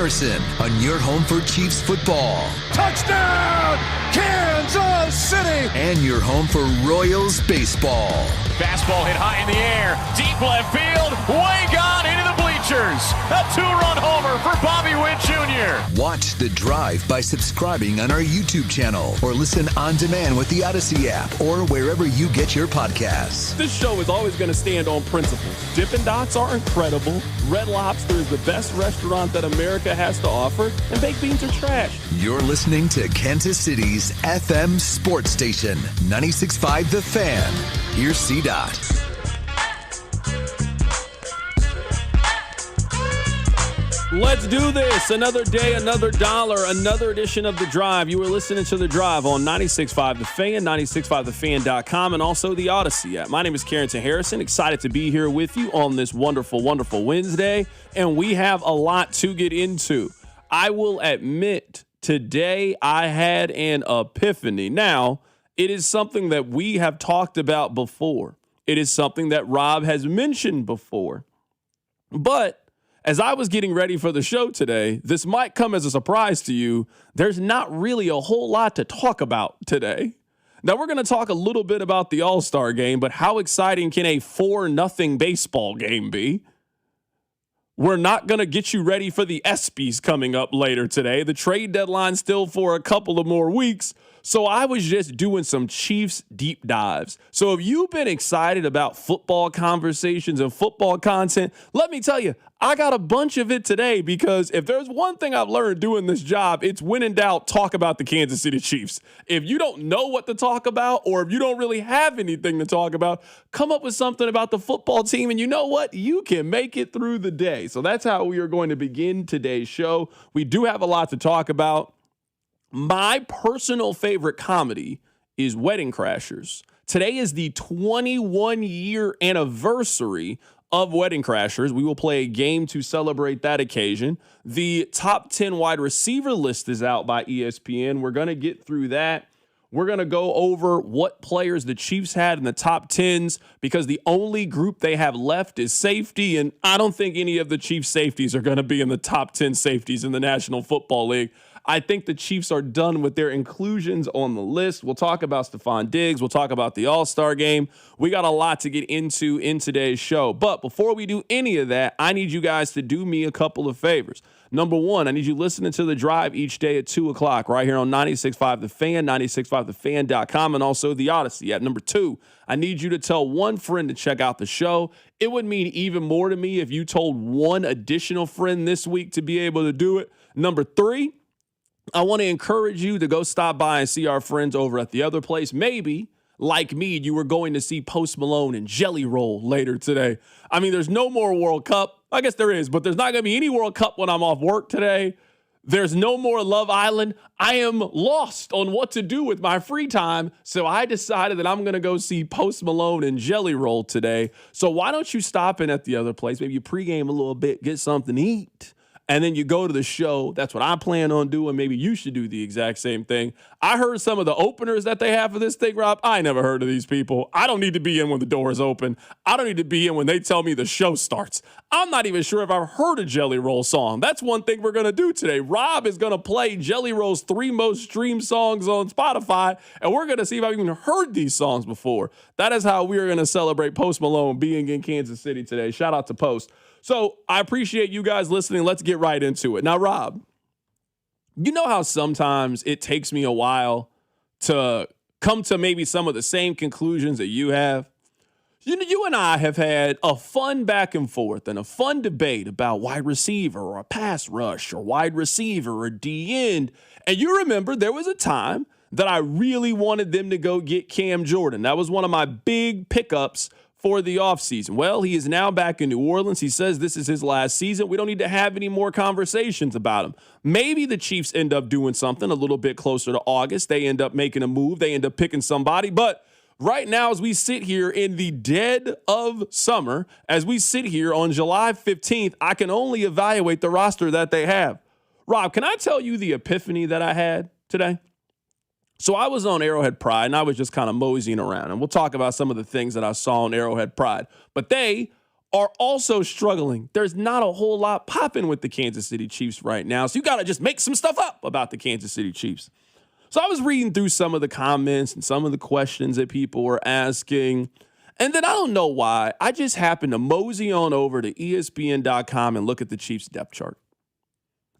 Harrison on your home for Chiefs football. Touchdown, Kansas City! And your home for Royals baseball. Fastball hit high in the air, deep left field, way gone into the bleachers. A two-run homer for Bobby Witt Jr. Watch The Drive by subscribing on our YouTube channel or listen on demand with the Odyssey app or wherever you get your podcasts. This show is always going to stand on principles. Dippin' Dots are incredible. Red Lobster is the best restaurant that America has to offer, and baked beans are trash. You're listening to Kansas City's FM sports station, 96.5 The Fan. Here's C-Dot. Let's do this. Another day, another dollar, another edition of The Drive. You were listening to The Drive on 96.5 The Fan, 96.5thefan.com, and also the Odyssey app. My name is Carrington Harrison. Excited to be here with you on this wonderful, wonderful Wednesday, and we have a lot to get into. I will admit, today I had an epiphany. Now, it is something that we have talked about before. It is something that Rob has mentioned before. But as I was getting ready for the show today, this might come as a surprise to you. There's not really a whole lot to talk about today. Now, we're going to talk a little bit about the All-Star game, but how exciting can a 4-0 baseball game be? We're not going to get you ready for the ESPYs coming up later today. The trade deadline's still for a couple of more weeks. So I was just doing some Chiefs deep dives. So if you've been excited about football conversations and football content, let me tell you, I got a bunch of it today, because if there's one thing I've learned doing this job, it's when in doubt, talk about the Kansas City Chiefs. If you don't know what to talk about, or if you don't really have anything to talk about, come up with something about the football team, and you know what? You can make it through the day. So that's how we are going to begin today's show. We do have a lot to talk about. My personal favorite comedy is Wedding Crashers. Today is the 21-year anniversary of Wedding Crashers. We will play a game to celebrate that occasion. The top 10 wide receiver list is out by ESPN. We're going to get through that. We're going to go over what players the Chiefs had in the top 10s, because the only group they have left is safety, and I don't think any of the Chiefs safeties are going to be in the top 10 safeties in the National Football League. I think the Chiefs are done with their inclusions on the list. We'll talk about Stephon Diggs. We'll talk about the All-Star game. We got a lot to get into in today's show. But before we do any of that, I need you guys to do me a couple of favors. Number one, I need you listening to The Drive each day at 2 o'clock right here on 96.5 The Fan, 96.5thefan.com, and also the Odyssey app. Number two, I need you to tell one friend to check out the show. It would mean even more to me if you told one additional friend this week to be able to do it. Number three, I want to encourage you to go stop by and see our friends over at the other place. Maybe, like me, you were going to see Post Malone and Jelly Roll later today. I mean, there's no more World Cup. I guess there is, but there's not going to be any World Cup when I'm off work today. There's no more Love Island. I am lost on what to do with my free time, so I decided that I'm going to go see Post Malone and Jelly Roll today. So why don't you stop in at the other place? Maybe you pregame a little bit, get something to eat, and then you go to the show. That's what I plan on doing. Maybe you should do the exact same thing. I heard some of the openers that they have for this thing, Rob. I never heard of these people. I don't need to be in when the doors open. I don't need to be in when they tell me the show starts. I'm not even sure if I've heard a Jelly Roll song. That's one thing we're going to do today. Rob is going to play Jelly Roll's 3 most streamed songs on Spotify, and we're going to see if I've even heard these songs before. That is how we are going to celebrate Post Malone being in Kansas City today. Shout out to Post. So I appreciate you guys listening. Let's get right into it. Now, Rob, you know how sometimes it takes me a while to come to maybe some of the same conclusions that you have? You and I have had a fun back and forth and a fun debate about wide receiver or a pass rush or wide receiver or D-end. And you remember there was a time that I really wanted them to go get Cam Jordan. That was one of my big pickups for the offseason. Well, he is now back in New Orleans. He says this is his last season. We don't need to have any more conversations about him. Maybe the Chiefs end up doing something a little bit closer to August. They end up making a move. They end up picking somebody. But right now, as we sit here in the dead of summer, as we sit here on July 15th, I can only evaluate the roster that they have. Rob, can I tell you the epiphany that I had today? So I was on Arrowhead Pride, and I was just kind of moseying around. And we'll talk about some of the things that I saw on Arrowhead Pride. But they are also struggling. There's not a whole lot popping with the Kansas City Chiefs right now. So you got to just make some stuff up about the Kansas City Chiefs. So I was reading through some of the comments and some of the questions that people were asking. And then I don't know why, I just happened to mosey on over to ESPN.com and look at the Chiefs depth chart.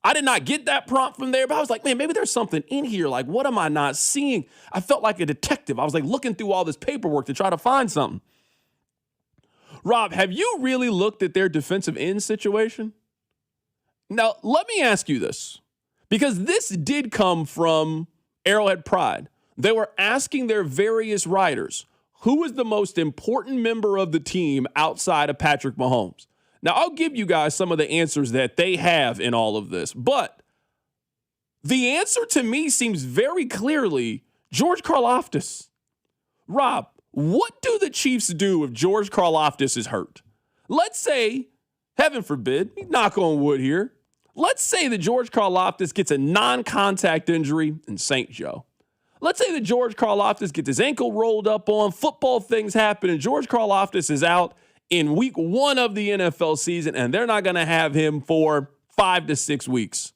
I did not get that prompt from there, but I was like, man, maybe there's something in here. Like, what am I not seeing? I felt like a detective. I was like looking through all this paperwork to try to find something. Rob, have you really looked at their defensive end situation? Now, let me ask you this, because this did come from Arrowhead Pride. They were asking their various writers, who is the most important member of the team outside of Patrick Mahomes? Now, I'll give you guys some of the answers that they have in all of this, but the answer to me seems very clearly George Karlaftis. Rob, what do the Chiefs do if George Karlaftis is hurt? Let's say, heaven forbid, knock on wood here, let's say that George Karlaftis gets a non-contact injury in St. Joe. Let's say that George Karlaftis gets his ankle rolled up on, football things happen, and George Karlaftis is out in week 1 of the NFL season, and they're not going to have him for 5 to 6 weeks.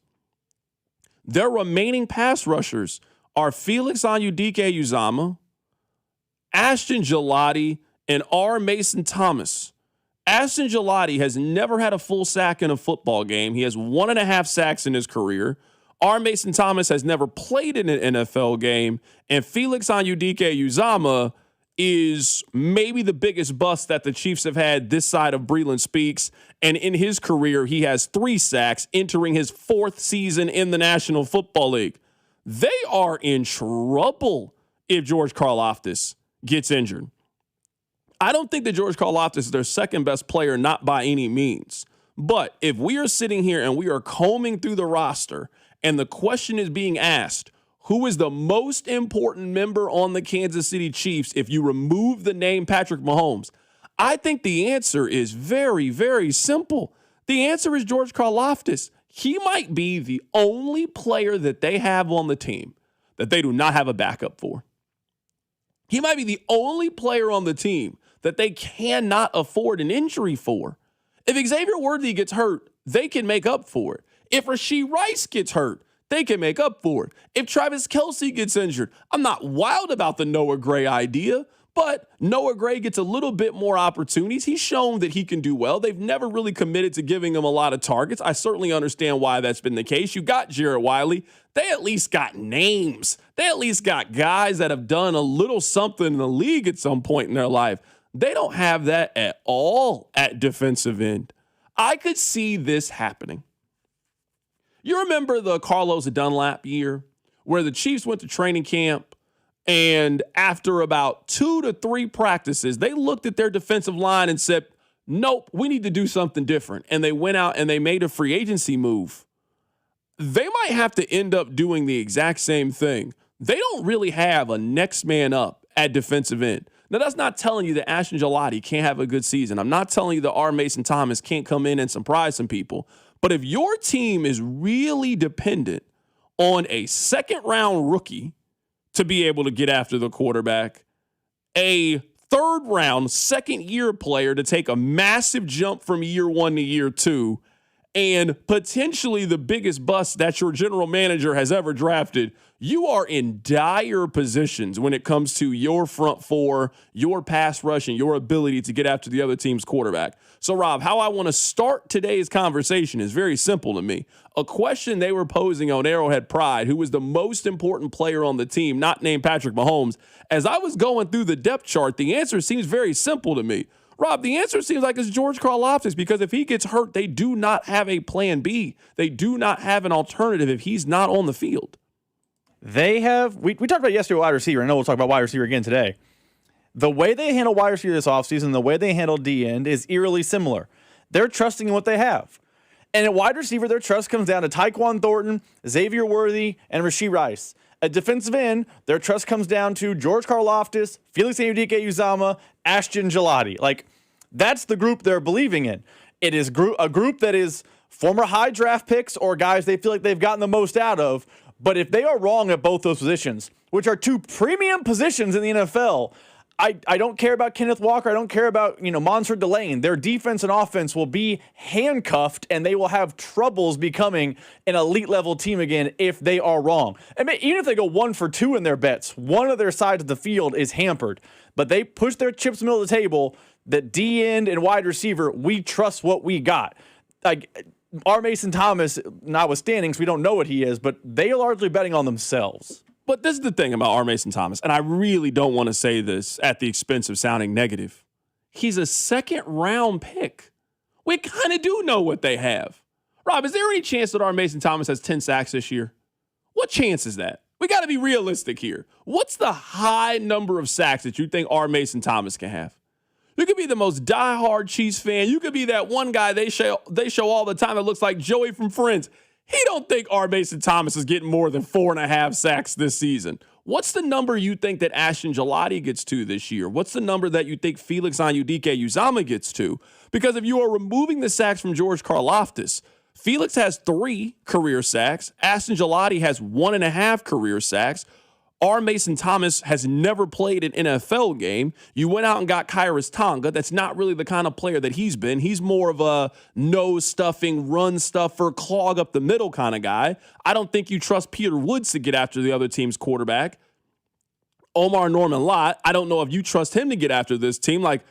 Their remaining pass rushers are Felix Anudike-Uzomah, Ashton Gillotte, and R. Mason Thomas. Ashton Gillotte has never had a full sack in a football game. He has 1.5 sacks in his career. R. Mason Thomas has never played in an NFL game. And Felix Anudike-Uzomah is maybe the biggest bust that the Chiefs have had this side of Breland Speaks. And in his career, he has 3 sacks, entering his 4th season in the National Football League. They are in trouble if George Karlaftis gets injured. I don't think that George Karlaftis is their second best player, not by any means. But if we are sitting here and we are combing through the roster and the question is being asked, who is the most important member on the Kansas City Chiefs if you remove the name Patrick Mahomes? I think the answer is very, very simple. The answer is George Karlaftis. He might be the only player that they have on the team that they do not have a backup for. He might be the only player on the team that they cannot afford an injury for. If Xavier Worthy gets hurt, they can make up for it. If Rashee Rice gets hurt, they can make up for it. If Travis Kelce gets injured, I'm not wild about the Noah Gray idea, but Noah Gray gets a little bit more opportunities. He's shown that he can do well. They've never really committed to giving him a lot of targets. I certainly understand why that's been the case. You got Jarrett Wiley. They at least got names. They at least got guys that have done a little something in the league at some point in their life. They don't have that at all at defensive end. I could see this happening. You remember the Carlos Dunlap year where the Chiefs went to training camp, and after about 2 to 3 practices, they looked at their defensive line and said, nope, we need to do something different. And they went out and they made a free agency move. They might have to end up doing the exact same thing. They don't really have a next man up at defensive end. Now, that's not telling you that Ashton Gillotte can't have a good season. I'm not telling you that R. Mason Thomas can't come in and surprise some people. But if your team is really dependent on a second-round rookie to be able to get after the quarterback, a third-round, second-year player to take a massive jump from year 1 to year 2, and potentially the biggest bust that your general manager has ever drafted, you are in dire positions when it comes to your front four, your pass rush, and your ability to get after the other team's quarterback. So, Rob, how I want to start today's conversation is very simple to me. A question they were posing on Arrowhead Pride, who was the most important player on the team, not named Patrick Mahomes. As I was going through the depth chart, the answer seems very simple to me. Rob, the answer seems like it's George Karlaftis, because if he gets hurt, they do not have a plan B. They do not have an alternative if he's not on the field. They have, we talked about yesterday wide receiver. I know we'll talk about wide receiver again today. The way they handle wide receiver this offseason, the way they handle D-end is eerily similar. They're trusting in what they have. And at wide receiver, their trust comes down to Tyquan Thornton, Xavier Worthy, and Rashee Rice. At defensive end, their trust comes down to George Karlaftis, Felix Anudike-Uzomah, Ashton Gillotte. Like, that's the group they're believing in. It is a group that is former high draft picks or guys they feel like they've gotten the most out of. But if they are wrong at both those positions, which are 2 premium positions in the NFL, I don't care about Kenneth Walker. I don't care about, Monster Delane. Their defense and offense will be handcuffed, and they will have troubles becoming an elite level team again if they are wrong. I mean, even if they go 1 for 2 in their bets, one of their sides of the field is hampered. But they push their chips in the middle of the table. That D end and wide receiver, we trust what we got. Like R. Mason Thomas, notwithstanding, because we don't know what he is, but they are largely betting on themselves. But this is the thing about R. Mason Thomas, and I really don't want to say this at the expense of sounding negative. He's a second-round pick. We kind of do know what they have. Rob, is there any chance that R. Mason Thomas has 10 sacks this year? What chance is that? We got to be realistic here. What's the high number of sacks that you think R. Mason Thomas can have? You could be the most diehard Chiefs fan. You could be that one guy they show all the time that looks like Joey from Friends. He don't think R. Mason Thomas is getting more than 4.5 sacks this season. What's the number you think that Ashton Gillotte gets to this year? What's the number that you think Felix Anudike-Uzomah gets to? Because if you are removing the sacks from George Karlaftis, Felix has 3 career sacks. Ashton Gillotte has 1.5 career sacks. R. Mason Thomas has never played an NFL game. You went out and got Kairos Tonga. That's not really the kind of player that he's been. He's more of a nose-stuffing, run-stuffer, clog-up-the-middle kind of guy. I don't think you trust Peter Woods to get after the other team's quarterback. Omar Norman Lott, I don't know if you trust him to get after this team. Like,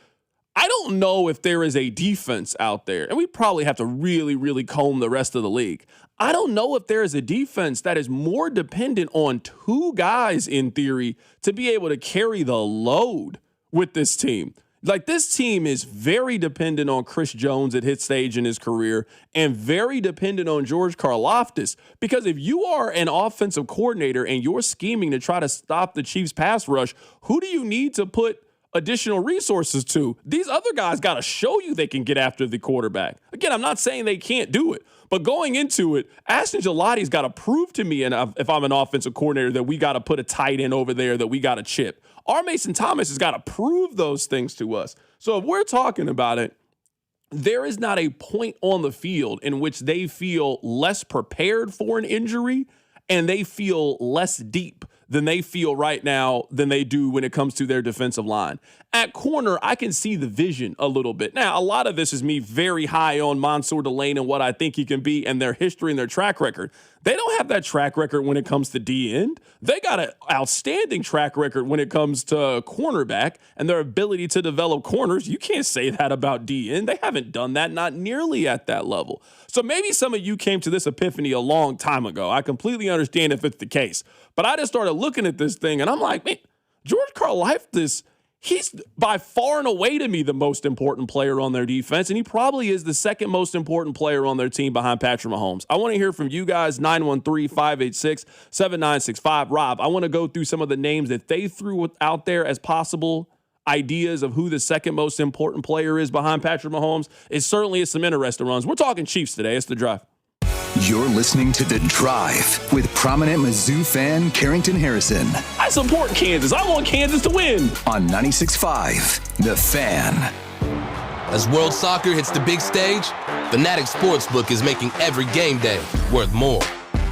I don't know if there is a defense out there, and we probably have to really, really comb the rest of the league. I don't know if there is a defense that is more dependent on 2 guys, in theory, to be able to carry the load with this team. Like, this team is very dependent on Chris Jones at his stage in his career and very dependent on George Karlaftis. Because if you are an offensive coordinator and you're scheming to try to stop the Chiefs' pass rush, who do you need to put additional resources to? These other guys got to show you they can get after the quarterback. Again, I'm not saying they can't do it, but going into it, Ashton Gillotte's got to prove to me, and if I'm an offensive coordinator, that we got to put a tight end over there, that we got to chip. R. Mason Thomas has got to prove those things to us. So if we're talking about it, there is not a point on the field in which they feel less prepared for an injury and they feel less deep than they feel right now than they do when it comes to their defensive line. At corner, I can see the vision a little bit. Now, a lot of this is me very high on Mansour Delane and what I think he can be and their history and their track record. They don't have that track record when it comes to D-end. They got an outstanding track record when it comes to cornerback and their ability to develop corners. You can't say that about D-end. They haven't done that, not nearly at that level. So maybe some of you came to this epiphany a long time ago. I completely understand if it's the case. But I just started looking at this thing, and I'm like, man, George Karlaftis, he's by far and away to me the most important player on their defense, and he probably is the second most important player on their team behind Patrick Mahomes. I want to hear from you guys, 913-586-7965. Rob, I want to go through some of the names that they threw out there as possible ideas of who the second most important player is behind Patrick Mahomes. It certainly is some interesting runs. We're talking Chiefs today. It's The Drive. You're listening to The Drive with prominent Mizzou fan Carrington Harrison. I support Kansas. I want Kansas to win. On 96.5, The Fan. As World Soccer hits the big stage, Fanatic Sportsbook is making every game day worth more.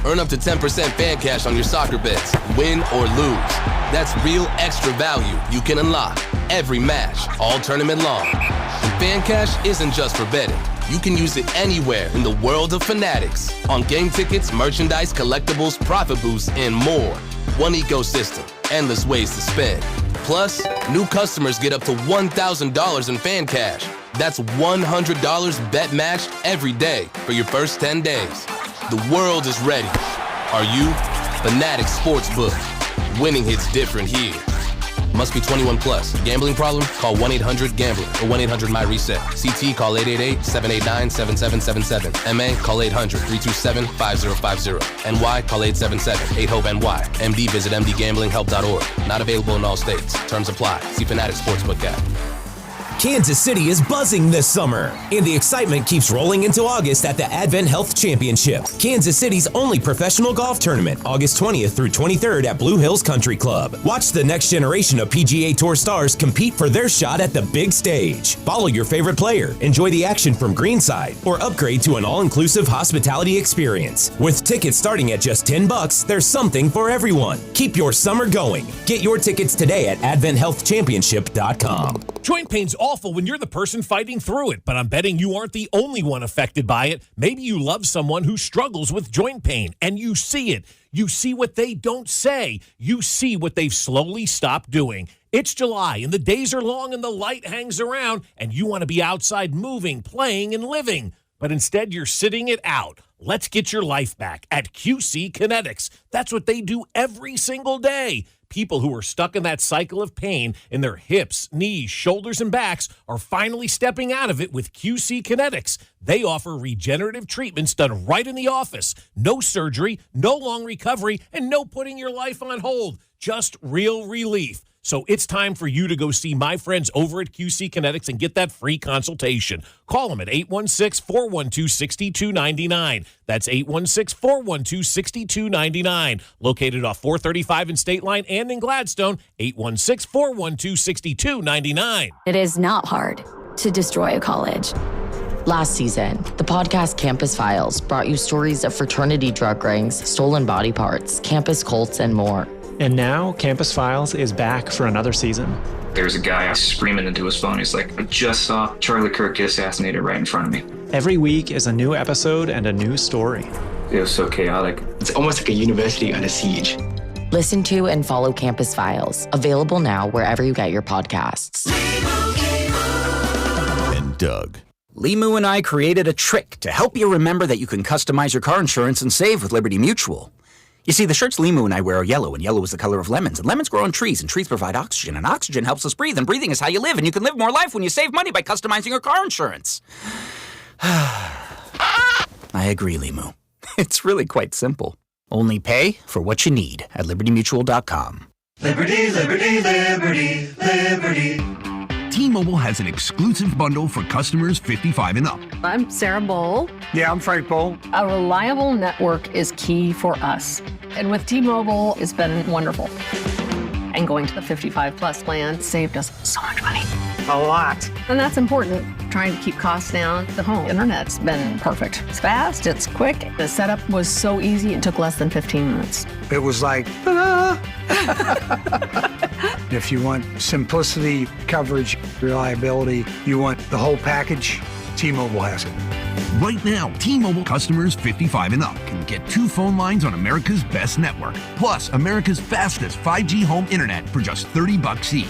Earn up to 10% fan cash on your soccer bets, win or lose. That's real extra value you can unlock every match, all tournament long. And fan cash isn't just for betting. You can use it anywhere in the world of Fanatics. On game tickets, merchandise, collectibles, profit boosts, and more. One ecosystem, endless ways to spend. Plus, new customers get up to $1,000 in fan cash. That's $100 bet matched every day for your first 10 days. The world is ready. Are you? Fanatic Sportsbook. Winning hits different here. Must be 21 plus. Gambling problem? Call 1-800-GAMBLER or 1-800-MY-RESET. CT, call 888-789-7777. MA, call 800-327-5050. NY, call 877-8-HOPE-NY. MD, visit mdgamblinghelp.org. Not available in all states. Terms apply. See Fanatic Sportsbook app. Kansas City is buzzing this summer, and the excitement keeps rolling into August at the Advent Health Championship, Kansas City's only professional golf tournament, August 20th through 23rd at Blue Hills Country Club. Watch the next generation of PGA Tour stars compete for their shot at the big stage. Follow your favorite player, enjoy the action from greenside, or upgrade to an all-inclusive hospitality experience. With tickets starting at just $10, there's something for everyone. Keep your summer going. Get your tickets today at AdventHealthChampionship.com. Joint pain's awful when you're the person fighting through it, but I'm betting you aren't the only one affected by it. Maybe you love someone who struggles with joint pain, and you see it. You see what they don't say. You see what they've slowly stopped doing. It's July, and the days are long, and the light hangs around, and you want to be outside moving, playing, and living. But instead, you're sitting it out. Let's get your life back at QC Kinetics. That's what they do every single day. People who are stuck in that cycle of pain in their hips, knees, shoulders, and backs are finally stepping out of it with QC Kinetics. They offer regenerative treatments done right in the office. No surgery, no long recovery, and no putting your life on hold. Just real relief. So it's time for you to go see my friends over at QC Kinetics and get that free consultation. Call them at 816-412-6299. That's 816-412-6299. Located off 435 in State Line and in Gladstone, 816-412-6299. It is not hard to destroy a college. Last season, the podcast Campus Files brought you stories of fraternity drug rings, stolen body parts, campus cults, and more. And now, Campus Files is back for another season. There's a guy screaming into his phone. He's like, I just saw Charlie Kirk get assassinated right in front of me. Every week is a new episode and a new story. It was so chaotic. It's almost like a university under siege. Listen to and follow Campus Files. Available now wherever you get your podcasts. And Doug. Limu and I created a trick to help you remember that you can customize your car insurance and save with Liberty Mutual. You see, the shirts Limu and I wear are yellow, and yellow is the color of lemons, and lemons grow on trees, and trees provide oxygen, and oxygen helps us breathe, and breathing is how you live, and you can live more life when you save money by customizing your car insurance. I agree, Limu. It's really quite simple. Only pay for what you need at libertymutual.com. Liberty, liberty, liberty, liberty. T-Mobile has an exclusive bundle for customers 55 and up. I'm Sarah Bowl. Yeah, I'm Frank Bowl. A reliable network is key for us. And with T-Mobile, it's been wonderful. And going to the 55 plus plan saved us so much money. A lot. And that's important. Trying to keep costs down. The home internet's been perfect. It's fast, it's quick. The setup was so easy, it took less than 15 minutes. It was like, ta-da! If you want simplicity, coverage, reliability, you want the whole package, T-Mobile has it. Right now, T-Mobile customers 55 and up can get 2 phone lines on America's best network, plus America's fastest 5G home internet for just $30 each.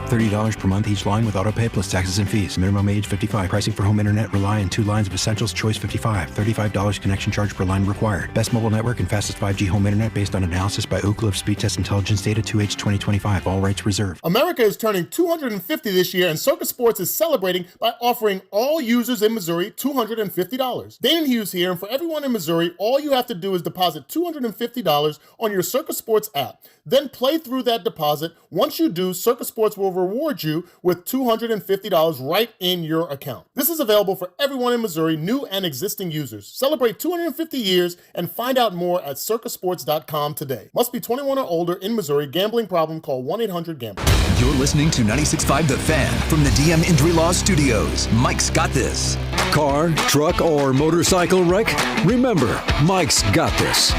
$30 per month each line with autopay plus taxes and fees. Minimum age 55. Pricing for home internet rely on 2 lines of Essentials. Choice 55. $35 connection charge per line required. Best mobile network and fastest 5G home internet based on analysis by Ookla of Speed Test Intelligence data 2H 2025. All rights reserved. America is turning 250 this year, and Circus Sports is celebrating by offering all users in Missouri $250. Dane Hughes here, and for everyone in Missouri, all you have to do is deposit $250 on your Circus Sports app. Then play through that deposit. Once you do, Circus Sports will reward you with $250 right in your account. This is available for everyone in Missouri, new and existing users. Celebrate 250 years and find out more at circusports.com today. Must be 21 or older in Missouri. Gambling problem? Call 1-800-GAMBLER. You're listening to 96.5 The Fan from the DM Injury Law Studios. Mike's got this. Car, truck, or motorcycle wreck? Remember, Mike's got this.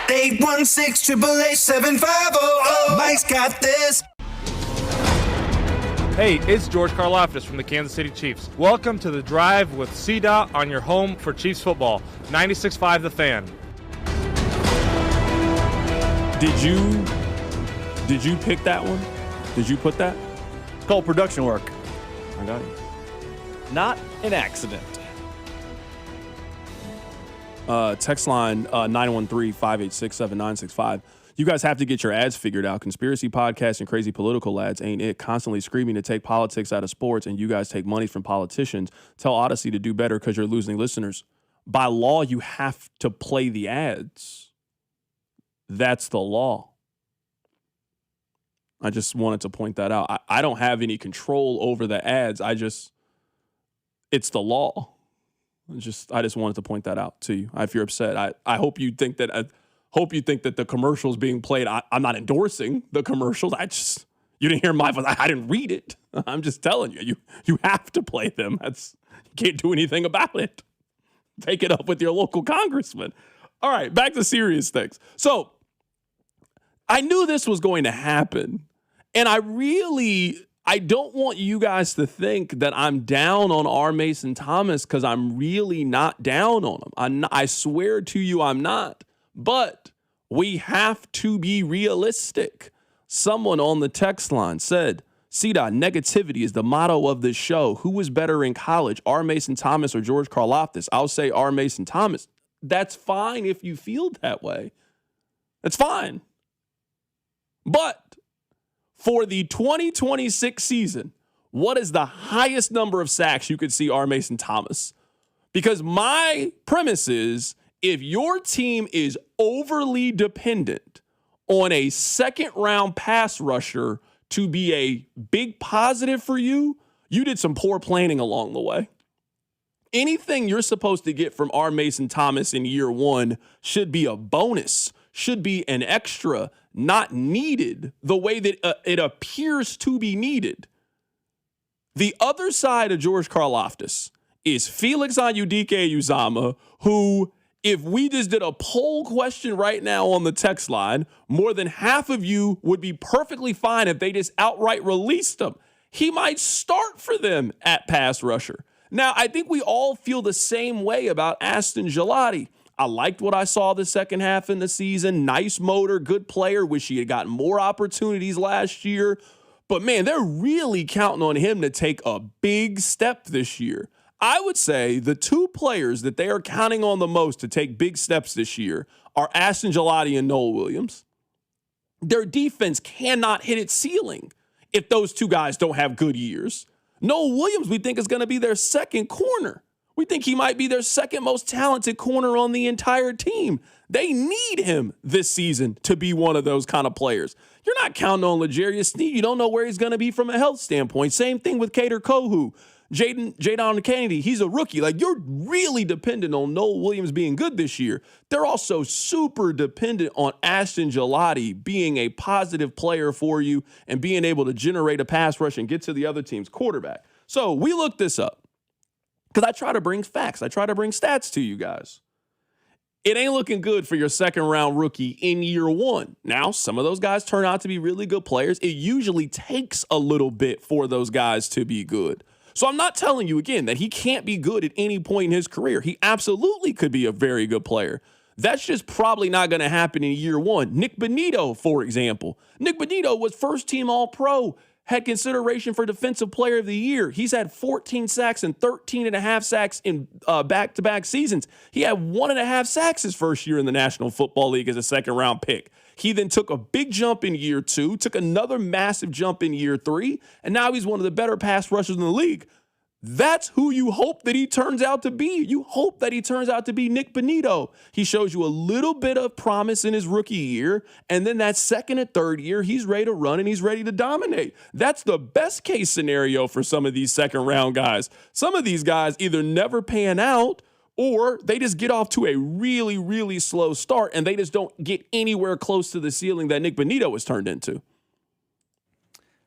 816-888-7500. Mike's got this. Hey, it's George Karlaftis from the Kansas City Chiefs. Welcome to The Drive with CDOT on your home for Chiefs football. 96.5 The Fan. Did you pick that one? Did you put that? It's called production work. I got it. Not an accident. Text line 913-586-7965. You guys have to get your ads figured out. Conspiracy podcasts and crazy political ads ain't it. Constantly screaming to take politics out of sports, and you guys take money from politicians. Tell Odyssey to do better because you're losing listeners. By law, you have to play the ads. That's the law. I just wanted to point that out. I don't have any control over the ads. It's the law. I just wanted to point that out to you. If you're upset, I hope you think that the commercials being played. I'm not endorsing the commercials. You didn't hear my voice. I didn't read it. I'm just telling you. You have to play them. You can't do anything about it. Take it up with your local congressman. All right, back to serious things. So I knew this was going to happen, and I don't want you guys to think that I'm down on R. Mason Thomas, because I'm really not down on him. I swear to you I'm not. But we have to be realistic. Someone on the text line said, CDOT, negativity is the motto of this show. Who was better in college, R. Mason Thomas or George Karlaftis? I'll say R. Mason Thomas. That's fine if you feel that way. That's fine. But for the 2026 season, what is the highest number of sacks you could see R. Mason Thomas? Because my premise is, if your team is overly dependent on a second-round pass rusher to be a big positive for you, you did some poor planning along the way. Anything you're supposed to get from R. Mason Thomas in year one should be a bonus, should be an extra, not needed the way that it appears to be needed. The other side of George Karlaftis is Felix Anudike-Uzomah, who, if we just did a poll question right now on the text line, more than half of you would be perfectly fine if they just outright released him. He might start for them at pass rusher. Now, I think we all feel the same way about Aston Gelati. I liked what I saw the second half in the season. Nice motor, good player. Wish he had gotten more opportunities last year. But, man, they're really counting on him to take a big step this year. I would say the two players that they are counting on the most to take big steps this year are Aston Gelati and Noel Williams. Their defense cannot hit its ceiling if those two guys don't have good years. Noel Williams, we think, is going to be their second corner. We think he might be their second most talented corner on the entire team. They need him this season to be one of those kind of players. You're not counting on L'Jarius Sneed. You don't know where he's going to be from a health standpoint. Same thing with Kader Kohu. Jadon Kennedy, he's a rookie. You're really dependent on Noel Williams being good this year. They're also super dependent on Aston Gelati being a positive player for you and being able to generate a pass rush and get to the other team's quarterback. So we looked this up because I try to bring facts. I try to bring stats to you guys. It ain't looking good for your second-round rookie in year one. Now, some of those guys turn out to be really good players. It usually takes a little bit for those guys to be good. So I'm not telling you, again, that he can't be good at any point in his career. He absolutely could be a very good player. That's just probably not going to happen in year one. Nick Bonito, for example. Nick Bonito was first-team All-Pro, had consideration for Defensive Player of the Year. He's had 14 sacks and 13.5 sacks in back-to-back seasons. He had 1.5 sacks his first year in the National Football League as a second-round pick. He then took a big jump in year two, took another massive jump in year three, and now he's one of the better pass rushers in the league. That's who you hope that he turns out to be. You hope that he turns out to be Nick Bonito. He shows you a little bit of promise in his rookie year, and then that second and third year, he's ready to run and he's ready to dominate. That's the best case scenario for some of these second-round guys. Some of these guys either never pan out or they just get off to a really, really slow start and they just don't get anywhere close to the ceiling that Nick Bonito was turned into.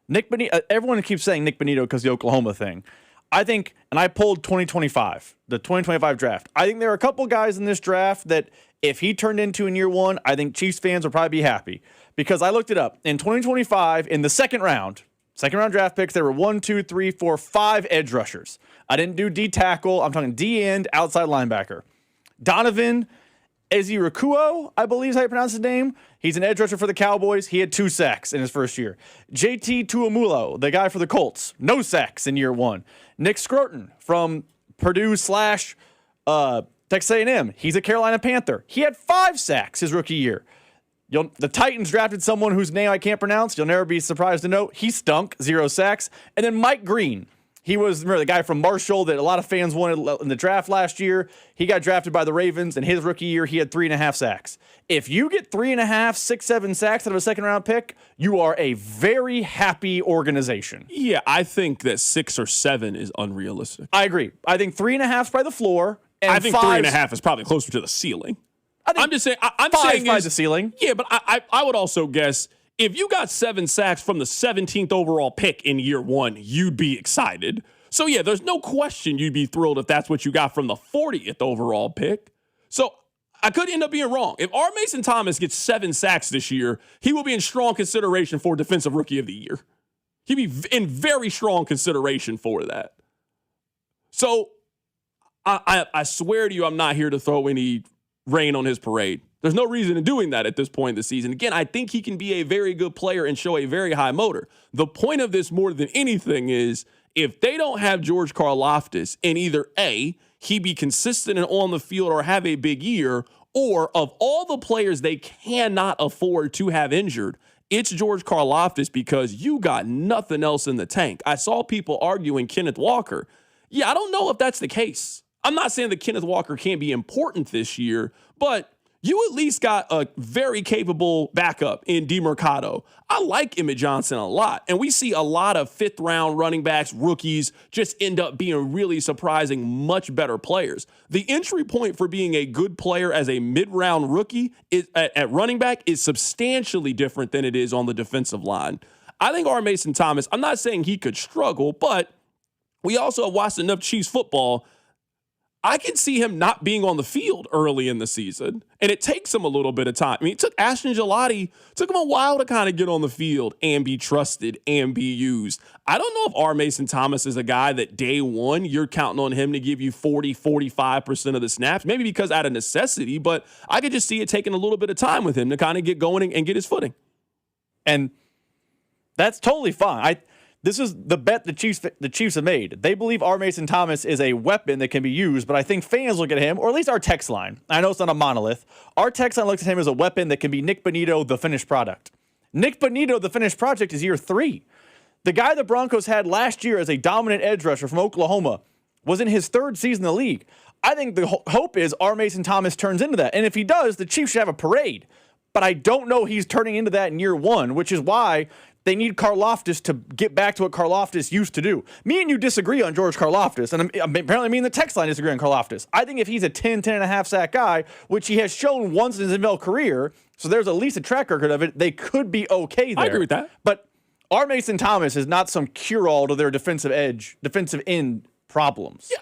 Nick Bonito, everyone keeps saying Nick Bonito because of the Oklahoma thing. I think, and I pulled 2025, the 2025 draft. I think there are a couple guys in this draft that if he turned into in year one, I think Chiefs fans would probably be happy. Because I looked it up. In 2025, in the second round draft picks, there were 5 edge rushers. I didn't do D tackle. I'm talking D end, outside linebacker. Donovan Ezirakuo, I believe is how you pronounce his name. He's an edge rusher for the Cowboys. He had 2 sacks in his first year. JT Tuamulo, the guy for the Colts, no sacks in year one. Nick Scroton from Purdue / Texas A&M. He's a Carolina Panther. He had 5 sacks his rookie year. The Titans drafted someone whose name I can't pronounce. You'll never be surprised to know he stunk, 0 sacks. And then Mike Green. He was, remember, the guy from Marshall that a lot of fans wanted in the draft last year. He got drafted by the Ravens, and his rookie year, he had 3.5 sacks. If you get 3.5, 6, 7 sacks out of a second-round pick, you are a very happy organization. Yeah, I think that 6 or 7 is unrealistic. I agree. I think 3.5 is probably the floor. And I think 3.5 is probably closer to the ceiling. I'm just saying. I'm saying is the ceiling. Yeah, but I would also guess if you got 7 sacks from the 17th overall pick in year 1, you'd be excited. So yeah, there's no question you'd be thrilled if that's what you got from the 40th overall pick. So I could end up being wrong. If R. Mason Thomas gets 7 sacks this year, he will be in strong consideration for Defensive Rookie of the Year. He'd be in very strong consideration for that. So I swear to you, I'm not here to throw any rain on his parade. There's no reason in doing that at this point in the season. Again, I think he can be a very good player and show a very high motor. The point of this more than anything is if they don't have George Karlaftis and either A, he be consistent and on the field or have a big year, or of all the players they cannot afford to have injured, it's George Karlaftis because you got nothing else in the tank. I saw people arguing Kenneth Walker. Yeah, I don't know if that's the case. I'm not saying that Kenneth Walker can't be important this year, but you at least got a very capable backup in DeMercado. I like Emmett Johnson a lot, and we see a lot of fifth-round running backs, rookies, just end up being really surprising, much better players. The entry point for being a good player as a mid-round rookie at running back is substantially different than it is on the defensive line. I think R. Mason Thomas, I'm not saying he could struggle, but we also have watched enough Chiefs football. I can see him not being on the field early in the season, and it takes him a little bit of time. I mean, it took Ashton Gelati, took him a while to kind of get on the field and be trusted and be used. I don't know if R. Mason Thomas is a guy that day one you're counting on him to give you 40, 45% of the snaps, maybe because out of necessity, but I could just see it taking a little bit of time with him to kind of get going and get his footing. And that's totally fine. This is the bet the Chiefs have made. They believe R. Mason Thomas is a weapon that can be used, but I think fans look at him, or at least our text line. I know it's not a monolith. Our text line looks at him as a weapon that can be Nick Bonito, the finished product. Nick Bonito, the finished project, is year 3. The guy the Broncos had last year as a dominant edge rusher from Oklahoma was in his 3rd season in the league. I think the hope is R. Mason Thomas turns into that. And if he does, the Chiefs should have a parade. But I don't know he's turning into that in year 1, which is why they need Karlaftis to get back to what Karlaftis used to do. Me and you disagree on George Karlaftis, and apparently me and the text line disagree on Karlaftis. I think if he's a 10.5 sack guy, which he has shown once in his NFL career, so there's at least a track record of it, they could be okay there. I agree with that. But R. Mason Thomas is not some cure-all to their defensive end problems. Yeah.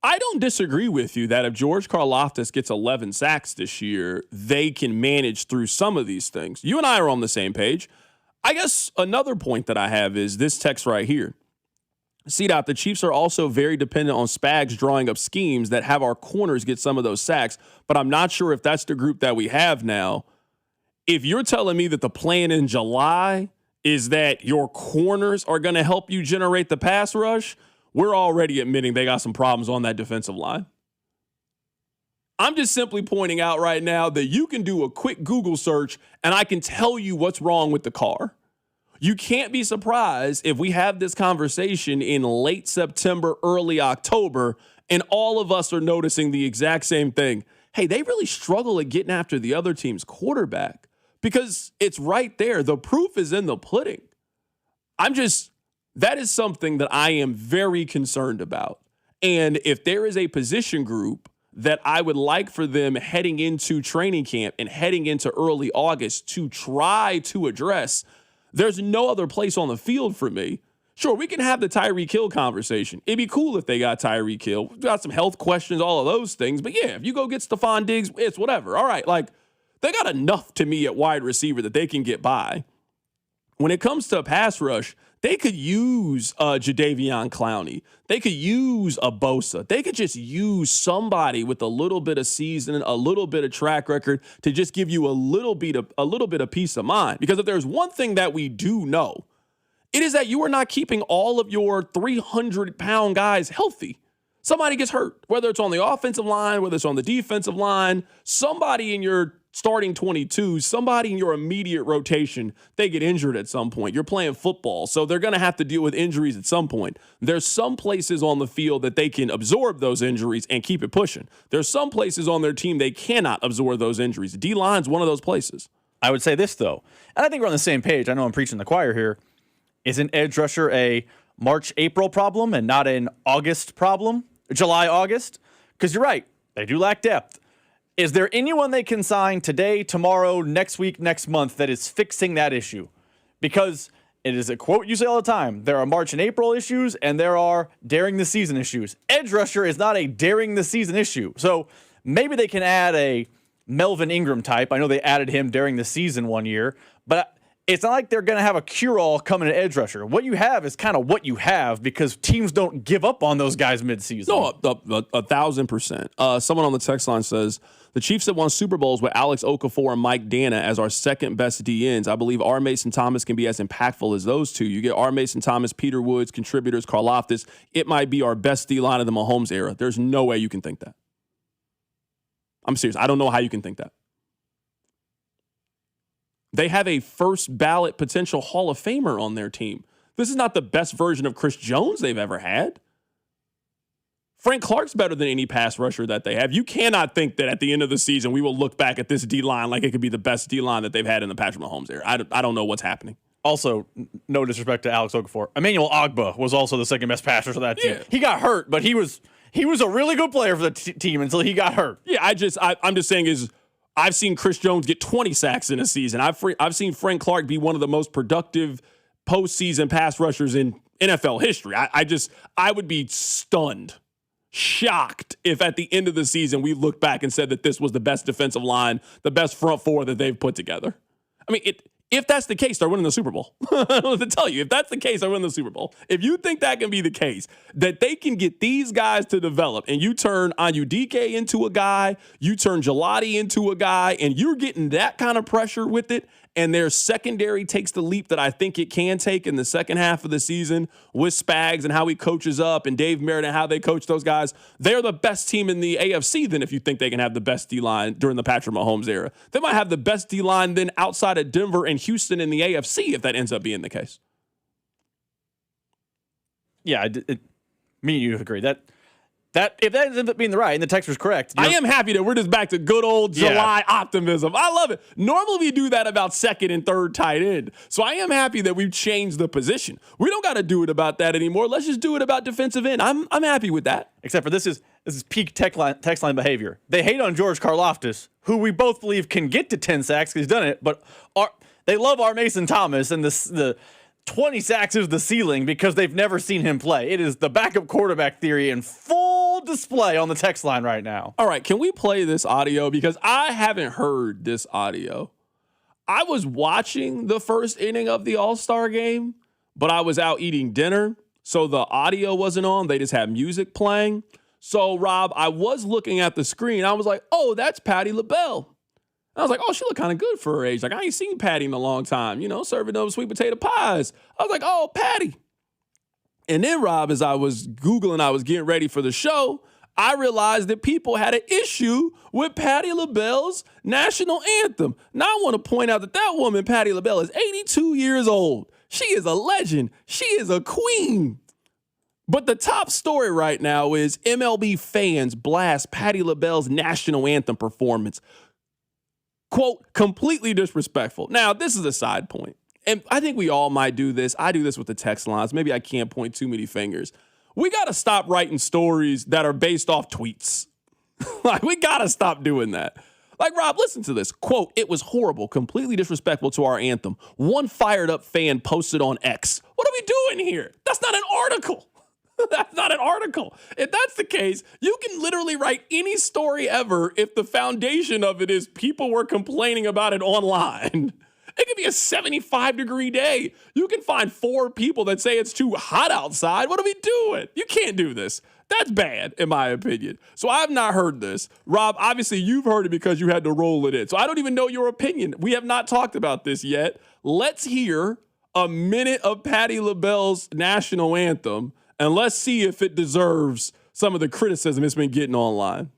I don't disagree with you that if George Karlaftis gets 11 sacks this year, they can manage through some of these things. You and I are on the same page. I guess another point that I have is this text right here. CDOT, the Chiefs are also very dependent on Spags drawing up schemes that have our corners get some of those sacks, but I'm not sure if that's the group that we have now. If you're telling me that the plan in July is that your corners are going to help you generate the pass rush, we're already admitting they got some problems on that defensive line. I'm just simply pointing out right now that you can do a quick Google search and I can tell you what's wrong with the car. You can't be surprised if we have this conversation in late September, early October, and all of us are noticing the exact same thing. Hey, they really struggle at getting after the other team's quarterback because it's right there. The proof is in the pudding. That is something that I am very concerned about. And if there is a position group that I would like for them heading into training camp and heading into early August to try to address, there's no other place on the field for me. Sure, we can have the Tyreek Hill conversation. It'd be cool if they got Tyreek Hill. We've got some health questions, all of those things. But yeah, if you go get Stephon Diggs, it's whatever. All right, they got enough to me at wide receiver that they can get by. When it comes to pass rush, they could use Jadeveon Clowney. They could use a Bosa. They could just use somebody with a little bit of seasoning, a little bit of track record to just give you a little bit of peace of mind. Because if there's one thing that we do know, it is that you are not keeping all of your 300-pound guys healthy. Somebody gets hurt, whether it's on the offensive line, whether it's on the defensive line, somebody in your starting 22, somebody in your immediate rotation, they get injured at some point. You're playing football, so they're going to have to deal with injuries at some point. There's some places on the field that they can absorb those injuries and keep it pushing. There's some places on their team they cannot absorb those injuries. D-line's one of those places. I would say this, though, and I think we're on the same page. I know I'm preaching the choir here. Is an edge rusher a March-April problem and not an August problem? July-August? Because you're right. They do lack depth. Is there anyone they can sign today, tomorrow, next week, next month that is fixing that issue? Because it is a quote you say all the time. There are March and April issues, and there are during the season issues. Edge rusher is not a during the season issue. So maybe they can add a Melvin Ingram type. I know they added him during the season one year, but it's not like they're going to have a cure-all coming to edge rusher. What you have is kind of what you have because teams don't give up on those guys midseason. No, 1,000%. Someone on the text line says, the Chiefs have won Super Bowls with Alex Okafor and Mike Dana as our second best DNs. I believe R. Mason Thomas can be as impactful as those two. You get R. Mason Thomas, Peter Woods, contributors, Karlaftis. It might be our best D-line of the Mahomes era. There's no way you can think that. I'm serious. I don't know how you can think that. They have a first ballot potential Hall of Famer on their team. This is not the best version of Chris Jones they've ever had. Frank Clark's better than any pass rusher that they have. You cannot think that at the end of the season we will look back at this D-line like it could be the best D-line that they've had in the Patrick Mahomes era. I don't know what's happening. Also, no disrespect to Alex Okafor. Emmanuel Ogbah was also the second best pass rusher of that team. Yeah. He got hurt, but he was a really good player for the team until he got hurt. Yeah, I'm just saying I've seen Chris Jones get 20 sacks in a season. I've seen Frank Clark be one of the most productive postseason pass rushers in NFL history. I would be stunned, shocked if at the end of the season we looked back and said that this was the best defensive line, the best front four that they've put together. I mean, if that's the case, they're winning the Super Bowl. I don't know what to tell you. If that's the case, they're winning the Super Bowl. If you think that can be the case, that they can get these guys to develop, and you turn Anyudike into a guy, you turn Gelati into a guy, and you're getting that kind of pressure with it, and their secondary takes the leap that I think it can take in the second half of the season with Spags and how he coaches up and Dave Merritt and how they coach those guys, they're the best team in the AFC then if you think they can have the best D-line during the Patrick Mahomes era. They might have the best D-line then outside of Denver and Houston in the AFC if that ends up being the case. Yeah, me and you agree. That if that ends up being the right and the text was correct. I am happy that we're just back to good old July optimism. I love it. Normally we do that about second and third tight end. So I am happy that we've changed the position. We don't got to do it about that anymore. Let's just do it about defensive end. I'm happy with that. Except for this is peak text line behavior. They hate on George Karlaftis, who we both believe can get to 10 sacks because he's done it, but they love our Mason Thomas and the 20 sacks is the ceiling because they've never seen him play. It is the backup quarterback theory in full display on the text line right now. All right, can we play this audio? Because I haven't heard this audio. I was watching the first inning of the All-Star game, but I was out eating dinner, so the audio wasn't on. They just had music playing. So, Rob, I was looking at the screen. I was like, oh, that's Patti LaBelle. I was like, oh, she look kind of good for her age. Like, I ain't seen Patty in a long time, serving those sweet potato pies. I was like, oh, Patty. And then, Rob, as I was Googling, I was getting ready for the show, I realized that people had an issue with Patti LaBelle's national anthem. Now, I want to point out that woman, Patti LaBelle, is 82 years old. She is a legend. She is a queen. But the top story right now is MLB fans blast Patti LaBelle's national anthem performance. Quote, completely disrespectful. Now, this is a side point, and I think we all might do this. I do this with the text lines. Maybe I can't point too many fingers. We got to stop writing stories that are based off tweets. Like, we got to stop doing that. Like, Rob, listen to this. Quote, it was horrible, completely disrespectful to our anthem. One fired up fan posted on X. What are we doing here? That's not an article. That's not an article. If that's the case, you can literally write any story ever if the foundation of it is people were complaining about it online. It could be a 75-degree day. You can find 4 people that say it's too hot outside. What are we doing? You can't do this. That's bad, in my opinion. So I've not heard this. Rob, obviously you've heard it because you had to roll it in. So I don't even know your opinion. We have not talked about this yet. Let's hear a minute of Patti LaBelle's national anthem, and let's see if it deserves some of the criticism it's been getting online.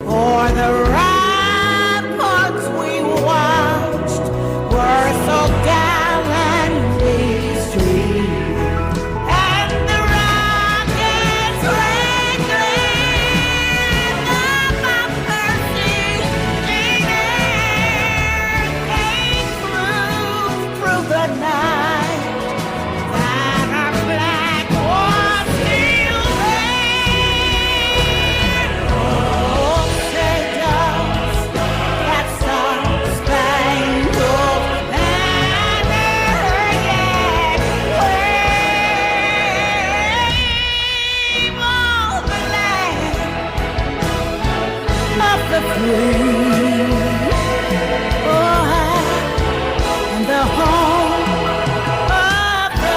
For the ramparts we watched were so gallantly streamed, and the rockets wrinkling above Percy's air came through the night. That our flag was still there. Oh, say does that star-spangled banner yet wave o'er the land of the free? Oh, and the home of the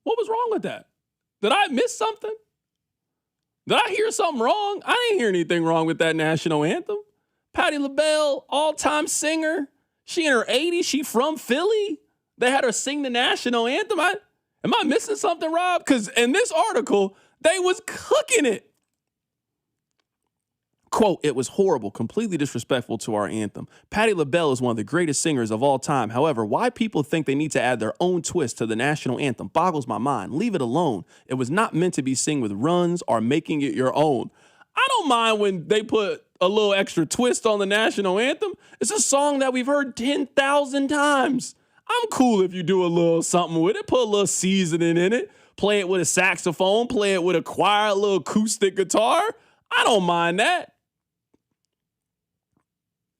What was wrong with that? Did I miss something? Did I hear something wrong? I didn't hear anything wrong with that national anthem. Patti LaBelle, all-time singer. She in her 80s. She from Philly. They had her sing the national anthem. Am I missing something, Rob? Because in this article, they was cooking it. Quote, "It was horrible, completely disrespectful to our anthem. Patti LaBelle is one of the greatest singers of all time. However, why people think they need to add their own twist to the national anthem boggles my mind. Leave it alone. It was not meant to be sung with runs or making it your own." I don't mind when they put a little extra twist on the national anthem. It's a song that we've heard 10,000 times. I'm cool if you do a little something with it, put a little seasoning in it, play it with a saxophone, play it with a choir, a little acoustic guitar. I don't mind that.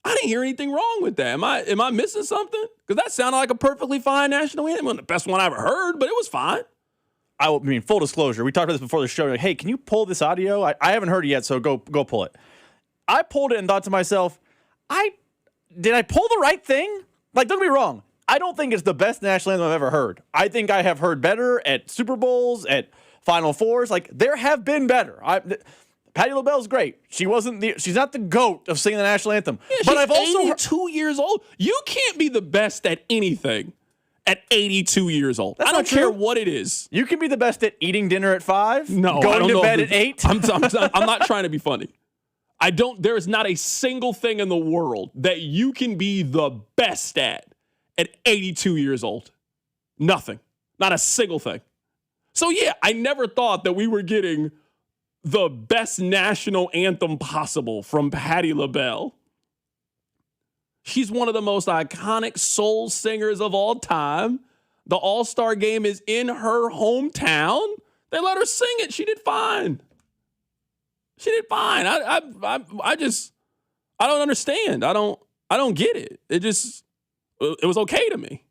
I didn't hear anything wrong with that. Am I missing something? Because that sounded like a perfectly fine national anthem. It wasn't the best one I ever heard, but it was fine. I mean, full disclosure, we talked about this before the show. Like, hey, can you pull this audio? I haven't heard it yet, so go pull it. I pulled it and thought to myself, did I pull the right thing? Like, don't get me wrong. I don't think it's the best national anthem I've ever heard. I think I have heard better at Super Bowls, at Final Fours. Like, there have been better. Patti LaBelle's great. She's not the GOAT of singing the national anthem. Yeah, but I've also 82 years old. You can't be the best at anything at 82 years old. I don't care what it is. You can be the best at eating dinner at 5. No, going to bed at 8. I'm not trying to be funny. There is not a single thing in the world that you can be the best at 82 years old. Nothing. Not a single thing. So yeah, I never thought that we were getting the best national anthem possible from Patti LaBelle. She's one of the most iconic soul singers of all time. The All-Star game is in her hometown. They let her sing it. She did fine. I don't understand. I don't get it. It was okay to me.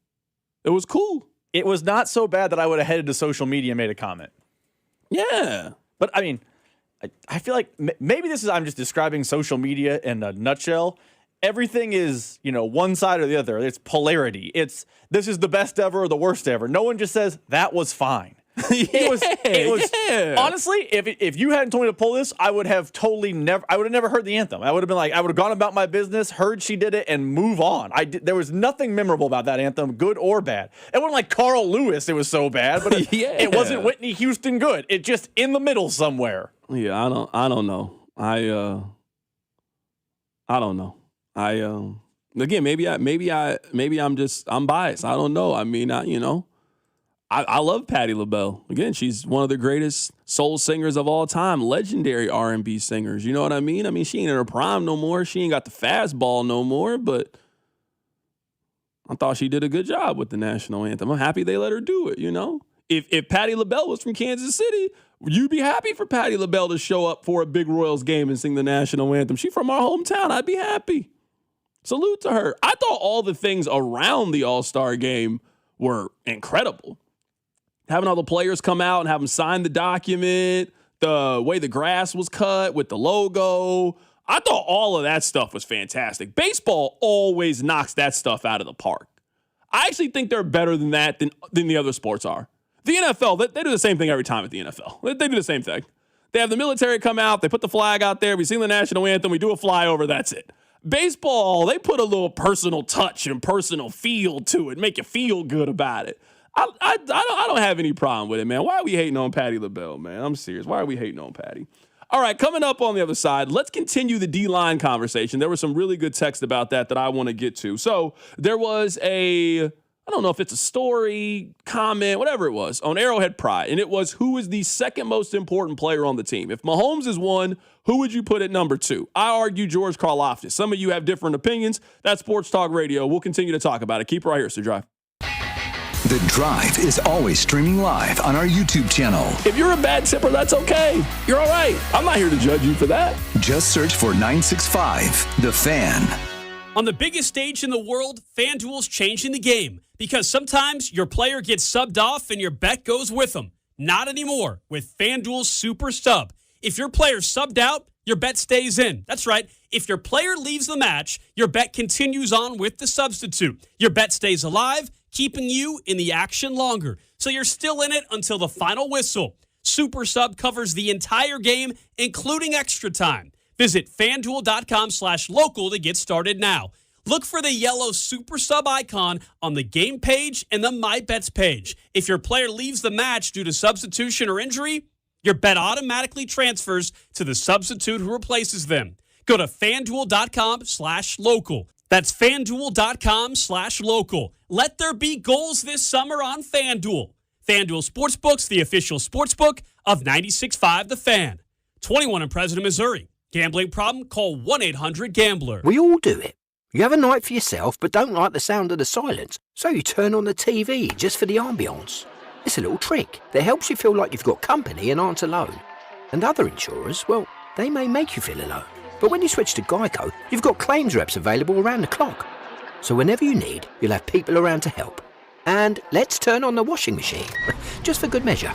It was cool. It was not so bad that I would have headed to social media and made a comment. Yeah. But I mean, I feel like maybe I'm just describing social media in a nutshell. Everything is, one side or the other. It's polarity. This is the best ever or the worst ever. No one just says that was fine. It was honestly, if you hadn't told me to pull this, I would have never heard the anthem. I would have been like, I would have gone about my business, heard she did it, and move on. There was nothing memorable about that anthem, good or bad. It wasn't like Carl Lewis, it was so bad, but it wasn't Whitney Houston good. It just in the middle somewhere. Yeah, I don't know. I don't know. Again, maybe I'm biased. I don't know. I mean, I love Patti LaBelle. Again, she's one of the greatest soul singers of all time, legendary R&B singers. You know what I mean? I mean, she ain't in her prime no more. She ain't got the fastball no more, but I thought she did a good job with the national anthem. I'm happy they let her do it, If Patti LaBelle was from Kansas City, you'd be happy for Patti LaBelle to show up for a big Royals game and sing the national anthem. She's from our hometown. I'd be happy. Salute to her. I thought all the things around the All-Star game were incredible. Having all the players come out and have them sign the document, the way the grass was cut with the logo. I thought all of that stuff was fantastic. Baseball always knocks that stuff out of the park. I actually think they're better than that than the other sports are. The NFL, they do the same thing every time at the NFL. They do the same thing. They have the military come out. They put the flag out there. We sing the national anthem. We do a flyover. That's it. Baseball, they put a little personal touch and personal feel to it, make you feel good about it. I don't have any problem with it, man. Why are we hating on Patty LaBelle, man? I'm serious. Why are we hating on Patty? All right, coming up on the other side, let's continue the D-line conversation. There was some really good text about that I want to get to. So there was I don't know if it's a story, comment, whatever it was, on Arrowhead Pride, and it was who is the second most important player on the team. If Mahomes is one, who would you put at number 2? I argue George Karlaftis. Some of you have different opinions. That's Sports Talk Radio. We'll continue to talk about it. Keep it right here, so Drive. The Drive is always streaming live on our YouTube channel. If you're a bad tipper, that's okay. You're all right. I'm not here to judge you for that. Just search for 965 The Fan. On the biggest stage in the world, FanDuel's changing the game because sometimes your player gets subbed off and your bet goes with them. Not anymore with FanDuel's Super Sub. If your player's subbed out, your bet stays in. That's right. If your player leaves the match, your bet continues on with the substitute. Your bet stays alive, keeping you in the action longer. So you're still in it until the final whistle. Super Sub covers the entire game, including extra time. Visit FanDuel.com/local to get started now. Look for the yellow Super Sub icon on the game page and the My Bets page. If your player leaves the match due to substitution or injury, your bet automatically transfers to the substitute who replaces them. Go to FanDuel.com/local. That's FanDuel.com/local. Let there be goals this summer on FanDuel. FanDuel Sportsbook's the official sportsbook of 96.5 The Fan. 21 in President, Missouri. Gambling problem? Call 1-800-GAMBLER. We all do it. You have a night for yourself but don't like the sound of the silence, so you turn on the TV just for the ambience. It's a little trick that helps you feel like you've got company and aren't alone. And other insurers, well, they may make you feel alone. But when you switch to Geico, you've got claims reps available around the clock. So whenever you need, you'll have people around to help. And let's turn on the washing machine, just for good measure.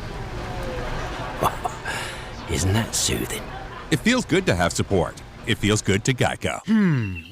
Isn't that soothing? It feels good to have support. It feels good to Geico.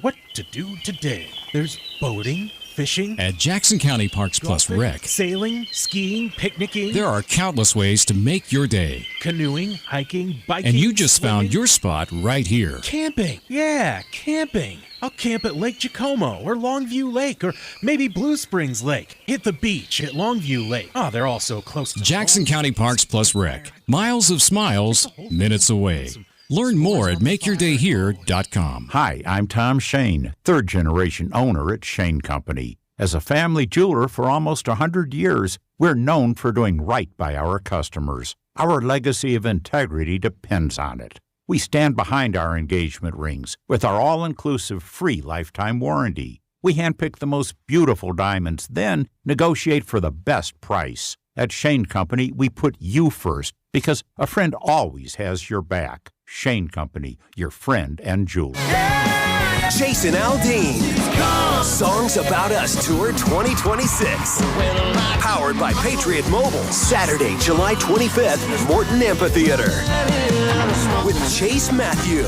What to do today? There's boating, fishing. At Jackson County Parks Plus golfing, Rec, sailing, skiing, picnicking. there are countless ways to make your day. Canoeing, hiking, biking. And you just swimming. found your spot right here. Camping. Yeah, camping. I'll camp at Lake Jacomo or Longview Lake or maybe Blue Springs Lake. Hit the beach at Longview Lake. Oh, they're all so close to Jackson County Parks Plus Rec. Miles of smiles, minutes away. Learn more at MakeYourDayHere.com. Hi, I'm Tom Shane, third-generation owner at Shane Company. As a family jeweler for almost 100 years, we're known for doing right by our customers. Our legacy of integrity depends on it. We stand behind our engagement rings with our all-inclusive free lifetime warranty. We handpick the most beautiful diamonds, then negotiate for the best price. At Shane Company, we put you first because a friend always has your back. Shane Company, your friend and jeweler. Jason Aldean. Songs About Us Tour 2026. Powered by Patriot Mobile. Saturday, July 25th, Morton Amphitheater. With Chase Matthew.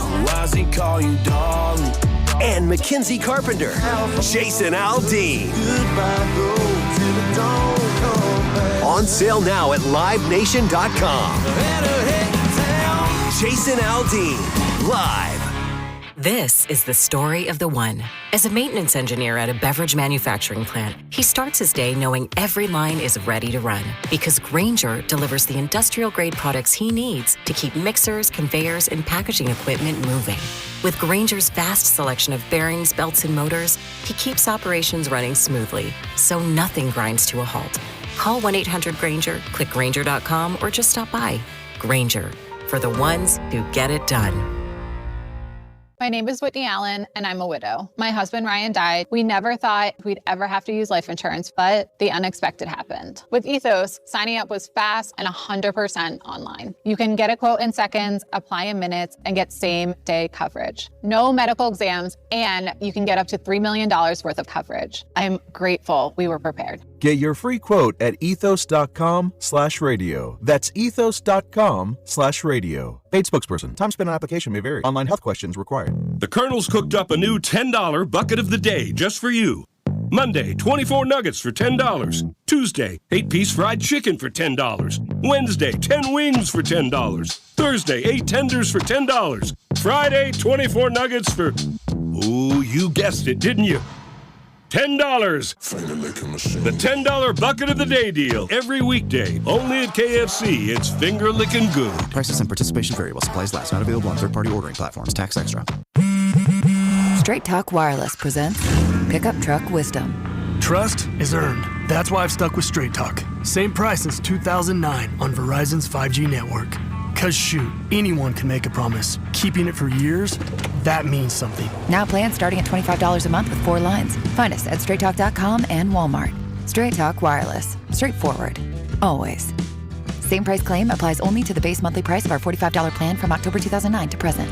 And Mackenzie Carpenter. Jason Aldean. On sale now at LiveNation.com. Jason Aldean, live. This is the story of the one. As a maintenance engineer at a beverage manufacturing plant, he starts his day knowing every line is ready to run because Grainger delivers the industrial-grade products he needs to keep mixers, conveyors, and packaging equipment moving. With Grainger's vast selection of bearings, belts, and motors, he keeps operations running smoothly, so nothing grinds to a halt. Call 1-800-GRAINGER, click Grainger.com, or just stop by. Grainger, for the ones who get it done. My name is Whitney Allen, and I'm a widow. My husband, Ryan, died. We never thought we'd ever have to use life insurance, but the unexpected happened. With Ethos, signing up was fast and 100% online. You can get a quote in seconds, apply in minutes, and get same-day coverage. No medical exams, and you can get up to $3 million worth of coverage. I'm grateful we were prepared. Get your free quote at ethos.com/radio. That's ethos.com/radio. Paid spokesperson. Time spent on application may vary. Online health questions required. The Colonel's cooked up a new $10 bucket of the day just for you. Monday, 24 nuggets for $10. Tuesday, 8-piece fried chicken for $10. Wednesday, 10 wings for $10. Thursday, 8 tenders for $10. Friday, 24 nuggets for, ooh, you guessed it, didn't you? $10. The $10 bucket of the day deal. Every weekday. Only at KFC. It's finger licking good. Prices and participation vary while supplies last. Not available on third-party ordering platforms. Tax extra. Straight Talk Wireless presents Pickup Truck Wisdom. Trust is earned. That's why I've stuck with Straight Talk. Same price since 2009 on Verizon's 5G network. Cause shoot, anyone can make a promise. Keeping it for years, that means something. Now plans starting at $25 a month with 4 lines. Find us at straighttalk.com and Walmart. Straight Talk Wireless. Straightforward. Always. Same price claim applies only to the base monthly price of our $45 plan from October 2009 to present.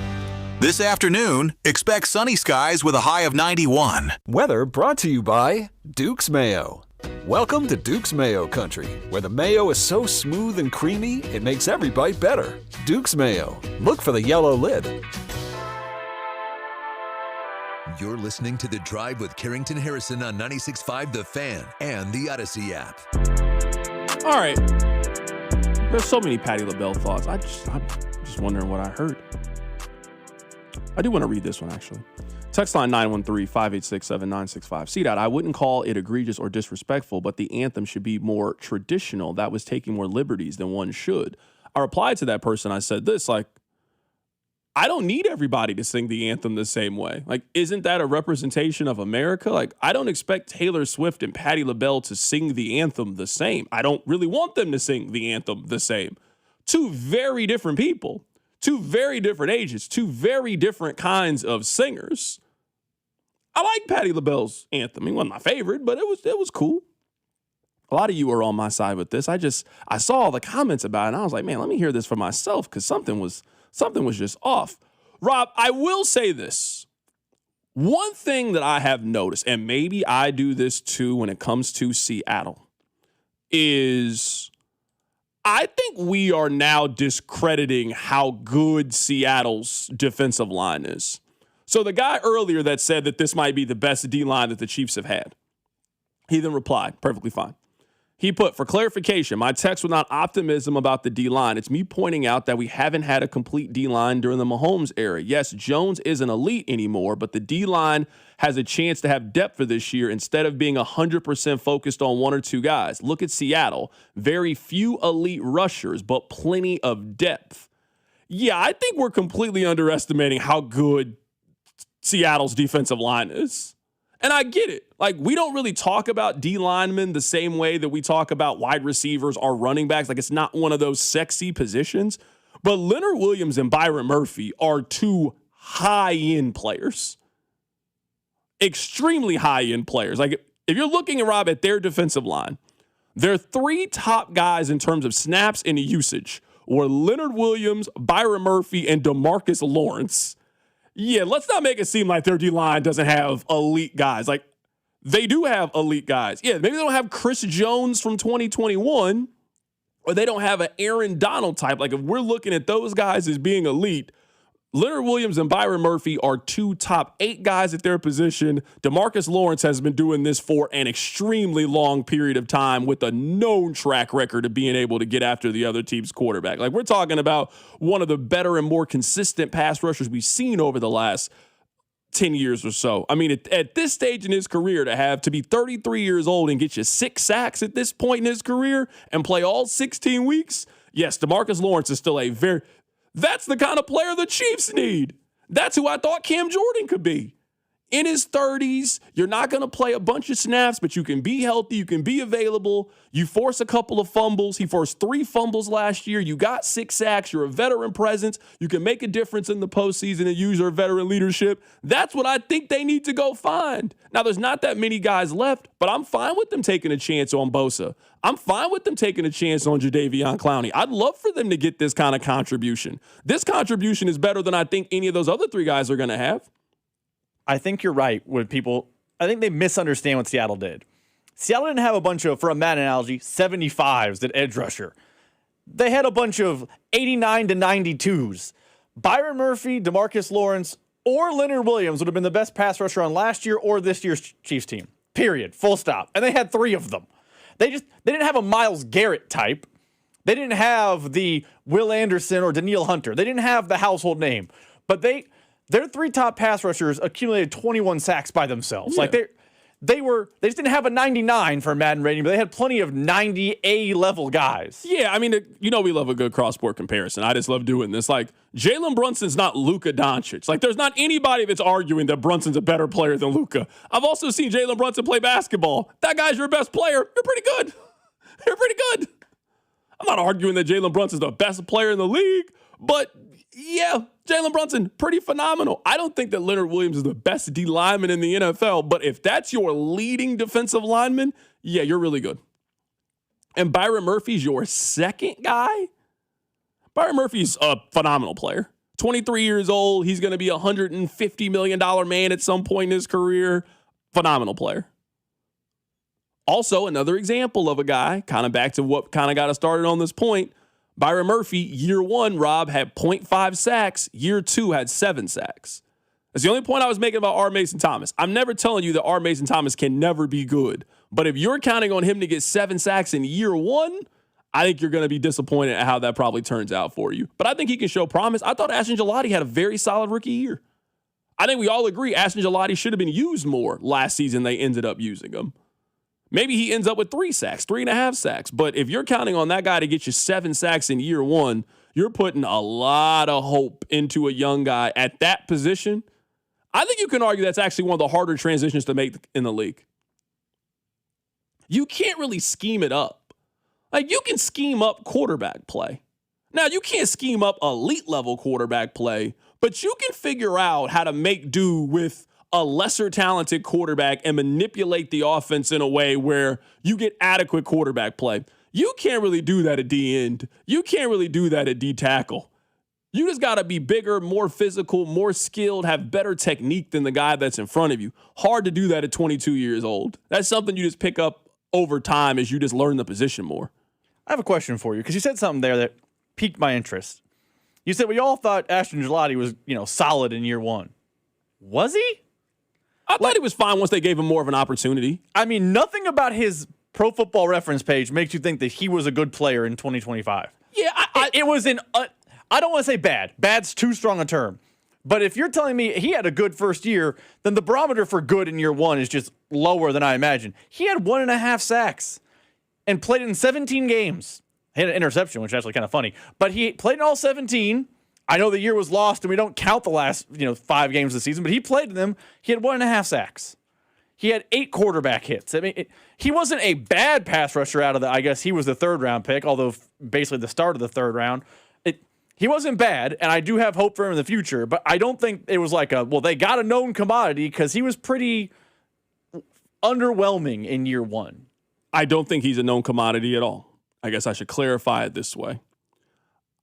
This afternoon, expect sunny skies with a high of 91. Weather brought to you by Duke's Mayo. Welcome to Duke's Mayo Country, where the mayo is so smooth and creamy, it makes every bite better. Duke's Mayo. Look for the yellow lid. You're listening to The Drive with Carrington Harrison on 96.5 The Fan and the Odyssey app. All right. There's so many Patti LaBelle thoughts. I'm just wondering what I heard. I do want to read this one, actually. Text line 913-586-7965. C-Dot, I wouldn't call it egregious or disrespectful, but the anthem should be more traditional. That was taking more liberties than one should. I replied to that person. I said this, like, I don't need everybody to sing the anthem the same way. Like, isn't that a representation of America? Like, I don't expect Taylor Swift and Patti LaBelle to sing the anthem the same. I don't really want them to sing the anthem the same. Two very different people. Two very different ages, two very different kinds of singers. I like Patti LaBelle's anthem. It wasn't my favorite, but it was cool. A lot of you are on my side with this. I saw all the comments about it, and I was like, man, let me hear this for myself, because something was just off. Rob, I will say this. One thing that I have noticed, and maybe I do this too when it comes to Seattle, is I think we are now discrediting how good Seattle's defensive line is. So the guy earlier that said that this might be the best D-line that the Chiefs have had, he then replied, perfectly fine. He put, for clarification, my text was not optimism about the D-line. It's me pointing out that we haven't had a complete D-line during the Mahomes era. Yes, Jones isn't elite anymore, but the D-line has a chance to have depth for this year instead of being 100% focused on one or two guys. Look at Seattle. Very few elite rushers, but plenty of depth. Yeah, I think we're completely underestimating how good Seattle's defensive line is. And I get it. Like, we don't really talk about D linemen the same way that we talk about wide receivers or running backs. Like, it's not one of those sexy positions. But Leonard Williams and Byron Murphy are two high-end players. Extremely high-end players. Like, if you're looking at, Rob, at their defensive line, their three top guys in terms of snaps and usage were Leonard Williams, Byron Murphy, and DeMarcus Lawrence. Yeah, let's not make it seem like their D-line doesn't have elite guys. Like, they do have elite guys. Yeah, maybe they don't have Chris Jones from 2021, or they don't have an Aaron Donald type. Like, if we're looking at those guys as being elite, Leonard Williams and Byron Murphy are two top 8 guys at their position. DeMarcus Lawrence has been doing this for an extremely long period of time with a known track record of being able to get after the other team's quarterback. Like, we're talking about one of the better and more consistent pass rushers we've seen over the last 10 years or so. I mean, at this stage in his career, to be 33 years old and get you 6 sacks at this point in his career and play all 16 weeks, yes, DeMarcus Lawrence is still that's the kind of player the Chiefs need. That's who I thought Cam Jordan could be. In his 30s, you're not going to play a bunch of snaps, but you can be healthy, you can be available. You force a couple of fumbles. He forced 3 fumbles last year. You got 6 sacks. You're a veteran presence. You can make a difference in the postseason and use your veteran leadership. That's what I think they need to go find. Now, there's not that many guys left, but I'm fine with them taking a chance on Bosa. I'm fine with them taking a chance on Jadeveon Clowney. I'd love for them to get this kind of contribution. This contribution is better than I think any of those other 3 guys are going to have. I think you're right with people. I think they misunderstand what Seattle did. Seattle didn't have a bunch of, for a Madden analogy, 75s at edge rusher. They had a bunch of 89 to 92s. Byron Murphy, DeMarcus Lawrence, or Leonard Williams would have been the best pass rusher on last year or this year's Chiefs team. Period. Full stop. And they had 3 of them. They didn't have a Myles Garrett type. They didn't have the Will Anderson or Daniil Hunter. They didn't have the household name. But their 3 top pass rushers accumulated 21 sacks by themselves. Yeah. Like they just didn't have a 99 for Madden rating, but they had plenty of 90 level guys. Yeah, I mean, we love a good cross-sport comparison. I just love doing this. Like, Jalen Brunson's not Luka Doncic. Like, there's not anybody that's arguing that Brunson's a better player than Luka. I've also seen Jalen Brunson play basketball. That guy's your best player. You're pretty good. You're pretty good. I'm not arguing that Jalen Brunson's the best player in the league, but yeah, Jalen Brunson, pretty phenomenal. I don't think that Leonard Williams is the best D lineman in the NFL, but if that's your leading defensive lineman, yeah, you're really good. And Byron Murphy's your second guy? Byron Murphy's a phenomenal player. 23 years old. He's going to be a $150 million man at some point in his career. Phenomenal player. Also, another example of a guy, kind of back to what kind of got us started on this point, Byron Murphy, year 1, Rob, had 0.5 sacks. Year 2 had 7 sacks. That's the only point I was making about R. Mason Thomas. I'm never telling you that R. Mason Thomas can never be good. But if you're counting on him to get 7 sacks in year 1, I think you're going to be disappointed at how that probably turns out for you. But I think he can show promise. I thought Ashton Gillotte had a very solid rookie year. I think we all agree Ashton Gillotte should have been used more last season. They ended up using him. Maybe he ends up with 3 sacks, 3.5 sacks. But if you're counting on that guy to get you 7 sacks in year 1, you're putting a lot of hope into a young guy at that position. I think you can argue that's actually one of the harder transitions to make in the league. You can't really scheme it up. Like, you can scheme up quarterback play. Now, you can't scheme up elite level quarterback play, but you can figure out how to make do with a lesser talented quarterback and manipulate the offense in a way where you get adequate quarterback play. You can't really do that at D end. You can't really do that at D tackle. You just got to be bigger, more physical, more skilled, have better technique than the guy that's in front of you. Hard to do that at 22 years old. That's something you just pick up over time as you just learn the position more. I have a question for you, because you said something there that piqued my interest. You said we all thought Ashton Gillotte was, solid in year 1. Was he? I thought he was fine once they gave him more of an opportunity. I mean, nothing about his Pro Football Reference page makes you think that he was a good player in 2025. Yeah, it was I don't want to say bad. Bad's too strong a term. But if you're telling me he had a good first year, then the barometer for good in year 1 is just lower than I imagined. He had 1.5 sacks and played in 17 games. He had an interception, which is actually kind of funny. But he played in all 17. I know the year was lost, and we don't count the last 5 games of the season, but he played in them. He had 1.5 sacks. He had 8 quarterback hits. I mean, he wasn't a bad pass rusher out of I guess he was the 3rd round pick, although basically the start of the 3rd round. He wasn't bad, and I do have hope for him in the future, but I don't think it was like they got a known commodity, because he was pretty underwhelming in year 1. I don't think he's a known commodity at all. I guess I should clarify it this way.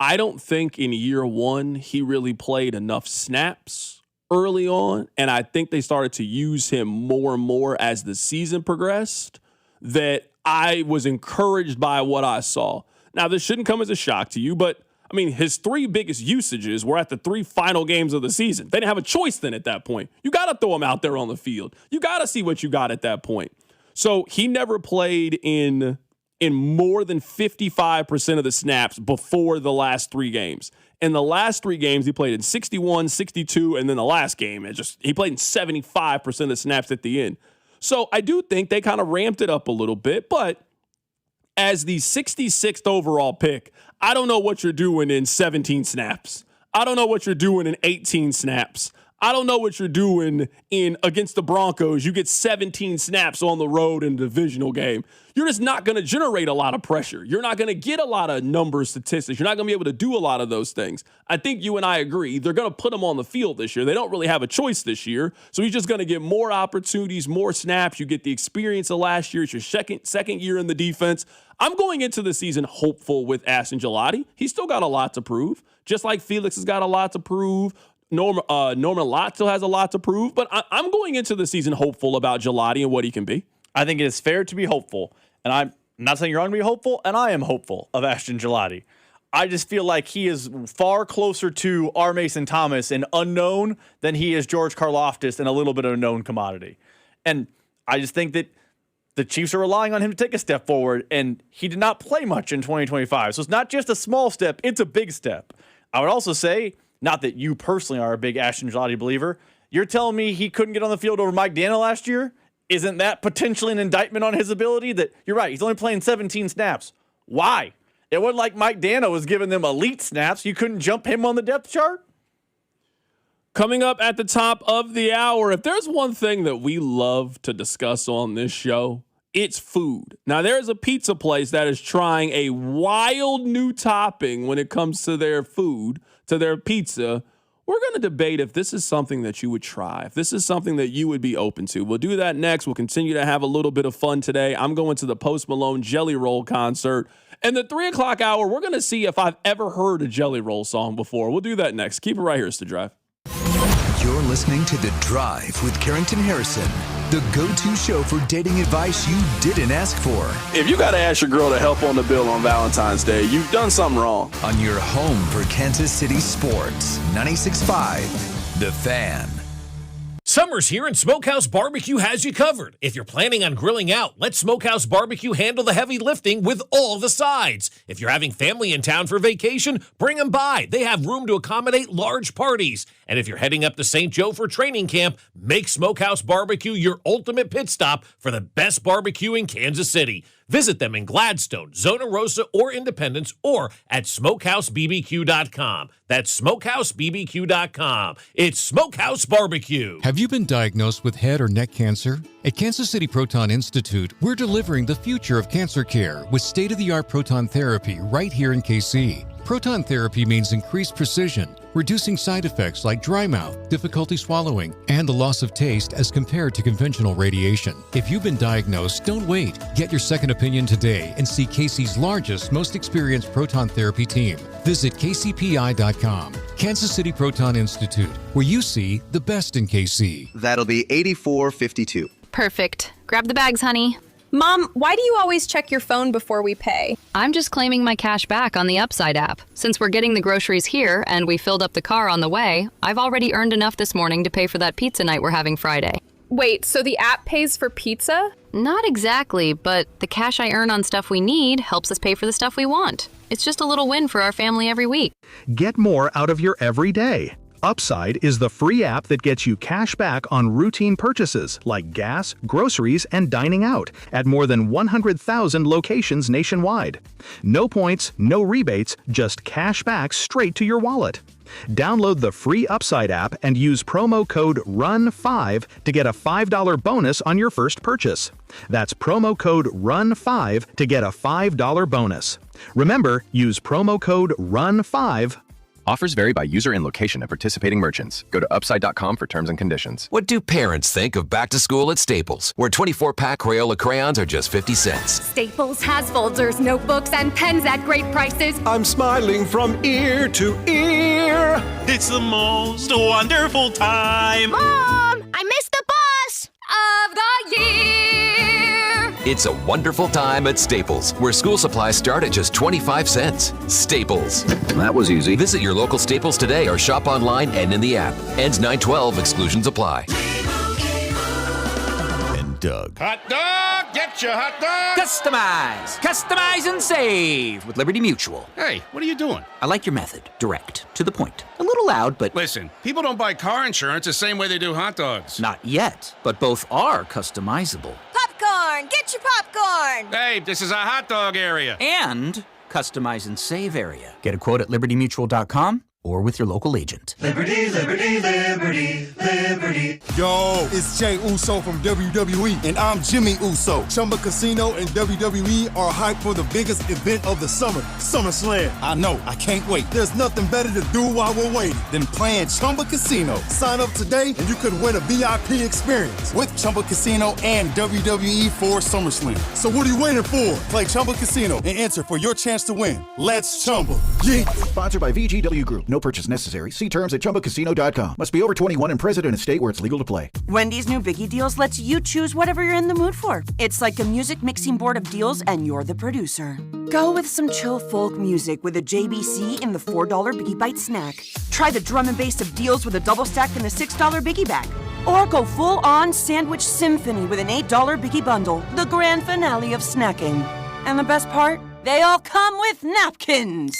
I don't think in year 1 he really played enough snaps early on, and I think they started to use him more and more as the season progressed, that I was encouraged by what I saw. Now, this shouldn't come as a shock to you, but I mean, his 3 biggest usages were at the 3 final games of the season. They didn't have a choice then at that point. You got to throw him out there on the field. You got to see what you got at that point. So he never played in more than 55% of the snaps before the last 3 games. In the last 3 games, he played in 61, 62, and then the last game, he played in 75% of the snaps at the end. So I do think they kind of ramped it up a little bit, but as the 66th overall pick, I don't know what you're doing in 17 snaps. I don't know what you're doing in 18 snaps. I don't know what you're doing against the Broncos. You get 17 snaps on the road in a divisional game. You're just not going to generate a lot of pressure. You're not going to get a lot of number statistics. You're not going to be able to do a lot of those things. I think you and I agree. They're going to put him on the field this year. They don't really have a choice this year. So he's just going to get more opportunities, more snaps. You get the experience of last year. It's your second year in the defense. I'm going into the season hopeful with Ashton Gillotte. He's still got a lot to prove. Just like Felix has got a lot to prove. Norman Lott still has a lot to prove, but I'm going into the season hopeful about Gillotte and what he can be. I think it is fair to be hopeful, and I'm not saying you're going to be hopeful, and I am hopeful of Ashton Gillotte. I just feel like he is far closer to R. Mason Thomas, an unknown, than he is George Karlaftis and a little bit of a known commodity. And I just think that The Chiefs are relying on him to take a step forward, and he did not play much in 2025. So it's not just a small step, it's a big step. I would also say, not that you personally are a big Ashton Gillotte believer, you're telling me he couldn't get on the field over Mike Dana last year? Isn't that potentially an indictment on his ability? That you're right, he's only playing 17 snaps. Why? It wasn't like Mike Dana was giving them elite snaps. You couldn't jump him on the depth chart? Coming up at the top of the hour, if there's one thing that we love to discuss on this show, it's food. Now, there's a pizza place that is trying a wild new topping when it comes to their food, to their pizza. We're going to debate if this is something that you would try, if this is something that you would be open to. We'll do that next. We'll continue to have a little bit of fun today. I'm going to the Post Malone Jelly Roll concert. And the 3 o'clock hour, we're going to see if I've ever heard a Jelly Roll song before. We'll do that next. Keep it right here. It's The Drive. You're listening to The Drive with Carrington Harrison, the go-to show for dating advice you didn't ask for. If you got to ask your girl to help on the bill on Valentine's Day, you've done something wrong. On your home for Kansas City sports, 96.5, The Fan. Summer's here and Smokehouse Barbecue has you covered. If you're planning on grilling out, let Smokehouse Barbecue handle the heavy lifting with all the sides. If you're having family in town for vacation, bring them by. They have room to accommodate large parties. And if you're heading up to St. Joe for training camp, make Smokehouse Barbecue your ultimate pit stop for the best barbecue in Kansas City. Visit them in Gladstone, Zona Rosa, or Independence, or at SmokehouseBBQ.com. That's SmokehouseBBQ.com. It's Smokehouse Barbecue. Have you been diagnosed with head or neck cancer? At Kansas City Proton Institute, we're delivering the future of cancer care with state-of-the-art proton therapy right here in KC. Proton therapy means increased precision, reducing side effects like dry mouth, difficulty swallowing, and the loss of taste as compared to conventional radiation. If you've been diagnosed, don't wait. Get your second opinion today and see KC's largest, most experienced proton therapy team. Visit kcpi.com. Kansas City Proton Institute, where you see the best in KC. That'll be $84.52. Perfect. Grab the bags, honey. Mom, why do you always check your phone before we pay? I'm just claiming my cash back on the Upside app. Since we're getting the groceries here and we filled up the car on the way, I've already earned enough this morning to pay for that pizza night we're having Friday. Wait, so the app pays for pizza? Not exactly, but the cash I earn on stuff we need helps us pay for the stuff we want. It's just a little win for our family every week. Get more out of your everyday. Upside is the free app that gets you cash back on routine purchases like gas, groceries, and dining out at more than 100,000 locations nationwide. No points, no rebates, just cash back straight to your wallet. Download the free Upside app and use promo code RUN5 to get a $5 bonus on your first purchase. That's promo code RUN5 to get a $5 bonus. Remember, use promo code RUN5. Offers vary by user and location at participating merchants. Go to upside.com for terms and conditions. What do parents think of back to school at Staples, where 24-pack Crayola crayons are just 50 cents? Staples has folders, notebooks, and pens at great prices. I'm smiling from ear to ear. It's the most wonderful time. Mom, I missed the bus of the year. It's a wonderful time at Staples, where school supplies start at just 25 cents. Staples. That was easy. Visit your local Staples today or shop online and in the app. Ends 9/12. Exclusions apply. And Doug. Hot dog! Get your hot dog! Customize and save with Liberty Mutual. Hey, what are you doing? I like your method. Direct, to the point. A little loud, but... Listen, people don't buy car insurance the same way they do hot dogs. Not yet, but both are customizable. Popcorn! Get your popcorn! Hey, this is a hot dog area. And customize and save area. Get a quote at libertymutual.com or with your local agent. Liberty, liberty, liberty, liberty. Yo, it's Jay Uso from WWE, and I'm Jimmy Uso. Chumba Casino and WWE are hyped for the biggest event of the summer, SummerSlam. I know, I can't wait. There's nothing better to do while we're waiting than playing Chumba Casino. Sign up today, and you could win a VIP experience with Chumba Casino and WWE for SummerSlam. So what are you waiting for? Play Chumba Casino and enter for your chance to win. Let's Chumba. Yeah. Sponsored by VGW Group. No purchase necessary. See terms at ChumbaCasino.com. Must be over 21 and present in a state where it's legal to play. Wendy's new Biggie Deals lets you choose whatever you're in the mood for. It's like a music mixing board of deals, and you're the producer. Go with some chill folk music with a JBC in the $4 Biggie Bite snack. Try the drum and bass of deals with a double stack in the $6 Biggie bag. Or go full-on sandwich symphony with an $8 Biggie Bundle, the grand finale of snacking. And the best part? They all come with napkins.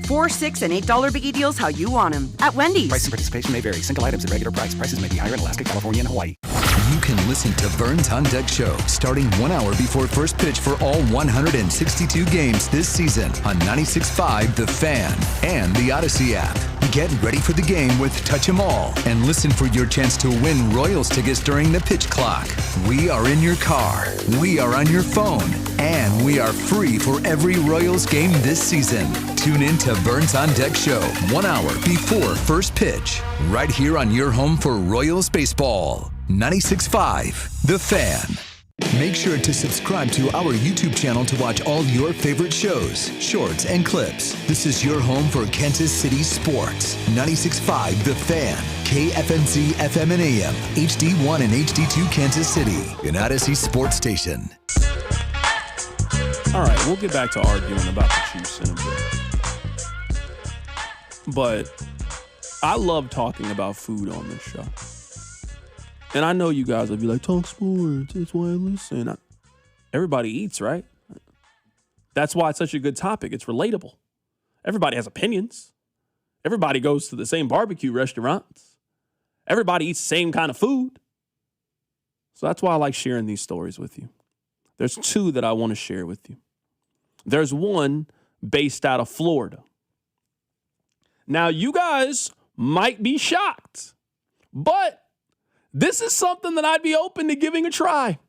4, $6, and $8 Biggie deals how you want them at Wendy's. Price and participation may vary. Single items at regular price. Prices may be higher in Alaska, California, and Hawaii. You can listen to Burns on Deck Show starting 1 hour before first pitch for all 162 games this season on 96.5 The Fan and the Odyssey app. Get ready for the game with Touch 'Em All and listen for your chance to win Royals tickets during the pitch clock. We are in your car, we are on your phone, and we are free for every Royals game this season. Tune in to Burns on Deck Show 1 hour before first pitch, right here on your home for Royals baseball. 96.5 The Fan. Make sure to subscribe to our YouTube channel to watch all your favorite shows, shorts, and clips. This is your home for Kansas City sports. 96.5 The Fan, KFNZ FM and AM, HD1 and HD2 Kansas City, an Odyssey sports station. All right, we'll get back to arguing about the Chiefs in a bit. But I love talking about food on this show. And I know you guys will be like, talk sports, that's why I listen. Everybody eats, right? That's why it's such a good topic. It's relatable. Everybody has opinions. Everybody goes to the same barbecue restaurants. Everybody eats the same kind of food. So that's why I like sharing these stories with you. There's 2 that I want to share with you. There's one based out of Florida. Now, you guys might be shocked, but this is something that I'd be open to giving a try.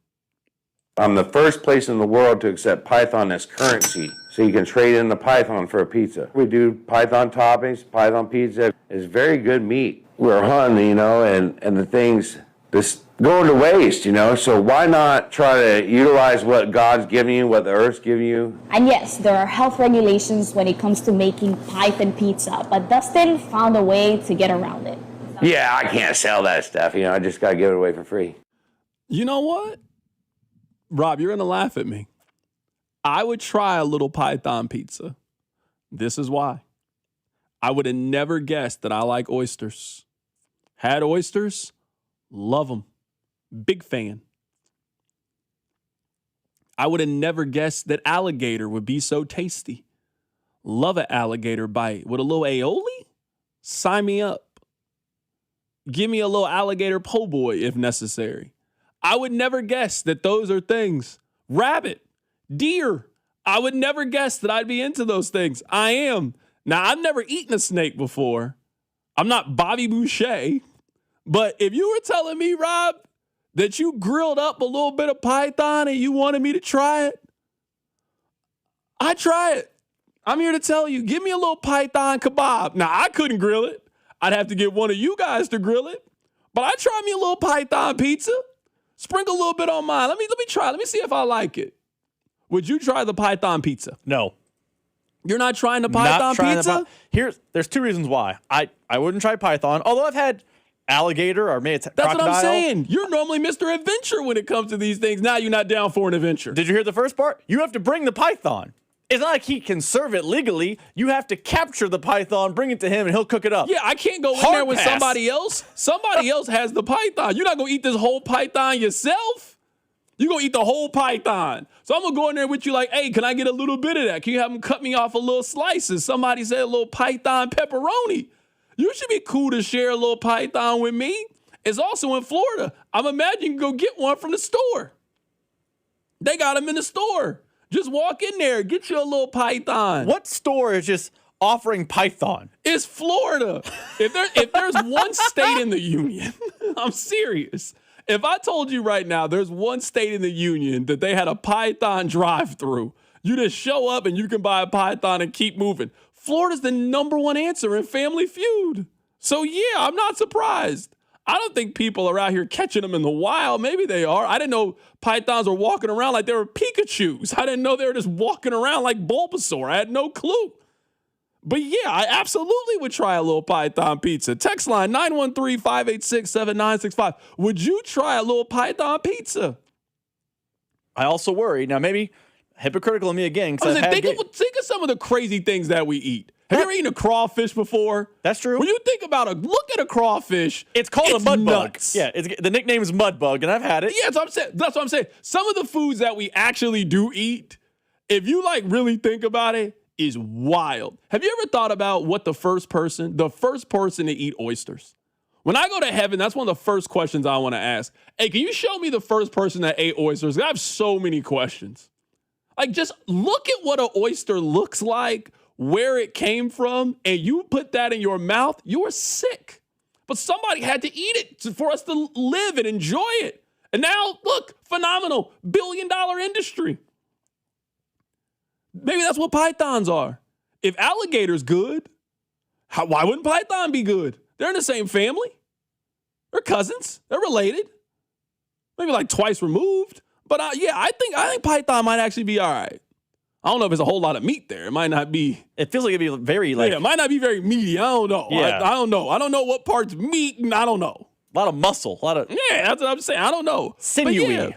I'm the first place in the world to accept Python as currency, so you can trade in the Python for a pizza. We do Python toppings, Python pizza. It's very good meat. We're hunting, and the things just going to waste, so why not try to utilize what God's giving you, what the earth's giving you? And yes, there are health regulations when it comes to making Python pizza, but Dustin found a way to get around it. Yeah, I can't sell that stuff. I just got to give it away for free. You know what? Rob, you're going to laugh at me. I would try a little Python pizza. This is why. I would have never guessed that I like oysters. Had oysters, love them. Big fan. I would have never guessed that alligator would be so tasty. Love an alligator bite. With a little aioli? Sign me up. Give me a little alligator po' boy if necessary. I would never guess that those are things. Rabbit, deer. I would never guess that I'd be into those things. I am. Now, I've never eaten a snake before. I'm not Bobby Boucher. But if you were telling me, Rob, that you grilled up a little bit of Python and you wanted me to try it, I'd try it. I'm here to tell you, give me a little Python kebab. Now, I couldn't grill it. I'd have to get one of you guys to grill it. But I'd try me a little Python pizza. Sprinkle a little bit on mine. Let me try. Let me see if I like it. Would you try the Python pizza? No. You're not trying the Python pizza? There's 2 reasons why. I wouldn't try Python, although I've had alligator or maybe it's crocodile. That's what I'm saying. You're normally Mr. Adventure when it comes to these things. Now you're not down for an adventure. Did you hear the first part? You have to bring the python. It's not like he can serve it legally. You have to capture the python, bring it to him, and he'll cook it up. Yeah, I can't go in there with somebody else. Somebody else has the python. You're not going to eat this whole python yourself. You're going to eat the whole python. So I'm going to go in there with you like, hey, can I get a little bit of that? Can you have them cut me off a little slices? Somebody said a little python pepperoni. You should be cool to share a little python with me. It's also in Florida. I'm imagining you can go get one from the store. They got them in the store. Just walk in there, get you a little python. What store is just offering python? It's Florida. If there's one state in the union, I'm serious. If I told you right now there's one state in the union that they had a python drive-through, you just show up and you can buy a python and keep moving. Florida's the #1 answer in Family Feud. So yeah, I'm not surprised. I don't think people are out here catching them in the wild. Maybe they are. I didn't know pythons were walking around like they were Pikachus. I didn't know they were just walking around like Bulbasaur. I had no clue. But yeah, I absolutely would try a little python pizza. Text line 913-586-7965. Would you try a little python pizza? I also worry. Now, maybe hypocritical of me again. Think of some of the crazy things that we eat. Have you ever eaten a crawfish before? That's true. When you think about look at a crawfish. It's called a mud nuts. bug. Yeah, the nickname is mud bug, and I've had it. Yeah, that's what I'm saying. Some of the foods that we actually do eat, if you really think about it, is wild. Have you ever thought about what the first person to eat oysters? When I go to heaven, that's one of the first questions I want to ask. Hey, can you show me the first person that ate oysters? I have so many questions. Just look at what an oyster looks like, where it came from, and you put that in your mouth, you are sick. But somebody had to eat it for us to live and enjoy it. And now, look, phenomenal, billion-dollar industry. Maybe that's what pythons are. If alligator's good, why wouldn't python be good? They're in the same family. They're cousins. They're related. Maybe twice removed. But I think python might actually be all right. I don't know if there's a whole lot of meat there. It might not be. It feels like it'd be very it might not be very meaty. I don't know. Yeah. I don't know. I don't know what part's meat, and I don't know. A lot of muscle. Yeah, that's what I'm saying. I don't know. Sinewy. But yeah,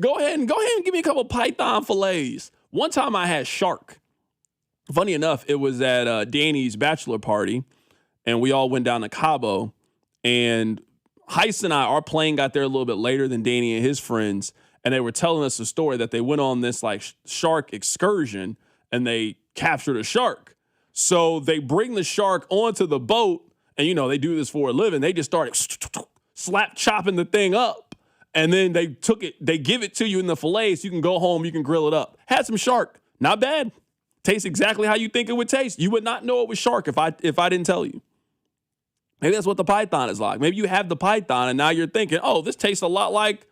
go ahead and give me a couple python fillets. One time I had shark. Funny enough, it was at Danny's bachelor party, and we all went down to Cabo. And Heist and our plane got there a little bit later than Danny and his friends. And they were telling us a story that they went on this shark excursion and they captured a shark. So they bring the shark onto the boat and, they do this for a living. They just started slap chopping the thing up. And then they give it to you in the fillet so you can go home, you can grill it up. Had some shark. Not bad. Tastes exactly how you think it would taste. You would not know it was shark if I didn't tell you. Maybe that's what the python is like. Maybe you have the python and now you're thinking, oh, this tastes a lot like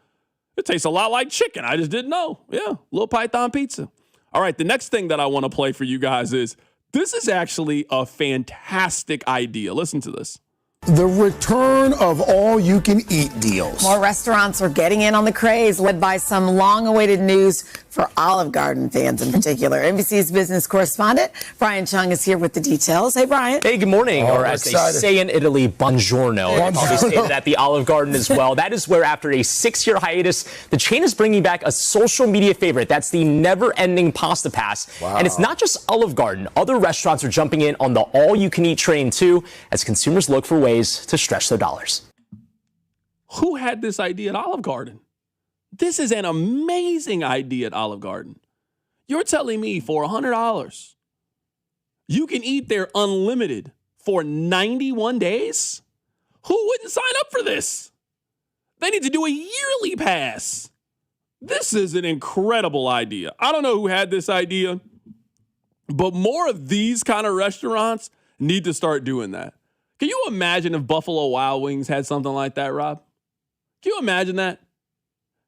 chicken. I just didn't know. Yeah, little python pizza. All right, the next thing that I want to play for you guys is this is actually a fantastic idea. Listen to this. The return of all-you-can-eat deals. More restaurants are getting in on the craze, led by some long-awaited news for Olive Garden fans in particular. NBC's business correspondent Brian Chung is here with the details. Hey, Brian. Hey, good morning. Or as they say in Italy, buongiorno. They say that at the Olive Garden as well. That is where, after a 6-year hiatus, the chain is bringing back a social media favorite. That's the never-ending pasta pass. Wow. And it's not just Olive Garden. Other restaurants are jumping in on the all-you-can-eat train, too, as consumers look for ways to stretch their dollars. Who had this idea at Olive Garden? This is an amazing idea at Olive Garden. You're telling me for $100, you can eat there unlimited for 91 days? Who wouldn't sign up for this? They need to do a yearly pass. This is an incredible idea. I don't know who had this idea, but more of these kind of restaurants need to start doing that. Can you imagine if Buffalo Wild Wings had something like that, Rob? Can you imagine that?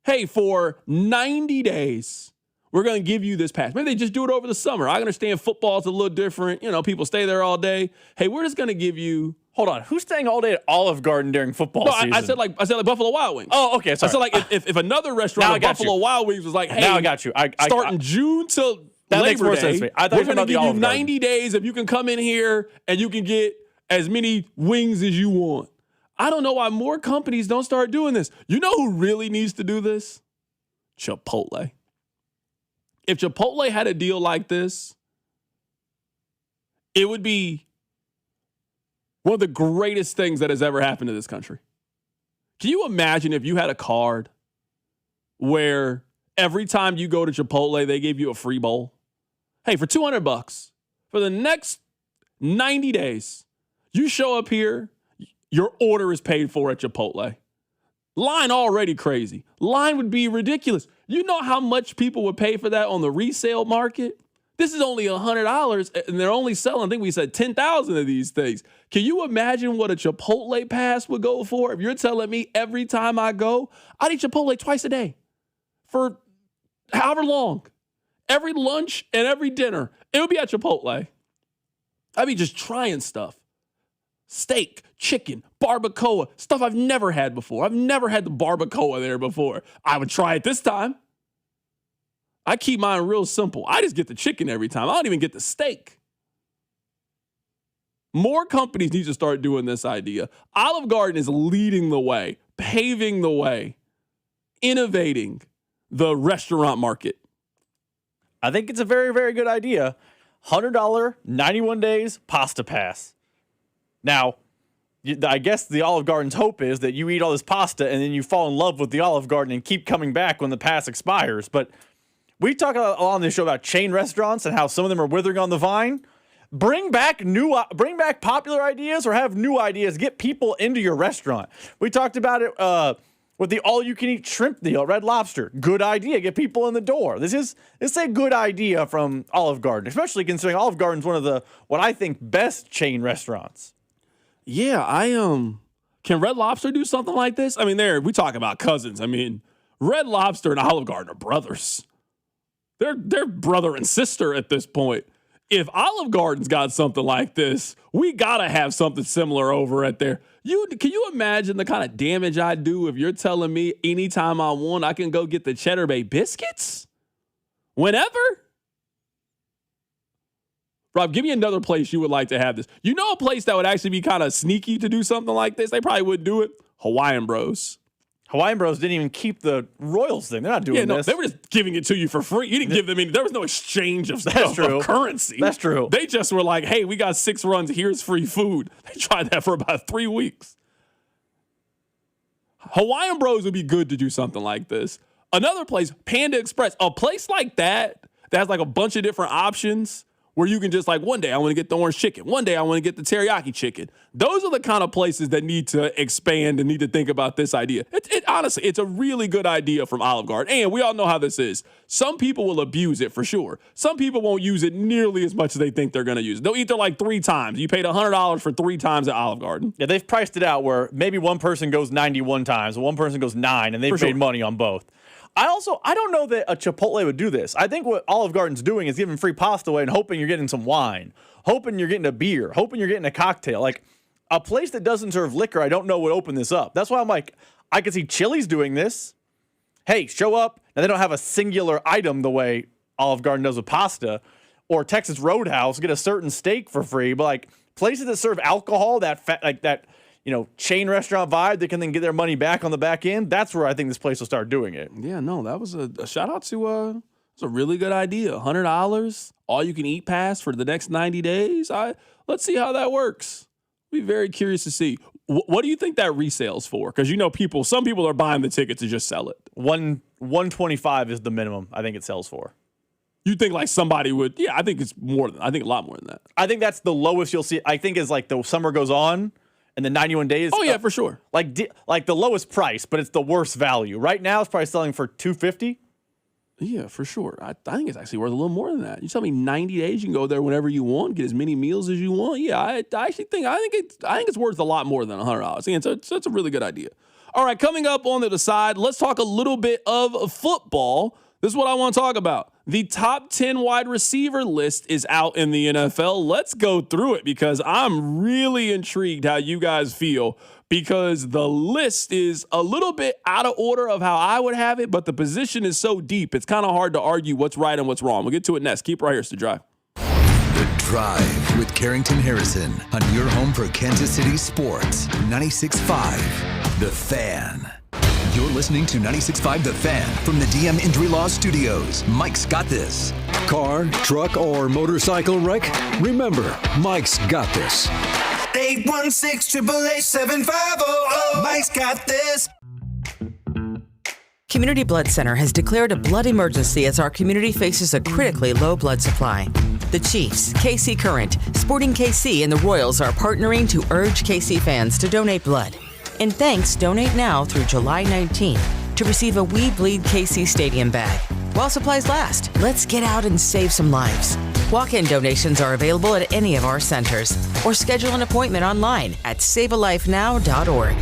Hey, for 90 days, we're going to give you this pass. Maybe they just do it over the summer. I understand football's a little different. People stay there all day. Hey, we're just going to give you. Hold on. Who's staying all day at Olive Garden during football season? I said like Buffalo Wild Wings. Oh, okay. Sorry. I said like if another restaurant like Buffalo Wild Wings was like, hey, now I got you. Starting June till that Labor makes more Day, sense to me. I thought we're going to give you 90 Garden. days if you can come in here and you can get as many wings as you want. I don't know why more companies don't start doing this. You know who really needs to do this? Chipotle. If Chipotle had a deal like this, it would be one of the greatest things that has ever happened to this country. Can you imagine if you had a card where every time you go to Chipotle, they gave you a free bowl? Hey, for $200 for the next 90 days, you show up here, your order is paid for at Chipotle. Line already crazy. Line would be ridiculous. You know how much people would pay for that on the resale market? This is only $100, and they're only selling, I think we said 10,000 of these things. Can you imagine what a Chipotle pass would go for? If you're telling me every time I go, I'd eat Chipotle twice a day for however long. Every lunch and every dinner, it would be at Chipotle. I'd be just trying stuff. Steak, chicken, barbacoa, stuff I've never had before. I've never had the barbacoa there before. I would try it this time. I keep mine real simple. I just get the chicken every time. I don't even get the steak. More companies need to start doing this idea. Olive Garden is leading the way, paving the way, innovating the restaurant market. I think it's a very, very good idea. $100, 91 days, pasta pass. Now, I guess the Olive Garden's hope is that you eat all this pasta and then you fall in love with the Olive Garden and keep coming back when the pass expires. But we talk a lot on this show about chain restaurants and how some of them are withering on the vine. Bring back popular ideas or have new ideas. Get people into your restaurant. We talked about it with the all-you-can-eat shrimp deal at Red Lobster. Good idea. Get people in the door. This is a good idea from Olive Garden, especially considering Olive Garden's one of the, what I think, best chain restaurants. Yeah, can Red Lobster do something like this? I mean, we talk about cousins. I mean, Red Lobster and Olive Garden are brothers. They're brother and sister at this point. If Olive Garden's got something like this, we gotta have something similar over at there. Can you imagine the kind of damage I do if you're telling me anytime I want, I can go get the Cheddar Bay biscuits? Whenever? Rob, give me another place you would like to have this. You know a place that would actually be kind of sneaky to do something like this? They probably wouldn't do it. Hawaiian Bros. Hawaiian Bros didn't even keep the Royals thing. They're not doing this. They were just giving it to you for free. You didn't give them any. There was no exchange of currency. That's true. They just were like, hey, we got 6 runs. Here's free food. They tried that for about 3 weeks. Hawaiian Bros would be good to do something like this. Another place, Panda Express. A place like that has like a bunch of different options where you can just like, one day I want to get the orange chicken. One day I want to get the teriyaki chicken. Those are the kind of places that need to expand and need to think about this idea. Honestly, it's a really good idea from Olive Garden. And we all know how this is. Some people will abuse it for sure. Some people won't use it nearly as much as they think they're going to use it. They'll eat there like 3 times. You paid $100 for 3 times at Olive Garden. Yeah, they've priced it out where maybe one person goes 91 times, one person goes 9, and they've made money on both. I don't know that a Chipotle would do this. I think what Olive Garden's doing is giving free pasta away and hoping you're getting some wine, hoping you're getting a beer, hoping you're getting a cocktail. Like, a place that doesn't serve liquor, I don't know would open this up. That's why I'm like, I could see Chili's doing this. Hey, show up. Now, they don't have a singular item the way Olive Garden does with pasta. Or Texas Roadhouse, get a certain steak for free. But, like, places that serve alcohol, chain restaurant vibe, they can then get their money back on the back end. That's where I think this place will start doing it. Yeah, no, that was a shout out to it's a really good idea. $100, all you can eat pass for the next 90 days. Let's see how that works. Be very curious to see. What do you think that resales for? Because some people are buying the ticket to just sell it. $125 is the minimum I think it sells for. You think like somebody would? Yeah, I think it's more than. I think a lot more than that. I think that's the lowest you'll see. I think as like the summer goes on. And the 91 days. Oh yeah, for sure. Like the lowest price, but it's the worst value. Right now, it's probably selling for $250. Yeah, for sure. I think it's actually worth a little more than that. You tell me 90 days, you can go there whenever you want, get as many meals as you want. Yeah, I think it's worth a lot more than $100. And so it's a really good idea. All right, coming up on the other side, let's talk a little bit of football. This is what I want to talk about. The top 10 wide receiver list is out in the NFL. Let's go through it because I'm really intrigued how you guys feel because the list is a little bit out of order of how I would have it, but the position is so deep, it's kind of hard to argue what's right and what's wrong. We'll get to it next. Keep right here. It's The Drive. The Drive with Carrington Harrison on your home for Kansas City sports. 96.5 The Fan. You're listening to 96.5 The Fan from the DM Injury Law Studios. Mike's got this. Car, truck, or motorcycle wreck? Remember, Mike's got this. 816-888-7500. Mike's got this. Community Blood Center has declared a blood emergency as our community faces a critically low blood supply. The Chiefs, KC Current, Sporting KC, and the Royals are partnering to urge KC fans to donate blood. And thanks, donate now through July 19th to receive a We Bleed KC Stadium bag. While supplies last, let's get out and save some lives. Walk-in donations are available at any of our centers or schedule an appointment online at savealifenow.org.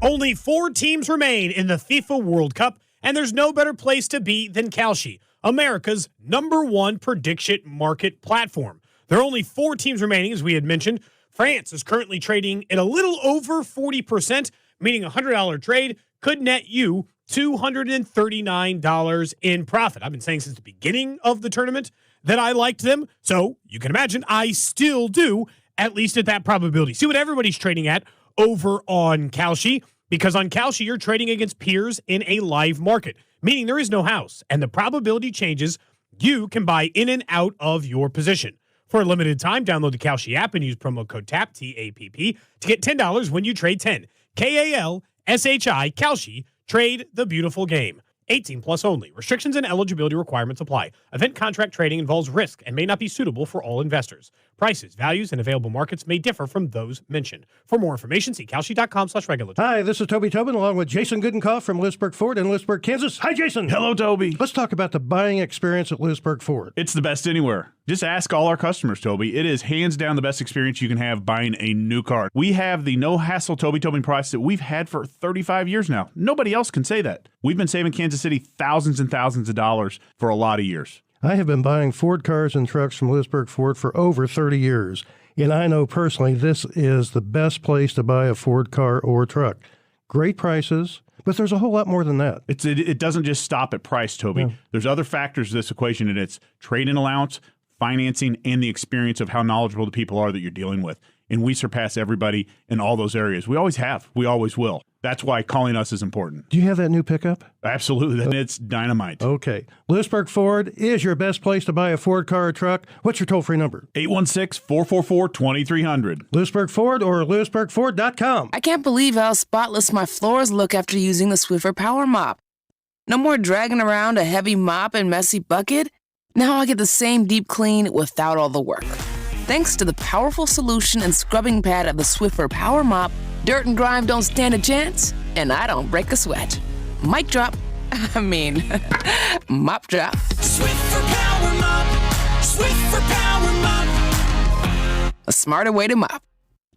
Only 4 teams remain in the FIFA World Cup, and there's no better place to be than Kalshi, America's #1 prediction market platform. There are only 4 teams remaining, as we had mentioned. France is currently trading at a little over 40%, meaning a $100 trade could net you $239 in profit. I've been saying since the beginning of the tournament that I liked them, so you can imagine I still do, at least at that probability. See what everybody's trading at over on Kalshi, because on Kalshi you're trading against peers in a live market, meaning there is no house, and the probability changes you can buy in and out of your position. For a limited time, download the Kalshi app and use promo code TAPP, T-A-P-P, to get $10 when you trade 10. K-A-L-S-H-I, Kalshi, trade the beautiful game. 18 plus only. Restrictions and eligibility requirements apply. Event contract trading involves risk and may not be suitable for all investors. Prices, values, and available markets may differ from those mentioned. For more information, see Kalshi.com/regulatory. Hi, this is Toby Tobin along with Jason Goodenkoff from Lewisburg Ford in Lewisburg, Kansas. Hi, Jason. Hello, Toby. Let's talk about the buying experience at Lewisburg Ford. It's the best anywhere. Just ask all our customers, Toby. It is hands down the best experience you can have buying a new car. We have the no-hassle Toby Tobin price that we've had for 35 years now. Nobody else can say that. We've been saving Kansas City thousands and thousands of dollars for a lot of years. I have been buying Ford cars and trucks from Lewisburg Ford for over 30 years, and I know personally this is the best place to buy a Ford car or truck. Great prices, but there's a whole lot more than that. It doesn't just stop at price, Toby. No. There's other factors to this equation, and it's trade-in allowance, financing, and the experience of how knowledgeable the people are that you're dealing with. And we surpass everybody in all those areas. We always have. We always will. That's why calling us is important. Do you have that new pickup? Absolutely. And it's dynamite. Okay. Lewisburg Ford is your best place to buy a Ford car or truck. What's your toll-free number? 816-444-2300. Lewisburg Ford or lewisburgford.com. I can't believe how spotless my floors look after using the Swiffer Power Mop. No more dragging around a heavy mop and messy bucket. Now I get the same deep clean without all the work. Thanks to the powerful solution and scrubbing pad of the Swiffer Power Mop, dirt and grime don't stand a chance, and I don't break a sweat. Mic drop. Mop drop. Swiffer Power Mop. Swiffer Power Mop. A smarter way to mop.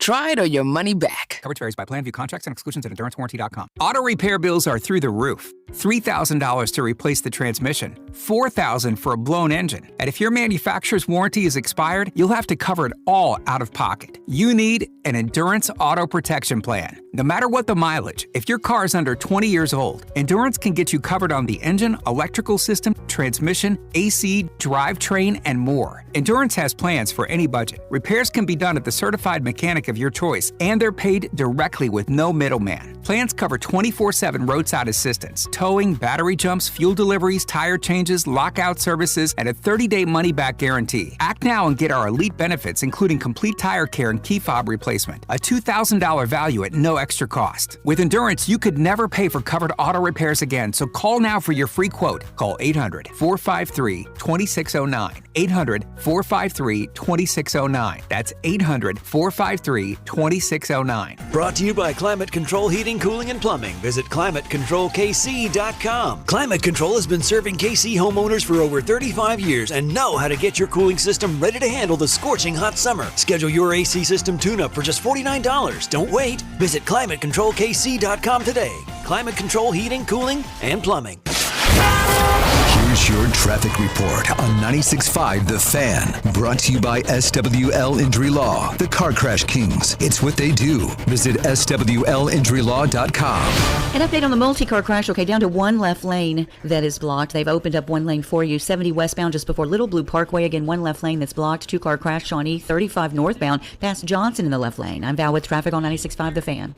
Try it or your money back. Coverage varies by plan. View contracts and exclusions at EnduranceWarranty.com. Auto repair bills are through the roof. $3,000 to replace the transmission. $4,000 for a blown engine. And if your manufacturer's warranty is expired, you'll have to cover it all out of pocket. You need an Endurance Auto Protection Plan. No matter what the mileage, if your car is under 20 years old, Endurance can get you covered on the engine, electrical system, transmission, AC, drivetrain, and more. Endurance has plans for any budget. Repairs can be done at the certified mechanic of your choice, and they're paid directly with no middleman. Plans cover 24/7 roadside assistance, towing, battery jumps, fuel deliveries, tire changes, lockout services, and a 30-day money-back guarantee. Act now and get our elite benefits, including complete tire care and key fob replacement. A $2,000 value at no extra cost. With Endurance, you could never pay for covered auto repairs again, so call now for your free quote. Call 800-453-2609. 800-453-2609. That's 800-453-2609. Brought to you by Climate Control Heating, Cooling, and Plumbing. Visit ClimateControlKC.com. Climate Control has been serving KC homeowners for over 35 years and know how to get your cooling system ready to handle the scorching hot summer. Schedule your AC system tune-up for just $49. Don't wait. Visit ClimateControlKC.com today. Climate Control Heating, Cooling, and Plumbing. Here's your traffic report on 96.5 The Fan. Brought to you by SWL Injury Law, the Car Crash Kings. It's what they do. Visit SWLinjurylaw.com. An update on the multi-car crash. Okay, down to one left lane that is blocked. They've opened up one lane for you. 70 westbound just before Little Blue Parkway. Again, one left lane that's blocked. Two-car crash on E35 northbound past Johnson in the left lane. I'm Val with traffic on 96.5 The Fan.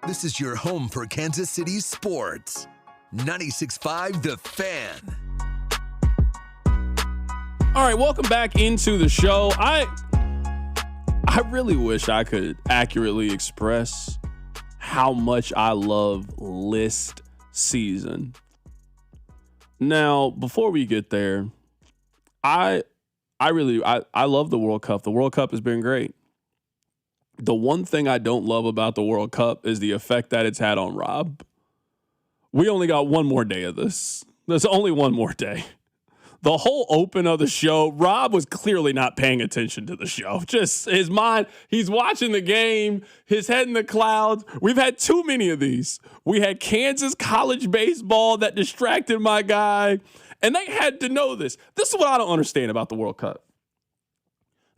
This is your home for Kansas City sports. 96.5 The Fan. All right, welcome back into the show. I really wish I could accurately express how much I love list season. Now, before we get there, I love the World Cup. The World Cup has been great. The one thing I don't love about the World Cup is the effect that it's had on Rob. We only got one more day of this. There's only one more day. The whole open of the show, Rob was clearly not paying attention to the show. Just his mind, he's watching the game, his head in the clouds. We've had too many of these. We had Kansas college baseball that distracted my guy, and they had to know this. This is what I don't understand about the World Cup.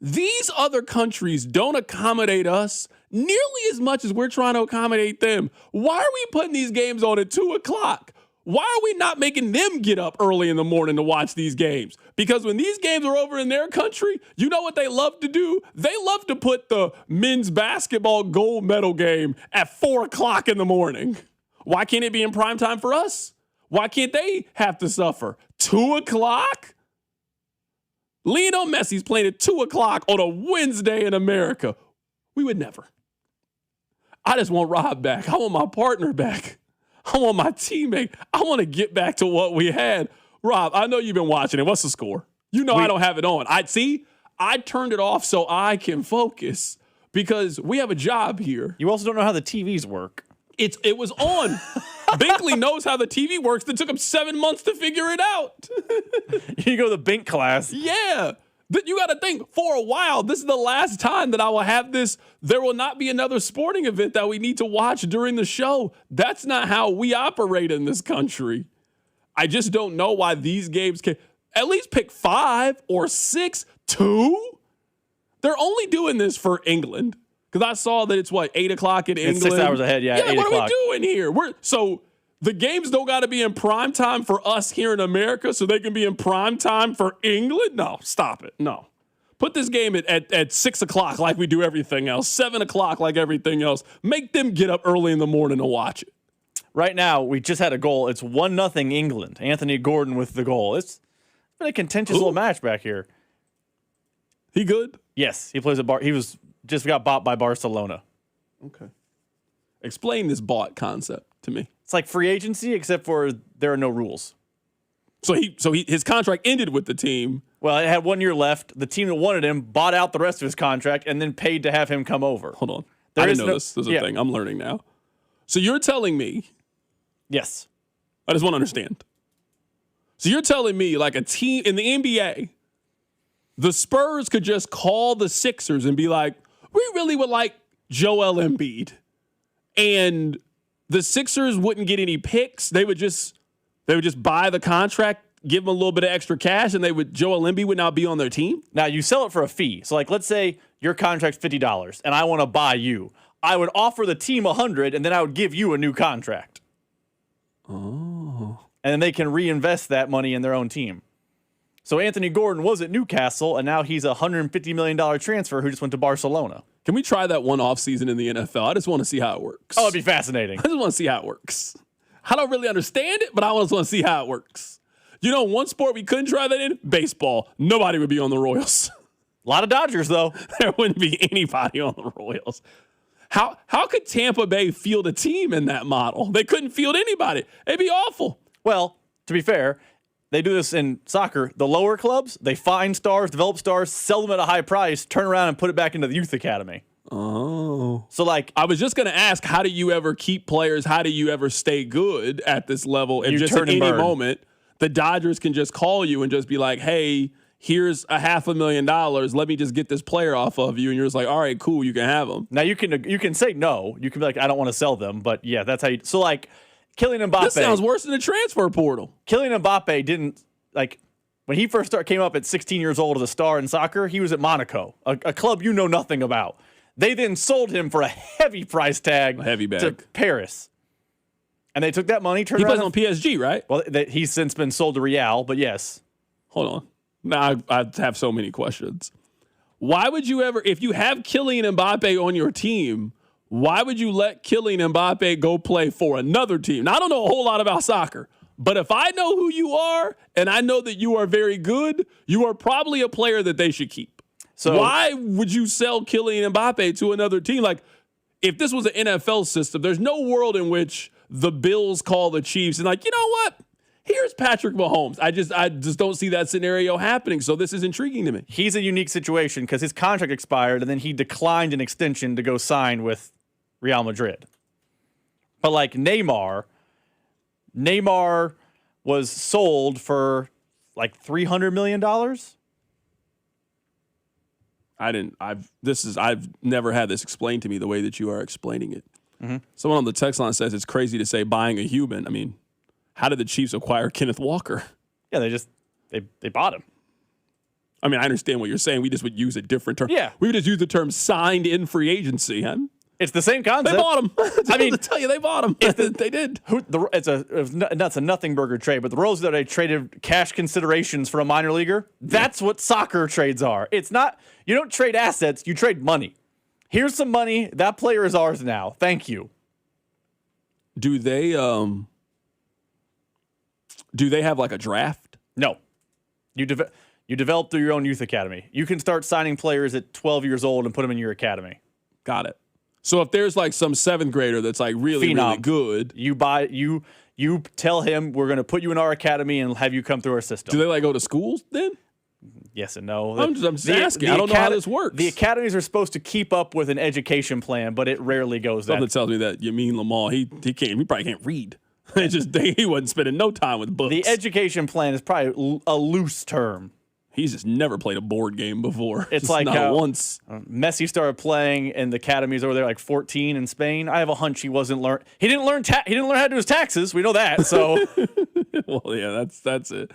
These other countries don't accommodate us nearly as much as we're trying to accommodate them. Why are we putting these games on at 2 o'clock? Why are we not making them get up early in the morning to watch these games? Because when these games are over in their country, you know what they love to do? They love to put the men's basketball gold medal game at 4 o'clock in the morning. Why can't it be in prime time for us? Why can't they have to suffer? 2 o'clock? Lionel Messi's playing at 2 o'clock on a Wednesday in America. We would never. I just want Rob back. I want my partner back. I want my teammate. I want to get back to what we had. Rob, I know you've been watching it. What's the score? You know I don't have it on. I turned it off so I can focus because we have a job here. You also don't know how the TVs work. It was on. Binkley knows how the TV works. It took him 7 months to figure it out. You go to the Bink class. Yeah. You got to think, for a while, this is the last time that I will have this. There will not be another sporting event that we need to watch during the show. That's not how we operate in this country. I just don't know why these games can at least pick 5 or 6, 2. They're only doing this for England. Because I saw that it's 8 o'clock in England. It's 6 hours ahead, yeah. 8 what o'clock. are we doing here? So the games don't got to be in prime time for us here in America so they can be in prime time for England? No, stop it. No. Put this game at 6 o'clock like we do everything else, 7 o'clock like everything else. Make them get up early in the morning to watch it. Right now, we just had a goal. It's 1-0 England. Anthony Gordon with the goal. It's been a contentious little match back here. He good? Yes, he plays he was just got bought by Barcelona. Okay. Explain this bought concept to me. It's like free agency, except for there are no rules. So his contract ended with the team. Well, it had 1 year left. The team that wanted him bought out the rest of his contract and then paid to have him come over. Hold on. I didn't know this was a thing. I'm learning now. So you're telling me. Yes. I just want to understand. So you're telling me like a team in the NBA, the Spurs could just call the Sixers and be like, we really would like Joel Embiid. And the Sixers wouldn't get any picks. They would just buy the contract, give them a little bit of extra cash, and Joel Embiid would not be on their team. Now you sell it for a fee. So like, let's say your contract's $50 and I want to buy you. I would offer the team $100 and then I would give you a new contract. Oh. And then they can reinvest that money in their own team. So Anthony Gordon was at Newcastle, and now he's a $150 million transfer who just went to Barcelona. Can we try that one offseason in the NFL? I just want to see how it works. Oh, it'd be fascinating. I just want to see how it works. I don't really understand it, but I just want to see how it works. You know, one sport we couldn't try that in? Baseball. Nobody would be on the Royals. A lot of Dodgers, though. There wouldn't be anybody on the Royals. How could Tampa Bay field a team in that model? They couldn't field anybody. It'd be awful. Well, to be fair, they do this in soccer. The lower clubs, they find stars, develop stars, sell them at a high price, turn around and put it back into the youth academy. Oh. So, like, I was just going to ask, how do you ever keep players? How do you ever stay good at this level? And just at any moment, the Dodgers can just call you and just be like, hey, here's $500,000. Let me just get this player off of you. And you're just like, all right, cool, you can have them. Now, you can say no. You can be like, I don't want to sell them. But, yeah, that's how you – so, like, Kylian Mbappe – This sounds worse than the transfer portal. Kylian Mbappe didn't – like, when he first came up at 16 years old as a star in soccer, he was at Monaco, a club you know nothing about. They then sold him for a heavy price tag to Paris. And they took that money, turned around. He plays on PSG, right? Well, he's since been sold to Real, but yes. Hold on. Now I have so many questions. Why would you ever, if you have Kylian Mbappe on your team, why would you let Kylian Mbappe go play for another team? Now, I don't know a whole lot about soccer, but if I know who you are and I know that you are very good, you are probably a player that they should keep. So why would you sell Kylian Mbappe to another team? Like, if this was an NFL system, there's no world in which the Bills call the Chiefs and like, you know what? Here's Patrick Mahomes. I just don't see that scenario happening. So this is intriguing to me. He's a unique situation because his contract expired and then he declined an extension to go sign with Real Madrid. But like Neymar was sold for like $300 million. I've never had this explained to me the way that you are explaining it. Mm-hmm. Someone on the text line says it's crazy to say buying a human. I mean, how did the Chiefs acquire Kenneth Walker? Yeah, they bought him. I mean, I understand what you're saying. We just would use a different term. Yeah. We would just use the term signed in free agency. Huh? It's the same concept. They bought him. I mean, to tell you, they bought him. They did. That's a nothing burger trade, but the Royals that they traded cash considerations for a minor leaguer. That's what soccer trades are. It's not, you don't trade assets, you trade money. Here's some money. That player is ours now. Thank you. Do they Do they have like a draft? No. You develop through your own youth academy. You can start signing players at 12 years old and put them in your academy. Got it. So if there's like some 7th grader that's like really good, you tell him we're going to put you in our academy and have you come through our system. Do they like go to schools then? Yes and no. I'm just asking. I don't know how this works. The academies are supposed to keep up with an education plan, but it rarely goes Something tells me that Yamin Lamar, he probably can't read. He wasn't spending no time with books. The education plan is probably a loose term. He's just never played a board game before. It's just like not once. Messi started playing in the academies over there, like 14 in Spain. I have a hunch he didn't learn how to do his taxes. We know that. So, well, yeah, that's it.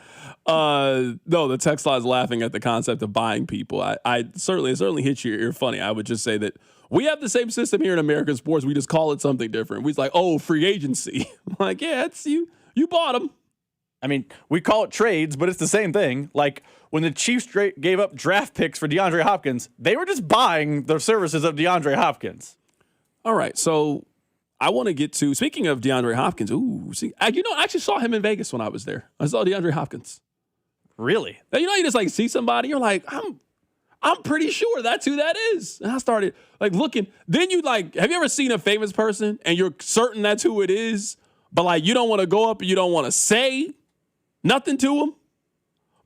No, the text line is laughing at the concept of buying people. It certainly hits your ear funny. I would just say that we have the same system here in American sports. We just call it something different. We're like, oh, free agency. I'm like, yeah, it's you. You bought them. I mean, we call it trades, but it's the same thing. Like when the Chiefs gave up draft picks for DeAndre Hopkins, they were just buying the services of DeAndre Hopkins. All right, so I want to get to, speaking of DeAndre Hopkins, I actually saw him in Vegas when I was there. I saw DeAndre Hopkins. Really? You just like see somebody, you're like, I'm pretty sure that's who that is. And I started like looking. Then have you ever seen a famous person and you're certain that's who it is, but like you don't want to go up and you don't want to say nothing to him,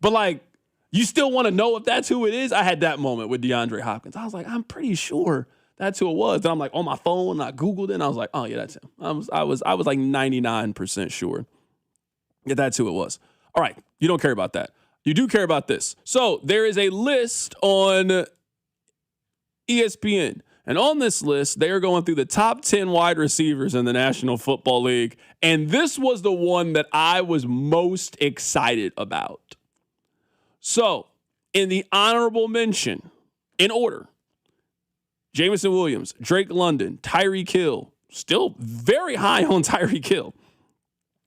but like you still want to know if that's who it is? I had that moment with DeAndre Hopkins. I was like, I'm pretty sure that's who it was. Then I'm like on my phone, I Googled it, and I was like, oh yeah, that's him. I was like 99% sure that that's who it was. All right, you don't care about that. You do care about this. So there is a list on ESPN. And on this list, they are going through the top 10 wide receivers in the National Football League. And this was the one that I was most excited about. So, in the honorable mention, in order, Jameson Williams, Drake London, Tyreek Hill, still very high on Tyreek Hill,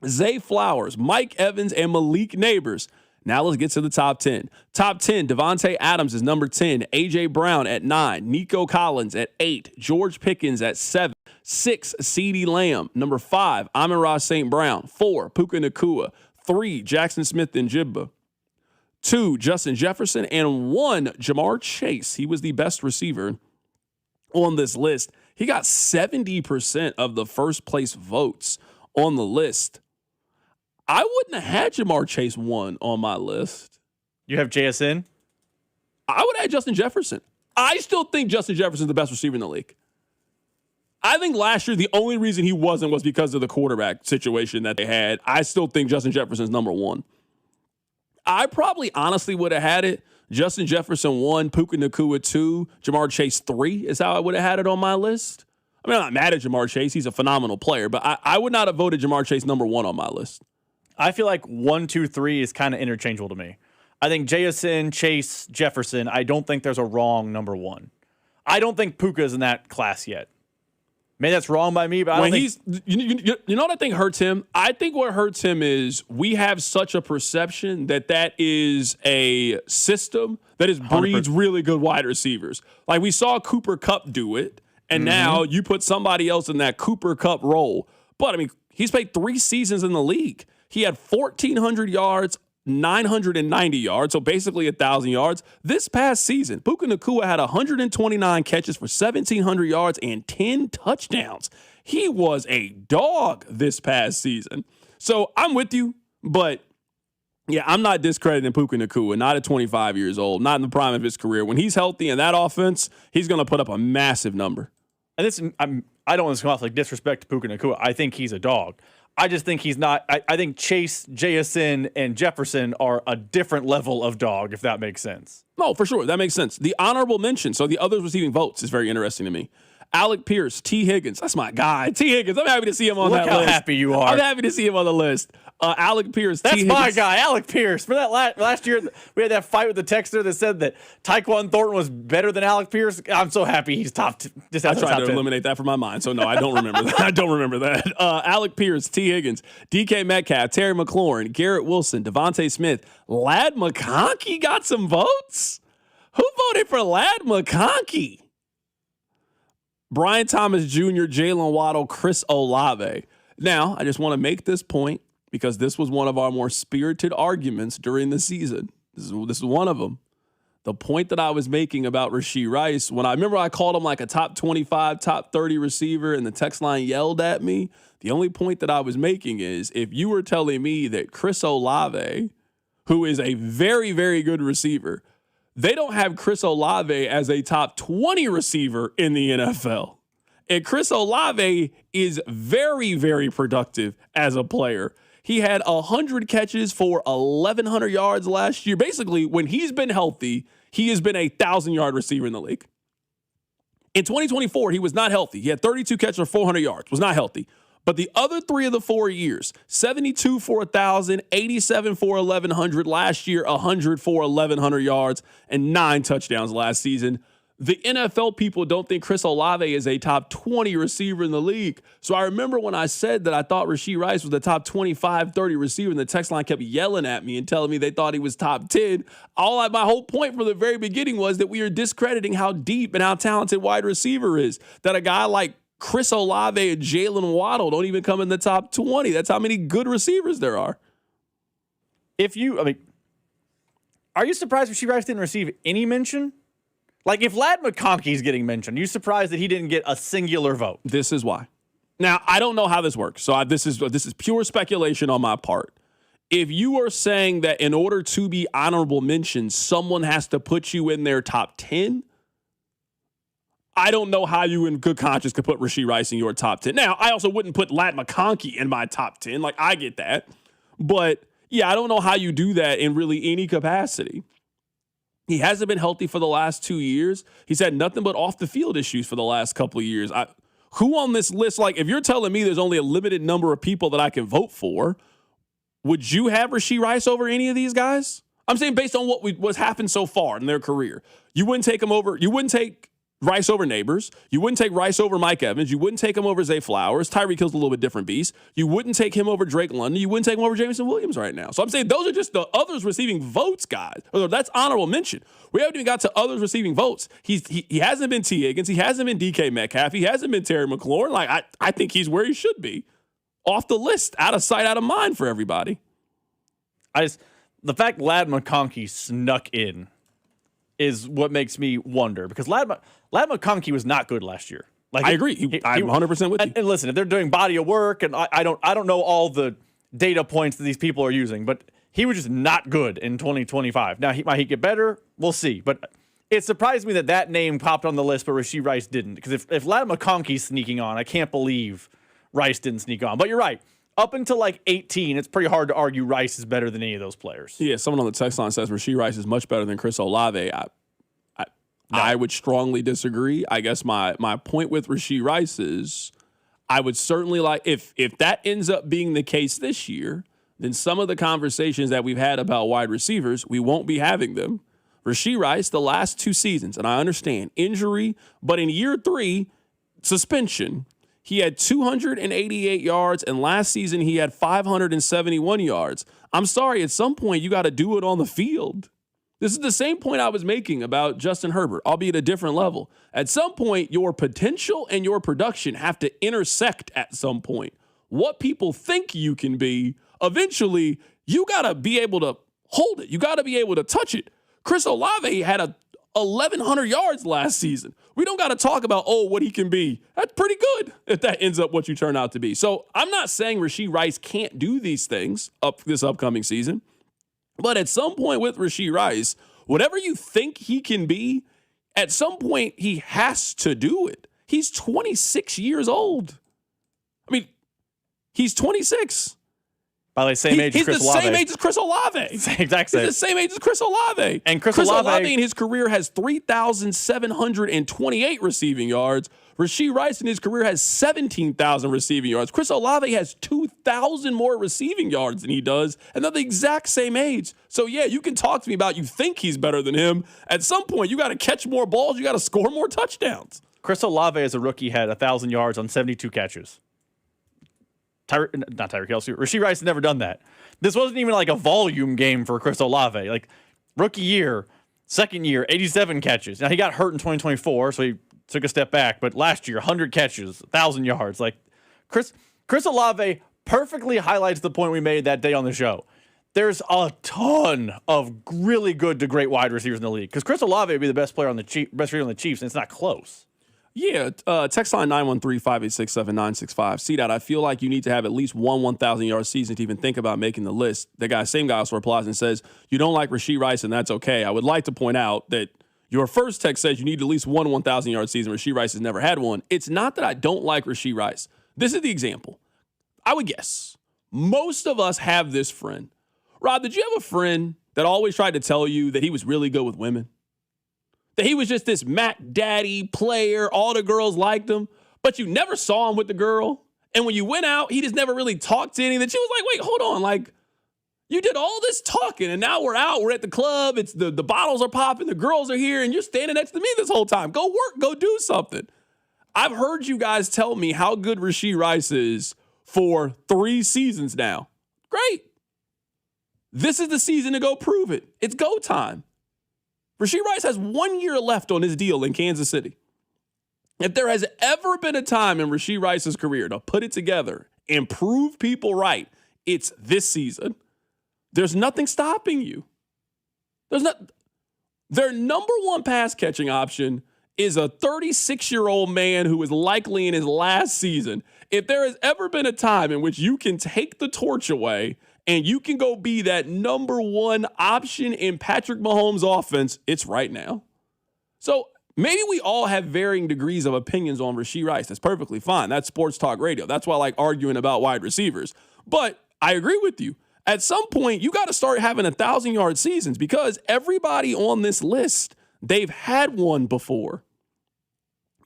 Zay Flowers, Mike Evans, and Malik Neighbors. Now let's get to the top 10. Top 10, Devontae Adams is number 10. A.J. Brown at 9. Nico Collins at 8. George Pickens at 7. 6, CeeDee Lamb. Number 5, Amon-Ra St. Brown. 4, Puka Nacua. 3, Jackson Smith-Njigba. 2, Justin Jefferson. And 1, Jamar Chase. He was the best receiver on this list. He got 70% of the first place votes on the list. I wouldn't have had Jamar Chase 1 on my list. You have JSN? I would add Justin Jefferson. I still think Justin Jefferson is the best receiver in the league. I think last year the only reason he wasn't was because of the quarterback situation that they had. I still think Justin Jefferson's number 1. I probably honestly would have had it. Justin Jefferson 1, Puka Nacua 2, Jamar Chase 3 is how I would have had it on my list. I mean, I'm not mad at Jamar Chase. He's a phenomenal player, but I would not have voted Jamar Chase number 1 on my list. I feel like 1, 2, 3 is kind of interchangeable to me. I think JSN, Chase, Jefferson, I don't think there's a wrong number 1. I don't think Puka's in that class yet. Maybe that's wrong by me, but I don't think... You know what I think hurts him? I think what hurts him is we have such a perception that is a system that breeds really good wide receivers. Like we saw Cooper Kupp do it, and now you put somebody else in that Cooper Kupp role. But, I mean, he's played 3 seasons in the league. He had 1,400 yards, 990 yards, so basically 1,000 yards. This past season, Puka Nacua had 129 catches for 1,700 yards and 10 touchdowns. He was a dog this past season. So I'm with you, but yeah, I'm not discrediting Puka Nacua, not at 25 years old, not in the prime of his career. When he's healthy in that offense, he's going to put up a massive number. And I don't want to come off like disrespect to Puka Nacua. I think he's a dog. I just think he's not. I think Chase, JSN, and Jefferson are a different level of dog, if that makes sense. No, for sure. That makes sense. The honorable mention, so the others receiving votes, is very interesting to me. Alec Pierce, T. Higgins. That's my guy. T. Higgins. I'm happy to see him on that list. Look how happy you are. I'm happy to see him on the list. Alec Pierce, That's T. Higgins. my guy, Alec Pierce. Remember that last year we had that fight with the texter that said that Tyquan Thornton was better than Alec Pierce? I'm so happy he's top. I tried to eliminate that from my mind, so no, I don't remember that. I don't remember that. Alec Pierce, T. Higgins, DK Metcalf, Terry McLaurin, Garrett Wilson, Devontae Smith, Ladd McConkey got some votes? Who voted for Ladd McConkey? Brian Thomas Jr., Jalen Waddle, Chris Olave. Now, I just want to make this point because this was one of our more spirited arguments during the season. This is one of them. The point that I was making about Rashee Rice, when I remember I called him like a top 25, top 30 receiver, and the text line yelled at me, the only point that I was making is if you were telling me that Chris Olave, who is a very, very good receiver, they don't have Chris Olave as a top 20 receiver in the NFL. And Chris Olave is very, very productive as a player. He had 100 catches for 1,100 yards last year. Basically, when he's been healthy, he has been a 1,000-yard receiver in the league. In 2024, he was not healthy. He had 32 catches for 400 yards, was not healthy. But the other 3 of the 4 years, 72 for 1,000, 87 for 1,100 last year, 100 for 1,100 yards, and 9 touchdowns last season. The NFL people don't think Chris Olave is a top 20 receiver in the league. So I remember when I said that I thought Rashee Rice was the top 25, 30 receiver, and the text line kept yelling at me and telling me they thought he was top 10. My whole point from the very beginning was that we are discrediting how deep and how talented wide receiver is. That a guy like Chris Olave and Jalen Waddle don't even come in the top 20. That's how many good receivers there are. Are you surprised Rashee Rice didn't receive any mention? Like, if Ladd McConkey's getting mentioned, are you surprised that he didn't get a singular vote? This is why. Now, I don't know how this works, so this is pure speculation on my part. If you are saying that in order to be honorable mention, someone has to put you in their top 10, I don't know how you in good conscience could put Rashee Rice in your top 10. Now, I also wouldn't put Ladd McConkey in my top 10. Like, I get that. But, yeah, I don't know how you do that in really any capacity. He hasn't been healthy for the last 2 years. He's had nothing but off-the-field issues for the last couple of years. Who on this list, like, if you're telling me there's only a limited number of people that I can vote for, would you have Rashee Rice over any of these guys? I'm saying based on what's happened so far in their career. You wouldn't take him over. You wouldn't take Rice over Neighbors. You wouldn't take Rice over Mike Evans. You wouldn't take him over Zay Flowers. Tyreek Hill's a little bit different beast. You wouldn't take him over Drake London. You wouldn't take him over Jameson Williams right now. So I'm saying those are just the others receiving votes, guys. That's honorable mention. We haven't even got to others receiving votes. He hasn't been T. Higgins. He hasn't been DK Metcalf. He hasn't been Terry McLaurin. Like, I think he's where he should be. Off the list, out of sight, out of mind for everybody. The fact Ladd McConkey snuck in is what makes me wonder, because Ladd McConkey was not good last year. Like, I agree. I'm 100% with you. And listen, if they're doing body of work, and I don't know all the data points that these people are using, but he was just not good in 2025. Now, might he get better? We'll see. But it surprised me that name popped on the list, but Rashee Rice didn't. Because if Ladd McConkey's sneaking on, I can't believe Rice didn't sneak on. But you're right. Up until like 18, it's pretty hard to argue Rice is better than any of those players. Yeah, someone on the text line says Rashee Rice is much better than Chris Olave. I would strongly disagree. I guess my point with Rashee Rice is I would certainly like, if that ends up being the case this year, then some of the conversations that we've had about wide receivers, we won't be having them. Rashee Rice, the last 2 seasons, and I understand, injury, but in year 3, suspension, he had 288 yards, and last season he had 571 yards. I'm sorry, at some point you got to do it on the field. This is the same point I was making about Justin Herbert, albeit a different level. At some point, your potential and your production have to intersect at some point. What people think you can be, eventually, you got to be able to hold it. You got to be able to touch it. Chris Olave had 1,100 yards last season. We don't got to talk about, what he can be. That's pretty good if that ends up what you turn out to be. So I'm not saying Rashee Rice can't do these things this upcoming season. But at some point with Rashee Rice, whatever you think he can be, at some point he has to do it. He's 26 years old. I mean, he's 26. By the same age as Chris Olave. He's the same age as Chris Olave. Exact same. He's the same age as Chris Olave. And Chris Olave in his career has 3,728 receiving yards. Rashee Rice in his career has 17,000 receiving yards. Chris Olave has 2,000 more receiving yards than he does, and they're the exact same age. So, yeah, you can talk to me about you think he's better than him. At some point, you got to catch more balls. You got to score more touchdowns. Chris Olave, as a rookie, had 1,000 yards on 72 catches. Not Tyreek Hill. Rashee Rice has never done that. This wasn't even like a volume game for Chris Olave. Like, rookie year, second year, 87 catches. Now, he got hurt in 2024, so he took a step back. But last year, 100 catches, 1,000 yards. Like, Chris Olave perfectly highlights the point we made that day on the show. There's a ton of really good to great wide receivers in the league. Because Chris Olave would be the best player on the Chiefs, and it's not close. Yeah, text line 913-586-7965. See that? I feel like you need to have at least one 1,000-yard season to even think about making the list. Same guy also replies and says, you don't like Rashee Rice, and that's okay. I would like to point out that your first text says you need at least one 1,000-yard season. Rashee Rice has never had one. It's not that I don't like Rashee Rice. This is the example. I would guess most of us have this friend. Rob, did you have a friend that always tried to tell you that he was really good with women? That he was just this Mac Daddy player, all the girls liked him, but you never saw him with the girl. And when you went out, he just never really talked to any. That she was like, wait, hold on. Like, you did all this talking, and now we're out. We're at the club. It's the bottles are popping. The girls are here, and you're standing next to me this whole time. Go work. Go do something. I've heard you guys tell me how good Rashee Rice is for 3 seasons now. Great. This is the season to go prove it. It's go time. Rashee Rice has 1 year left on his deal in Kansas City. If there has ever been a time in Rashee Rice's career to put it together and prove people right, it's this season. There's nothing stopping you. Their number one pass catching option is a 36-year-old man who is likely in his last season. If there has ever been a time in which you can take the torch away and you can go be that number one option in Patrick Mahomes' offense, it's right now. So maybe we all have varying degrees of opinions on Rashee Rice. That's perfectly fine. That's sports talk radio. That's why I like arguing about wide receivers. But I agree with you. At some point, you got to start having 1,000-yard seasons because everybody on this list, they've had one before.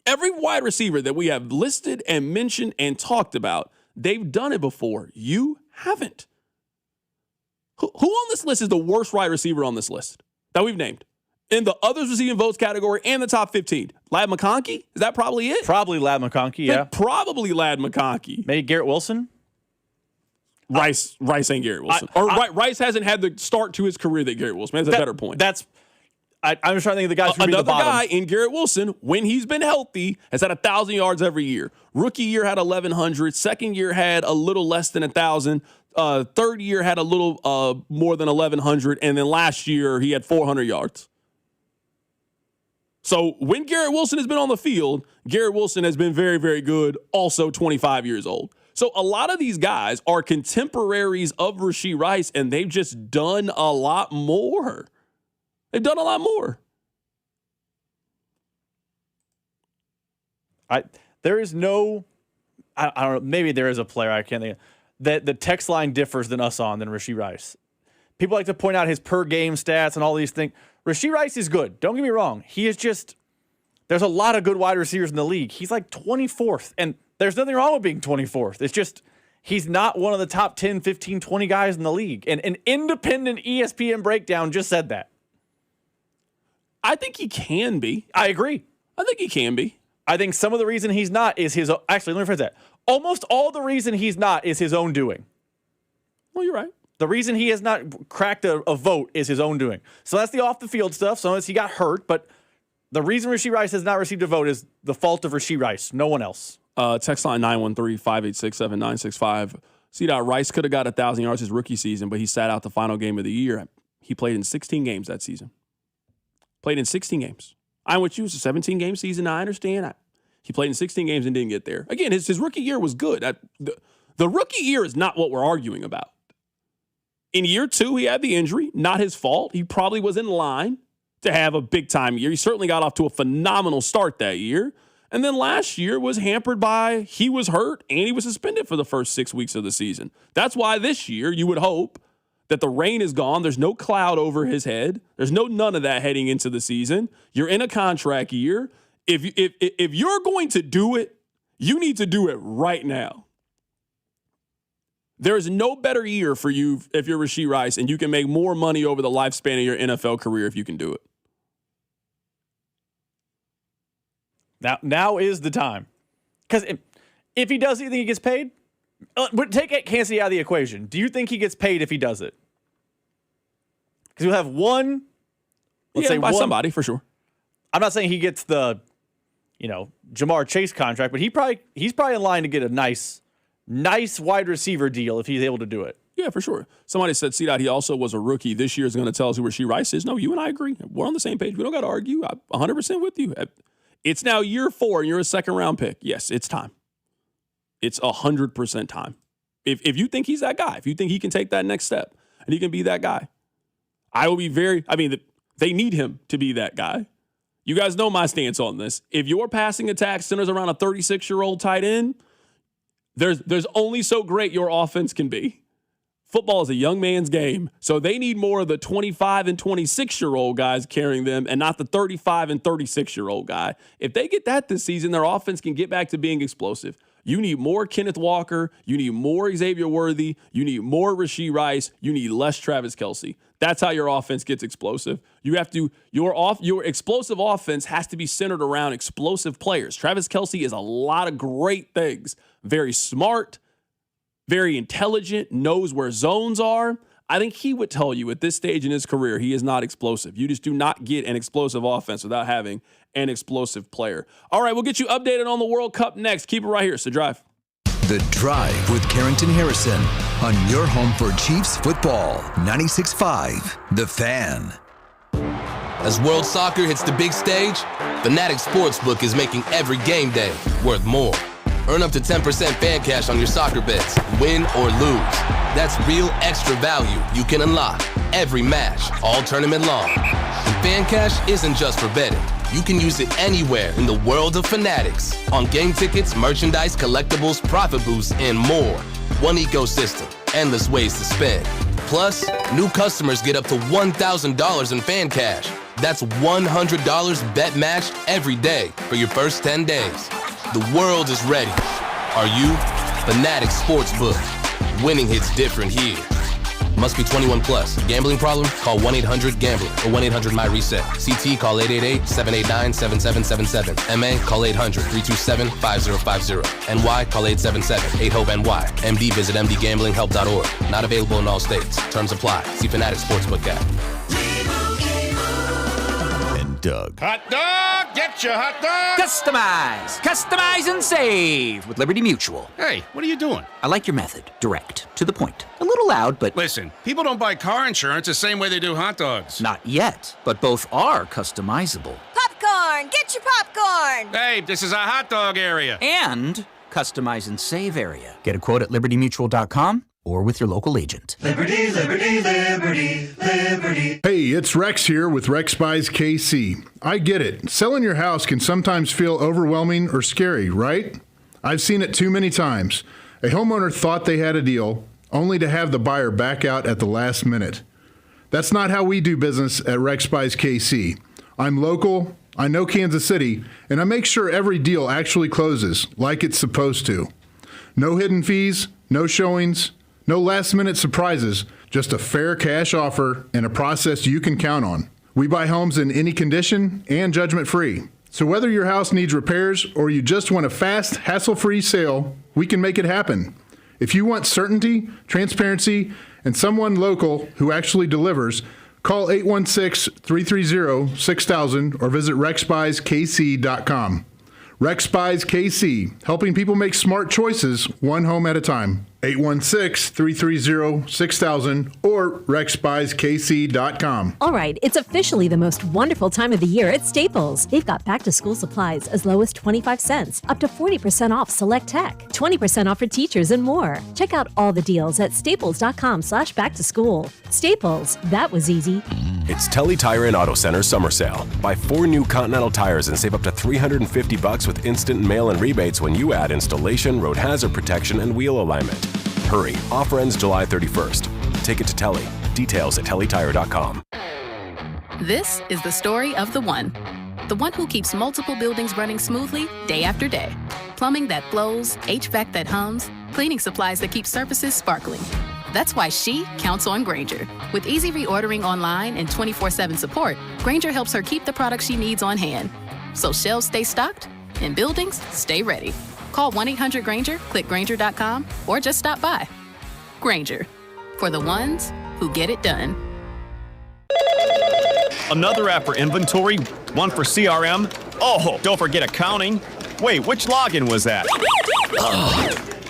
Every wide receiver that we have listed and mentioned and talked about, they've done it before. You haven't. Who on this list is the worst wide receiver on this list that we've named? In the others receiving votes category and the top 15. Lad McConkey? Is that probably it? Probably Lad McConkey, yeah. Probably Lad McConkey. Maybe Garrett Wilson? Rice ain't Garrett Wilson. Rice hasn't had the start to his career that Garrett Wilson. That's a better point. I'm just trying to think of the guys who another guy in Garrett Wilson, when he's been healthy, has had 1,000 yards every year. Rookie year had 1,100. Second year had a little less than 1,000. Third year had a little more than 1,100. And then last year he had 400 yards. So when Garrett Wilson has been on the field, Garrett Wilson has been very, very good, also 25 years old. So a lot of these guys are contemporaries of Rashee Rice, and they've just done a lot more. They've done a lot more. There is no, I don't know, maybe there is a player I can't think of, that the text line differs than Rashee Rice. People like to point out his per game stats and all these things. Rashee Rice is good. Don't get me wrong. He is just, there's a lot of good wide receivers in the league. He's like 24th, and there's nothing wrong with being 24th. It's just, he's not one of the top 10, 15, 20 guys in the league. And an independent ESPN breakdown just said that. I think he can be. I agree. I think he can be. I think some of the reason he's not is his, actually, let me rephrase that. Almost all the reason he's not is his own doing. Well, you're right. The reason he has not cracked a vote is his own doing. So that's the off-the-field stuff. Some of it's he got hurt, but the reason Rashee Rice has not received a vote is the fault of Rashee Rice, no one else. Text line 913-586-7965. See that Rice could have got 1,000 yards his rookie season, but he sat out the final game of the year. He played in 16 games that season. Played in 16 games. I'm with you. It's a 17-game season. I understand. He played in 16 games and didn't get there. Again, his rookie year was good. The rookie year is not what we're arguing about. In year 2, he had the injury. Not his fault. He probably was in line to have a big-time year. He certainly got off to a phenomenal start that year. And then last year was hampered by he was hurt and he was suspended for the first 6 weeks of the season. That's why this year you would hope that the rain is gone. There's no cloud over his head. There's none of that heading into the season. You're in a contract year. If you're going to do it, you need to do it right now. There is no better year for you if you're Rashee Rice, and you can make more money over the lifespan of your NFL career if you can do it. Now is the time. Because if he does, do you think he gets paid? But take Kansas City out of the equation. Do you think he gets paid if he does it? Because you'll have one, let's say by one, somebody for sure. I'm not saying he gets the, Jamar Chase contract, but he's probably in line to get a nice nice wide receiver deal if he's able to do it. Yeah, for sure. Somebody said, C-Dot, he also was a rookie. This year is going to tell us who Rashee Rice is. No, you and I agree. We're on the same page. We don't got to argue. I'm 100% with you. It's now year 4, and you're a second-round pick. Yes, it's time. It's 100% time. If you think he's that guy, if you think he can take that next step and he can be that guy, I will be they need him to be that guy. You guys know my stance on this. If your passing attack centers around a 36-year-old tight end, there's only so great your offense can be. Football is a young man's game, so they need more of the 25 and 26-year-old guys carrying them and not the 35 and 36-year-old guy. If they get that this season, their offense can get back to being explosive. You need more Kenneth Walker. You need more Xavier Worthy. You need more Rashee Rice. You need less Travis Kelce. That's how your offense gets explosive. Your explosive offense has to be centered around explosive players. Travis Kelce is a lot of great things. Very smart, very intelligent, knows where zones are. I think he would tell you at this stage in his career, he is not explosive. You just do not get an explosive offense without having an explosive player. All right, we'll get you updated on the World Cup next. Keep it right here. So Drive. The Drive with Carrington Harrison on your home for Chiefs football. 96.5 The Fan. As World Soccer hits the big stage, Fanatics Sportsbook is making every game day worth more. Earn up to 10% fan cash on your soccer bets, win or lose. That's real extra value you can unlock every match, all tournament long. And fan cash isn't just for betting. You can use it anywhere in the world of Fanatics. On game tickets, merchandise, collectibles, profit boosts, and more. One ecosystem, endless ways to spend. Plus, new customers get up to $1,000 in fan cash. That's $100 bet matched every day for your first 10 days. The world is ready. Are you? Fanatics Sportsbook. Winning hits different here. Must be 21 plus. Gambling problem? Call 1-800-GAMBLER or 1-800-MY-RESET. CT, call 888-789-7777. MA, call 800-327-5050. NY, call 877-8-HOPE-NY. MD, visit mdgamblinghelp.org. Not available in all states. Terms apply. See Fanatics Sportsbook app. Doug. Hot dog! Get your hot dog! Customize and save with Liberty Mutual. Hey, what are you doing? I like your method. Direct, to the point. A little loud, but... Listen, people don't buy car insurance the same way they do hot dogs. Not yet, but both are customizable. Popcorn! Get your popcorn! Hey, this is a hot dog area. And customize and save area. Get a quote at libertymutual.com or with your local agent. Liberty, liberty, liberty, liberty. Hey, it's Rex here with Rex Buys KC. I get it. Selling your house can sometimes feel overwhelming or scary, right? I've seen it too many times. A homeowner thought they had a deal, only to have the buyer back out at the last minute. That's not how we do business at Rex Buys KC. I'm local, I know Kansas City, and I make sure every deal actually closes like it's supposed to. No hidden fees, no showings, no last-minute surprises, just a fair cash offer and a process you can count on. We buy homes in any condition and judgment-free. So whether your house needs repairs or you just want a fast, hassle-free sale, we can make it happen. If you want certainty, transparency, and someone local who actually delivers, call 816-330-6000 or visit rexbuyskc.com. Rex Buys KC, helping people make smart choices one home at a time. 816-330-6000 or rexbuyskc.com. All right, it's officially the most wonderful time of the year at Staples. They've got back-to-school supplies as low as 25 cents, up to 40% off select tech, 20% off for teachers, and more. Check out all the deals at staples.com/back-to-school. Staples, that was easy. It's Telly Tire and Auto Center summer sale. Buy 4 new Continental tires and save up to $350 with instant mail-in rebates when you add installation, road hazard protection, and wheel alignment. Hurry, offer ends July 31st. Take it to Telly. Details at tellytire.com. This is the story of the one who keeps multiple buildings running smoothly day after day. Plumbing that flows, HVAC that hums, cleaning supplies that keep surfaces sparkling. That's why she counts on Grainger. With easy reordering online and 24/7 support, Grainger helps her keep the products she needs on hand. So shelves stay stocked and buildings stay ready. Call 1-800-GRAINGER, click Grainger.com, or just stop by. Grainger, for the ones who get it done. Another app for inventory, one for CRM. Oh, don't forget accounting. Wait, which login was that?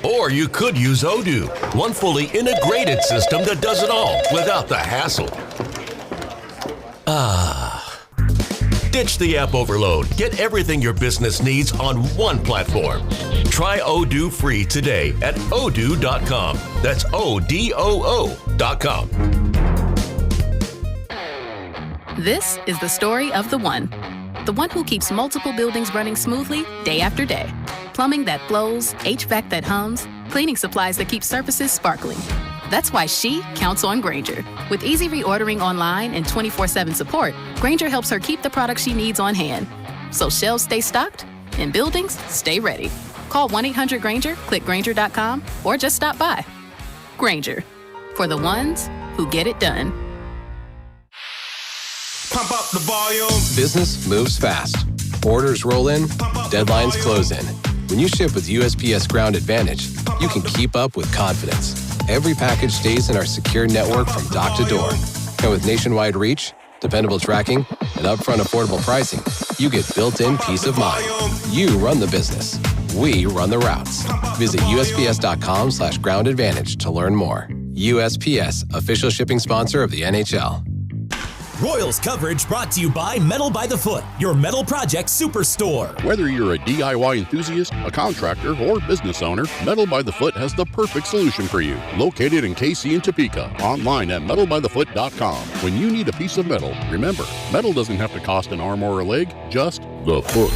Or you could use Odoo, one fully integrated system that does it all without the hassle. Ditch the app overload. Get everything your business needs on one platform. Try Odoo free today at odoo.com. That's ODOO.com. This is the story of the one who keeps multiple buildings running smoothly day after day. Plumbing that flows, HVAC that hums, cleaning supplies that keep surfaces sparkling. That's why she counts on Grainger. With easy reordering online and 24/7 support, Grainger helps her keep the products she needs on hand. So shelves stay stocked and buildings stay ready. Call 1-800-GRAINGER, click Grainger.com, or just stop by. Grainger, for the ones who get it done. Pump up the volume. Business moves fast. Orders roll in, deadlines close in. When you ship with USPS Ground Advantage, you can keep up with confidence. Every package stays in our secure network from dock to door. And with nationwide reach, dependable tracking, and upfront affordable pricing, you get built-in peace of mind. You run the business. We run the routes. Visit USPS.com/Ground Advantage to learn more. USPS, official shipping sponsor of the NHL. Royals coverage brought to you by Metal by the Foot, your metal project superstore. Whether you're a DIY enthusiast, a contractor, or business owner, Metal by the Foot has the perfect solution for you. Located in KC and Topeka, online at metalbythefoot.com. When you need a piece of metal, remember, metal doesn't have to cost an arm or a leg, just the foot.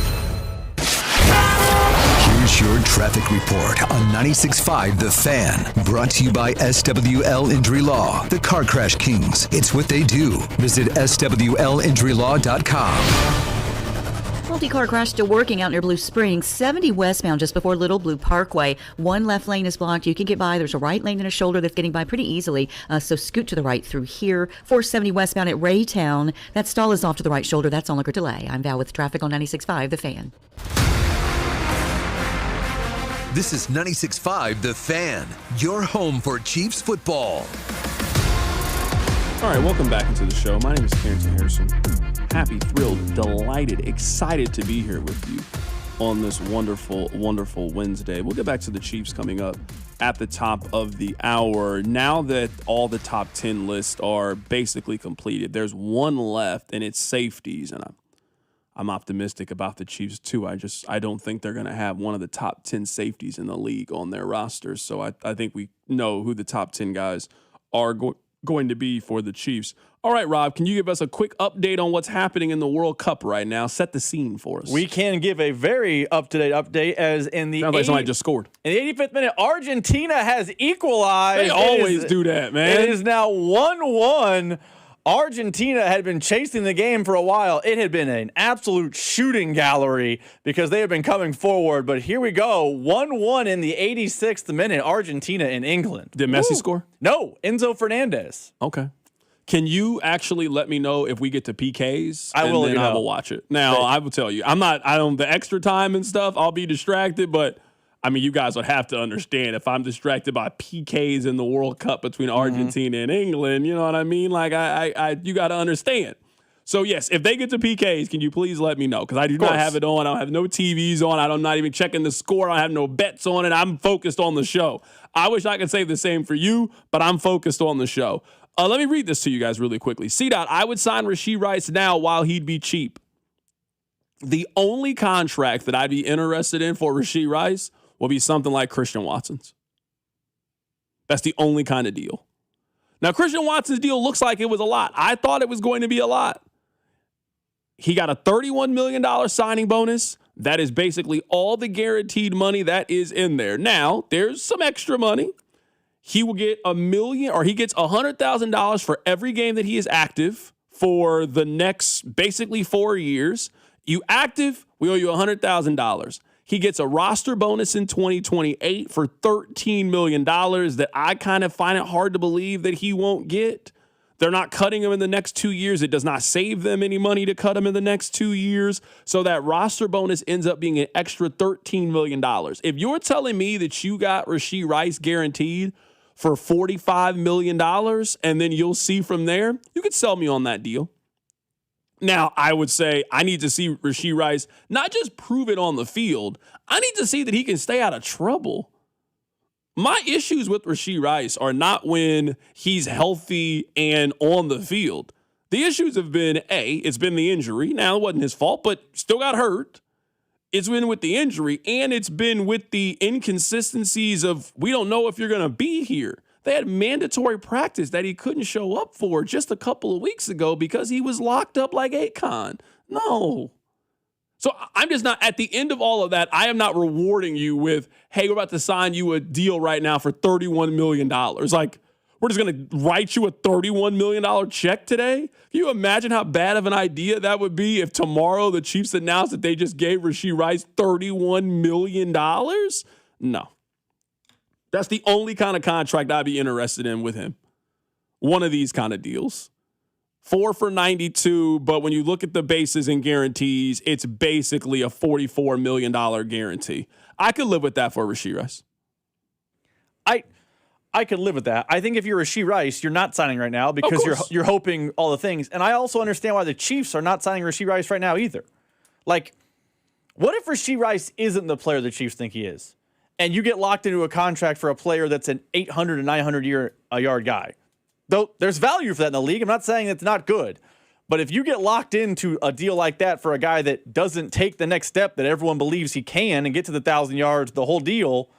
Here's your traffic report on 96.5 The Fan. Brought to you by SWL Injury Law, the Car Crash Kings. It's what they do. Visit SWLinjurylaw.com. Multi-car crash still working out near Blue Springs. 70 westbound just before Little Blue Parkway. One left lane is blocked. You can get by. There's a right lane and a shoulder that's getting by pretty easily. So scoot to the right through here. 470 westbound at Raytown. That stall is off to the right shoulder. That's on longer delay. I'm Val with traffic on 96.5 The Fan. This is 96.5 The Fan, your home for Chiefs football. All right, welcome back into the show. My name is Carrington Harrison. Happy, thrilled, delighted, excited to be here with you on this wonderful, wonderful Wednesday. We'll get back to the Chiefs coming up at the top of the hour. Now that all the top 10 lists are basically completed, there's one left, and it's safeties, and I'm optimistic about the Chiefs too. I don't think they're going to have one of the top 10 safeties in the league on their rosters. So I think we know who the top 10 guys are going to be for the Chiefs. All right, Rob, can you give us a quick update on what's happening in the World Cup right now? Set the scene for us. We can give a very up-to-date update as in the sounds like somebody just scored. In the 85th minute, Argentina has equalized. They always do that, man. It is now 1-1. Argentina had been chasing the game for a while. It had been an absolute shooting gallery because they have been coming forward. But here we go, 1-1 in the 86th minute, Argentina and England. Did Messi score? No, Enzo Fernandez. Okay. Can you actually let me know if we get to PKs? I will. And then I will watch it. Now, I will tell you, I don't the extra time and stuff, I'll be distracted, but I mean, you guys would have to understand if I'm distracted by PKs in the World Cup between Argentina and England, you know what I mean? Like, you got to understand. So, yes, if they get to PKs, can you please let me know? Because I do not have it on. I don't have no TVs on. I'm not even checking the score. I have no bets on it. I'm focused on the show. I wish I could say the same for you, but I'm focused on the show. Let me read this to you guys really quickly. C-Dot, I would sign Rashee Rice now while he'd be cheap. The only contract that I'd be interested in for Rashee Rice will be something like Christian Watson's. That's the only kind of deal. Now, Christian Watson's deal looks like it was a lot. I thought it was going to be a lot. He got a $31 million signing bonus. That is basically all the guaranteed money that is in there. Now, there's some extra money. He will get he gets $100,000 for every game that he is active for the next basically 4 years. You active, we owe you $100,000. He gets a roster bonus in 2028 for $13 million that I kind of find it hard to believe that he won't get. They're not cutting him in the next 2 years. It does not save them any money to cut him in the next 2 years. So that roster bonus ends up being an extra $13 million. If you're telling me that you got Rashee Rice guaranteed for $45 million and then you'll see from there, you could sell me on that deal. Now, I would say I need to see Rashee Rice not just prove it on the field. I need to see that he can stay out of trouble. My issues with Rashee Rice are not when he's healthy and on the field. The issues have been, it's been the injury. Now, it wasn't his fault, but still got hurt. It's been with the injury, and it's been with the inconsistencies of we don't know if you're going to be here. They had mandatory practice that he couldn't show up for just a couple of weeks ago because he was locked up like Akon. No. So I'm just not, at the end of all of that, I am not rewarding you with, hey, we're about to sign you a deal right now for $31 million. Like, we're just going to write you a $31 million check today? Can you imagine how bad of an idea that would be if tomorrow the Chiefs announced that they just gave Rashee Rice $31 million? No. That's the only kind of contract I'd be interested in with him. One of these kind of deals. 4 for $92, but when you look at the bases and guarantees, it's basically a $44 million guarantee. I could live with that for Rashee Rice. I could live with that. I think if you're Rashee Rice, you're not signing right now because you're hoping all the things. And I also understand why the Chiefs are not signing Rashee Rice right now either. Like, what if Rashee Rice isn't the player the Chiefs think he is? And you get locked into a contract for a player that's an 800 to 900 yard guy. Though there's value for that in the league. I'm not saying it's not good. But if you get locked into a deal like that for a guy that doesn't take the next step that everyone believes he can and get to the 1,000 yards, the whole deal,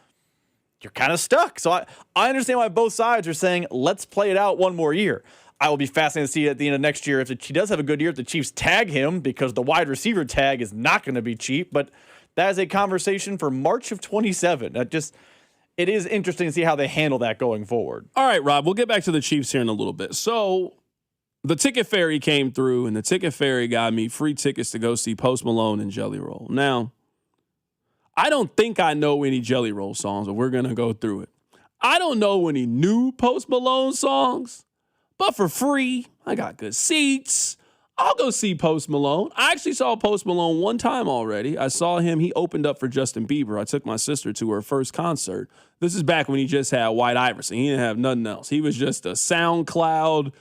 you're kind of stuck. So I understand why both sides are saying, let's play it out one more year. I will be fascinated to see at the end of next year if he does have a good year, if the Chiefs tag him, because the wide receiver tag is not going to be cheap. But that is a conversation for March of 27. It is interesting to see how they handle that going forward. All right, Rob, we'll get back to the Chiefs here in a little bit. So the Ticket Fairy came through, and the Ticket Fairy got me free tickets to go see Post Malone and Jelly Roll. Now, I don't think I know any Jelly Roll songs, but we're going to go through it. I don't know any new Post Malone songs, but for free, I got good seats. I'll go see Post Malone. I actually saw Post Malone one time already. I saw him. He opened up for Justin Bieber. I took my sister to her first concert. This is back when he just had White Iverson. He didn't have nothing else. He was just a SoundCloud,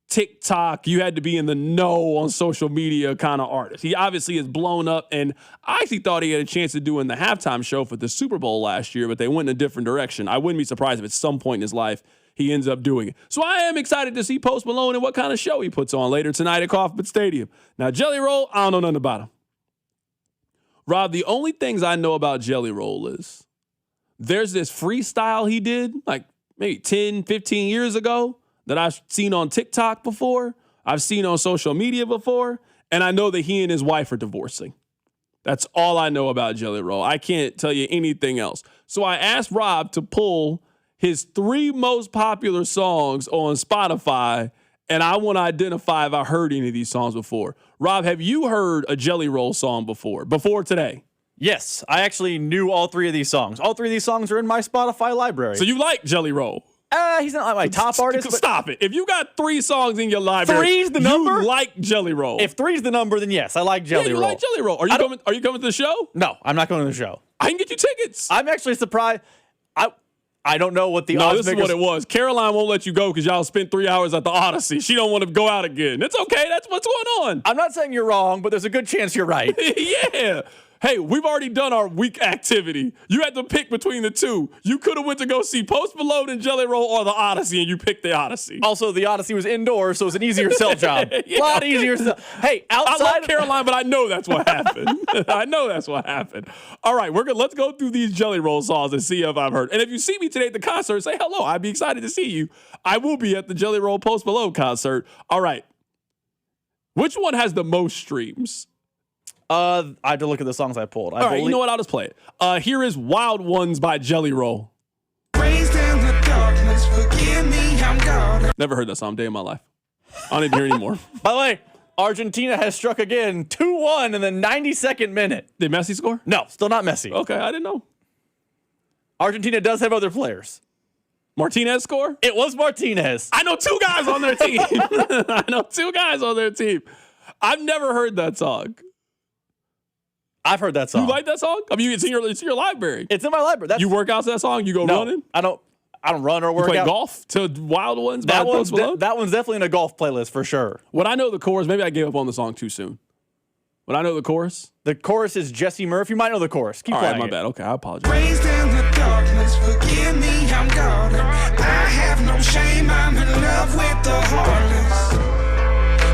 TikTok, you had to be in the know on social media kind of artist. He obviously is blown up, and I actually thought he had a chance of doing the halftime show for the Super Bowl last year, but they went in a different direction. I wouldn't be surprised if at some point in his life he ends up doing it. So I am excited to see Post Malone and what kind of show he puts on later tonight at Kauffman Stadium. Now, Jelly Roll, I don't know nothing about him. Rob, the only things I know about Jelly Roll is there's this freestyle he did like maybe 10, 15 years ago that I've seen on TikTok before, I've seen on social media before, and I know that he and his wife are divorcing. That's all I know about Jelly Roll. I can't tell you anything else. So I asked Rob to pull his 3 most popular songs on Spotify, and I want to identify if I heard any of these songs before. Rob, have you heard a Jelly Roll song before today? Yes, I actually knew all 3 of these songs. All 3 of these songs are in my Spotify library. So you like Jelly Roll? He's not my top artist. Stop it. If you got 3 songs in your library, 3's the number? You like Jelly Roll. If 3's the number, then yes, I like Jelly Roll. You like Jelly Roll. Are you coming to the show? No, I'm not going to the show. I can get you tickets. I'm actually surprised. I don't know what the odds this is what it was. Caroline won't let you go because y'all spent 3 hours at the Odyssey. She don't want to go out again. It's okay. That's what's going on. I'm not saying you're wrong, but there's a good chance you're right. Yeah. Hey, we've already done our week activity. You had to pick between the 2. You could have went to go see Post Malone and Jelly Roll or the Odyssey, and you picked the Odyssey. Also, the Odyssey was indoors, so it was an easier sell job. A lot easier sell. Hey, outside. I love Caroline, but I know that's what happened. I know that's what happened. All right, let's go through these Jelly Roll songs and see if I've heard. And if you see me today at the concert, say hello. I'd be excited to see you. I will be at the Jelly Roll Post Malone concert. All right. Which one has the most streams? I have to look at the songs I pulled. All right, you know what? I'll just play it. Here is Wild Ones by Jelly Roll. Raised in the darkness, forgive me, I'm God. Never heard that song day in my life. I don't need to hear anymore. By the way, Argentina has struck again 2-1 in the 92nd minute. Did Messi score? No, still not Messi. Okay, I didn't know. Argentina does have other players. Martinez score? It was Martinez. I know 2 guys on their team. I know 2 guys on their team. I've never heard that song. I've heard that song. You like that song? I mean, it's in your library. It's in my library. You work out to that song? You go running? I don't run or work out. You play golf to Wild Ones? That one's definitely in a golf playlist for sure. What I know the chorus, maybe I gave up on the song too soon. Would I know the chorus? The chorus is Jesse Murphy. You might know the chorus. Keep All playing. right, my bad. Okay, I apologize. Raised in the darkness, forgive me, I'm God. I have no shame, I'm in love with the heartless.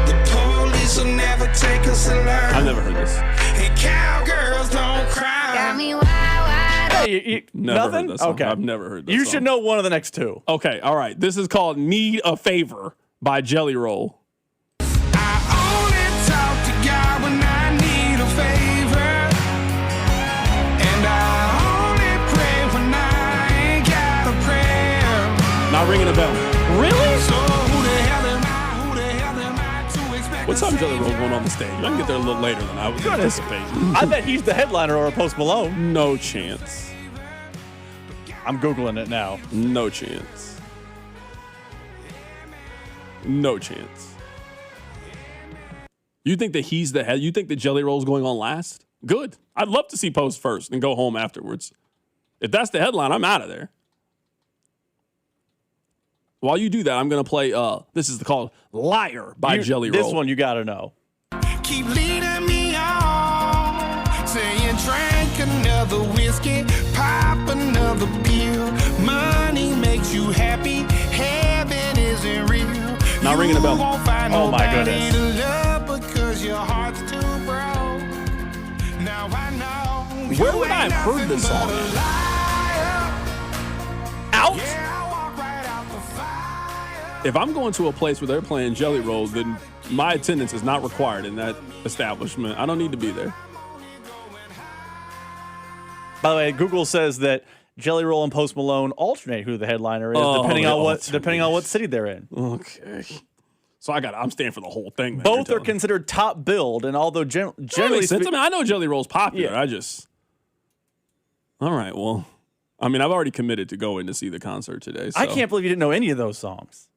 The police will never take us alive. I've never heard this. Hey, cowgirls don't cry. Got me wild. Hey, Never nothing? heard this song. Okay. I've never heard this You song. should know one of the next two. Okay, all right. This is called Need a Favor by Jelly Roll. God when I need a favor, and I only pray when I ain't got a prayer. Not ringing a bell. Really? So who the hell am I to expect? What time Jelly Roll's going on the stage? I can get there a little later than I was anticipating. I bet he's the headliner or Post Malone. No chance. I'm Googling it now. No chance. No chance. You think that he's the head? You think that Jelly Roll's going on last? Good. I'd love to see Post first and go home afterwards. If that's the headline, I'm out of there. While you do that, I'm going to play, this is called Liar by Jelly Roll. This one you got to know. Keep leading me on, saying drink another whiskey, pop another pill. Money makes you happy, heaven isn't real. Not ringing a bell. Oh my goodness. Because your heart's too broke. Now I know. Where would I have heard this song? Out? If I'm going to a place where they're playing Jelly Rolls, then my attendance is not required in that establishment. I don't need to be there. By the way, Google says that Jelly Roll and Post Malone alternate who the headliner is, depending on what city they're in. Okay. So I'm staying for the whole thing. Both are considered top billed, and although generally makes sense. I mean, I know Jelly Roll's popular. Yeah. All right. Well, I mean, I've already committed to going to see the concert today. So. I can't believe you didn't know any of those songs.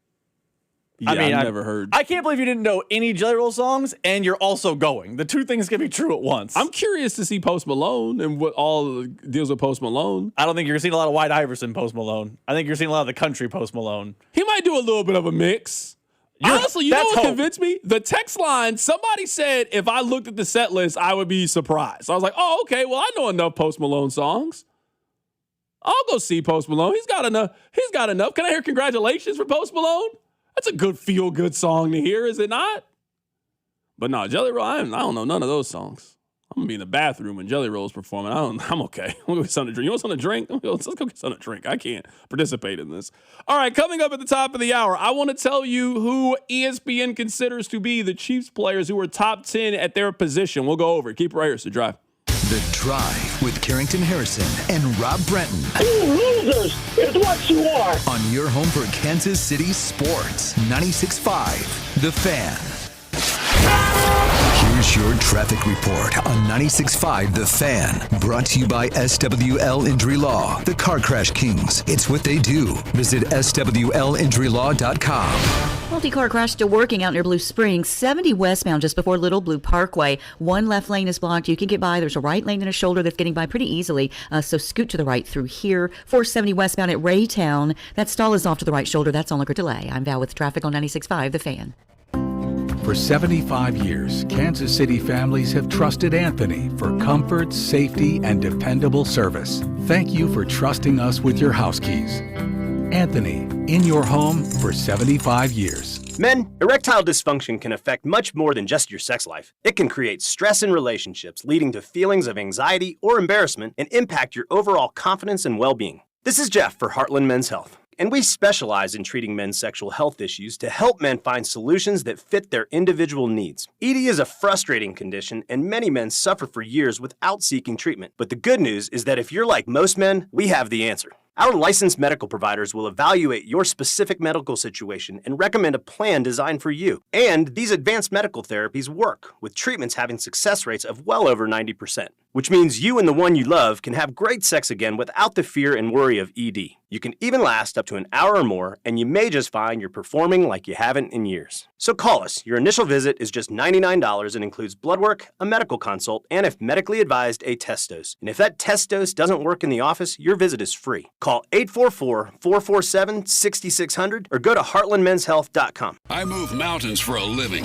Yeah, I've never heard. I can't believe you didn't know any Jelly Roll songs, and you're also going. The two things can be true at once. I'm curious to see Post Malone and what all deals with Post Malone. I don't think you're seeing a lot of White Iverson Post Malone. I think you're seeing a lot of the country Post Malone. He might do a little bit of a mix. Honestly, you know what convinced me? The text line, somebody said if I looked at the set list, I would be surprised. I was like, oh, okay, well, I know enough Post Malone songs. I'll go see Post Malone. He's got enough. Can I hear congratulations for Post Malone? That's a good feel-good song to hear, is it not? But no, Jelly Roll, I don't know none of those songs. I'm going to be in the bathroom when Jelly Roll's performing. I'm okay. I'm going to get something to drink. You want something to drink? Let's go get something to drink. I can't participate in this. All right, coming up at the top of the hour, I want to tell you who ESPN considers to be the Chiefs players who are top 10 at their position. We'll go over it. Keep it right here. So drive. The Drive with Carrington Harrison and Rob Brenton. You losers is what you are. On your home for Kansas City sports. 96.5 The Fan. Here's your traffic report on 96.5 The Fan. Brought to you by SWL Injury Law, the Car Crash Kings. It's what they do. Visit SWLinjurylaw.com. Multi-car crash still working out near Blue Springs, 70 westbound just before Little Blue Parkway. One left lane is blocked. You can get by. There's a right lane and a shoulder that's getting by pretty easily. So scoot to the right through here. 470 westbound at Raytown. That stall is off to the right shoulder. That's on longer delay. I'm Val with traffic on 96.5 The Fan. For 75 years, Kansas City families have trusted Anthony for comfort, safety, and dependable service. Thank you for trusting us with your house keys. Anthony, in your home for 75 years. Men, erectile dysfunction can affect much more than just your sex life. It can create stress in relationships, leading to feelings of anxiety or embarrassment, and impact your overall confidence and well-being. This is Jeff for Heartland Men's Health, and we specialize in treating men's sexual health issues to help men find solutions that fit their individual needs. ED is a frustrating condition, and many men suffer for years without seeking treatment. But the good news is that if you're like most men, we have the answer. Our licensed medical providers will evaluate your specific medical situation and recommend a plan designed for you. And these advanced medical therapies work, with treatments having success rates of well over 90%, which means you and the one you love can have great sex again without the fear and worry of ED. You can even last up to an hour or more, and you may just find you're performing like you haven't in years. So call us. Your initial visit is just $99 and includes blood work, a medical consult, and if medically advised, a test dose. And if that test dose doesn't work in the office, your visit is free. Call 844-447-6600 or go to heartlandmenshealth.com. I move mountains for a living.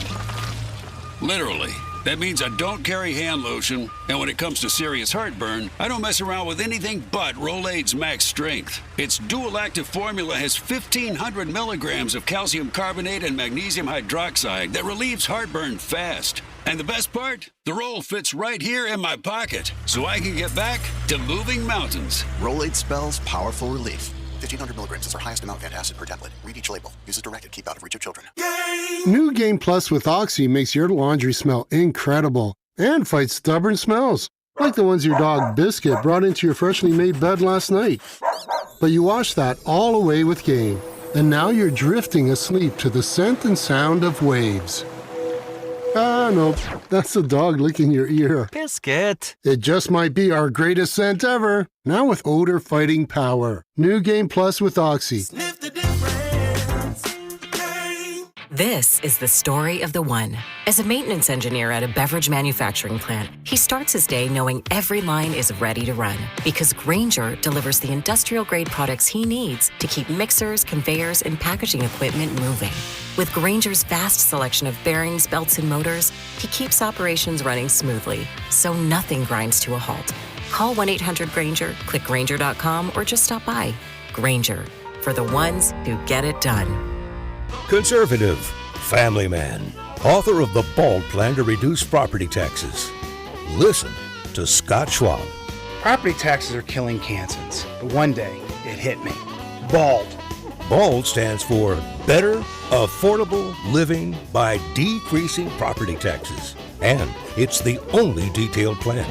Literally. That means I don't carry hand lotion, and when it comes to serious heartburn, I don't mess around with anything but Rolaids Max Strength. Its dual-active formula has 1,500 milligrams of calcium carbonate and magnesium hydroxide that relieves heartburn fast. And the best part? The roll fits right here in my pocket, so I can get back to moving mountains. Rolaids spells powerful relief. 1,500 milligrams is our highest amount of antacid per tablet. Read each label. Use as directed. Keep out of reach of children. New Game Plus with Oxy makes your laundry smell incredible and fights stubborn smells, like the ones your dog Biscuit brought into your freshly made bed last night. But you washed that all away with Game, and now you're drifting asleep to the scent and sound of waves. Ah, no, that's the dog licking your ear. Biscuit. It just might be our greatest scent ever. Now with odor-fighting power. New Game Plus with Oxy. Sniff the difference. This is the story of the one. As a maintenance engineer at a beverage manufacturing plant, he starts his day knowing every line is ready to run because Grainger delivers the industrial-grade products he needs to keep mixers, conveyors, and packaging equipment moving. With Grainger's vast selection of bearings, belts, and motors, he keeps operations running smoothly, so nothing grinds to a halt. Call 1-800-GRAINGER, click Grainger.com, or just stop by. Grainger, for the ones who get it done. Conservative, family man, author of The Bald Plan to Reduce Property Taxes. Listen to Scott Schwab. Property taxes are killing Kansans, but one day it hit me. BALD. BALD stands for Better Affordable Living by Decreasing Property Taxes. And it's the only detailed plan.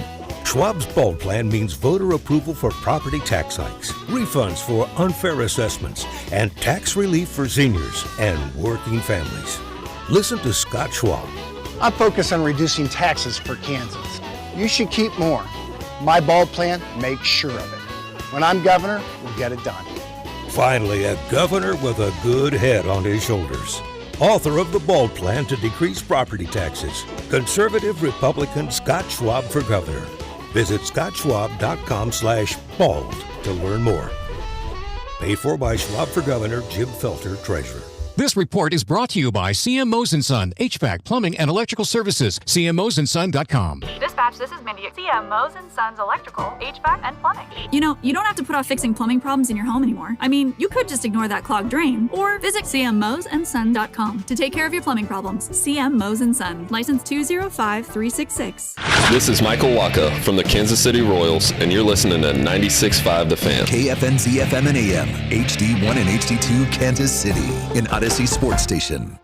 Schwab's BALD plan means voter approval for property tax hikes, refunds for unfair assessments, and tax relief for seniors and working families. Listen to Scott Schwab. I'm focused on reducing taxes for Kansans. You should keep more. My BALD plan makes sure of it. When I'm governor, we'll get it done. Finally, a governor with a good head on his shoulders. Author of the BALD Plan to Decrease Property Taxes. Conservative Republican Scott Schwab for governor. Visit scottschwab.com/bald to learn more. Paid for by Schwab for Governor, Jim Felter, Treasurer. This report is brought to you by CM Moes & Son, HVAC, Plumbing, and Electrical Services, cmmosandson.com. Dispatch, this is Mindy at CM Moes & Sons Electrical, HVAC, and Plumbing. You know, you don't have to put off fixing plumbing problems in your home anymore. I mean, you could just ignore that clogged drain, or visit cmmosandson.com to take care of your plumbing problems. CM Moes & Son, license 205366. This is Michael Waka from the Kansas City Royals, and you're listening to 96.5 The Fan. KFNZ FM and AM, HD1 and HD2, Kansas City, in Odyssey Sports Station.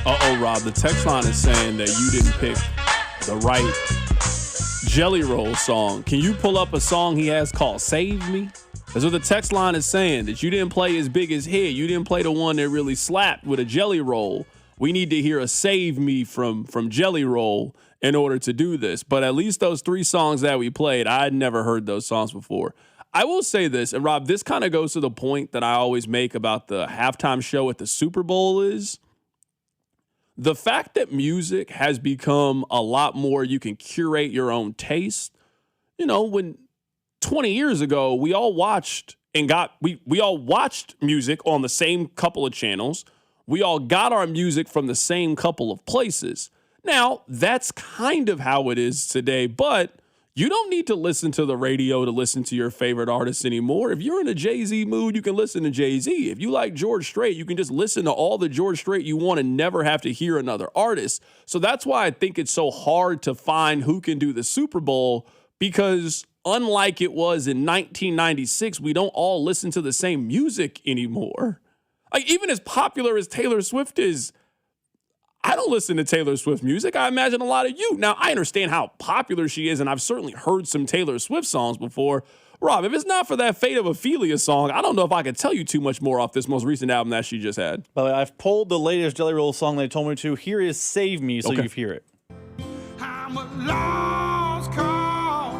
Uh-oh, Rob, the text line is saying that you didn't pick the right Jelly Roll song. Can you pull up a song he has called Save Me? That's what the text line is saying, that you didn't play his biggest hit. You didn't play the one that really slapped with a Jelly Roll. We need to hear a Save Me from Jelly Roll in order to do this. But at least those three songs that we played, I'd never heard those songs before. I will say this, and Rob, this kind of goes to the point that I always make about the halftime show at the Super Bowl is the fact that music has become a lot more, you can curate your own taste. You know, when 20 years ago, we all watched we all watched music on the same couple of channels. We all got our music from the same couple of places. Now, that's kind of how it is today, but you don't need to listen to the radio to listen to your favorite artists anymore. If you're in a Jay-Z mood, you can listen to Jay-Z. If you like George Strait, you can just listen to all the George Strait you want and never have to hear another artist. So that's why I think it's so hard to find who can do the Super Bowl, because unlike it was in 1996, we don't all listen to the same music anymore. Like, even as popular as Taylor Swift is, I don't listen to Taylor Swift music. I imagine a lot of you. Now, I understand how popular she is, and I've certainly heard some Taylor Swift songs before. Rob, if it's not for that Fate of Ophelia song, I don't know if I could tell you too much more off this most recent album that she just had. But I've pulled the latest Jelly Roll song they told me to. Here is Save Me, so you hear it. I'm a lost call.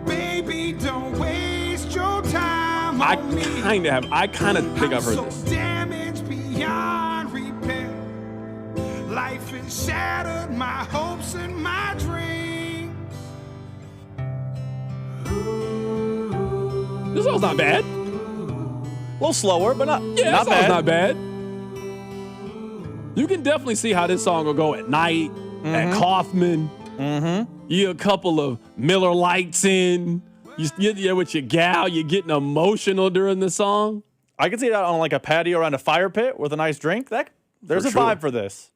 Baby, don't waste your time on me. I kind of think I've heard this. Damaged beyond repair. Life has shattered my hopes and my dreams. This song's not bad. little slower, but not that bad. song's not bad. You can definitely see how this song will go at night, at Kaufman. You a couple of Miller Lights in. You're there with your gal. You're getting emotional during the song. I can see that on like a patio around a fire pit with a nice drink. There's a vibe for this.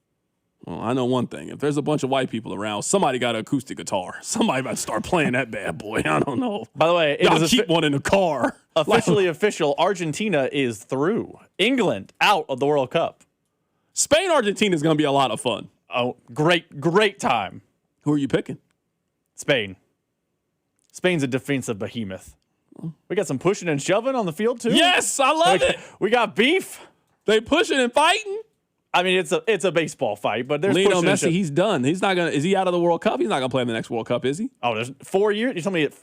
Well, I know one thing. If there's a bunch of white people around, somebody got an acoustic guitar. Somebody about to start playing that bad boy. I don't know. By the way, y'all keep one in the car. Officially official. Argentina is through. England out of the World Cup. Spain, Argentina is going to be a lot of fun. Oh, great time. Who are you picking? Spain. Spain's a defensive behemoth. We got some pushing and shoving on the field too. Yes, I love it. We got beef. They pushing and fighting. I mean, it's a baseball fight, but there's Lionel pushing and Messi. He's done. He's not gonna. Is he out of the World Cup? He's not gonna play in the next World Cup, is he? Oh, there's 4 years. You told me at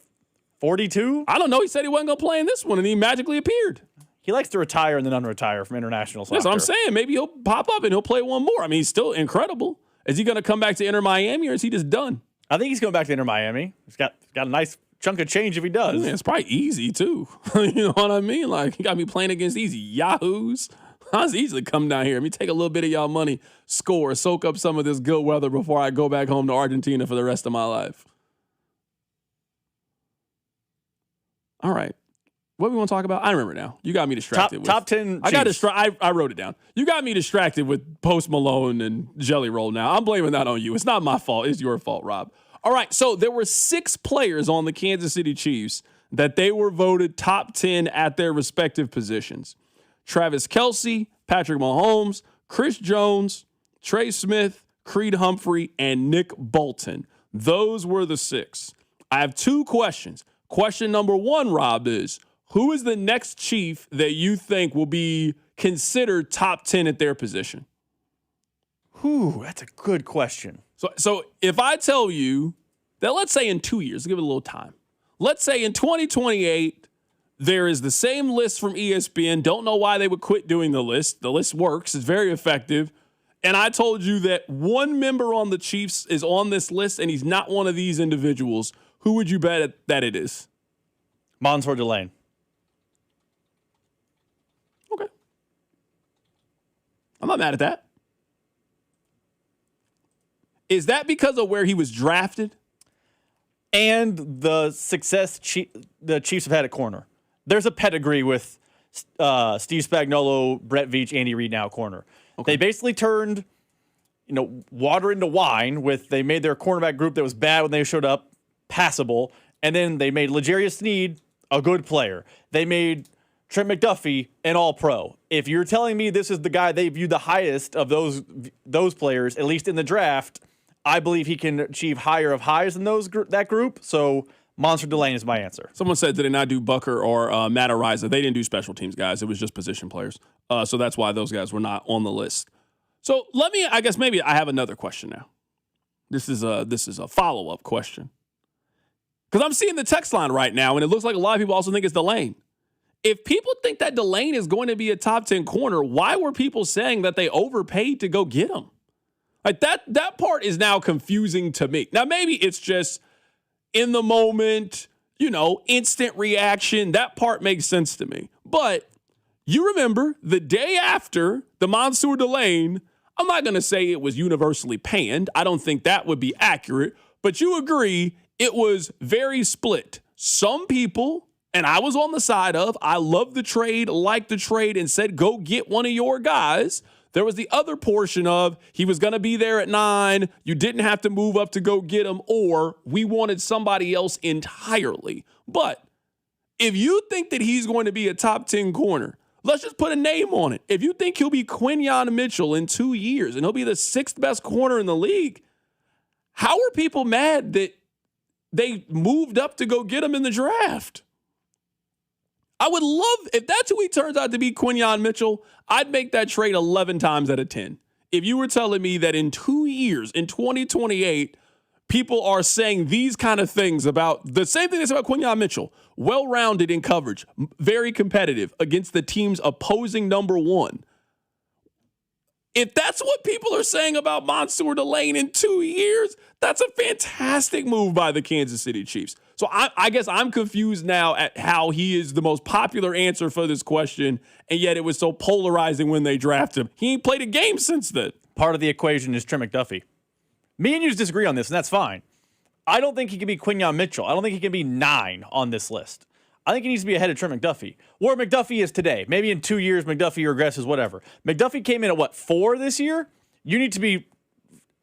42. I don't know. He said he wasn't gonna play in this one, and he magically appeared. He likes to retire and then unretire from international soccer. That's what I'm saying. Maybe he'll pop up and he'll play one more. I mean, he's still incredible. Is he gonna come back to Inter Miami, or is he just done? I think he's going back to Inter Miami. He's got a nice chunk of change if he does. Yeah, it's probably easy too. You know what I mean? Like, he got me playing against these yahoos. I was easily come down here. Let me take a little bit of y'all money, score, soak up some of this good weather before I go back home to Argentina for the rest of my life. All right. What we want to talk about? I remember now. You got me distracted. Top 10 I got distracted. I wrote it down. You got me distracted with Post Malone and Jelly Roll now. I'm blaming that on you. It's not my fault. It's your fault, Rob. All right. So there were 6 players on the Kansas City Chiefs that they were voted top 10 at their respective positions. Travis Kelce, Patrick Mahomes, Chris Jones, Trey Smith, Creed Humphrey, and Nick Bolton. Those were the 6. I have 2 questions. Question number 1, Rob, is who is the next Chief that you think will be considered top 10 at their position? Whew, that's a good question. So if I tell you that, let's say in 2 years, give it a little time. Let's say in 2028, there is the same list from ESPN. Don't know why they would quit doing the list. The list works. It's very effective. And I told you that one member on the Chiefs is on this list, and he's not one of these individuals. Who would you bet that it is? Mansour Delane. Okay. I'm not mad at that. Is that because of where he was drafted? And the success the Chiefs have had at corner. There's a pedigree with Steve Spagnuolo, Brett Veach, Andy Reid now at corner. Okay. They basically turned, water into wine they made their cornerback group that was bad when they showed up passable, and then they made L'Jarius Sneed a good player. They made Trent McDuffie an all-pro. If you're telling me this is the guy they view the highest of those players, at least in the draft, I believe he can achieve higher of highs than that group. So Mansour Delane is my answer. Someone said, did they not do Bucker or Matt Ariza? They didn't do special teams guys. It was just position players. So that's why those guys were not on the list. So I guess maybe I have another question now. This is a follow-up question. Because I'm seeing the text line right now, and it looks like a lot of people also think it's Delane. If people think that Delane is going to be a top 10 corner, why were people saying that they overpaid to go get him? Like that part is now confusing to me. Now, maybe it's just in the moment, instant reaction. That part makes sense to me. But you remember the day after the Mansour Delane, I'm not going to say it was universally panned. I don't think that would be accurate. But you agree it was very split. Some people, and I was on the side of, I love the trade, liked the trade, and said, go get one of your guys. There was the other portion of he was going to be there at 9. You didn't have to move up to go get him, or we wanted somebody else entirely. But if you think that he's going to be a top 10 corner, let's just put a name on it. If you think he'll be Quinyon Mitchell in 2 years and he'll be the 6th best corner in the league, how are people mad that they moved up to go get him in the draft? I would love, if that's who he turns out to be, Quinyon Mitchell, I'd make that trade 11 times out of 10. If you were telling me that in 2 years, in 2028, people are saying these kind of things about the same thing they said about Quinyon Mitchell, well-rounded in coverage, very competitive against the team's opposing number 1. If that's what people are saying about Mansour Delane in 2 years, that's a fantastic move by the Kansas City Chiefs. So I guess I'm confused now at how he is the most popular answer for this question, and yet it was so polarizing when they drafted him. He ain't played a game since then. Part of the equation is Trent McDuffie. Me and you disagree on this, and that's fine. I don't think he can be Quinyon Mitchell. I don't think he can be 9 on this list. I think he needs to be ahead of Trent McDuffie. Where McDuffie is today. Maybe in 2 years, McDuffie regresses, whatever. McDuffie came in at 4 this year? You need to be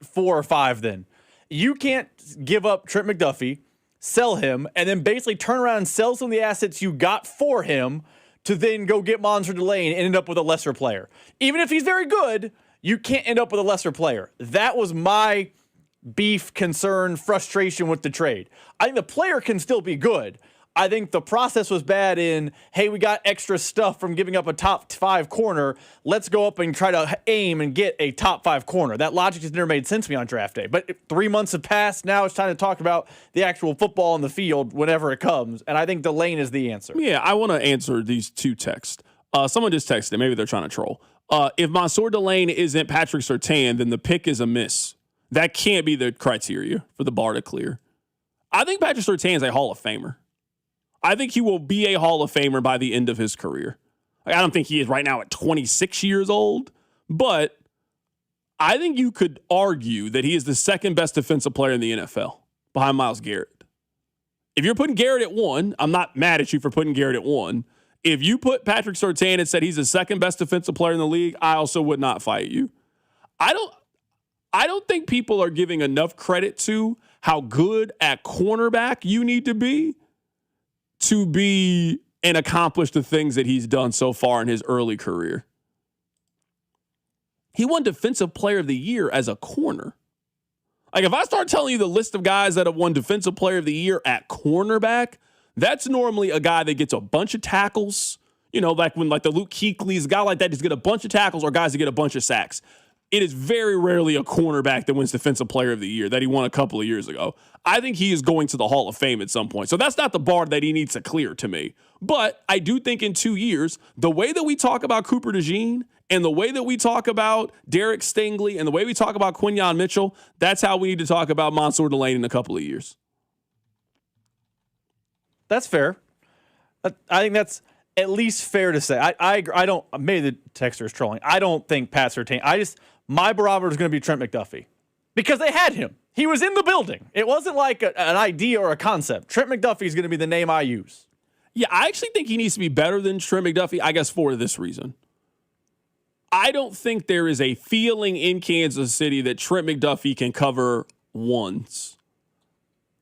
4 or 5 then. You can't give up Trent McDuffie, sell him, and then basically turn around and sell some of the assets you got for him to then go get Monster Delane and end up with a lesser player. Even if he's very good, you can't end up with a lesser player. That was my beef, concern, frustration with the trade. I think the player can still be good. I think the process was bad in, hey, we got extra stuff from giving up a top 5 corner. Let's go up and try to aim and get a top 5 corner. That logic has never made sense to me on draft day. But 3 months have passed. Now it's time to talk about the actual football on the field whenever it comes. And I think Delane is the answer. Yeah, I want to answer these 2 texts. Someone just texted. Maybe they're trying to troll. If Mansour Delane isn't Patrick Surtain, then the pick is a miss. That can't be the criteria for the bar to clear. I think Patrick Surtain is a Hall of Famer. I think he will be a Hall of Famer by the end of his career. I don't think he is right now at 26 years old, but I think you could argue that he is the second best defensive player in the NFL behind Myles Garrett. If you're putting Garrett at 1, I'm not mad at you for putting Garrett at 1. If you put Patrick Surtain and said he's the second best defensive player in the league, I also would not fight you. I don't think people are giving enough credit to how good at cornerback you need to be and accomplish the things that he's done so far in his early career. He won Defensive Player of the Year as a corner. Like, if I start telling you the list of guys that have won Defensive Player of the Year at cornerback, that's normally a guy that gets a bunch of tackles. You know, like when like the Luke Kuechly's, a guy like that just get a bunch of tackles, or guys that get a bunch of sacks. It is very rarely a cornerback that wins Defensive Player of the Year that he won a couple of years ago. I think he is going to the Hall of Fame at some point. So that's not the bar that he needs to clear to me. But I do think in 2 years, the way that we talk about Cooper DeJean and the way that we talk about Derek Stingley and the way we talk about Quinyon Mitchell, that's how we need to talk about Mansour Delane in a couple of years. That's fair. I think that's at least fair to say. I don't, maybe the texter is trolling. I don't think Pat Surtain, my barometer is going to be Trent McDuffie because they had him. He was in the building. It wasn't like an idea or a concept. Trent McDuffie is going to be the name I use. Yeah, I actually think he needs to be better than Trent McDuffie, I guess, for this reason. I don't think there is a feeling in Kansas City that Trent McDuffie can cover ones.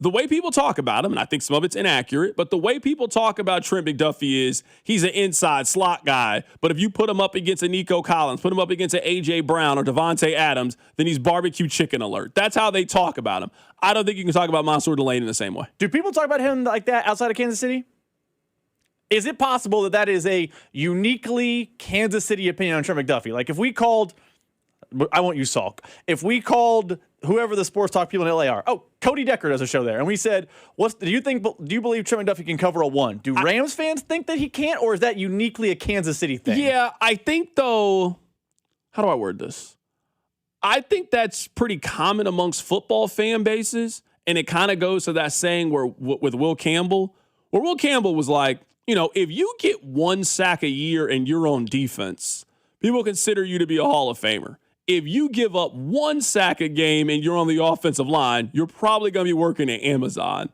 The way people talk about him, and I think some of it's inaccurate, but the way people talk about Trent McDuffie is he's an inside slot guy, but if you put him up against a Nico Collins, put him up against an A.J. Brown or Devontae Adams, then he's barbecue chicken alert. That's how they talk about him. I don't think you can talk about Mansour Delane in the same way. Do people talk about him like that outside of Kansas City? Is it possible that that is a uniquely Kansas City opinion on Trent McDuffie? Like if we called, I won't use Salk, if we called whoever the sports talk people in LA are, Cody Decker does a show there, and we said, do you believe Trent McDuffie can cover a 1? Do Rams fans think that he can't, or is that uniquely a Kansas City thing? Yeah, I think though, how do I word this? I think that's pretty common amongst football fan bases, and it kind of goes to that saying with Will Campbell, where Will Campbell was like, if you get 1 sack a year and you're on defense, people consider you to be a Hall of Famer. If you give up 1 sack a game and you're on the offensive line, you're probably going to be working at Amazon.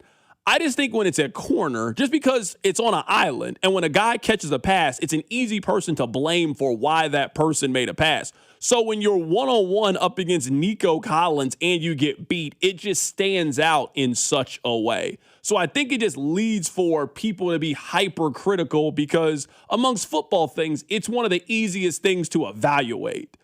I just think when it's at corner, just because it's on an island, and when a guy catches a pass, it's an easy person to blame for why that person made a pass. So when you're one-on-one up against Nico Collins and you get beat, it just stands out in such a way. So I think it just leads for people to be hypercritical because amongst football things, it's one of the easiest things to evaluate.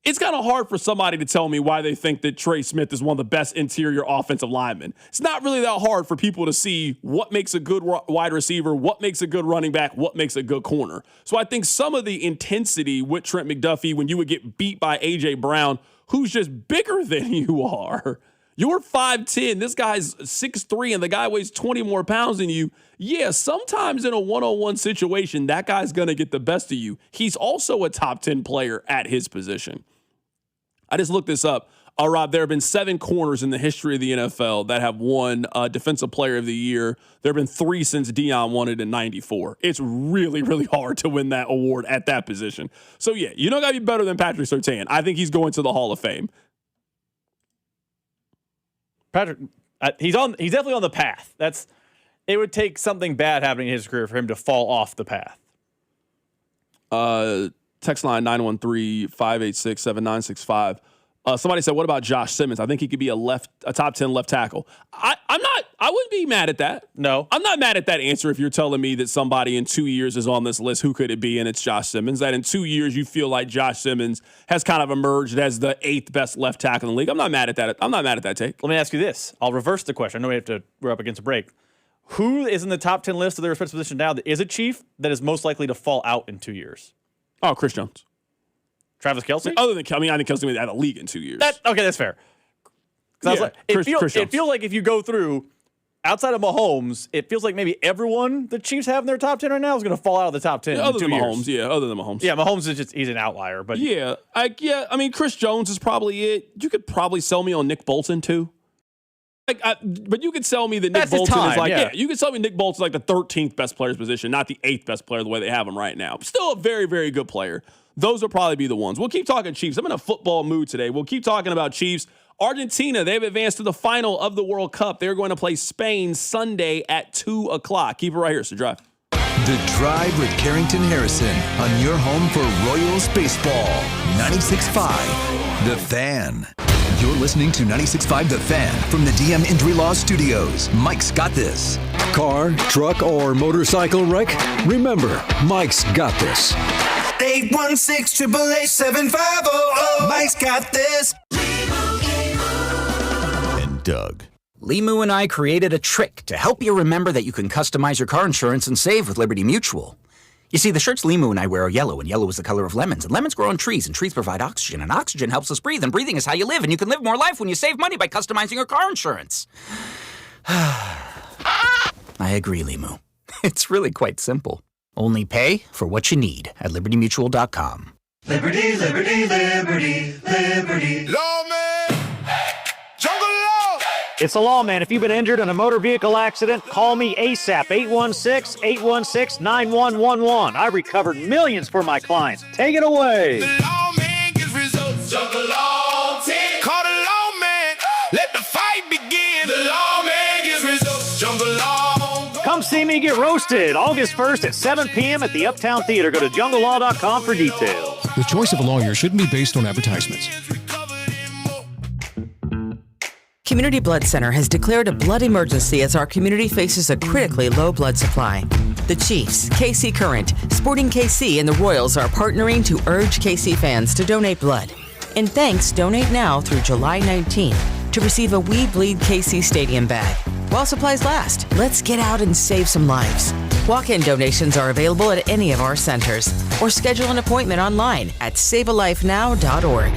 It's kind of hard for somebody to tell me why they think that Trey Smith is one of the best interior offensive linemen. It's not really that hard for people to see what makes a good wide receiver, what makes a good running back, what makes a good corner. So I think some of the intensity with Trent McDuffie when you would get beat by A.J. Brown, who's just bigger than you are. You're 5'10", this guy's 6'3", and the guy weighs 20 more pounds than you. Yeah, sometimes in a one-on-one situation, that guy's going to get the best of you. He's also a top 10 player at his position. I just looked this up. Rob, there have been 7 corners in the history of the NFL that have won Defensive Player of the Year. There have been 3 since Deion won it in 94. It's really, really hard to win that award at that position. So, yeah, you don't got to be better than Patrick Surtain. I think he's going to the Hall of Fame. Patrick, he's definitely on the path. It would take something bad happening in his career for him to fall off the path. Text line 913-586-7965. Somebody said, what about Josh Simmons? I think he could be a top 10 left tackle. I wouldn't be mad at that. No. I'm not mad at that answer if you're telling me that somebody in 2 years is on this list. Who could it be? And it's Josh Simmons. That in 2 years you feel like Josh Simmons has kind of emerged as the 8th best left tackle in the league. I'm not mad at that. I'm not mad at that take. Let me ask you this. I'll reverse the question. I know we're up against a break. Who is in the top 10 list of their respective position now that is a Chief that is most likely to fall out in 2 years? Oh, Chris Jones. Travis Kelce? I think Kelce will be out of the league in 2 years. Okay, that's fair. Yeah, it feels like if you go through, outside of Mahomes, it feels like maybe everyone the Chiefs have in their top 10 right now is going to fall out of the top 10 other in 2 than years. Mahomes, yeah, other than Mahomes. Yeah, Mahomes is he's an outlier. But Chris Jones is probably it. You could probably sell me on Nick Bolton, too. But you could sell me that Nick Bolton is you could sell me Nick Bolton's like the 13th best player's position, not the 8th best player the way they have him right now. Still a very, very good player. Those will probably be the ones. We'll keep talking Chiefs. I'm in a football mood today. We'll keep talking about Chiefs. Argentina, they've advanced to the final of the World Cup. They're going to play Spain Sunday at 2 o'clock. Keep it right here. It's The Drive. The Drive with Carrington Harrison on your home for Royals baseball. 96.5 The Fan. You're listening to 96.5 The Fan from the DM Injury Law Studios. Mike's got this. Car, truck, or motorcycle wreck? Remember, Mike's got this. 816-888-7500. Mike's got this. And Doug. Limu and I created a trick to help you remember that you can customize your car insurance and save with Liberty Mutual. You see, the shirts Limu and I wear are yellow, and yellow is the color of lemons. And lemons grow on trees, and trees provide oxygen. And oxygen helps us breathe, and breathing is how you live. And you can live more life when you save money by customizing your car insurance. I agree, Limu. It's really quite simple. Only pay for what you need at LibertyMutual.com. Liberty, liberty, liberty, liberty. Lawman, jungle law. It's the Lawman. If you've been injured in a motor vehicle accident, call me ASAP. 816-816-9111. I recovered millions for my clients. Take it away. The lawman gets results. Jungle law team. Call the lawman. Let the fight begin. The lawman gets results. Jungle law. Come see me get roasted August 1st at 7 p.m. at the Uptown Theater. Go to junglelaw.com for details. The choice of a lawyer shouldn't be based on advertisements. Community Blood Center has declared a blood emergency as our community faces a critically low blood supply. The Chiefs, KC Current, Sporting KC, and the Royals are partnering to urge KC fans to donate blood. And thanks, donate now through July 19th to receive a We Bleed KC Stadium bag. While supplies last, let's get out and save some lives. Walk-in donations are available at any of our centers, or schedule an appointment online at savealifenow.org.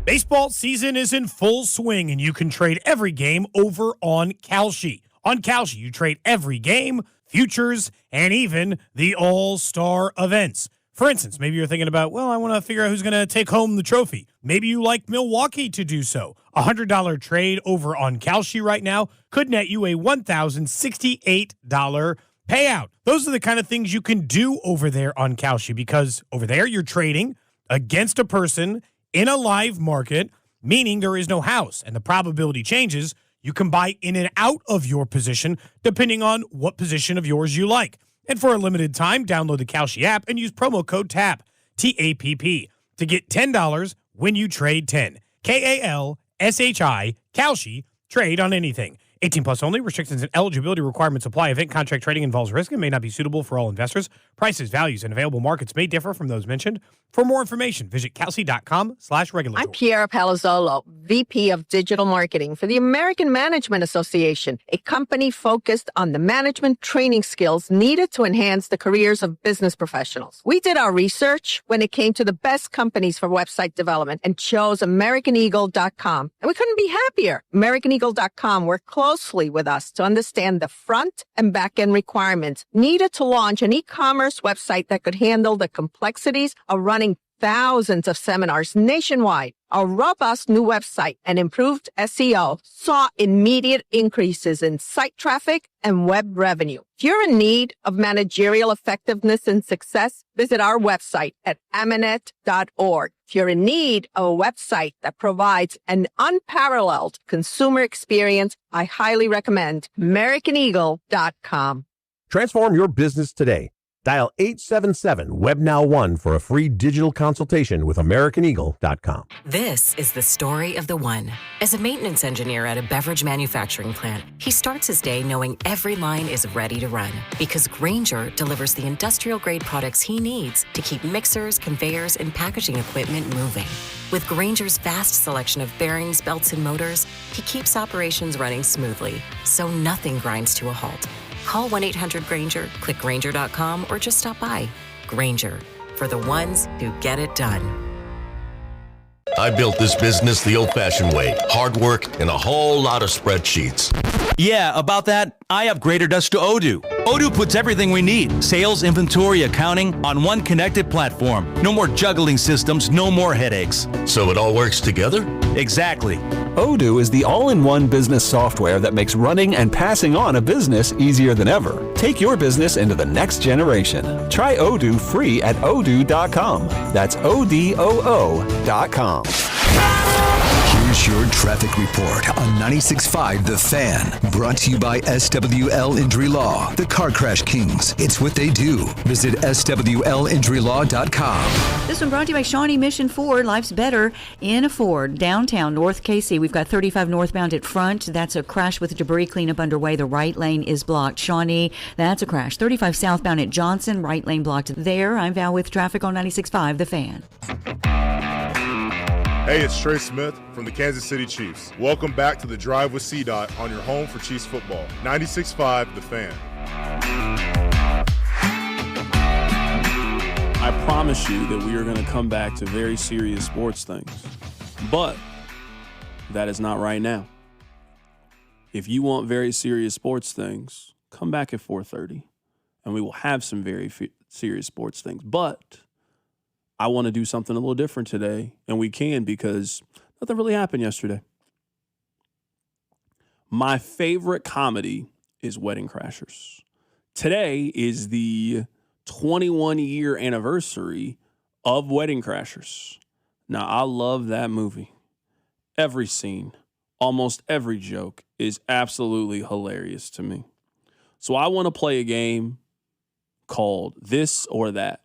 Baseball season is in full swing, and you can trade every game over on Kalshi. On Kalshi, you trade every game, futures, and even the all-star events. For instance, maybe you're thinking about, I want to figure out who's going to take home the trophy. Maybe you like Milwaukee to do so. A $100 trade over on Kalshi right now could net you a $1,068 payout. Those are the kind of things you can do over there on Kalshi, because over there you're trading against a person in a live market, meaning there is no house, and the probability changes. You can buy in and out of your position depending on what position of yours you like. And for a limited time, download the Kalshi app and use promo code TAPP, T-A-P-P, to get $10 when you trade 10. K-A-L-S-H-I, Kalshi, trade on anything. 18 plus only. Restrictions and eligibility requirements apply. Event contract trading involves risk and may not be suitable for all investors. Prices, values, and available markets may differ from those mentioned. For more information, visit kalshi.com/regulatory. I'm Piera Palazzolo, VP of Digital Marketing for the American Management Association, a company focused on the management training skills needed to enhance the careers of business professionals. We did our research when it came to the best companies for website development and chose AmericanEagle.com. And we couldn't be happier. AmericanEagle.com worked closely with us to understand the front and back end requirements needed to launch an e-commerce website that could handle the complexities of running thousands of seminars nationwide. Our robust new website and improved SEO saw immediate increases in site traffic and web revenue. If you're in need of managerial effectiveness and success, visit our website at amanet.org. If you're in need of a website that provides an unparalleled consumer experience, I highly recommend AmericanEagle.com. Transform your business today. Dial 877-WebNow1 for a free digital consultation with AmericanEagle.com. This is the story of the one. As a maintenance engineer at a beverage manufacturing plant, he starts his day knowing every line is ready to run because Grainger delivers the industrial-grade products he needs to keep mixers, conveyors, and packaging equipment moving. With Grainger's vast selection of bearings, belts, and motors, he keeps operations running smoothly, so nothing grinds to a halt. Call 1-800-GRAINGER, click Grainger.com, or just stop by. Grainger, for the ones who get it done. I built this business the old-fashioned way. Hard work and a whole lot of spreadsheets. Yeah, about that, I upgraded us to Odoo. Odoo puts everything we need, sales, inventory, accounting, on one connected platform. No more juggling systems, no more headaches. So it all works together? Exactly. Odoo is the all-in-one business software that makes running and passing on a business easier than ever. Take your business into the next generation. Try Odoo free at odoo.com. That's ODOO.com. Here's your traffic report on 96.5 The Fan. Brought to you by SWL Injury Law, the Car Crash Kings. It's what they do. Visit SWLinjurylaw.com. This one brought to you by Shawnee Mission Ford. Life's better in a Ford. Downtown North KC. We've got 35 northbound at front. That's a crash with debris cleanup underway. The right lane is blocked. Shawnee, that's a crash. 35 southbound at Johnson. Right lane blocked there. I'm Val with traffic on 96.5 The Fan. Hey, it's Trey Smith from the Kansas City Chiefs. Welcome back to the Drive with CDOT on your home for Chiefs football. 96.5 The Fan. I promise you that we are going to come back to very serious sports things. But that is not right now. If you want very serious sports things, come back at 4:30 and we will have some very serious sports things. But I want to do something a little different today, and we can because nothing really happened yesterday. My favorite comedy is Wedding Crashers. Today is the 21-year anniversary of Wedding Crashers. Now, I love that movie. Every scene, almost every joke is absolutely hilarious to me. So I want to play a game called This or That.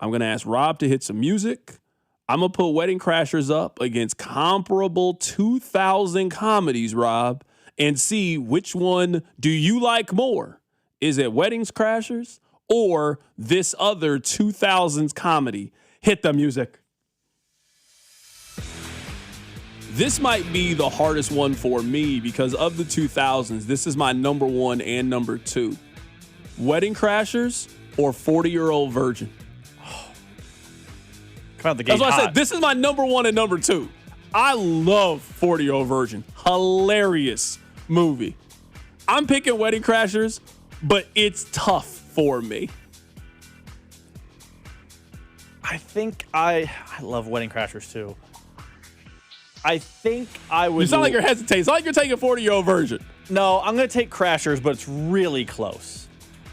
I'm going to ask Rob to hit some music. I'm going to put Wedding Crashers up against comparable 2000 comedies, Rob, and see which one do you like more. Is it Wedding Crashers or this other 2000s comedy? Hit the music. This might be the hardest one for me because of the 2000s. This is my number one and number two. Wedding Crashers or 40-Year-Old Virgin? That's why I said this is my number one and number two. I love 40-Year-Old Virgin. Hilarious movie. I'm picking Wedding Crashers, but it's tough for me. I think I love Wedding Crashers too. I think I would. You sound like you're hesitating. It's like you're taking 40-Year-Old Virgin. No, I'm going to take Crashers, but it's really close.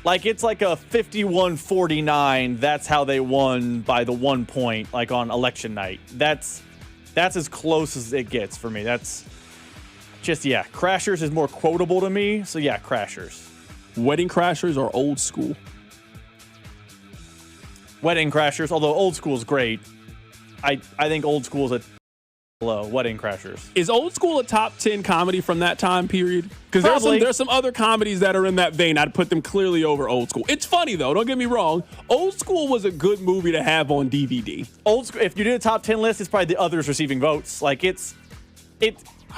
Like, it's like a 51-49. That's how they won by the 1 point, like on election night. That's as close as it gets for me. That's just, yeah. Crashers is more quotable to me. So, yeah, Crashers. Wedding Crashers or Old School? Wedding Crashers, although Old School is great. I think Old School is a low. Wedding Crashers. Is Old School a top 10 comedy from that time period? Because there's some other comedies that are in that vein. I'd put them clearly over Old School. It's funny, though. Don't get me wrong. Old School was a good movie to have on DVD. Old School, if you did a top 10 list, it's probably the others receiving votes. Like, I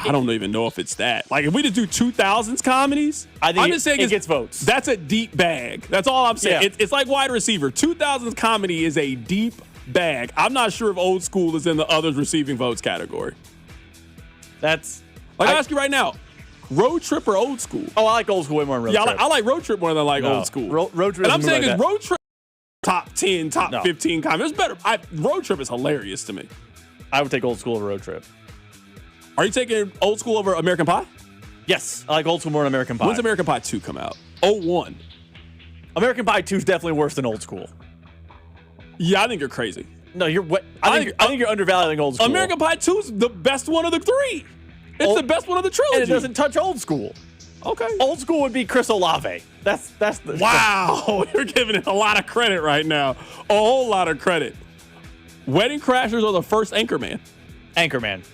don't even know if it's that. Like, if we just do 2000s comedies, I think I'm just saying it gets votes. That's a deep bag. That's all I'm saying. Yeah. It's like wide receiver. 2000s comedy is a deep bag. I'm not sure if Old School is in the others receiving votes category. That's like I ask you right now, Road Trip or Old School? Oh, I like Old School way more than Road Trip. I like Road Trip more than I like Old School. Road Trip. And I'm saying like is Road Trip top 10, top 15 comedy. It's better. Road Trip is hilarious to me. I would take Old School over Road Trip. Are you taking Old School over American Pie? Yes, I like Old School more than American Pie. When's American Pie 2 come out? 01. American Pie 2 is definitely worse than Old School. Yeah, I think you're crazy. No, you're what? I think you're undervaluing Old School. American Pie 2 is the best one of the three. It's the best one of the trilogy. And it doesn't touch Old School. Okay. Old School would be Chris Olave. That's the wow. You're giving it a lot of credit right now. A whole lot of credit. Wedding Crashers or the first Anchorman? Anchorman.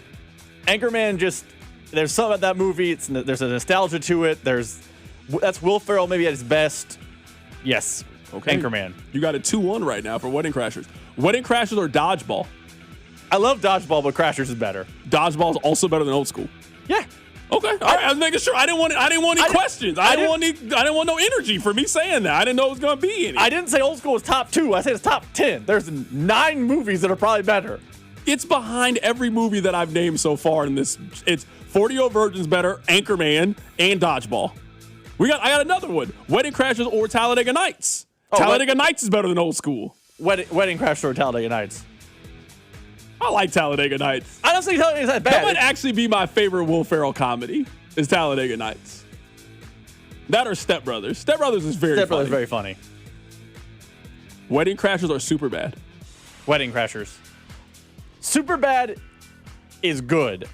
Anchorman just there's something about that movie. There's a nostalgia to it. That's Will Ferrell maybe at his best. Yes. Okay. Anchorman. You got a 2-1 right now for Wedding Crashers. Wedding Crashers or Dodgeball? I love Dodgeball, but Crashers is better. Dodgeball is also better than Old School. Yeah. Okay. All right. I was making sure. I didn't want any questions. I didn't want no energy for me saying that. I didn't know it was going to be any. I didn't say Old School was top 2. I said it's top 10. There's 9 movies that are probably better. It's behind every movie that I've named so far in this. It's 40-Year-Old Virgin's better, Anchorman, and Dodgeball. I got another one. Wedding Crashers or Talladega Nights. Talladega Nights is better than Old School. Wedding Crashers or Talladega Nights. I like Talladega Nights. I don't think Talladega Nights is that bad. That might actually be my favorite Will Ferrell comedy, is Talladega Nights. That or Step Brothers. Step Brothers is very funny. Step Brothers is very funny. Wedding Crashers or Superbad? Wedding Crashers. Superbad is good.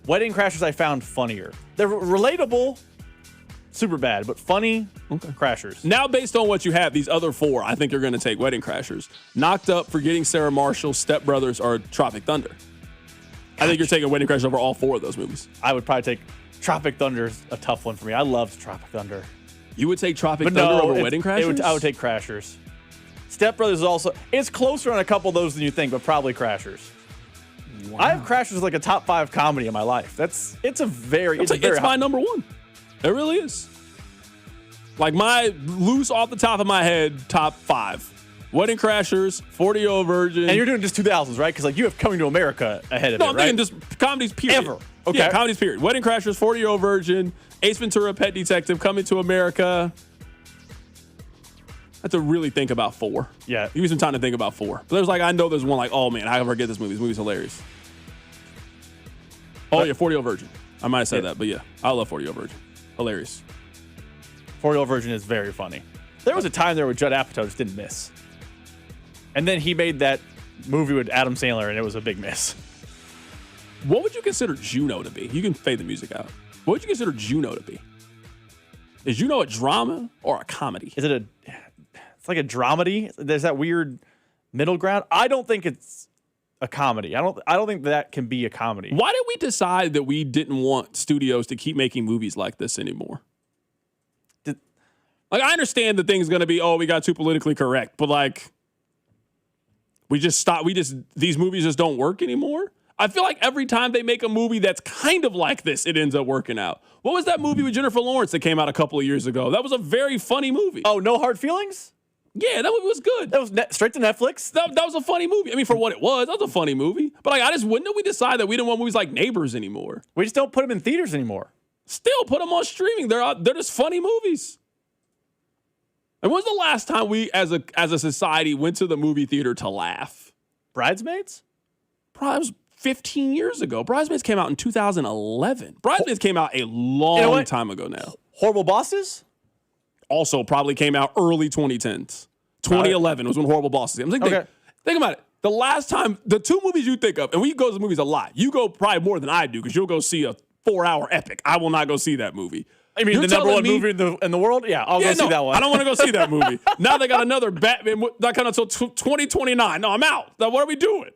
Wedding Crashers I found funnier. They're relatable, Superbad, but funny, Crashers. Now, based on what you have, these other 4, I think you're going to take Wedding Crashers. Knocked Up, Forgetting Sarah Marshall, Step Brothers, or Tropic Thunder. I think you're taking Wedding Crashers over all 4 of those movies. I would probably take Tropic Thunder's a tough one for me. I loved Tropic Thunder. You would take Tropic Thunder over Wedding Crashers? I would take Crashers. Step Brothers is also, it's closer on a couple of those than you think, but probably Crashers. Wow. I have Crashers as like a top 5 comedy in my life. It's my number 1. It really is. Like my loose off the top of my head, top 5. Wedding Crashers, 40-Year-Old Virgin. And you're doing just 2000s, right? Because like you have Coming to America ahead of it, right? No, I'm thinking just comedies period. Ever. Okay. Yeah, comedies period. Wedding Crashers, 40-Year-Old Virgin, Ace Ventura, Pet Detective, Coming to America. I have to really think about 4. Yeah. Give me some time to think about 4. But I know there's one like, oh man, I forget this movie. This movie's hilarious. Oh yeah, 40-Year-Old Virgin. I might have said that, but yeah, I love 40-Year-Old Virgin. Hilarious. 40-Year-Old Virgin is very funny. There was a time there where Judd Apatow just didn't miss. And then he made that movie with Adam Sandler, and it was a big miss. What would you consider Juno to be? You can fade the music out. What would you consider Juno to be? Is Juno a drama or a comedy? It's like a dramedy. There's that weird middle ground. I don't think it's a comedy. I don't think that can be a comedy. Why did we decide that we didn't want studios to keep making movies like this anymore? I understand the thing's going to be, we got too politically correct, but we just stopped. These movies just don't work anymore. I feel like every time they make a movie that's kind of like this, it ends up working out. What was that movie with Jennifer Lawrence that came out a couple of years ago? That was a very funny movie. Oh, No Hard Feelings? Yeah, that movie was good. That was straight to Netflix? That was a funny movie. I mean, for what it was, that was a funny movie. But when did we decide that we didn't want movies like Neighbors anymore? We just don't put them in theaters anymore. Still put them on streaming. They're just funny movies. And when's the last time we, as a society, went to the movie theater to laugh? Bridesmaids? Probably it was 15 years ago. Bridesmaids came out in 2011. Bridesmaids came out a long time ago now. Horrible Bosses? Also probably came out early 2010s. 2011 was when Horrible Bosses came. Think about it. The last time, the 2 movies you think of, and we go to the movies a lot. You go probably more than I do because you'll go see a 4-hour epic. I will not go see that movie. I mean, the number 1 movie in the world? Yeah, I'll go see that one. I don't want to go see that movie. Now they got another Batman that kind of until 2029. No, I'm out. Now, what are we doing?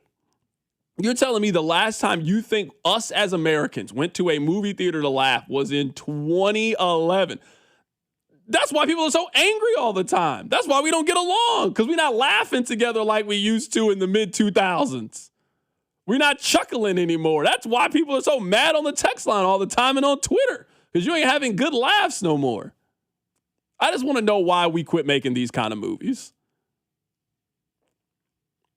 You're telling me the last time you think us as Americans went to a movie theater to laugh was in 2011. That's why people are so angry all the time. That's why we don't get along, because we're not laughing together like we used to in the mid-2000s. We're not chuckling anymore. That's why people are so mad on the text line all the time and on Twitter, because you ain't having good laughs no more. I just want to know why we quit making these kind of movies.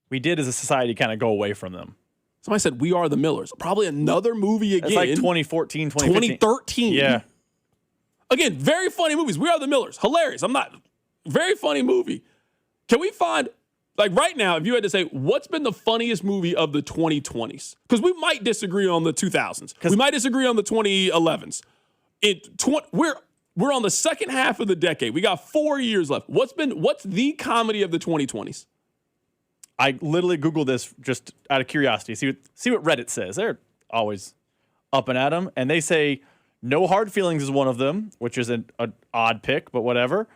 We did as a society kind of go away from them. Somebody said We Are the Millers. Probably another movie again. It's like 2014, 2015. 2013. Yeah. Again, very funny movies. We Are the Millers. Hilarious. Very funny movie. Can we find Like right now, if you had to say, what's been the funniest movie of the 2020s? Because we might disagree on the 2000s. We might disagree on the 2011s. We're on the second half of the decade. We got 4 years left. What's the comedy of the 2020s? I literally Googled this just out of curiosity. See what Reddit says. They're always up and at them. And they say No Hard Feelings is one of them, which is an odd pick, but whatever.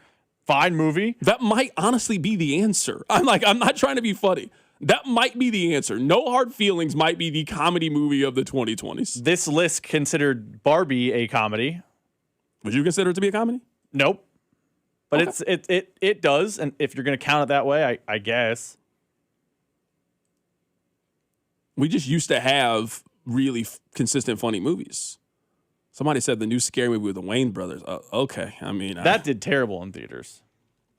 Fine movie. That might honestly be the answer. I'm not trying to be funny. That might be the answer. No Hard Feelings might be the comedy movie of the 2020s. This list considered Barbie a comedy. Would you consider it to be a comedy? Nope. But Okay. it does, and if you're going to count it that way, I guess. We just used to have really consistent funny movies. Somebody said the new scary movie with the Wayne brothers. Okay, I mean that did terrible in theaters.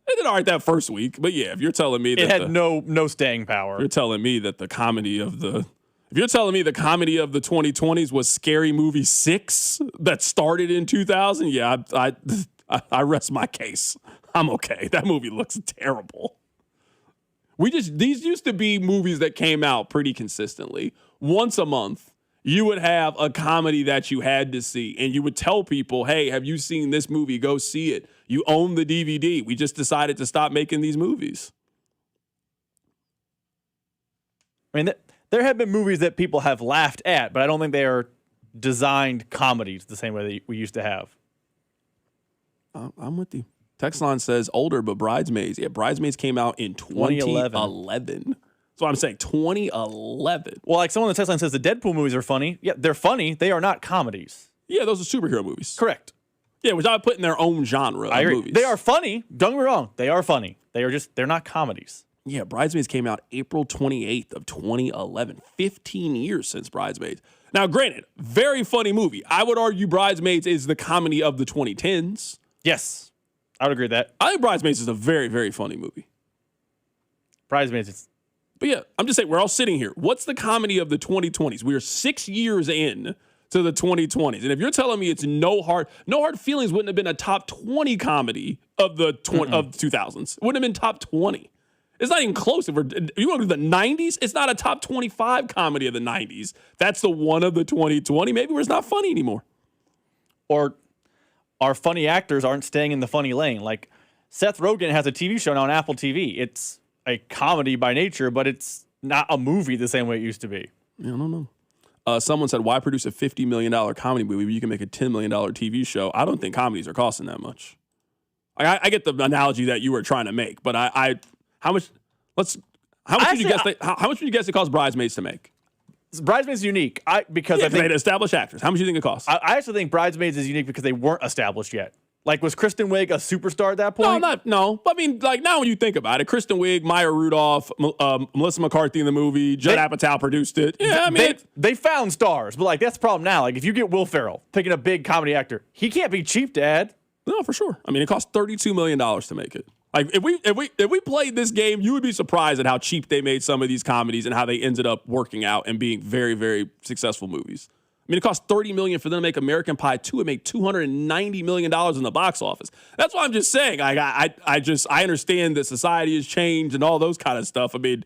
It did all right that first week, but yeah, if you're telling me that it had no staying power. You're telling me that the comedy of the 2020s was Scary Movie 6 that started in 2000. Yeah, I rest my case. I'm okay. That movie looks terrible. These used to be movies that came out pretty consistently. Once a month, you would have a comedy that you had to see, and you would tell people, hey, have you seen this movie? Go see it. You own the DVD. We just decided to stop making these movies. I mean, there have been movies that people have laughed at, but I don't think they are designed comedies the same way that we used to have. I'm with you. Text line says older, but Bridesmaids. Yeah, Bridesmaids came out in 2011. So I'm saying 2011. Well, like someone on the text line says the Deadpool movies are funny. Yeah, they're funny. They are not comedies. Yeah, those are superhero movies. Correct. Yeah, which I would put in their own genre of movies. They are funny. Don't get me wrong. They are funny. They're not comedies. Yeah, Bridesmaids came out April 28th of 2011. 15 years since Bridesmaids. Now, granted, very funny movie. I would argue Bridesmaids is the comedy of the 2010s. Yes, I would agree with that. I think Bridesmaids is a very, very funny movie. Bridesmaids is... But yeah, I'm just saying, we're all sitting here. What's the comedy of the 2020s? We are 6 years in to the 2020s. And if you're telling me it's No Hard Feelings wouldn't have been a top 20 comedy of the of 2000s. It wouldn't have been top 20. It's not even close. If you want to do the 90s, it's not a top 25 comedy of the 90s. That's the one of the 2020. Maybe where it's not funny anymore. Or our funny actors aren't staying in the funny lane. Like Seth Rogen has a TV show now on Apple TV. It's a comedy by nature, but it's not a movie the same way it used to be. Yeah, I don't know. Someone said, why produce a $50 million comedy movie when you can make a $10 million TV show? I don't think comedies are costing that much. I get the analogy that you were trying to make, but how much would you guess it cost Bridesmaids to make? Bridesmaids is unique because I think they established actors. How much do you think it costs? I actually think Bridesmaids is unique because they weren't established yet. Like, was Kristen Wiig a superstar at that point? No. I mean, like, now when you think about it, Kristen Wiig, Maya Rudolph, Melissa McCarthy in the movie, Judd Apatow produced it. Yeah, I mean, they found stars, but like that's the problem now. Like, if you get Will Ferrell picking a big comedy actor, he can't be cheap, Dad. No, for sure. I mean, it cost $32 million to make it. Like, if we played this game, you would be surprised at how cheap they made some of these comedies and how they ended up working out and being very, very successful movies. I mean, it cost $30 million for them to make American Pie 2 and make $290 million in the box office. That's what I'm just saying. I understand that society has changed and all those kind of stuff. I mean,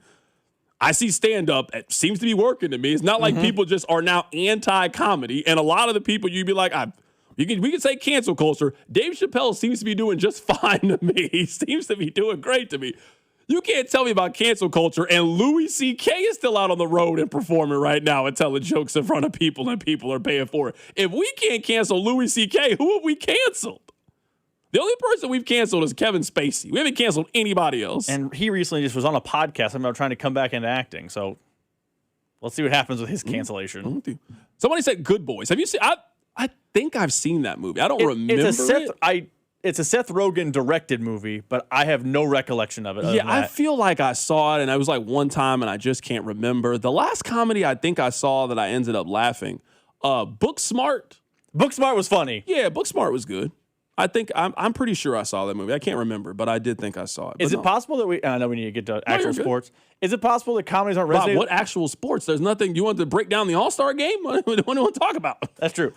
I see stand-up. It seems to be working to me. It's not like people just are now anti-comedy. And a lot of the people you'd be like, we can say cancel culture. Dave Chappelle seems to be doing just fine to me. He seems to be doing great to me. You can't tell me about cancel culture, and Louis C.K. is still out on the road and performing right now and telling jokes in front of people, and people are paying for it. If we can't cancel Louis C.K., who have we canceled? The only person we've canceled is Kevin Spacey. We haven't canceled anybody else. And he recently just was on a podcast about trying to come back into acting. So let's see what happens with his cancellation. Somebody said Good Boys. Have you seen? I think I've seen that movie. I don't remember it. It's a Seth Rogen directed movie, but I have no recollection of it. Yeah, I feel like I saw it, and it was like one time, and I just can't remember. The last comedy I think I saw that I ended up laughing, Booksmart. Booksmart was funny. Yeah, Booksmart was good. I think I'm pretty sure I saw that movie. I can't remember, but I did think I saw it. Is it possible that I know we need to get to actual sports. Is it possible that comedies aren't resonating? What actual sports? There's nothing. You want to break down the All-Star game? What do you want to talk about? That's true.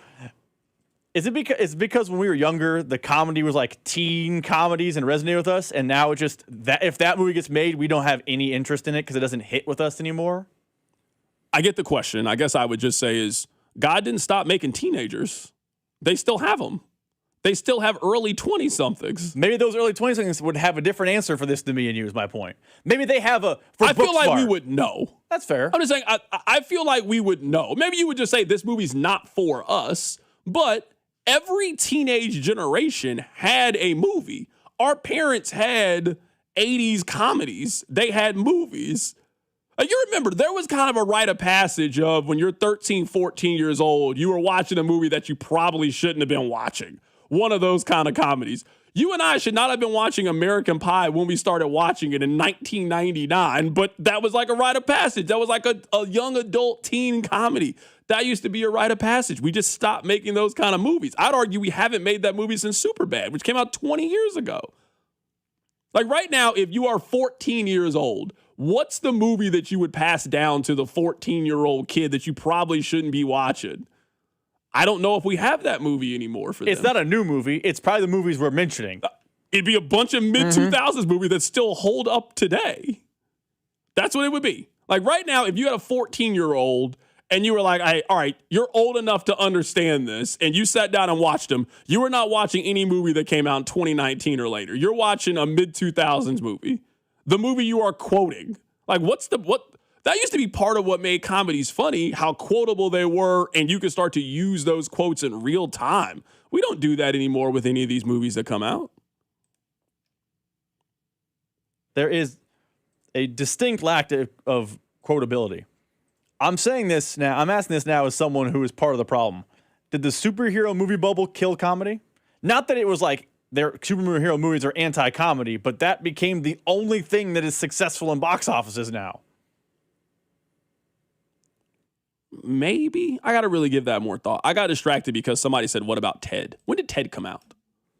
Is it because when we were younger, the comedy was like teen comedies and resonated with us, and now it's just that if that movie gets made, we don't have any interest in it because it doesn't hit with us anymore? I get the question. I guess I would just say is God didn't stop making teenagers. They still have them. They still have early 20-somethings. Maybe those early 20-somethings would have a different answer for this than me and you is my point. Maybe they have a... I feel like we would know. That's fair. I'm just saying, I feel like we would know. Maybe you would just say this movie's not for us, but every teenage generation had a movie. Our parents had 80s comedies. They had movies. You remember, there was kind of a rite of passage of when you're 13, 14 years old, you were watching a movie that you probably shouldn't have been watching. One of those kind of comedies. You and I should not have been watching American Pie when we started watching it in 1999, but that was like a rite of passage. That was like a young adult teen comedy. That used to be a rite of passage. We just stopped making those kind of movies. I'd argue we haven't made that movie since Superbad, which came out 20 years ago. Like right now, if you are 14 years old, what's the movie that you would pass down to the 14-year-old kid that you probably shouldn't be watching? I don't know if we have that movie anymore for them. It's not a new movie. It's probably the movies we're mentioning. It'd be a bunch of mid-2000s movies that still hold up today. That's what it would be. Like right now, if you had a 14-year-old and you were like, hey, all right, you're old enough to understand this, and you sat down and watched them, you were not watching any movie that came out in 2019 or later. You're watching a mid-2000s movie. The movie you are quoting. Like what? That used to be part of what made comedies funny, how quotable they were, and you could start to use those quotes in real time. We don't do that anymore with any of these movies that come out. There is a distinct lack of quotability. I'm saying this now, I'm asking this now as someone who is part of the problem. Did the superhero movie bubble kill comedy? Not that it was like their superhero movies are anti-comedy, but that became the only thing that is successful in box offices now. Maybe. I got to really give that more thought. I got distracted because somebody said, what about Ted? When did Ted come out?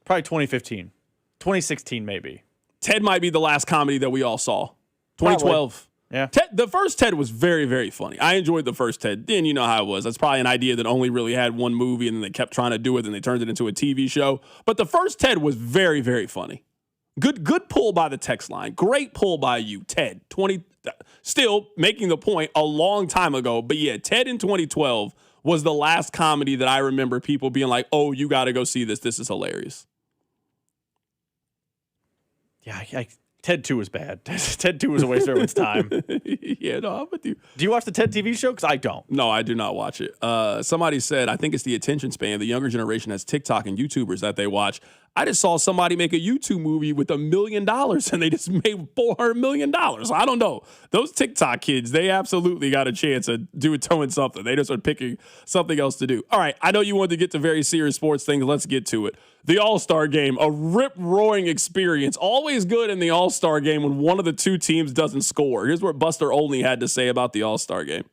Probably 2015. 2016, maybe. Ted might be the last comedy that we all saw. 2012. Probably. Yeah. The first Ted was very, very funny. I enjoyed the first Ted. Then you know how it was. That's probably an idea that only really had one movie, and then they kept trying to do it, and they turned it into a TV show. But the first Ted was very, very funny. Good pull by the text line. Great pull by you, Ted. Still making the point a long time ago. But yeah, Ted in 2012 was the last comedy that I remember people being like, oh, you got to go see this. This is hilarious. Yeah, Ted 2 was bad. Ted 2 was a waste of everyone's time. Yeah, no, I'm with you. Do you watch the Ted TV show? Because I don't. No, I do not watch it. Somebody said, I think it's the attention span. The younger generation has TikTok and YouTubers that they watch. I just saw somebody make a YouTube movie with $1 million, and they just made $400 million. I don't know. Those TikTok kids, they absolutely got a chance of doing something. They just are picking something else to do. All right, I know you wanted to get to very serious sports things. Let's get to it. The All-Star Game, a rip-roaring experience. Always good in the All-Star Game when one of the two teams doesn't score. Here's what Buster Olney had to say about the All-Star Game.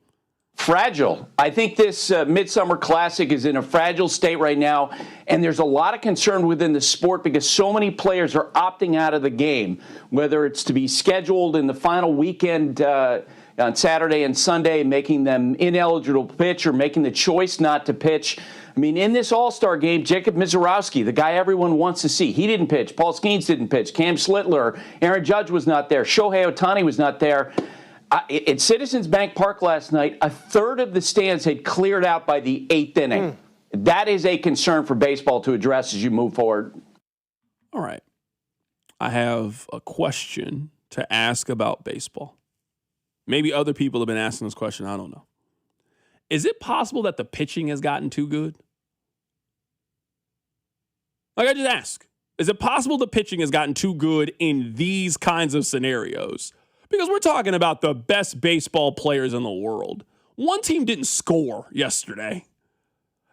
Fragile. I think this Midsummer Classic is in a fragile state right now, and there's a lot of concern within the sport because so many players are opting out of the game, whether it's to be scheduled in the final weekend on Saturday and Sunday, making them ineligible to pitch or making the choice not to pitch. I mean, in this All-Star game, Jacob Misiorowski, the guy everyone wants to see, he didn't pitch. Paul Skeens didn't pitch. Cam Slittler, Aaron Judge was not there. Shohei Ohtani was not there. At Citizens Bank Park last night, a third of the stands had cleared out by the 8th inning. That is a concern for baseball to address as you move forward. All right. I have a question to ask about baseball. Maybe other people have been asking this question. I don't know. Is it possible that the pitching has gotten too good? Like I just ask. Is it possible the pitching has gotten too good in these kinds of scenarios? Because we're talking about the best baseball players in the world. One team didn't score yesterday.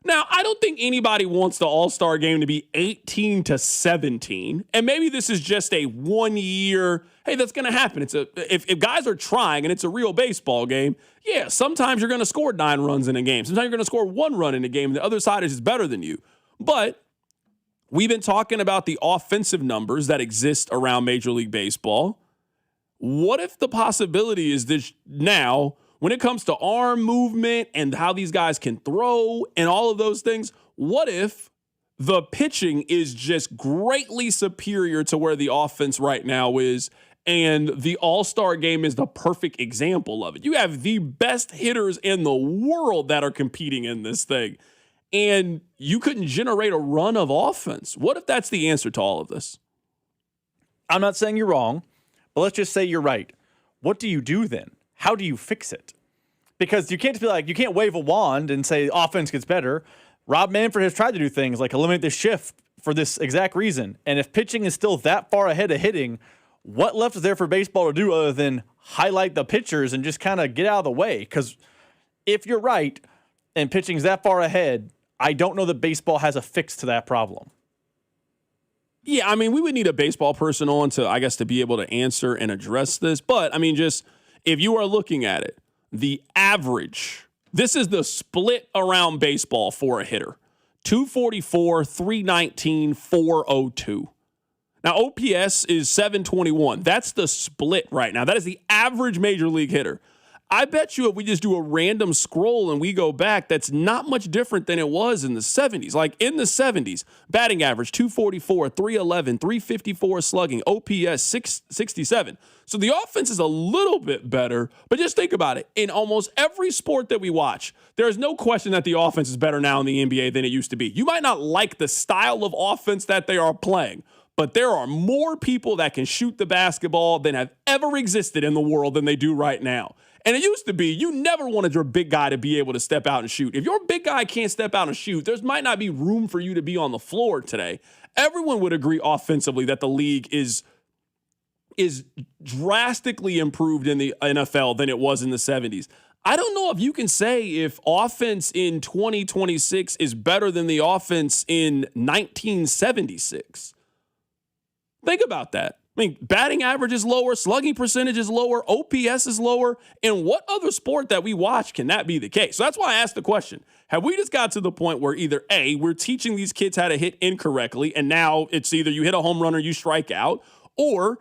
Now, I don't think anybody wants the All-Star game to be 18-17. And maybe this is just a 1 year, hey, that's going to happen. If guys are trying and it's a real baseball game, yeah, sometimes you're going to score 9 runs in a game. Sometimes you're going to score 1 run in a game. And the other side is just better than you. But we've been talking about the offensive numbers that exist around Major League Baseball. What if the possibility is this now, when it comes to arm movement and how these guys can throw and all of those things, what if the pitching is just greatly superior to where the offense right now is. And the All-Star game is the perfect example of it. You have the best hitters in the world that are competing in this thing. And you couldn't generate a run of offense. What if that's the answer to all of this? I'm not saying you're wrong, but let's just say you're right. What do you do then? How do you fix it? Because you can't just be like, you can't wave a wand and say offense gets better. Rob Manfred has tried to do things like eliminate the shift for this exact reason. And if pitching is still that far ahead of hitting, what left is there for baseball to do other than highlight the pitchers and just kind of get out of the way? Because if you're right and pitching's that far ahead, I don't know that baseball has a fix to that problem. Yeah, I mean, we would need a baseball person on to be able to answer and address this. But, I mean, just if you are looking at it, the average, this is the split around baseball for a hitter. 244, 319, 402. Now, OPS is 721. That's the split right now. That is the average major league hitter. I bet you if we just do a random scroll and we go back, that's not much different than it was in the 70s. Like in the 70s, batting average 244, 311, 354 slugging, OPS 667. So the offense is a little bit better, but just think about it. In almost every sport that we watch, there is no question that the offense is better now in the NBA than it used to be. You might not like the style of offense that they are playing, but there are more people that can shoot the basketball than have ever existed in the world than they do right now. And it used to be you never wanted your big guy to be able to step out and shoot. If your big guy can't step out and shoot, there might not be room for you to be on the floor today. Everyone would agree offensively that the league is drastically improved in the NFL than it was in the 70s. I don't know if you can say if offense in 2026 is better than the offense in 1976. Think about that. I mean, batting average is lower, slugging percentage is lower, OPS is lower. In what other sport that we watch can that be the case? So that's why I asked the question. Have we just got to the point where either A, we're teaching these kids how to hit incorrectly, and now it's either you hit a home run or you strike out, or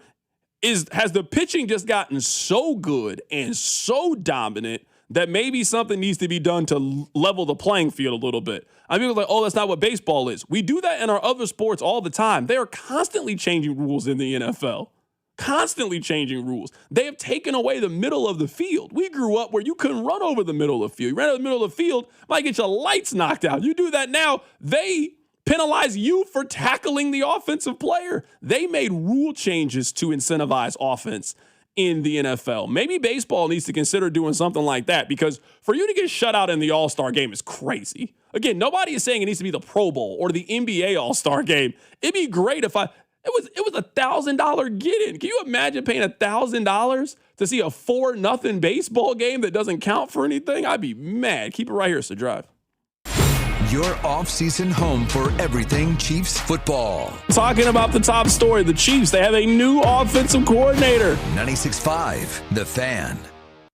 has the pitching just gotten so good and so dominant that maybe something needs to be done to level the playing field a little bit? I mean, like, oh, that's not what baseball is. We do that in our other sports all the time. They are constantly changing rules in the NFL. Constantly changing rules. They have taken away the middle of the field. We grew up where you couldn't run over the middle of the field. You ran over the middle of the field, might get your lights knocked out. You do that now, they penalize you for tackling the offensive player. They made rule changes to incentivize offense in the NFL. Maybe baseball needs to consider doing something like that, because for you to get shut out in the All-Star game is crazy. Again, nobody is saying it needs to be the Pro Bowl or the NBA All-Star game. It'd be great if it was $1,000 get-in. Can you imagine paying $1,000 to see a 4-0 baseball game that doesn't count for anything? I'd be mad. Keep it right here, it's The Drive. Your off-season home for everything Chiefs football. Talking about the top story, the Chiefs, they have a new offensive coordinator. 96.5, The Fan.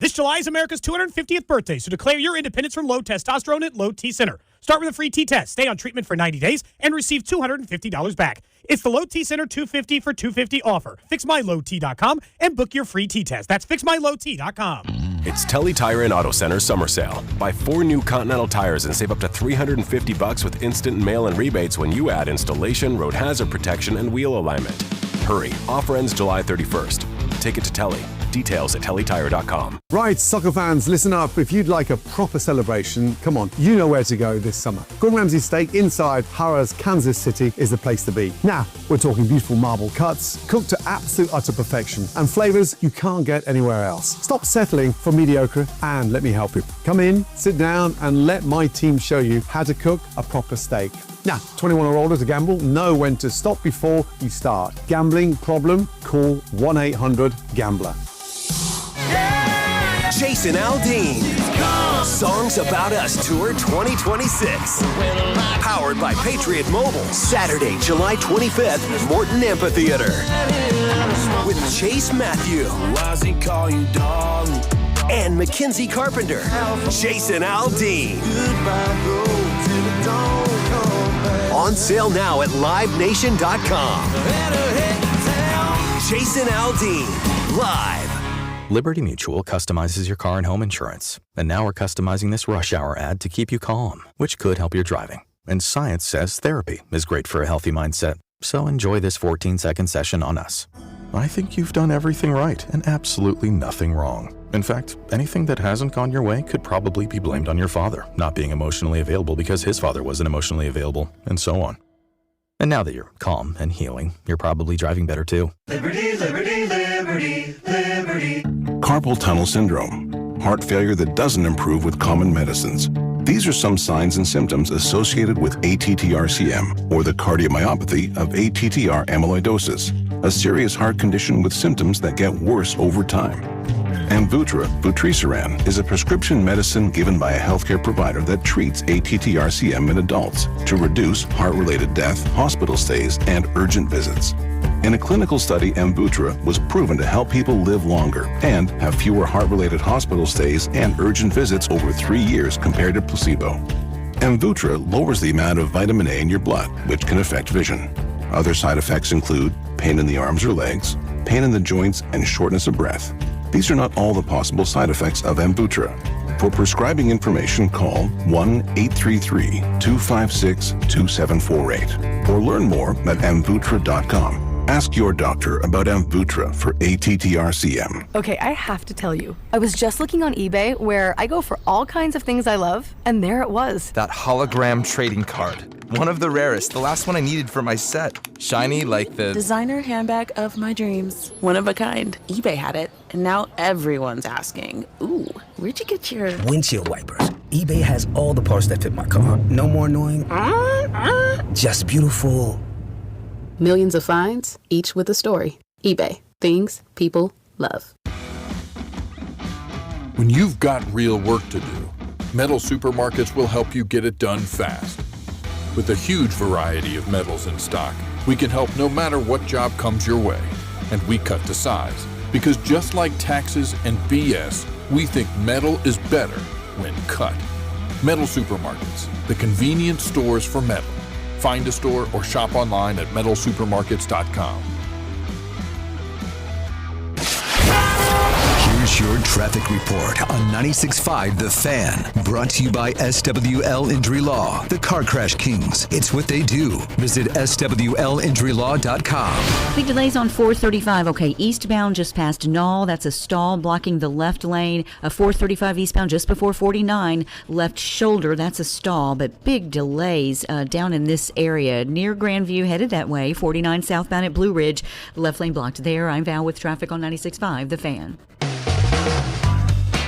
This July is America's 250th birthday, so declare your independence from low testosterone at Low T Center. Start with a free T-test, stay on treatment for 90 days, and receive $250 back. It's the Low T Center 250 for 250 offer. FixMyLowT.com and book your free T-test. That's FixMyLowT.com. It's Telly Tire and Auto Center summer sale. Buy 4 new Continental tires and save up to $350 with instant mail-in rebates when you add installation, road hazard protection, and wheel alignment. Hurry, offer ends July 31st. Take it to Telly. Details at TellyTire.com. Right, soccer fans, listen up. If you'd like a proper celebration, come on, you know where to go this summer. Gordon Ramsay Steak inside Harrah's, Kansas City is the place to be. Now, we're talking beautiful marble cuts, cooked to absolute utter perfection, and flavors you can't get anywhere else. Stop settling for mediocre and let me help you. Come in, sit down, and let my team show you how to cook a proper steak. Now, 21 or older to gamble, know when to stop before you start. Gambling problem? Call 1-800-GAMBLER. Jason Aldean. Songs About Us Tour 2026. Powered by Patriot Mobile. Saturday, July 25th, Morton Amphitheater. With Chase Matthew. And Mackenzie Carpenter. Jason Aldean. On sale now at livenation.com. Jason Aldean. Live. Liberty Mutual customizes your car and home insurance. And now we're customizing this rush hour ad to keep you calm, which could help your driving. And science says therapy is great for a healthy mindset. So enjoy this 14-second session on us. I think you've done everything right and absolutely nothing wrong. In fact, anything that hasn't gone your way could probably be blamed on your father not being emotionally available because his father wasn't emotionally available, and so on. And now that you're calm and healing, you're probably driving better too. Liberty, liberty, liberty, liberty. Carpal tunnel syndrome, heart failure that doesn't improve with common medicines. These are some signs and symptoms associated with ATTR-CM, or the cardiomyopathy of ATTR amyloidosis, a serious heart condition with symptoms that get worse over time. Amvuttra, vutrisiran, is a prescription medicine given by a healthcare provider that treats ATTR-CM in adults to reduce heart-related death, hospital stays, and urgent visits. In a clinical study, Amvuttra was proven to help people live longer and have fewer heart-related hospital stays and urgent visits over 3 years compared to placebo. Amvuttra lowers the amount of vitamin A in your blood, which can affect vision. Other side effects include pain in the arms or legs, pain in the joints, and shortness of breath. These are not all the possible side effects of Amvuttra. For prescribing information, call 1-833-256-2748 or learn more at amvuttra.com. Ask your doctor about Amvuttra for ATTR-CM. Okay, I have to tell you, I was just looking on eBay where I go for all kinds of things I love, and there it was. That hologram trading card. One of the rarest, the last one I needed for my set. Shiny like the designer handbag of my dreams. One of a kind. eBay had it, and now everyone's asking, ooh, where'd you get your windshield wipers? eBay has all the parts that fit my car. No more annoying, just beautiful. Millions of finds, each with a story. eBay. Things people love. When you've got real work to do, Metal Supermarkets will help you get it done fast. With a huge variety of metals in stock, we can help no matter what job comes your way. And we cut to size. Because just like taxes and BS, we think metal is better when cut. Metal Supermarkets, the convenient stores for metal. Find a store or shop online at metalsupermarkets.com. Here's your traffic report on 96.5 The Fan. Brought to you by SWL Injury Law, the car crash kings. It's what they do. Visit SWLinjurylaw.com. Big delays on 435. Okay, eastbound just past Knoll. That's a stall blocking the left lane. A 435 eastbound just before 49. Left shoulder, that's a stall. But big delays down in this area. Near Grandview, headed that way. 49 southbound at Blue Ridge. Left lane blocked there. I'm Val with traffic on 96.5 The Fan.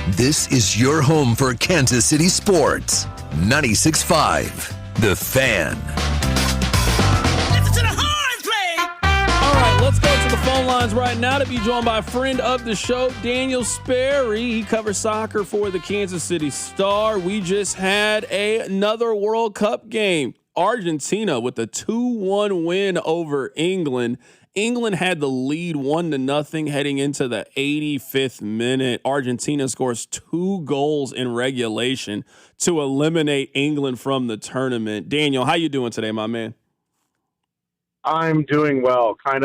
This is your home for Kansas City sports. 96.5 The Fan. All right, let's go to the phone lines right now to be joined by a friend of the show, Daniel Sperry. He covers soccer for the Kansas City Star. We just had another World Cup game. Argentina with a 2-1 win over England. England had the lead 1-0 heading into the 85th minute. Argentina scores 2 goals in regulation to eliminate England from the tournament. Daniel, how you doing today, my man? I'm doing well. I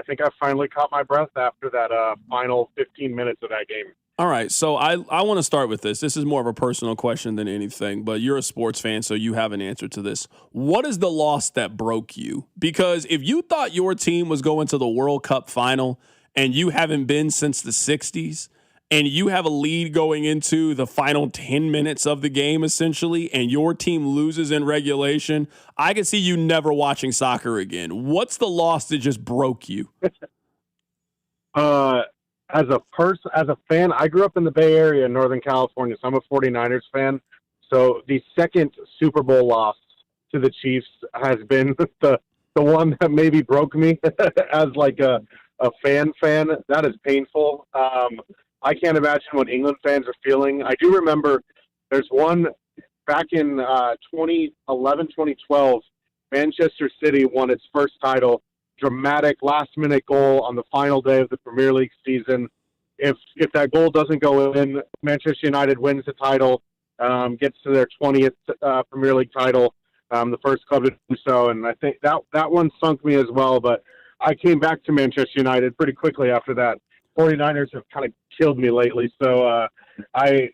think I finally caught my breath after that final 15 minutes of that game. All right, so I want to start with this. This is more of a personal question than anything, but you're a sports fan, so you have an answer to this. What is the loss that broke you? Because if you thought your team was going to the World Cup final and you haven't been since the 60s, and you have a lead going into the final 10 minutes of the game, essentially, and your team loses in regulation, I can see you never watching soccer again. What's the loss that just broke you? As a fan, I grew up in the Bay Area in Northern California, so I'm a 49ers fan. So the second Super Bowl loss to the Chiefs has been the one that maybe broke me as like a fan. That is painful. I can't imagine what England fans are feeling. I do remember there's one back in 2011, 2012, Manchester City won its first title. Dramatic last-minute goal on the final day of the Premier League season. If that goal doesn't go in, Manchester United wins the title, gets to their 20th Premier League title, the first club to do so. And I think that one sunk me as well. But I came back to Manchester United pretty quickly after that. 49ers have kind of killed me lately, so I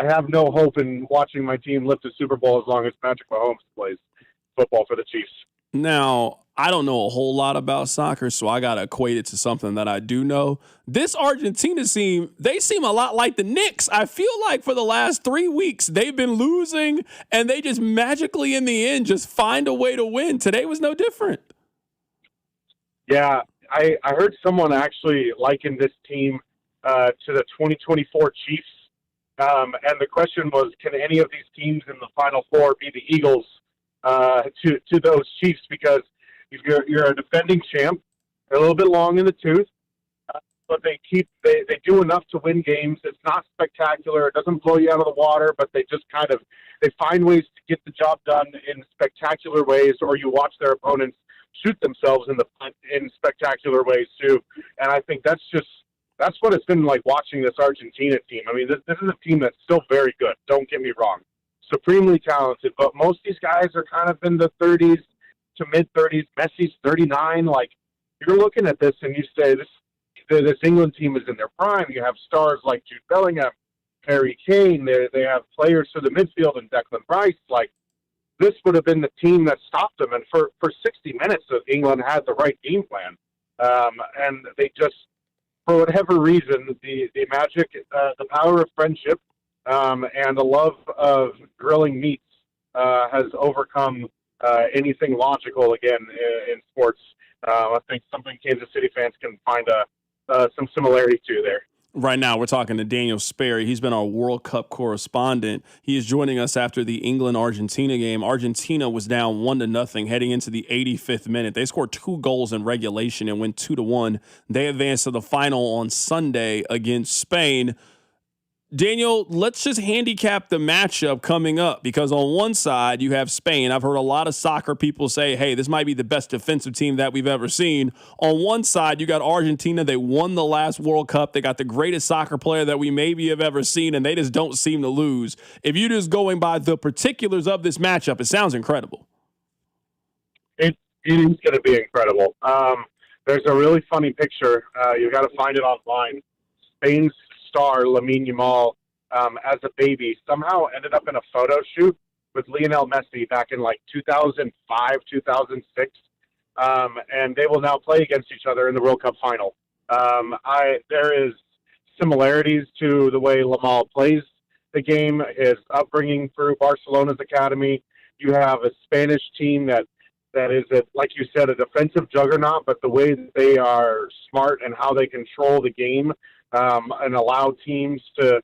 have no hope in watching my team lift a Super Bowl as long as Patrick Mahomes plays. football for the Chiefs. Now, I don't know a whole lot about soccer, so I got to equate it to something that I do know. This Argentina team, they seem a lot like the Knicks. I feel like for the last 3 weeks, they've been losing, and they just magically, in the end, just find a way to win. Today was no different. Yeah, I heard someone actually liken this team to the 2024 Chiefs. And the question was, can any of these teams in the Final Four be the Eagles to those Chiefs? Because you're a defending champ. They're a little bit long in the tooth, but they do enough to win games. It's not spectacular. It doesn't blow you out of the water, but they just they find ways to get the job done in spectacular ways, or you watch their opponents shoot themselves in spectacular ways too. And I think that's what it's been like watching this Argentina team. I mean, this is a team that's still very good. Don't get me wrong. Supremely talented, but most of these guys are kind of in the 30s to mid-30s. Messi's 39. Like, you're looking at this and you say, this England team is in their prime. You have stars like Jude Bellingham, Harry Kane. They have players to the midfield and Declan Rice. Like, this would have been the team that stopped them. And for 60 minutes, England had the right game plan. And they just, for whatever reason, the magic, the power of friendship, and the love of grilling meats has overcome anything logical again in sports. I think something Kansas City fans can find some similarity to there. Right now, we're talking to Daniel Sperry. He's been our World Cup correspondent. He is joining us after the England-Argentina game. Argentina was down 1-0 heading into the 85th minute. They scored 2 goals in regulation and went 2-1. They advanced to the final on Sunday against Spain. Daniel, let's just handicap the matchup coming up, because on one side you have Spain. I've heard a lot of soccer people say, hey, this might be the best defensive team that we've ever seen. On one side, you got Argentina. They won the last World Cup. They got the greatest soccer player that we maybe have ever seen, and they just don't seem to lose. If you're just going by the particulars of this matchup, it sounds incredible. It is going to be incredible. There's a really funny picture. You've got to find it online. Spain's star Lamine Yamal, as a baby, somehow ended up in a photo shoot with Lionel Messi back in like 2005, 2006, and they will now play against each other in the World Cup final. There is similarities to the way Yamal plays the game, his upbringing through Barcelona's academy. You have a Spanish team that is, like you said, a defensive juggernaut, but the way that they are smart and how they control the game and allow teams to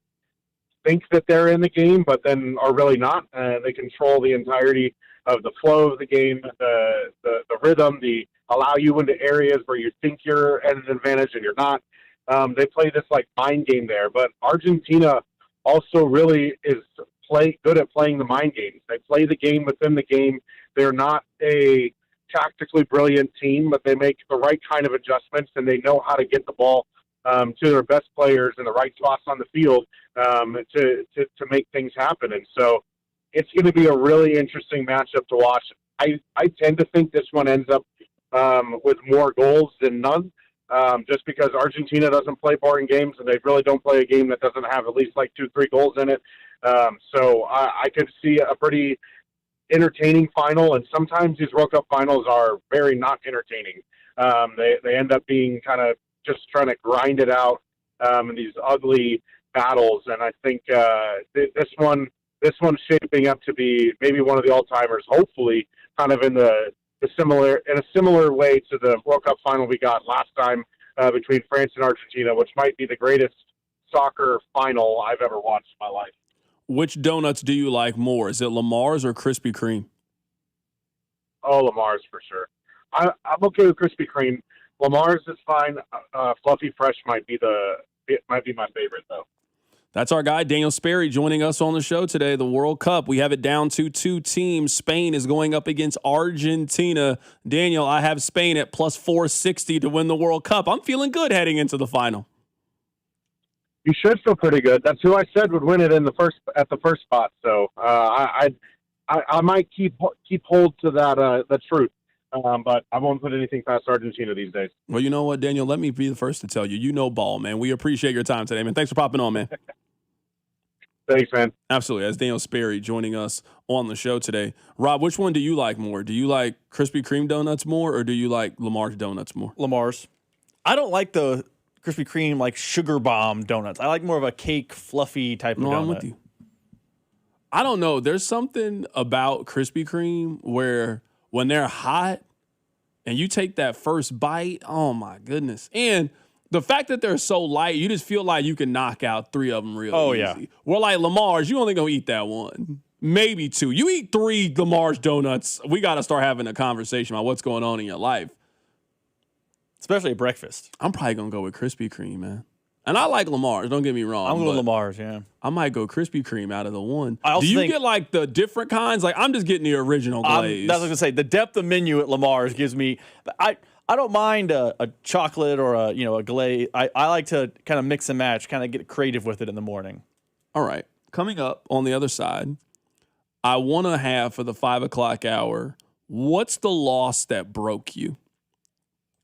think that they're in the game, but then are really not. They control the entirety of the flow of the game, the rhythm, allow you into areas where you think you're at an advantage and you're not. They play this like mind game there, but Argentina also really is good at playing the mind games. They play the game within the game. They're not a tactically brilliant team, but they make the right kind of adjustments, and they know how to get the ball to their best players in the right spots on the field to make things happen. And so it's going to be a really interesting matchup to watch. I tend to think this one ends up with more goals than none, just because Argentina doesn't play boring games, and they really don't play a game that doesn't have at least like 2-3 goals in it. So I could see a pretty entertaining final, and sometimes these World Cup finals are very not entertaining. They end up being kind of just trying to grind it out in these ugly battles, and I think this one's shaping up to be maybe one of the all-timers. Hopefully, kind of in a similar way to the World Cup final we got last time between France and Argentina, which might be the greatest soccer final I've ever watched in my life. Which donuts do you like more? Is it Lamar's or Krispy Kreme? Oh, Lamar's for sure. I'm okay with Krispy Kreme. Lamar's is fine. Fluffy Fresh might be my favorite though. That's our guy, Daniel Sperry, joining us on the show today. The World Cup, we have it down to 2 teams. Spain is going up against Argentina. Daniel, I have Spain at plus 460 to win the World Cup. I'm feeling good heading into the final. You should feel pretty good. That's who I said would win it at the first spot. So I might keep hold to that the truth. But I won't put anything past Argentina these days. Well, you know what, Daniel? Let me be the first to tell you. You know ball, man. We appreciate your time today, man. Thanks for popping on, man. Thanks, man. Absolutely. That's Daniel Sperry joining us on the show today. Rob, which one do you like more? Do you like Krispy Kreme donuts more, or do you like Lamar's donuts more? Lamar's. I don't like the Krispy Kreme like sugar bomb donuts. I like more of a cake, fluffy type of donut. I'm with you. I don't know. There's something about Krispy Kreme where when they're hot and you take that first bite, oh my goodness. And the fact that they're so light, you just feel like you can knock out 3 of them real easy. Yeah. We're like Lamar's, you only gonna eat that one. Maybe 2. You eat 3 Lamar's donuts, we got to start having a conversation about what's going on in your life. Especially at breakfast. I'm probably going to go with Krispy Kreme, man. And I like Lamar's, don't get me wrong. I'm going Lamar's, yeah. I might go Krispy Kreme out of the one. Do you get like the different kinds? Like I'm just getting the original glaze. That's what I was going to say. The depth of menu at Lamar's gives me I don't mind a chocolate or a glaze. I like to kind of mix and match, kind of get creative with it in the morning. All right. Coming up on the other side, I want to have for the 5 o'clock hour, what's the loss that broke you?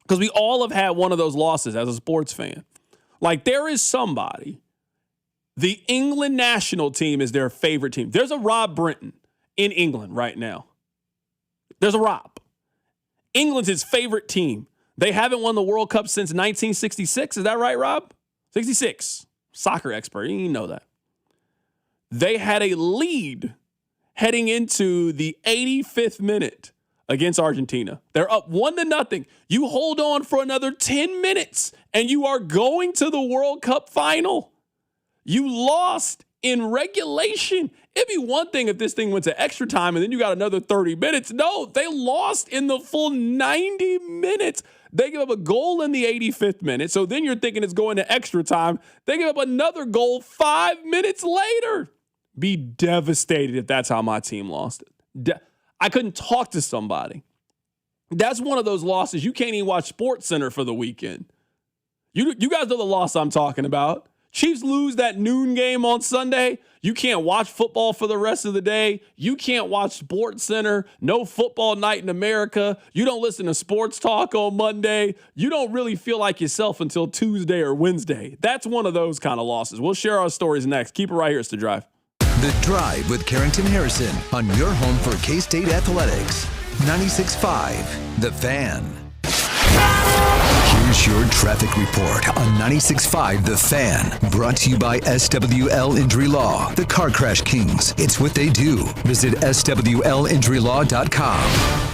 Because we all have had one of those losses as a sports fan. Like there is somebody, the England national team is their favorite team. There's a Rob Brenton in England right now. There's a Rob. England's his favorite team. They haven't won the World Cup since 1966. Is that right, Rob? 66. Soccer expert. You know that. They had a lead heading into the 85th minute against Argentina. They're up 1-0. You hold on for another 10 minutes and you are going to the World Cup final. You lost in regulation. It'd be one thing if this thing went to extra time and then you got another 30 minutes. No, they lost in the full 90 minutes. They give up a goal in the 85th minute. So then you're thinking it's going to extra time. They give up another goal 5 minutes later. Be devastated if that's how my team lost it. I couldn't talk to somebody. That's one of those losses. You can't even watch SportsCenter for the weekend. You guys know the loss I'm talking about. Chiefs lose that noon game on Sunday. You can't watch football for the rest of the day. You can't watch SportsCenter. No football night in America. You don't listen to sports talk on Monday. You don't really feel like yourself until Tuesday or Wednesday. That's one of those kind of losses. We'll share our stories next. Keep it right here. It's The Drive. The Drive with Carrington Harrison on your home for K-State Athletics. 96.5 The Fan. Here's your traffic report on 96.5 The Fan. Brought to you by SWL Injury Law, the Car Crash Kings. It's what they do. Visit SWLinjurylaw.com.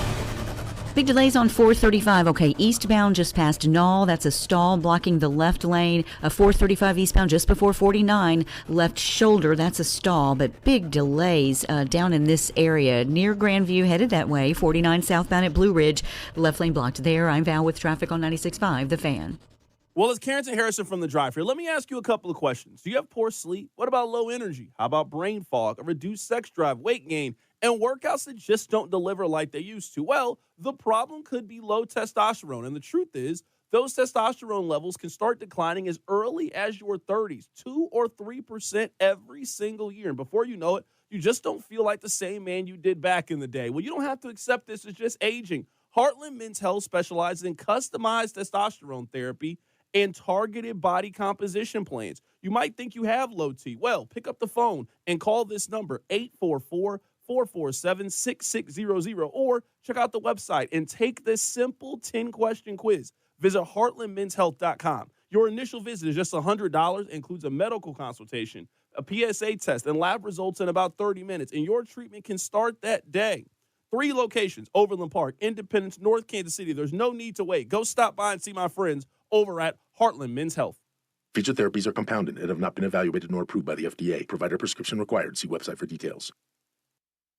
Big delays on 435. Okay, eastbound just past Knoll. That's a stall blocking the left lane. A 435 eastbound just before 49. Left shoulder, that's a stall. But big delays down in this area. Near Grandview, headed that way. 49 southbound at Blue Ridge. Left lane blocked there. I'm Val with traffic on 96.5 The Fan. Well, it's Carrington Harrison from The Drive here. Let me ask you a couple of questions. Do you have poor sleep? What about low energy? How about brain fog, a reduced sex drive, weight gain, and workouts that just don't deliver like they used to? Well, the problem could be low testosterone. And the truth is, those testosterone levels can start declining as early as your 30s, 2 or 3% every single year. And before you know it, you just don't feel like the same man you did back in the day. Well, you don't have to accept this as just aging. Heartland Men's Health specializes in customized testosterone therapy and targeted body composition plans. You might think you have low T. Well, pick up the phone and call this number, 844-447-6600, or check out the website and take this simple 10-question quiz. Visit heartlandmenshealth.com. Your initial visit is just $100, includes a medical consultation, a PSA test, and lab results in about 30 minutes, and your treatment can start that day. 3 locations, Overland Park, Independence, North Kansas City. There's no need to wait. Go stop by and see my friends over at Heartland Men's Health. Featured therapies are compounded and have not been evaluated nor approved by the FDA. Provider prescription required. See website for details.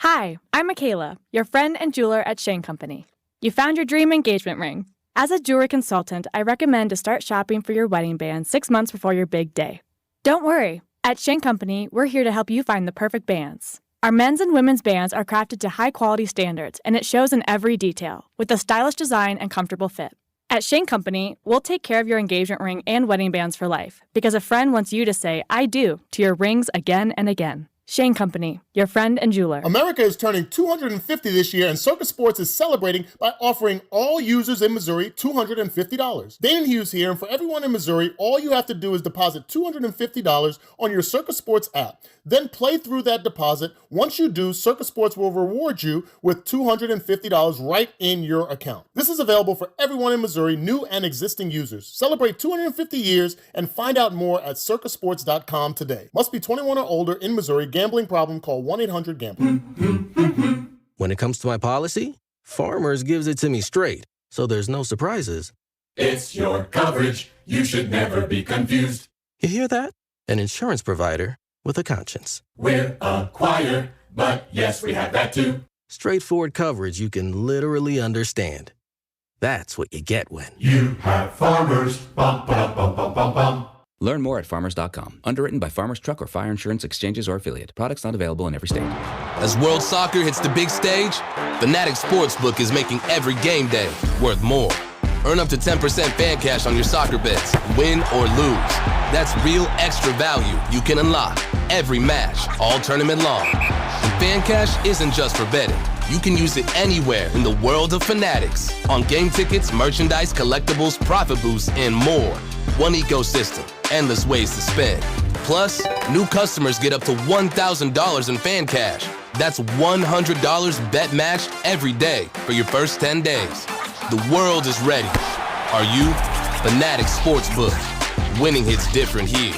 Hi, I'm Michaela, your friend and jeweler at Shane Company. You found your dream engagement ring. As a jewelry consultant, I recommend to start shopping for your wedding band 6 months before your big day. Don't worry. At Shane Company, we're here to help you find the perfect bands. Our men's and women's bands are crafted to high-quality standards, and it shows in every detail, with a stylish design and comfortable fit. At Shane Company, we'll take care of your engagement ring and wedding bands for life, because a friend wants you to say, I do, to your rings again and again. Shane Company, your friend and jeweler. America is turning 250 this year, and Circus Sports is celebrating by offering all users in Missouri $250. Dane Hughes here, and for everyone in Missouri, all you have to do is deposit $250 on your Circus Sports app. Then play through that deposit. Once you do, Circus Sports will reward you with $250 right in your account. This is available for everyone in Missouri, new and existing users. Celebrate 250 years and find out more at circusports.com today. Must be 21 or older in Missouri. Gambling problem, call 1-800-GAMBLER. When it comes to my policy, Farmers gives it to me straight, so there's no surprises. It's your coverage. You should never be confused. You hear that? An insurance provider with a conscience. We're a choir, but yes, we have that too. Straightforward coverage you can literally understand. That's what you get when you have Farmers. Bum, ba, bum, bum, bum, bum. Learn more at farmers.com. Underwritten by Farmers Truck or Fire Insurance Exchanges or Affiliate. Products not available in every state. As World Soccer hits the big stage, Fanatics Sportsbook is making every game day worth more. Earn up to 10% fan cash on your soccer bets, win or lose. That's real extra value you can unlock every match, all tournament long. And fan cash isn't just for betting. You can use it anywhere in the world of Fanatics. On game tickets, merchandise, collectibles, profit boosts, and more. One ecosystem, endless ways to spend. Plus, new customers get up to $1,000 in fan cash. That's $100 bet match every day for your first 10 days. The world is ready. Are you? Fanatics Sportsbook. Winning hits different here.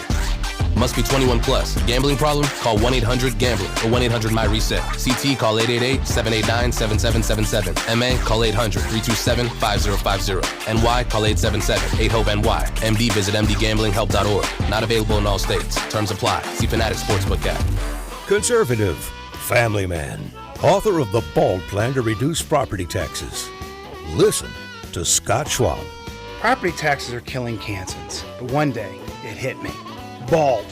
Must be 21 plus. Gambling problem? Call 1-800-GAMBLER or 1-800-MY-RESET. CT, call 888-789-7777. MA, call 800-327-5050. NY, call 877-8-HOPE-NY. MD, visit mdgamblinghelp.org. Not available in all states. Terms apply. See Fanatics Sportsbook app. Conservative, family man, author of The Bald Plan to Reduce Property Taxes. Listen to Scott Schwab. Property taxes are killing Kansans, but one day it hit me. BALD.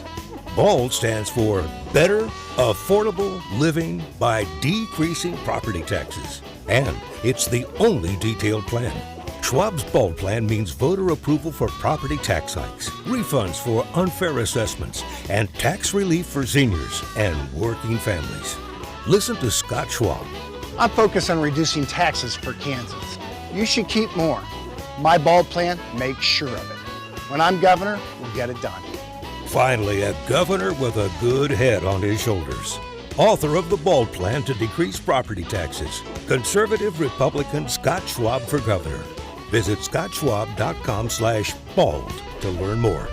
BALD stands for Better Affordable Living by Decreasing Property Taxes. And it's the only detailed plan. Schwab's BALD plan means voter approval for property tax hikes, refunds for unfair assessments, and tax relief for seniors and working families. Listen to Scott Schwab. I'm focused on reducing taxes for Kansans. You should keep more. My BALD plan makes sure of it. When I'm governor, we'll get it done. Finally, a governor with a good head on his shoulders. Author of the BALD Plan to Decrease Property Taxes. Conservative Republican Scott Schwab for governor. Visit scottschwab.com/bald to learn more.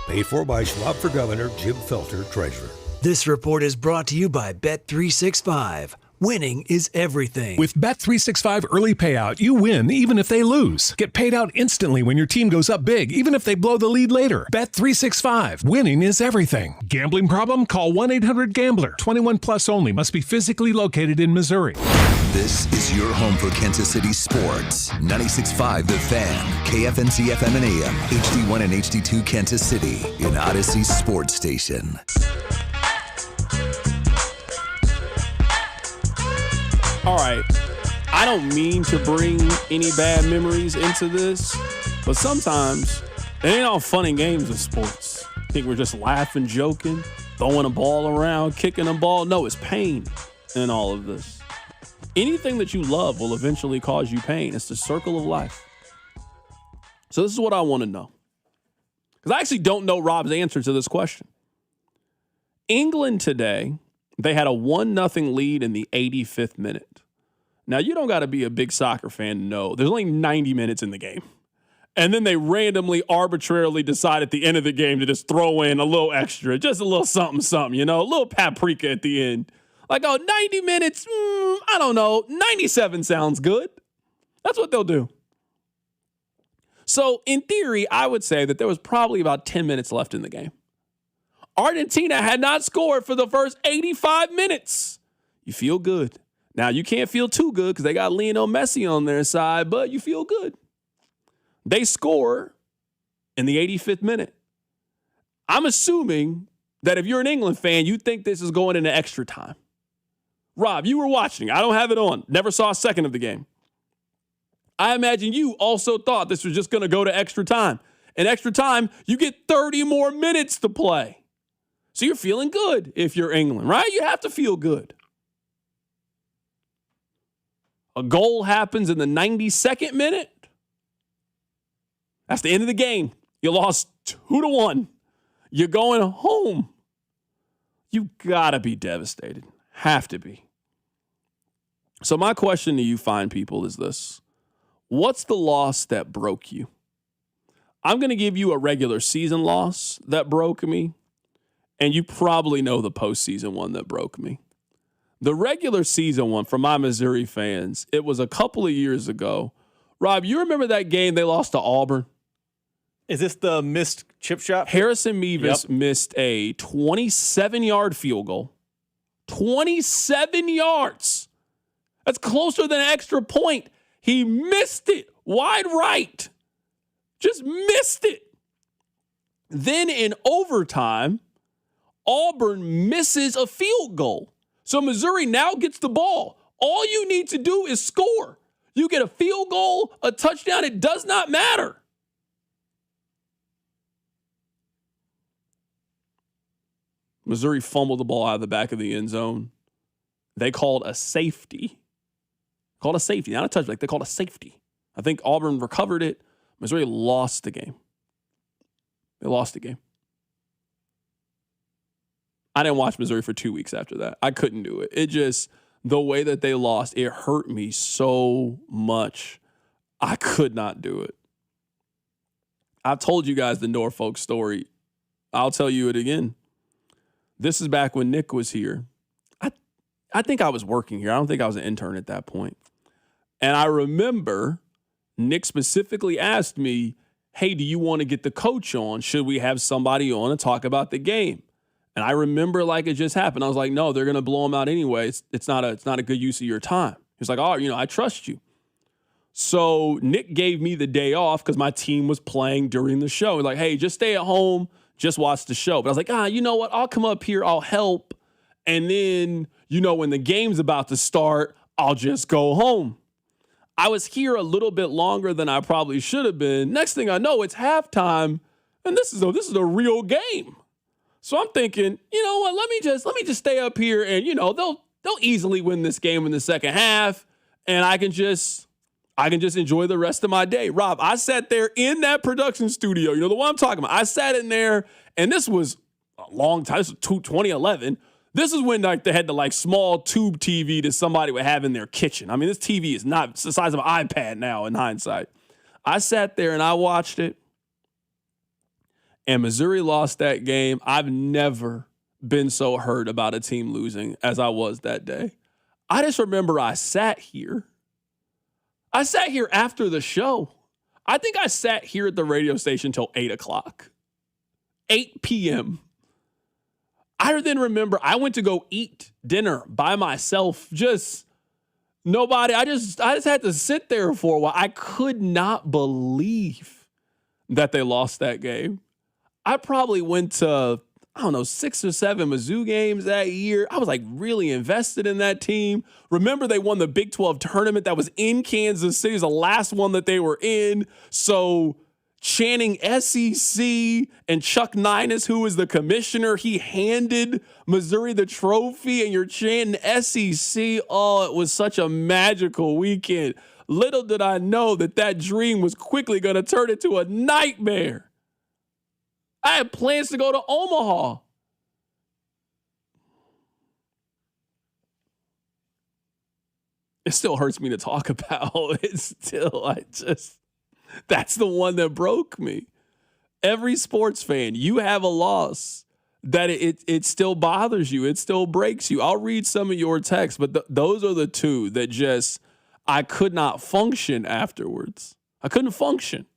Paid for by Schwab for Governor, Jim Felter, Treasurer. This report is brought to you by Bet365. Winning is everything. With Bet365 early payout, you win even if they lose. Get paid out instantly when your team goes up big, even if they blow the lead later. Bet365. Winning is everything. Gambling problem? Call 1-800-GAMBLER. 21 plus only. Must be physically located in Missouri. This is your home for Kansas City sports. 96.5 The Fan, KFNC FM and AM, HD1 and HD2 Kansas City, in Odyssey Sports Station. All right, I don't mean to bring any bad memories into this, but sometimes it ain't all fun and games in sports. I think we're just laughing, joking, throwing a ball around, kicking a ball. No, it's pain in all of this. Anything that you love will eventually cause you pain. It's the circle of life. So this is what I want to know, because I actually don't know Rob's answer to this question. England today, they had a 1-0 lead in the 85th minute. Now, you don't got to be a big soccer fan to know there's only 90 minutes in the game. And then they randomly, arbitrarily decide at the end of the game to just throw in a little extra, just a little something, you know, a little paprika at the end. Like, oh, 90 minutes, I don't know, 97 sounds good. That's what they'll do. So, in theory, I would say that there was probably about 10 minutes left in the game. Argentina had not scored for the first 85 minutes. You feel good. Now, you can't feel too good because they got Lionel Messi on their side, but you feel good. They score in the 85th minute. I'm assuming that if you're an England fan, you think this is going into extra time. Rob, you were watching. I don't have it on. Never saw a second of the game. I imagine you also thought this was just going to go to extra time. In extra time, you get 30 more minutes to play. So So you're feeling good if you're England, right? You have to feel good. A goal happens in the 92nd minute. That's the end of the game. You lost 2-1. You're going home. You gotta be devastated. Have to be. So my question to you fine people is this. What's the loss that broke you? I'm going to give you a regular season loss that broke me, and you probably know the postseason one that broke me. The regular season one, for my Missouri fans, it was a couple of years ago. Rob, you remember that game they lost to Auburn? Is this the missed chip shot? Harrison Mevis missed a 27-yard field goal. 27 yards. That's closer than an extra point. He missed it wide right. Just missed it. Then in overtime, Auburn misses a field goal. So Missouri now gets the ball. All you need to do is score. You get a field goal, a touchdown, it does not matter. Missouri fumbled the ball out of the back of the end zone. They called a safety. Not a touchback. They called a safety. I think Auburn recovered it. Missouri lost the game. They lost the game. I didn't watch Missouri for 2 weeks after that. I couldn't do it. It just, the way that they lost, it hurt me so much. I could not do it. I've told you guys the Norfolk story. I'll tell you it again. This is back when Nick was here. I think I was working here. I don't think I was an intern at that point. And I remember Nick specifically asked me, hey, do you want to get the coach on? Should we have somebody on and talk about the game? And I remember like it just happened. I was like, no, they're going to blow them out anyway. It's not a good use of your time. He was like, oh, I trust you. So Nick gave me the day off because my team was playing during the show. Like, hey, just stay at home. Just watch the show. But I was like, you know what? I'll come up here. I'll help. And then, when the game's about to start, I'll just go home. I was here a little bit longer than I probably should have been. Next thing I know, it's halftime, and this is a real game. So I'm thinking, you know what? Let me just stay up here, and they'll easily win this game in the second half, and I can just enjoy the rest of my day. Rob, I sat there in that production studio, the one I'm talking about. I sat in there, and this was a long time. This was 2011. This is when they had the small tube TV that somebody would have in their kitchen. I mean, this TV is not the size of an iPad now in hindsight. I sat there and I watched it, and Missouri lost that game. I've never been so hurt about a team losing as I was that day. I just remember I sat here after the show. I think I sat here at the radio station till 8 o'clock, 8 p.m. I then remember I went to go eat dinner by myself. Just nobody. I just had to sit there for a while. I could not believe that they lost that game. I probably went to, 6 or 7 Mizzou games that year. I was really invested in that team. Remember, they won the Big 12 tournament that was in Kansas City. It was the last one that they were in. So chanting SEC, and Chuck Ninus, who was the commissioner, he handed Missouri the trophy, and you're chanting SEC. Oh, it was such a magical weekend. Little did I know that dream was quickly going to turn into a nightmare. I had plans to go to Omaha. It still hurts me to talk about. That's the one that broke me. Every sports fan, you have a loss that it still bothers you. It still breaks you. I'll read some of your texts, but those are the two that I could not function afterwards. I couldn't function.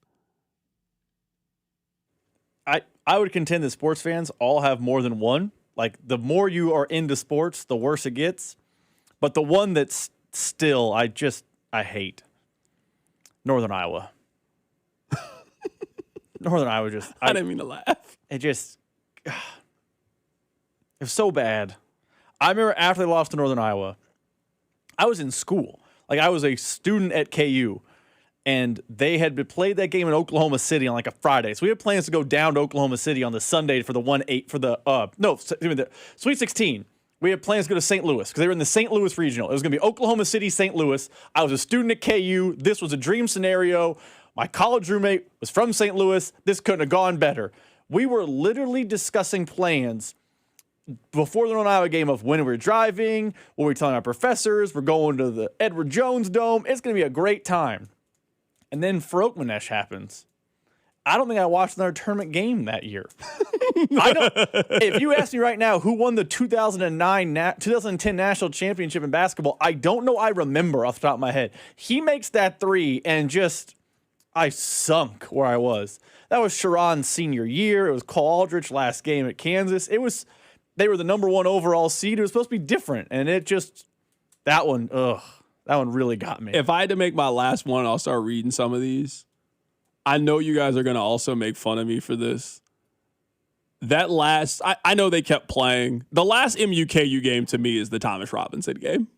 I would contend that sports fans all have more than one. The more you are into sports, the worse it gets. But the one that's still, I hate. Northern Iowa. Northern Iowa I didn't mean to laugh. It was so bad. I remember after they lost to Northern Iowa, I was in school. I was a student at KU. and they had played that game in Oklahoma City on like a Friday. So we had plans to go down to Oklahoma City on the Sunday for the Sweet 16. We had plans to go to St. Louis because they were in the St. Louis regional. It was going to be Oklahoma City, St. Louis. I was a student at KU. This was a dream scenario. My college roommate was from St. Louis. This couldn't have gone better. We were literally discussing plans before the Northern Iowa game of when we're driving, what we're telling our professors, we're going to the Edward Jones Dome. It's going to be a great time. And then Frokmanesh happens. I don't think I watched another tournament game that year. If you ask me right now who won the 2010 national championship in basketball, I don't know. I remember off the top of my head. He makes that three and I sunk where I was. That was Sharon's senior year. It was Cole Aldrich last game at Kansas. They were the number 1 overall seed. It was supposed to be different, and that one really got me. If I had to make my last one, I'll start reading some of these. I know you guys are going to also make fun of me for this. I know they kept playing. The last MUKU game to me is the Thomas Robinson game.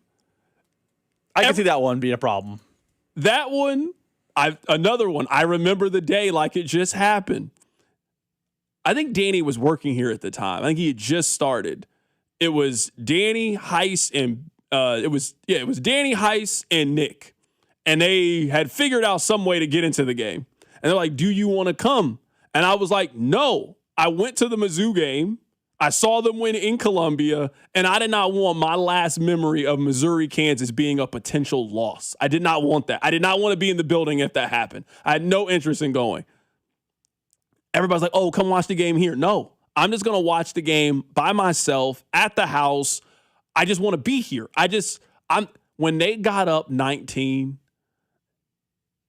I can see that one being a problem. That one, another one. I remember the day like it just happened. I think Danny was working here at the time. I think he had just started. It was Danny, Heiss, and it was Danny, Heiss, and Nick. And they had figured out some way to get into the game. And they're like, do you want to come? And I was like, no. I went to the Mizzou game. I saw them win in Columbia, and I did not want my last memory of Missouri, Kansas being a potential loss. I did not want that. I did not want to be in the building if that happened. I had no interest in going. Everybody's like, oh, come watch the game here. No, I'm just going to watch the game by myself at the house. I just want to be here. When they got up 19,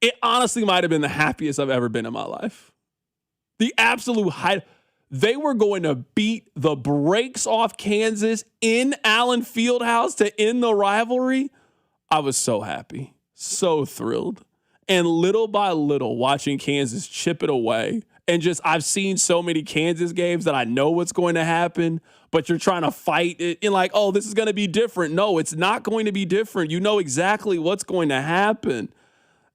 it honestly might have been the happiest I've ever been in my life. The absolute height. They were going to beat the brakes off Kansas in Allen Fieldhouse to end the rivalry. I was so happy, so thrilled. And little by little, watching Kansas chip it away. And I've seen so many Kansas games that I know what's going to happen, but you're trying to fight it in like, oh, this is going to be different. No, it's not going to be different. You know exactly what's going to happen.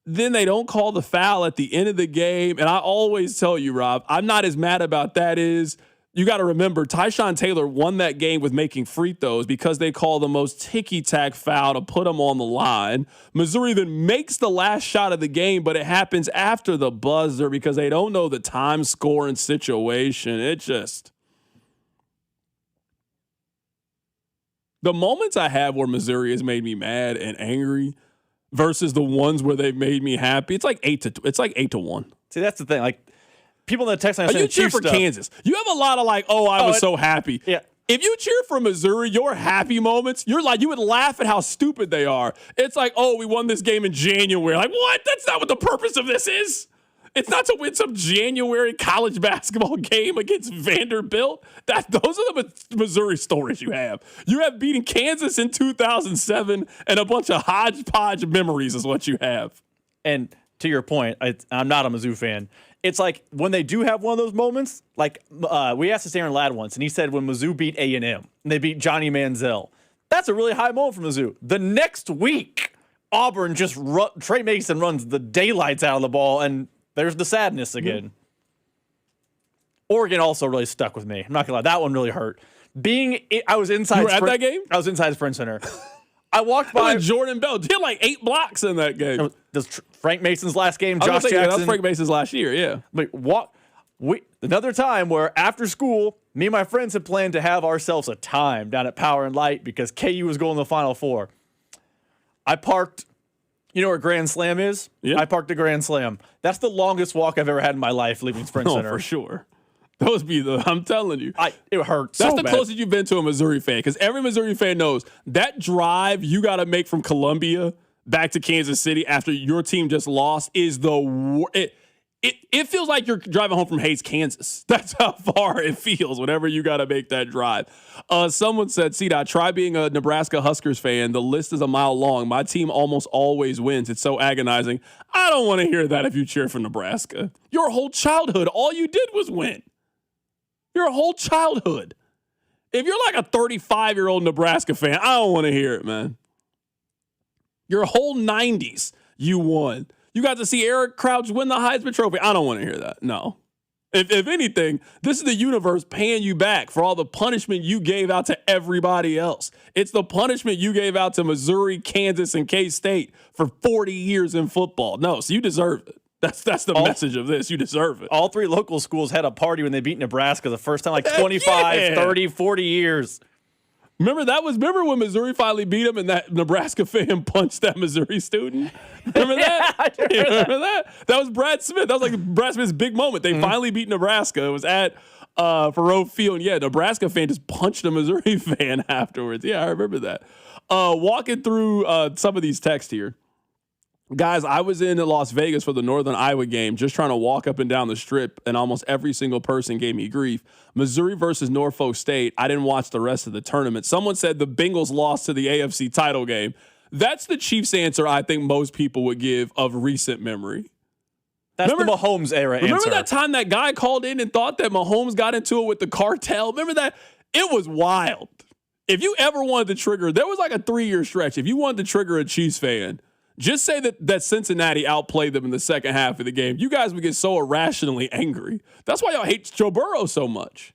Then they don't call the foul at the end of the game. And I always tell you, Rob, I'm not as mad about that is you got to remember Tyshawn Taylor won that game with making free throws because they call the most ticky-tack foul to put him on the line. Missouri then makes the last shot of the game, but it happens after the buzzer because they don't know the time, score, and situation. The moments I have where Missouri has made me mad and angry versus the ones where they've made me happy. It's like 8-1. See, that's the thing. Like people in the text line saying you cheer for Kansas. You have a lot of like, I was so happy. Yeah. If you cheer for Missouri, your happy moments, you would laugh at how stupid they are. It's like, we won this game in January. Like, what? That's not what the purpose of this is. It's not to win some January college basketball game against Vanderbilt. Those are the Missouri stories you have. You have beating Kansas in 2007 and a bunch of hodgepodge memories is what you have. And to your point, I'm not a Mizzou fan. It's like when they do have one of those moments, like we asked this Aaron Ladd once, and he said when Mizzou beat A&M and they beat Johnny Manziel, that's a really high moment for Mizzou. The next week, Auburn Trey Mason runs the daylights out of the ball, and there's the sadness again. Mm-hmm. Oregon also really stuck with me. I'm not gonna lie, that one really hurt. I was inside. You were at that game? I was inside Sprint Center. I walked by Jordan Bell. Did like 8 blocks in that game. Does Frank Mason's last game? Josh Jackson. That was Frank Mason's last year. Yeah. Like another time where after school, me and my friends had planned to have ourselves a time down at Power and Light because KU was going to the Final Four. I parked. You know where Grand Slam is? Yeah. I parked at Grand Slam. That's the longest walk I've ever had in my life leaving Sprint Center. For sure. I'm telling you. It hurt That's so the bad. closest you've been to a Missouri fan because every Missouri fan knows that drive you got to make from Columbia back to Kansas City after your team just lost is the worst. It feels like you're driving home from Hayes, Kansas. That's how far it feels whenever you got to make that drive. Someone said, C-Dot, try being a Nebraska Huskers fan. The list is a mile long. My team almost always wins. It's so agonizing. I don't want to hear that if you cheer for Nebraska. Your whole childhood, all you did was win. Your whole childhood. If you're like a 35-year-old Nebraska fan, I don't want to hear it, man. Your whole 90s, you won. You got to see Eric Crouch win the Heisman Trophy. I don't want to hear that. No. If anything, this is the universe paying you back for all the punishment you gave out to everybody else. It's the punishment you gave out to Missouri, Kansas, and K-State for 40 years in football. No, so you deserve it. That's the message of this. You deserve it. All 3 local schools had a party when they beat Nebraska the first time, like 25, 30, 40 years. Remember when Missouri finally beat them and that Nebraska fan punched that Missouri student? Remember that? I remember that? That was Brad Smith. That was like Brad Smith's big moment. They finally beat Nebraska. It was at Faroe Field. Yeah, Nebraska fan just punched a Missouri fan afterwards. Yeah, I remember that. Walking through some of these texts here. Guys, I was in Las Vegas for the Northern Iowa game, just trying to walk up and down the strip, and almost every single person gave me grief. Missouri versus Norfolk State, I didn't watch the rest of the tournament. Someone said the Bengals lost to the AFC title game. That's the Chiefs answer I think most people would give of recent memory. That's the Mahomes era answer. Remember that time that guy called in and thought that Mahomes got into it with the cartel? Remember that? It was wild. If you ever wanted to trigger, there was like a 3-year stretch. If you wanted to trigger a Chiefs fan, just say that Cincinnati outplayed them in the second half of the game. You guys would get so irrationally angry. That's why y'all hate Joe Burrow so much.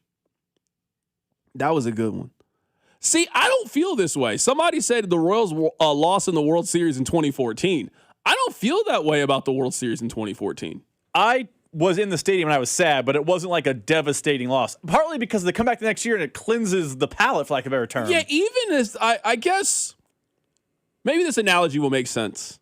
That was a good one. See, I don't feel this way. Somebody said the Royals lost in the World Series in 2014. I don't feel that way about the World Series in 2014. I was in the stadium and I was sad, but it wasn't like a devastating loss. Partly because they come back the next year and it cleanses the palate, for lack of a better term. Yeah, even as I guess maybe this analogy will make sense.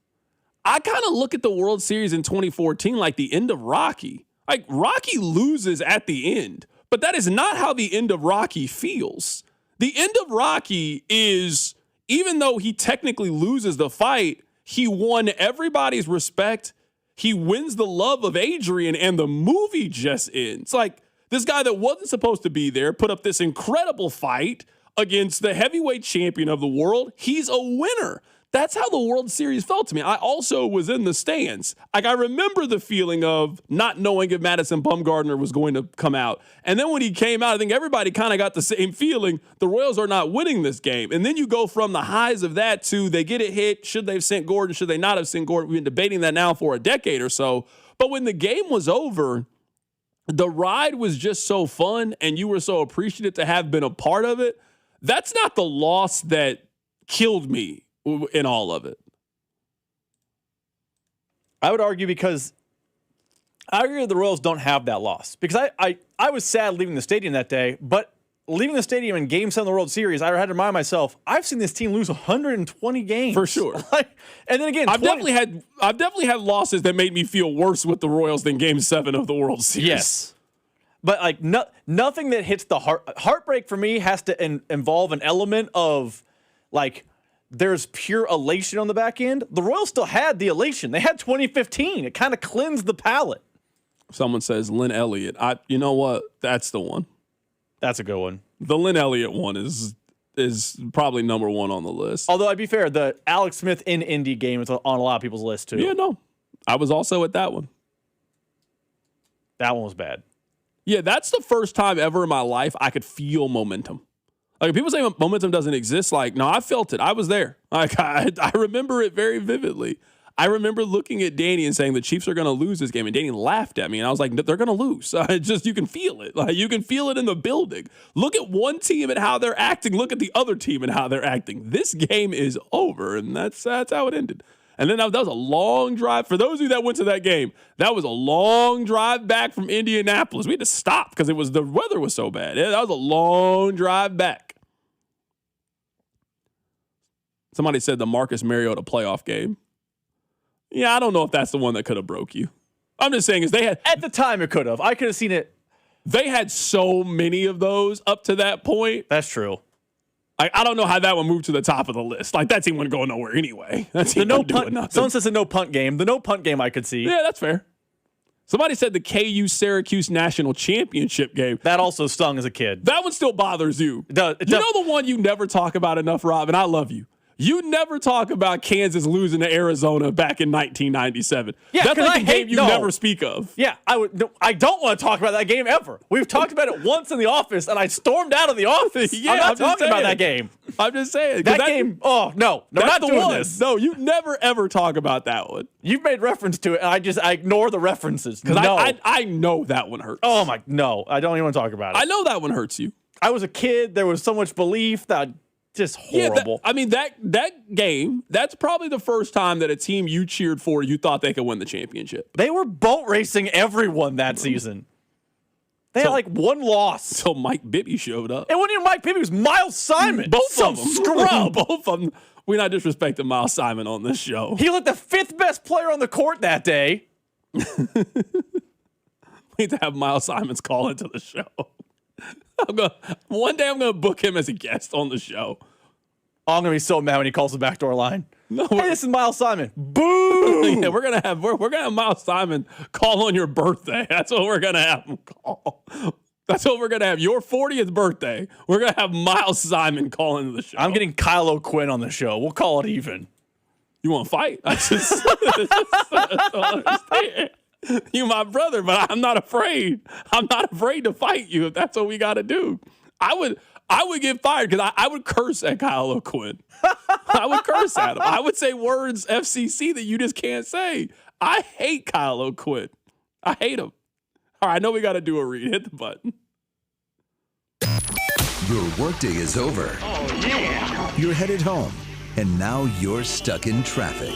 I kind of look at the World Series in 2014 like the end of Rocky. Like Rocky loses at the end, but that is not how the end of Rocky feels. The end of Rocky is, even though he technically loses the fight, he won everybody's respect. He wins the love of Adrian, and the movie just ends. Like this guy that wasn't supposed to be there put up this incredible fight against the heavyweight champion of the world. He's a winner. That's how the World Series felt to me. I also was in the stands. Like, I remember the feeling of not knowing if Madison Bumgarner was going to come out. And then when he came out, I think everybody kind of got the same feeling. The Royals are not winning this game. And then you go from the highs of that to they get it hit. Should they have sent Gordon? Should they not have sent Gordon? We've been debating that now for a decade or so. But when the game was over, the ride was just so fun, and you were so appreciative to have been a part of it. That's not the loss that killed me in all of it. I would argue because I argue the Royals don't have that loss. Because I was sad leaving the stadium that day, but leaving the stadium in Game 7 of the World Series, I had to remind myself, I've seen this team lose 120 games. For sure. And then again, I've definitely had losses that made me feel worse with the Royals than Game 7 of the World Series. Yes. But like nothing that hits the heartbreak for me has to involve an element of like there's pure elation on the back end. The Royals still had the elation. They had 2015. It kind of cleansed the palate. Someone says Lynn Elliott. You know what? That's the one. That's a good one. The Lynn Elliott one is probably number one on the list. Although, I'd be fair, the Alex Smith in Indy game is on a lot of people's list, too. Yeah, no. I was also at that one. That one was bad. Yeah, that's the first time ever in my life I could feel momentum. Like, people say momentum doesn't exist. Like, no, I felt it. I was there. Like, I remember it very vividly. I remember looking at Danny and saying the Chiefs are going to lose this game, and Danny laughed at me, and I was like, they're going to lose. You can feel it. Like, you can feel it in the building. Look at one team and how they're acting. Look at the other team and how they're acting. This game is over, and that's how it ended. And then that was a long drive. For those of you that went to that game, that was a long drive back from Indianapolis. We had to stop because the weather was so bad. That was a long drive back. Somebody said the Marcus Mariota playoff game. Yeah, I don't know if that's the one that could have broke you. I'm just saying at the time it could have. I could have seen it. They had so many of those up to that point. That's true. I don't know how that one moved to the top of the list. Like, that team wouldn't go nowhere anyway. That team no punt. Someone says a no punt game. The no punt game I could see. Yeah, that's fair. Somebody said the KU Syracuse National Championship game. That also stung as a kid. That one still bothers you. It does. You know the one you never talk about enough, Rob, and I love you. You never talk about Kansas losing to Arizona back in 1997. Yeah, that's like a game you never speak of. Yeah, I don't want to talk about that game ever. We've talked about it once in the office, and I stormed out of the office. Yeah, I'm not talking about that game. I'm just saying. That game, oh, no, we're not doing this. No, you never, ever talk about that one. You've made reference to it, and I ignore the references. Because I know that one hurts. Oh, no, I don't even want to talk about it. I know that one hurts you. I was a kid. There was so much belief that just horrible. Yeah, that game, that's probably the first time that a team you cheered for, you thought they could win the championship. They were boat racing everyone that season. They had like one loss. Until Mike Bibby showed up. It wasn't even Mike Bibby, it was Miles Simon. Both of them. Scrub. Both of them. We're not disrespecting Miles Simon on this show. He looked the 5th best player on the court that day. We need to have Miles Simons call into the show. One day I'm going to book him as a guest on the show. Oh, I'm going to be so mad when he calls the backdoor line. No, hey, this is Miles Simon. Boo! Yeah, we're gonna have Miles Simon call on your birthday. That's what we're gonna have him call. That's what we're gonna have. Your 40th birthday. We're gonna have Miles Simon call into the show. I'm getting Kyle O'Quinn on the show. We'll call it even. You want to fight? I don't understand. You my brother, but I'm not afraid. I'm not afraid to fight you if that's what we got to do. I would get fired because I would curse at Kyle O'Quinn. I would curse at him. I would say words FCC that you just can't say. I hate Kyle O'Quinn. I hate him. All right, I know we got to do a read. Hit the button. Your workday is over. Oh, yeah. You're headed home, and now you're stuck in traffic.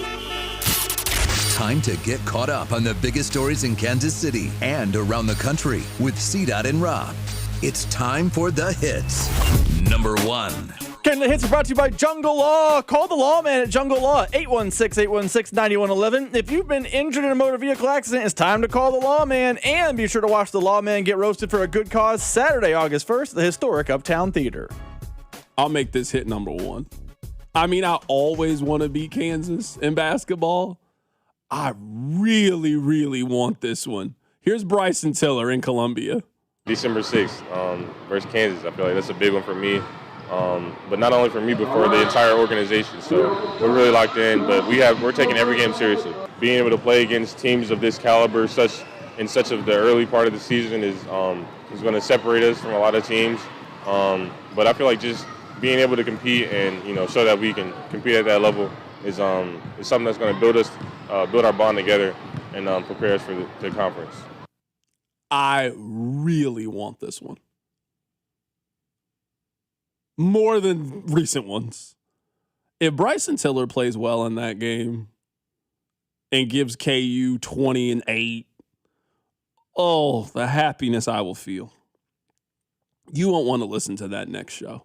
Time to get caught up on the biggest stories in Kansas City and around the country with CDOT and Rob. It's time for the hits. Number 1. Canada Hits are brought to you by Jungle Law. Call the lawman at Jungle Law, 816-816-9111. If you've been injured in a motor vehicle accident, it's time to call the lawman. And be sure to watch the lawman get roasted for a good cause Saturday, August 1st, at the historic Uptown Theater. I'll make this hit number 1. I mean, I always want to beat Kansas in basketball. I really, really want this one. Here's Bryson Tiller in Columbia. December 6th versus Kansas. I feel like that's a big one for me. But not only for me, but for the entire organization. So we're really locked in, but we're taking every game seriously. Being able to play against teams of this caliber in such of the early part of the season is going to separate us from a lot of teams. But I feel like just being able to compete and show that we can compete at that level is something that's going to build our bond together and prepare us for the conference. I really want this one. More than recent ones. If Bryson Tiller plays well in that game and gives KU 20-8, oh, the happiness I will feel. You won't want to listen to that next show.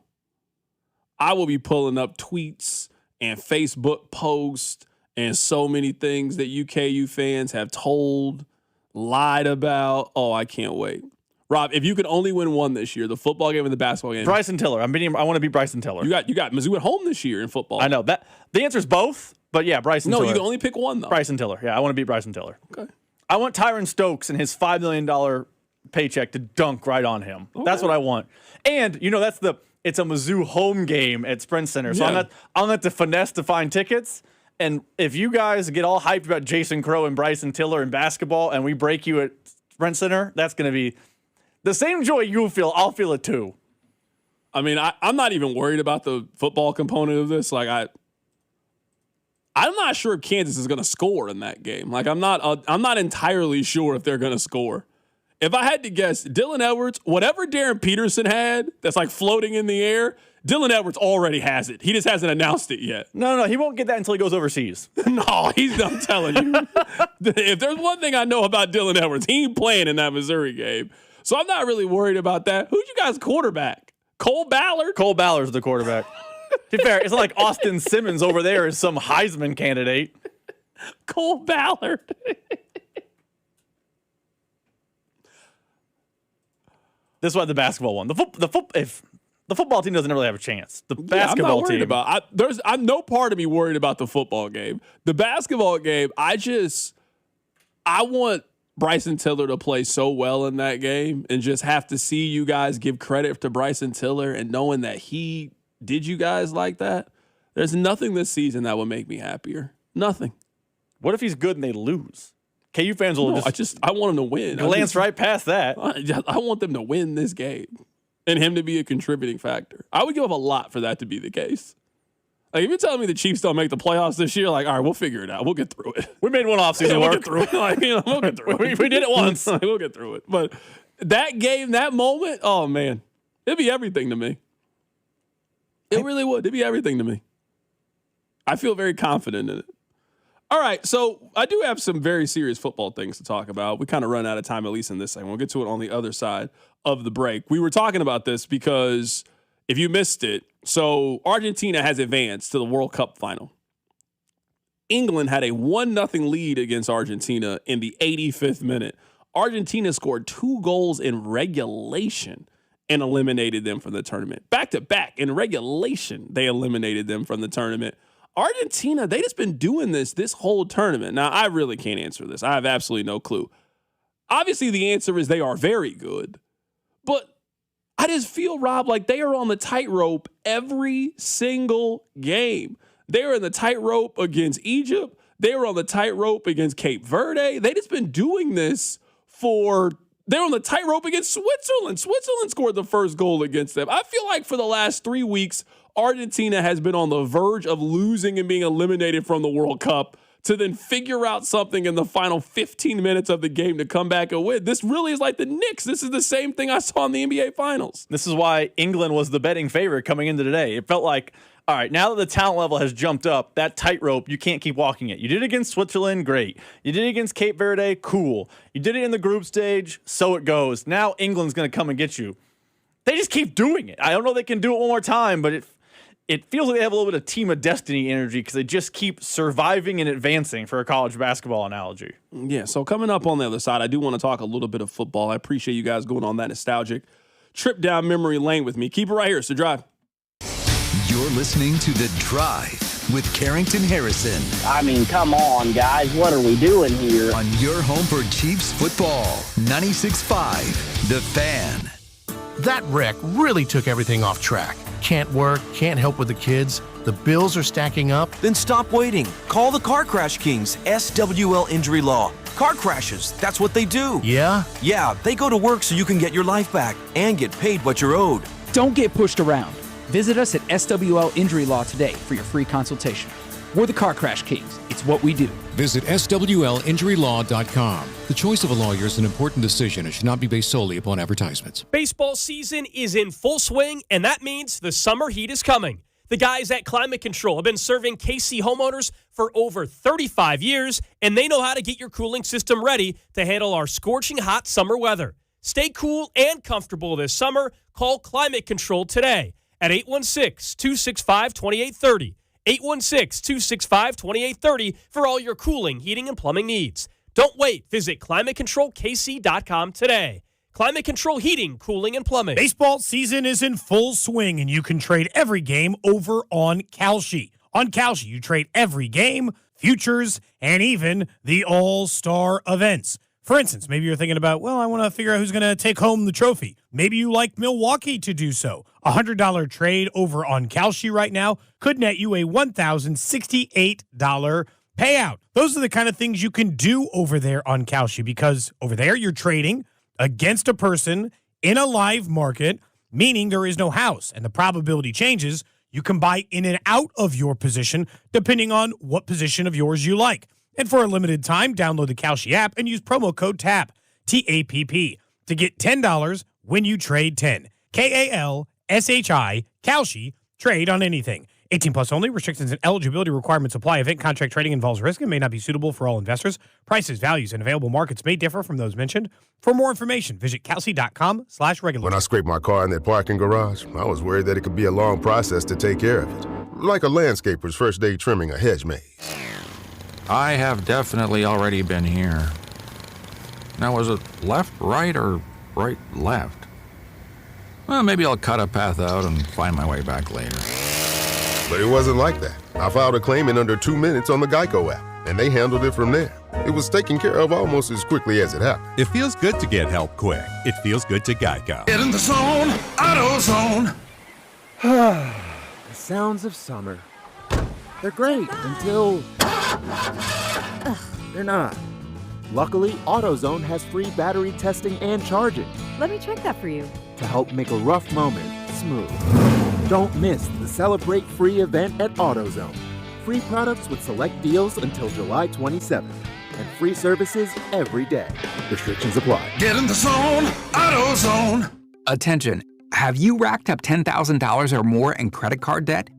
I will be pulling up tweets and Facebook posts and so many things that you KU fans have told, lied about. Oh, I can't wait. Rob, if you could only win one this year, the football game and the basketball game. Bryson Tiller. I want to beat Bryson Tiller. You got Mizzou at home this year in football. I know that. The answer is both, but yeah, Bryson Tiller. No, you can only pick one though. Bryson Tiller. Yeah, I want to beat Bryson Tiller. Okay. I want Tyron Stokes and his $5 million paycheck to dunk right on him. Okay. That's what I want. And it's a Mizzou home game at Sprint Center, so I'll let the finesse to find tickets. And if you guys get all hyped about Jason Crow and Bryson Tiller in basketball, and we break you at Sprint Center, that's going to be the same joy you feel. I'll feel it too. I mean, I'm not even worried about the football component of this. Like I'm not sure if Kansas is going to score in that game. Like I'm not entirely sure if they're going to score. If I had to guess, Dylan Edwards, whatever Darren Peterson had that's like floating in the air, Dylan Edwards already has it. He just hasn't announced it yet. No, he won't get that until he goes overseas. No, I'm telling you. If there's one thing I know about Dylan Edwards, he ain't playing in that Missouri game. So I'm not really worried about that. Who's you guys' quarterback? Cole Ballard? Cole Ballard's the quarterback. To be fair, it's not like Austin Simmons over there is some Heisman candidate. Cole Ballard. This is why the basketball one. If the football team doesn't really have a chance. The basketball team. I'm no part of me worried about the football game. The basketball game, I want Bryson Tiller to play so well in that game and just have to see you guys give credit to Bryson Tiller and knowing that he did you guys like that. There's nothing this season that would make me happier. Nothing. What if he's good and they lose? KU fans will I want them to win. Glance right past that. I want them to win this game. and him to be a contributing factor. I would give up a lot for that to be the case. Like, if you're telling me the Chiefs don't make the playoffs this year, like, all right, we'll figure it out. We'll get through it. We made one offseason We'll work. get through it. Like, we'll get through it. We did it once. Like, we'll get through it. But that game, that moment, oh, man, it'd be everything to me. It really would. It'd be everything to me. I feel very confident in it. All right, so I do have some very serious football things to talk about. We kind of run out of time, at least in this segment. We'll get to it on the other side of the break. We were talking about this because if you missed it, so Argentina has advanced to the World Cup final. England had a 1-0 lead against Argentina in the 85th minute. Argentina scored 2 goals in regulation and eliminated them from the tournament. Back-to-back in regulation, they eliminated them from the tournament. Argentina, they just been doing this whole tournament. Now, I really can't answer this. I have absolutely no clue. Obviously, the answer is they are very good. But I just feel, Rob, like they are on the tightrope every single game. They are in the tightrope against Egypt. They were on the tightrope against Cape Verde. They just been doing this they're on the tightrope against Switzerland. Switzerland scored the first goal against them. I feel like for the last 3 weeks, Argentina has been on the verge of losing and being eliminated from the World Cup to then figure out something in the final 15 minutes of the game to come back and win. This really is like the Knicks. This is the same thing I saw in the NBA Finals. This is why England was the betting favorite coming into today. It felt like, all right, now that the talent level has jumped up, that tightrope, you can't keep walking it. You did it against Switzerland, great. You did it against Cape Verde, cool. You did it in the group stage, so it goes. Now England's going to come and get you. They just keep doing it. I don't know if they can do it one more time, but it feels like they have a little bit of Team of Destiny energy because they just keep surviving and advancing, for a college basketball analogy. Yeah, so coming up on the other side, I do want to talk a little bit of football. I appreciate you guys going on that nostalgic trip down memory lane with me. Keep it right here. It's The Drive. You're listening to The Drive with Carrington Harrison. I mean, come on, guys. What are we doing here? On your home for Chiefs football, 96.5 The Fan. That wreck really took everything off track. Can't work, can't help with the kids. The bills are stacking up. Then stop waiting. Call the Car Crash Kings, SWL Injury Law. Car crashes, that's what they do. Yeah? Yeah, they go to work so you can get your life back and get paid what you're owed. Don't get pushed around. Visit us at SWL Injury Law today for your free consultation. We're the Car Crash Kings. It's what we do. Visit SWLinjurylaw.com. The choice of a lawyer is an important decision and should not be based solely upon advertisements. Baseball season is in full swing, and that means the summer heat is coming. The guys at Climate Control have been serving KC homeowners for over 35 years, and they know how to get your cooling system ready to handle our scorching hot summer weather. Stay cool and comfortable this summer. Call Climate Control today at 816-265-2830. 816-265-2830 for all your cooling, heating, and plumbing needs. Don't wait. Visit ClimateControlKC.com today. Climate Control Heating, Cooling, and Plumbing. Baseball season is in full swing, and you can trade every game over on Kalshi. On Kalshi, you trade every game, futures, and even the all-star events. For instance, maybe you're thinking about, well, I want to figure out who's going to take home the trophy. Maybe you like Milwaukee to do so. A $100 trade over on Kalshi right now could net you a $1,068 payout. Those are the kind of things you can do over there on Kalshi, because over there you're trading against a person in a live market, meaning there is no house, and the probability changes. You can buy in and out of your position depending on what position of yours you like. And for a limited time, download the Kalshi app and use promo code TAPP, T-A-P-P, to get $10 when you trade 10. K-A-L-S-H-I, Kalshi, trade on anything. 18 plus only. Restrictions and eligibility requirements apply. Event contract trading involves risk and may not be suitable for all investors. Prices, values, and available markets may differ from those mentioned. For more information, visit Kalshi.com/regular. When I scraped my car in that parking garage, I was worried that it could be a long process to take care of it. Like a landscaper's first day trimming a hedge maze. I have definitely already been here. Now, was it left, right, or right, left? Well, maybe I'll cut a path out and find my way back later. But it wasn't like that. I filed a claim in under 2 minutes on the Geico app, and they handled it from there. It was taken care of almost as quickly as it happened. It feels good to get help quick. It feels good to Geico. Get in the zone, AutoZone. The sounds of summer. They're great until they're not. Luckily, AutoZone has free battery testing and charging. Let me check that for you. to help make a rough moment smooth. Don't miss the Celebrate Free event at AutoZone. Free products with select deals until July 27th. And free services every day. Restrictions apply. Get in the zone, AutoZone. Attention, have you racked up $10,000 or more in credit card debt?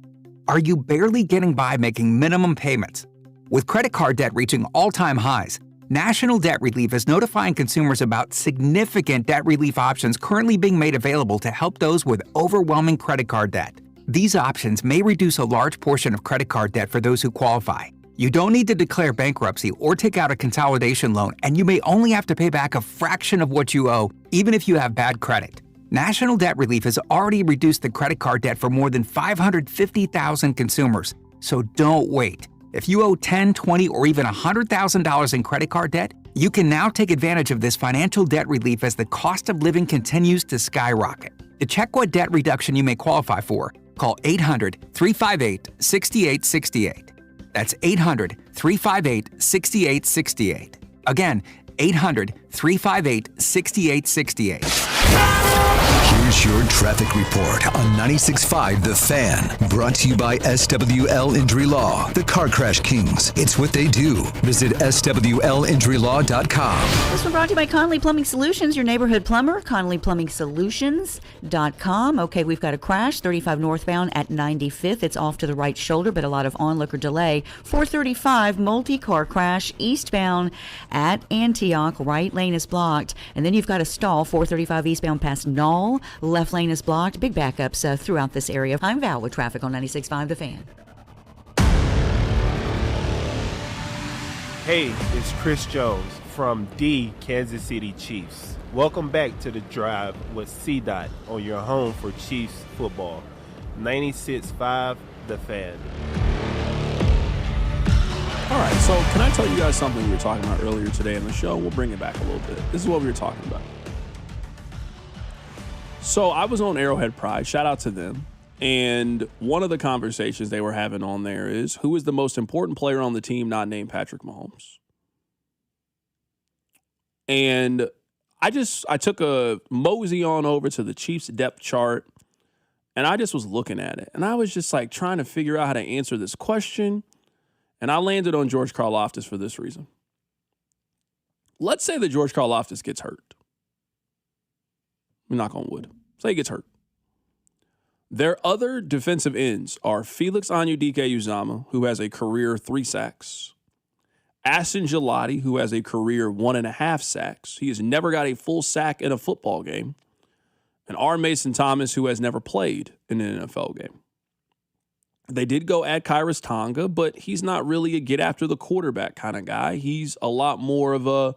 Are you barely getting by making minimum payments? With credit card debt reaching all-time highs, National Debt Relief is notifying consumers about significant debt relief options currently being made available to help those with overwhelming credit card debt. These options may reduce a large portion of credit card debt for those who qualify. You don't need to declare bankruptcy or take out a consolidation loan, and you may only have to pay back a fraction of what you owe, even if you have bad credit. National Debt Relief has already reduced the credit card debt for more than 550,000 consumers. So don't wait. If you owe $10,000, $20,000, or even $100,000 in credit card debt, you can now take advantage of this financial debt relief as the cost of living continues to skyrocket. To check what debt reduction you may qualify for, call 800-358-6868. That's 800-358-6868. Again, 800-358-6868. Here's your traffic report on 96.5 The Fan. Brought to you by SWL Injury Law, the Car Crash Kings. It's what they do. Visit SWLInjuryLaw.com. This one brought to you by Connolly Plumbing Solutions, your neighborhood plumber, ConnollyPlumbingSolutions.com. Okay, we've got a crash, 35 northbound at 95th. It's off to the right shoulder, but a lot of onlook or delay. 435 multi-car crash eastbound at Antioch. Right lane is blocked. And then you've got a stall, 435 eastbound past Knoll. Left lane is blocked. Big backups throughout this area. I'm Val with traffic on 96.5 The Fan. Hey, it's Chris Jones from the Kansas City Chiefs. Welcome back to The Drive with C-Dot on your home for Chiefs football. 96.5 The Fan. All right, so can I tell you guys something we were talking about earlier today in the show? We'll bring it back a little bit. This is what we were talking about. So I was on Arrowhead Pride, shout out to them, and one of the conversations they were having on there is, who is the most important player on the team not named Patrick Mahomes? And I took a mosey on over to the Chiefs depth chart, and I just was looking at it, and I was just like trying to figure out how to answer this question, and I landed on George Karlaftis for this reason. Let's say that George Karlaftis gets hurt. Knock on wood. Say he gets hurt. Their other defensive ends are Felix Anudike-Uzomah, who has a career 3 sacks. Ashton Gillotte, who has a career 1.5 sacks. He has never got a full sack in a football game. And R. Mason Thomas, who has never played in an NFL game. They did go at Kairos Tonga, but he's not really a get after the quarterback kind of guy. He's a lot more of a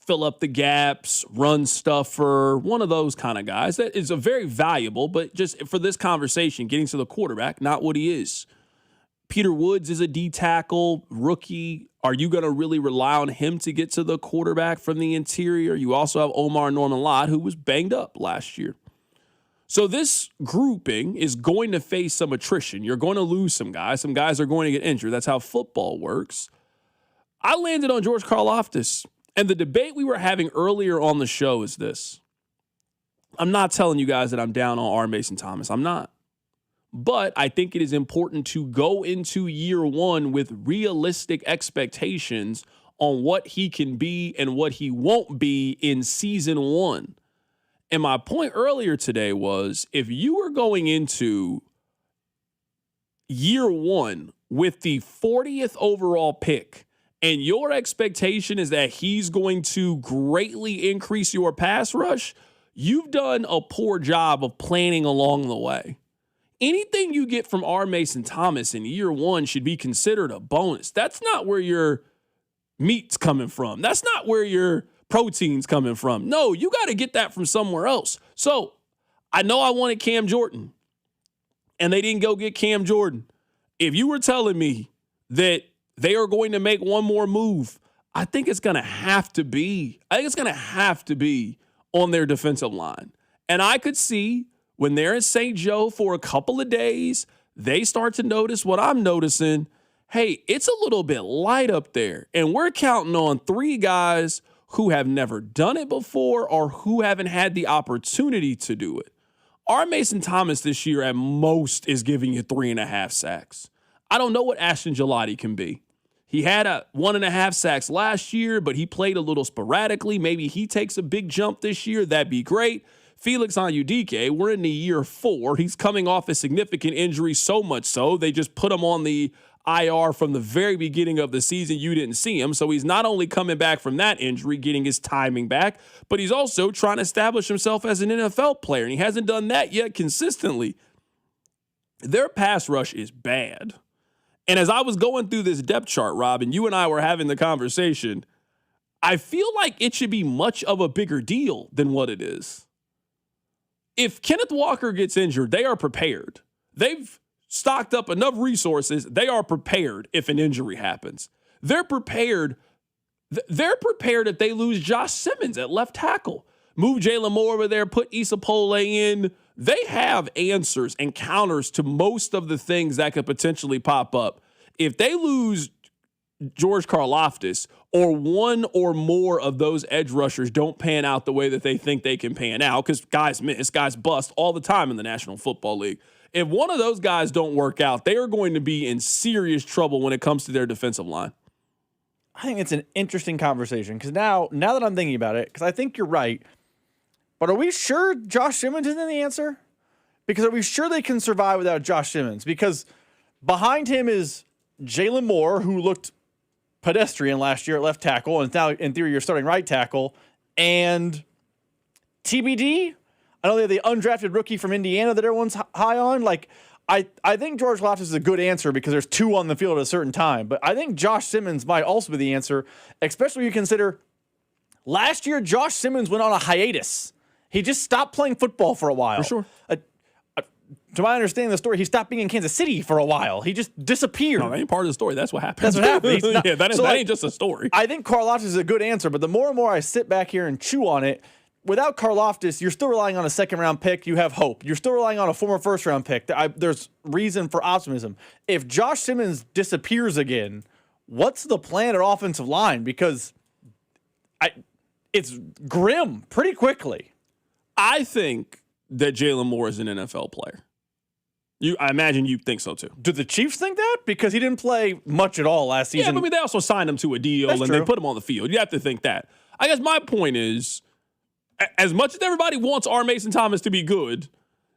fill up the gaps, run stuffer, one of those kind of guys. That is a very valuable, but just for this conversation, getting to the quarterback, not what he is. Peter Woods is a D tackle, rookie. Are you going to really rely on him to get to the quarterback from the interior? You also have Omar Norman-Lott, who was banged up last year. So this grouping is going to face some attrition. You're going to lose some guys. Some guys are going to get injured. That's how football works. I landed on George Karlaftis. And the debate we were having earlier on the show is this. I'm not telling you guys that I'm down on R. Mason Thomas. I'm not. But I think it is important to go into year one with realistic expectations on what he can be and what he won't be in season one. And my point earlier today was, if you were going into year one with the 40th overall pick, and your expectation is that he's going to greatly increase your pass rush, you've done a poor job of planning along the way. Anything you get from R. Mason Thomas in year one should be considered a bonus. That's not where your meat's coming from. That's not where your protein's coming from. No, you got to get that from somewhere else. So I know I wanted Cam Jordan, and they didn't go get Cam Jordan. If you were telling me that they are going to make one more move, I think it's going to have to be on their defensive line. And I could see when they're in St. Joe for a couple of days, they start to notice what I'm noticing. Hey, it's a little bit light up there. And we're counting on 3 guys who have never done it before or who haven't had the opportunity to do it. R. Mason Thomas this year at most is giving you 3.5 sacks. I don't know what Ashton Gillotte can be. He had 1.5 sacks last year, but he played a little sporadically. Maybe he takes a big jump this year. That'd be great. Felix Onyeudike, we're in the year 4. He's coming off a significant injury, so much so they just put him on the IR from the very beginning of the season. You didn't see him. So he's not only coming back from that injury, getting his timing back, but he's also trying to establish himself as an NFL player, and he hasn't done that yet consistently. Their pass rush is bad. And as I was going through this depth chart, Rob, and you and I were having the conversation, I feel like it should be much of a bigger deal than what it is. If Kenneth Walker gets injured, they are prepared. They've stocked up enough resources. They are prepared if an injury happens. They're prepared. If they lose Josh Simmons at left tackle. Move Jalen Moore over there, put Issa Pole in. They have answers and counters to most of the things that could potentially pop up. If they lose George Karlaftis or one or more of those edge rushers don't pan out the way that they think they can pan out, because guys miss, guys bust all the time in the National Football League. If one of those guys don't work out, they are going to be in serious trouble when it comes to their defensive line. I think it's an interesting conversation because now that I'm thinking about it, because I think you're right, but are we sure Josh Simmons isn't the answer? Because are we sure they can survive without Josh Simmons? Because behind him is Jalen Moore, who looked pedestrian last year at left tackle, and now in theory you're starting right tackle, and TBD. I know they have the undrafted rookie from Indiana that everyone's high on. Like, I think George Loftus is a good answer because there's 2 on the field at a certain time. But I think Josh Simmons might also be the answer, especially when you consider last year Josh Simmons went on a hiatus. He just stopped playing football for a while. For sure. To my understanding of the story, he stopped being in Kansas City for a while. He just disappeared. No, that ain't part of the story. That's what happened. That's what happened. That ain't just a story. I think Karlaftis is a good answer, but the more and more I sit back here and chew on it, without Karlaftis, you're still relying on a second-round pick. You have hope. You're still relying on a former first-round pick. There's reason for optimism. If Josh Simmons disappears again, what's the plan at offensive line? Because it's grim pretty quickly. I think that Jalen Moore is an NFL player. I imagine you think so too. Do the Chiefs think that? Because he didn't play much at all last season. Yeah, but they also signed him to a deal and they put him on the field. You have to think that. I guess my point is, as much as everybody wants R. Mason Thomas to be good,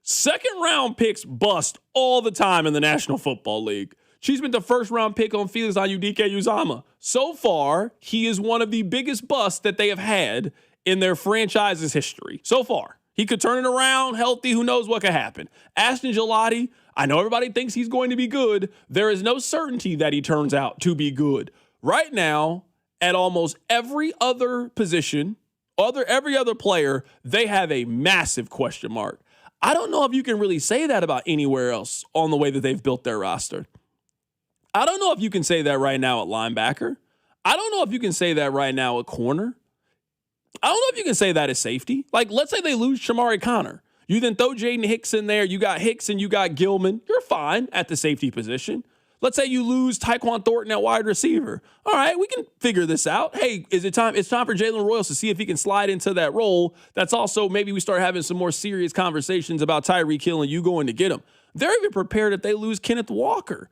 second-round picks bust all the time in the National Football League. She's been the first-round pick on Felix Onyeudike-Uzomah. So far, he is one of the biggest busts that they have had in their franchise's history. So far. He could turn it around, healthy, who knows what could happen. Ashton Gillotte, I know everybody thinks he's going to be good. There is no certainty that he turns out to be good. Right now, at almost every other position, every other player, they have a massive question mark. I don't know if you can really say that about anywhere else on the way that they've built their roster. I don't know if you can say that right now at linebacker. I don't know if you can say that right now at corner. I don't know if you can say that as safety. Like, let's say they lose Shamari Connor. You then throw Jaden Hicks in there. You got Hicks and you got Gilman. You're fine at the safety position. Let's say you lose Tyquan Thornton at wide receiver. All right, we can figure this out. Hey, is it time? It's time for Jalen Royals to see if he can slide into that role. That's also maybe we start having some more serious conversations about Tyreek Hill and you going to get him. They're even prepared if they lose Kenneth Walker.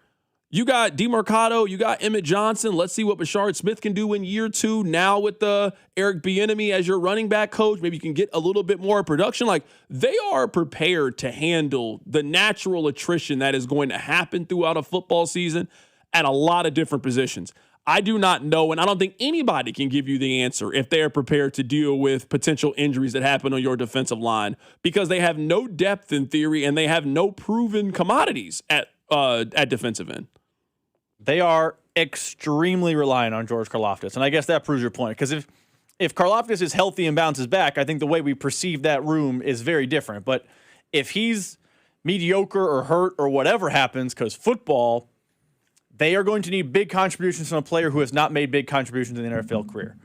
You got DeMarcado, you got Emmett Johnson. Let's see what Bashard Smith can do in year 2. Now with Eric Bieniemy as your running back coach, maybe you can get a little bit more production. Like, they are prepared to handle the natural attrition that is going to happen throughout a football season at a lot of different positions. I do not know, and I don't think anybody can give you the answer if they are prepared to deal with potential injuries that happen on your defensive line, because they have no depth in theory and they have no proven commodities at defensive end. They are extremely reliant on George Karlaftis, and I guess that proves your point. Because if Karlaftis is healthy and bounces back, I think the way we perceive that room is very different. But if he's mediocre or hurt or whatever happens, because football, they are going to need big contributions from a player who has not made big contributions in the NFL career.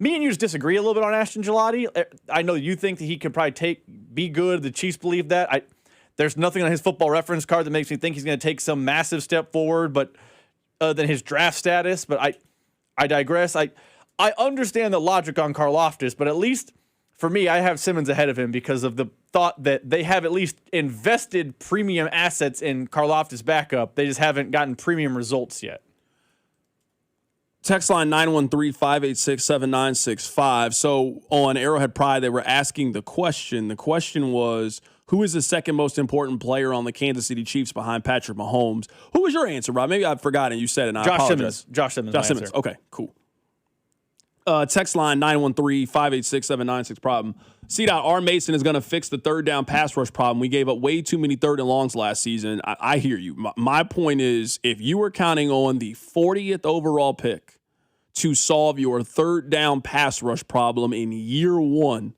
Me and you just disagree a little bit on Ashton Gillotte. I know you think that he could probably be good. The Chiefs believe that. There's nothing on his Football Reference card that makes me think he's going to take some massive step forward, but than his draft status. But I digress. I understand the logic on Karlaftis, but at least for me, I have Simmons ahead of him because of the thought that they have at least invested premium assets in Karlaftis' backup. They just haven't gotten premium results yet. Text line 913-586-7965. So on Arrowhead Pride, they were asking the question. The question was, who is the second most important player on the Kansas City Chiefs behind Patrick Mahomes? Who was your answer, Rob? Maybe I've forgotten you said it, and I apologize. Josh Simmons. Okay, cool. Text line 913-586-7965 problem. C.R. Mason is going to fix the third down pass rush problem. We gave up way too many third and longs last season. I hear you. My point is, if you were counting on the 40th overall pick to solve your third down pass rush problem in year one,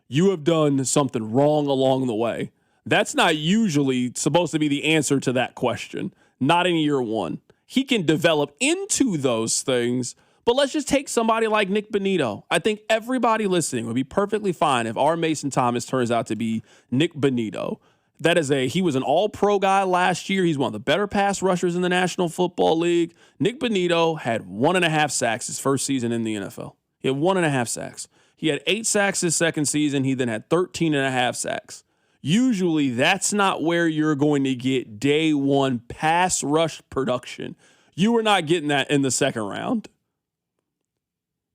you have done something wrong along the way. That's not usually supposed to be the answer to that question. Not in year one. He can develop into those things. But let's just take somebody like Nick Bonito. I think everybody listening would be perfectly fine if R. Mason Thomas turns out to be Nick Bonito. He was an all-pro guy last year. He's one of the better pass rushers in the National Football League. Nick Bonito had 1.5 sacks his first season in the NFL. He had 1.5 sacks. He had 8 sacks his second season. He then had 13.5 sacks. Usually that's not where you're going to get day one pass rush production. You are not getting that in the second round.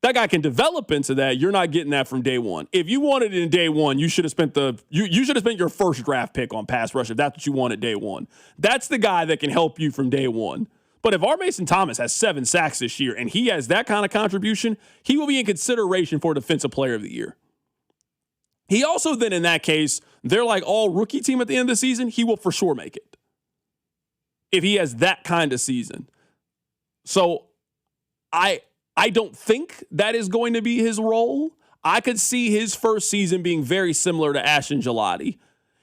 That guy can develop into that. You're not getting that from day one. If you wanted it in day one, you should have spent you should have spent your first draft pick on pass rush if that's what you wanted day one. That's the guy that can help you from day one. But if R. Mason Thomas has 7 sacks this year and he has that kind of contribution, he will be in consideration for Defensive Player of the Year. He also then, in that case, they're like all rookie team at the end of the season, he will for sure make it. If he has that kind of season. So I don't think that is going to be his role. I could see his first season being very similar to Ashton Gelati.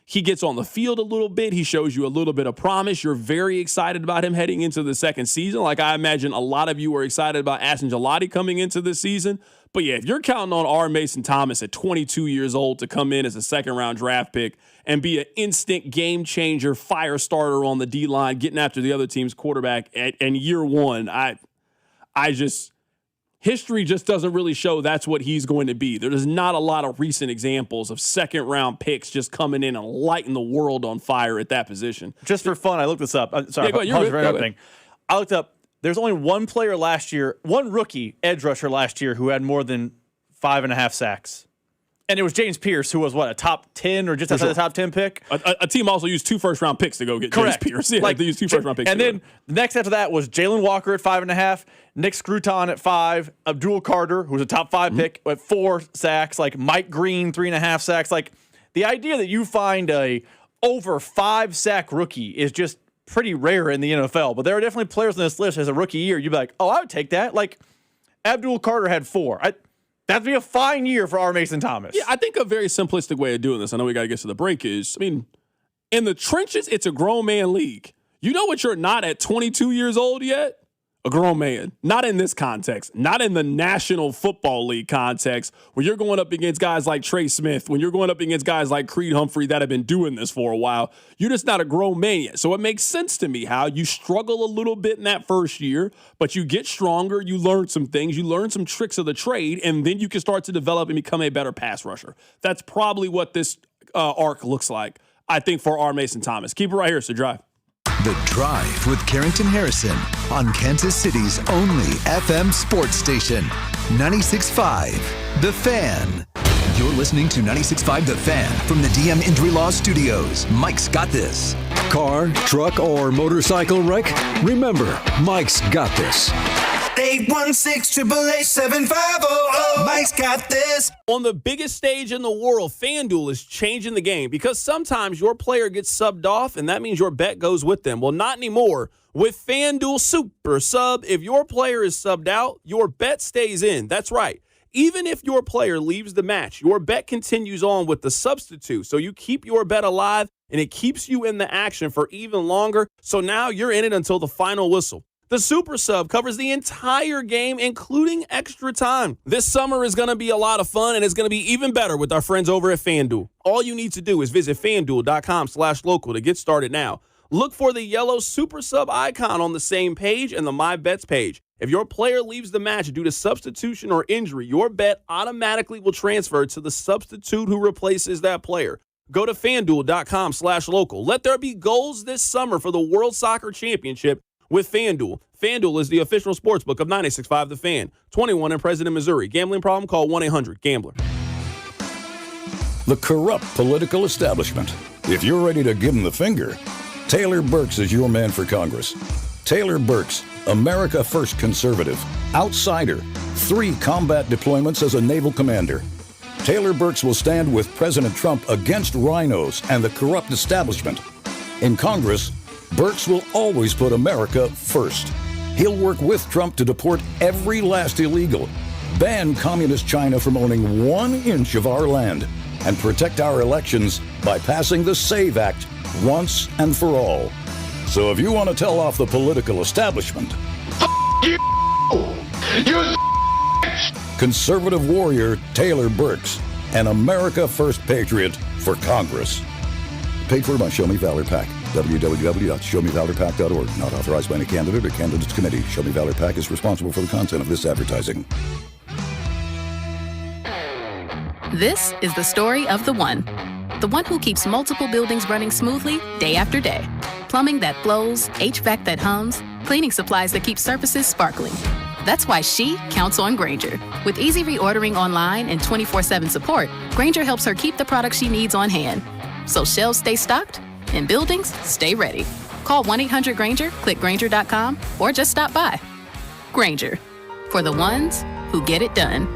He gets on the field a little bit. He shows you a little bit of promise. You're very excited about him heading into the second season. Like I imagine a lot of you were excited about Ashton Gelati coming into this season. But yeah, if you're counting on R. Mason Thomas at 22 years old to come in as a second-round draft pick and be an instant game changer, fire starter on the D-line, getting after the other team's quarterback in year one, history just doesn't really show that's what he's going to be. There's not a lot of recent examples of second-round picks just coming in and lighting the world on fire at that position. Just for fun, I looked this up. Sorry, I looked up. There's only one player last year, one rookie edge rusher last year who had more than 5.5 sacks. And it was James Pierce, who was, a top 10 or just outside the top 10 pick? A team also used 2 first-round picks to go get Correct. James Pierce. Yeah, they used 2 first-round picks. And then the next after that was Jalen Walker at 5.5, Nick Scruton at 5, Abdul Carter, who was a top 5 pick, at 4 sacks, like Mike Green, 3.5 sacks. Like, the idea that you find a over 5-sack rookie is just pretty rare in the NFL. But there are definitely players on this list as a rookie year. You'd be like, oh, I would take that. Like, Abdul Carter had 4. That'd be a fine year for R. Mason Thomas. Yeah, I think a very simplistic way of doing this, I know we got to get to the break, is, in the trenches, it's a grown man league. You know what you're not at 22 years old yet? A grown man. Not in this context. Not in the National Football League context, where you're going up against guys like Trey Smith, when you're going up against guys like Creed Humphrey that have been doing this for a while. You're just not a grown man yet. So it makes sense to me how you struggle a little bit in that first year, but you get stronger, you learn some things, you learn some tricks of the trade, and then you can start to develop and become a better pass rusher. That's probably what this arc looks like, I think, for R. Mason Thomas. Keep it right here, so Drive. The Drive with Carrington Harrison on Kansas City's only FM sports station, 96.5 The Fan. You're listening to 96.5 The Fan from the DM Injury Law Studios. Mike's got this. Car, truck, or motorcycle wreck? Remember, Mike's got this. 816-888-7500. Mike's got this. On the biggest stage in the world, FanDuel is changing the game because sometimes your player gets subbed off, and that means your bet goes with them. Well, not anymore. With FanDuel Super Sub, if your player is subbed out, your bet stays in. That's right. Even if your player leaves the match, your bet continues on with the substitute. So you keep your bet alive, and it keeps you in the action for even longer. So now you're in it until the final whistle. The Super Sub covers the entire game, including extra time. This summer is going to be a lot of fun, and it's going to be even better with our friends over at FanDuel. All you need to do is visit FanDuel.com/local to get started now. Look for the yellow Super Sub icon on the same page and the My Bets page. If your player leaves the match due to substitution or injury, your bet automatically will transfer to the substitute who replaces that player. Go to FanDuel.com/local. Let there be goals this summer for the World Soccer Championship with FanDuel. FanDuel is the official sportsbook of 96.5 The Fan. 21 and present in Missouri. Gambling problem? Call 1-800-GAMBLER. The corrupt political establishment. If you're ready to give them the finger, Taylor Burks is your man for Congress. Taylor Burks, America First conservative, outsider, 3 combat deployments as a naval commander. Taylor Burks will stand with President Trump against rhinos and the corrupt establishment. In Congress, Burks will always put America first. He'll work with Trump to deport every last illegal, ban communist China from owning 1 inch of our land, and protect our elections by passing the SAVE Act once and for all. So if you want to tell off the political establishment, conservative warrior Taylor Burks, an America First patriot for Congress. Paid for by Show Me Valor PAC. www.showmevalorpac.org. Not authorized by any candidate or candidates committee. Show Me Valor PAC is responsible for the content of this advertising. This is the story of the one. The one who keeps multiple buildings running smoothly day after day. Plumbing that flows, HVAC that hums, cleaning supplies that keep surfaces sparkling. That's why she counts on Grainger. With easy reordering online and 24/7 support, Grainger helps her keep the products she needs on hand. So shelves stay stocked and buildings stay ready. Call 1-800-GRAINGER, click Grainger.com, or just stop by. Grainger, for the ones who get it done.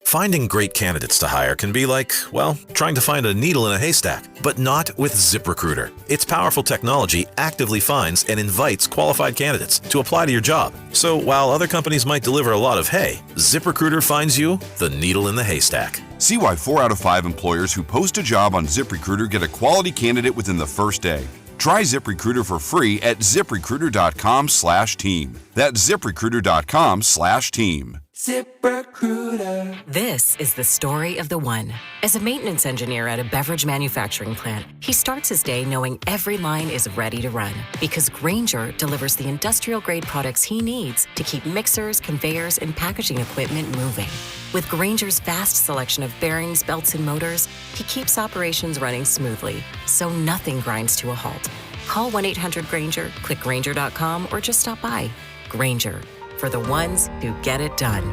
Finding great candidates to hire can be like, well, trying to find a needle in a haystack, but not with ZipRecruiter. Its powerful technology actively finds and invites qualified candidates to apply to your job. So while other companies might deliver a lot of hay, ZipRecruiter finds you the needle in the haystack. See why 4 out of 5 employers who post a job on ZipRecruiter get a quality candidate within the first day. Try ZipRecruiter for free at ZipRecruiter.com/team. That's ZipRecruiter.com/team. ZipRecruiter. This is the story of the one. As a maintenance engineer at a beverage manufacturing plant, he starts his day knowing every line is ready to run because Grainger delivers the industrial-grade products he needs to keep mixers, conveyors, and packaging equipment moving. With Grainger's vast selection of bearings, belts, and motors, he keeps operations running smoothly, so nothing grinds to a halt. Call 1-800-GRAINGER, click Grainger.com, or just stop by. Grainger, for the ones who get it done.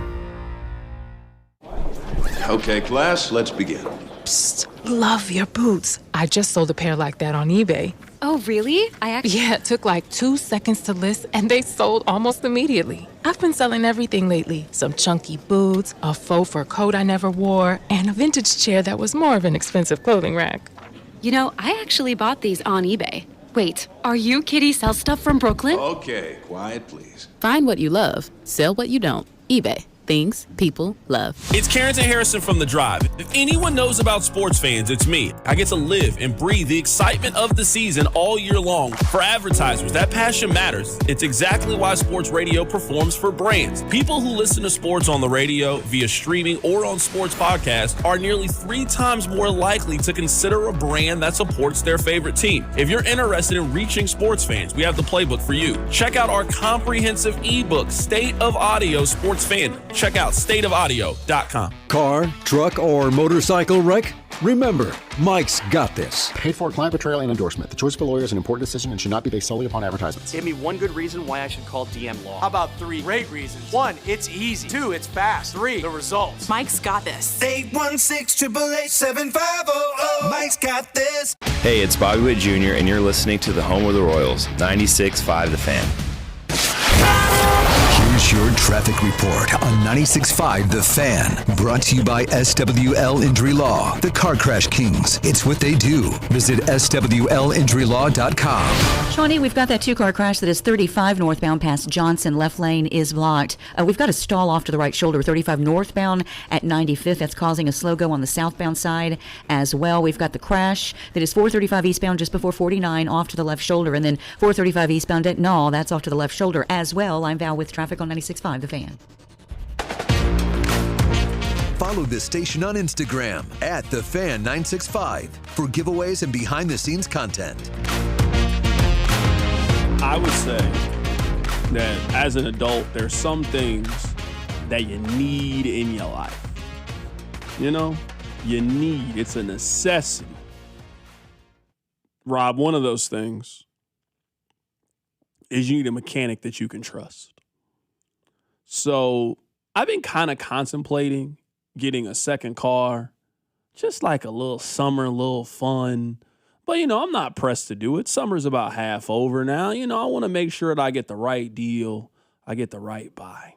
Okay, class, let's begin. Psst, love your boots. I just sold a pair like that on eBay. Oh, really? Yeah, it took like 2 seconds to list, and they sold almost immediately. I've been selling everything lately. Some chunky boots, a faux fur coat I never wore, and a vintage chair that was more of an expensive clothing rack. You know, I actually bought these on eBay. Wait, are you Kitty Sell Stuff from Brooklyn? Okay, quiet, please. Find what you love, sell what you don't. eBay. Things people love. It's Carrington Harrison from The Drive. If anyone knows about sports fans, it's me. I get to live and breathe the excitement of the season all year long. For advertisers, that passion matters. It's exactly why sports radio performs for brands. People who listen to sports on the radio, via streaming, or on sports podcasts are nearly 3 times more likely to consider a brand that supports their favorite team. If you're interested in reaching sports fans, we have the playbook for you. Check out our comprehensive ebook, State of Audio Sports Fandom. Check out stateofaudio.com. Car, truck, or motorcycle wreck? Remember, Mike's got this. Paid for client betrayal and endorsement. The choice of a lawyer is an important decision and should not be based solely upon advertisements. Give me one good reason why I should call DM Law. How about 3 great reasons? 1, it's easy. 2, it's fast. 3, the results. Mike's got this. 816-888-7500. Mike's got this. Hey, it's Bobby Witt Jr., and you're listening to the home of the Royals, 96.5 The Fan. Here's your traffic report on 96.5 The Fan. Brought to you by SWL Injury Law, the Car Crash Kings. It's what they do. Visit SWLinjurylaw.com. Shawnee, we've got that 2-car crash that is 35 northbound past Johnson. Left lane is blocked. We've got a stall off to the right shoulder, 35 northbound at 95th. That's causing a slow go on the southbound side as well. We've got the crash that is 435 eastbound just before 49 off to the left shoulder, and then 435 eastbound at Null. That's off to the left shoulder as well. I'm Val with traffic on 96.5 The Fan. Follow this station on Instagram at The Fan 965 for giveaways and behind-the-scenes content. I would say that as an adult, there's some things that you need in your life. You know, it's a necessity. Rob, one of those things is you need a mechanic that you can trust. So I've been kind of contemplating getting a second car, just like a little summer, little fun. But, I'm not pressed to do it. Summer's about half over now. I want to make sure that I get the right deal. I get the right buy.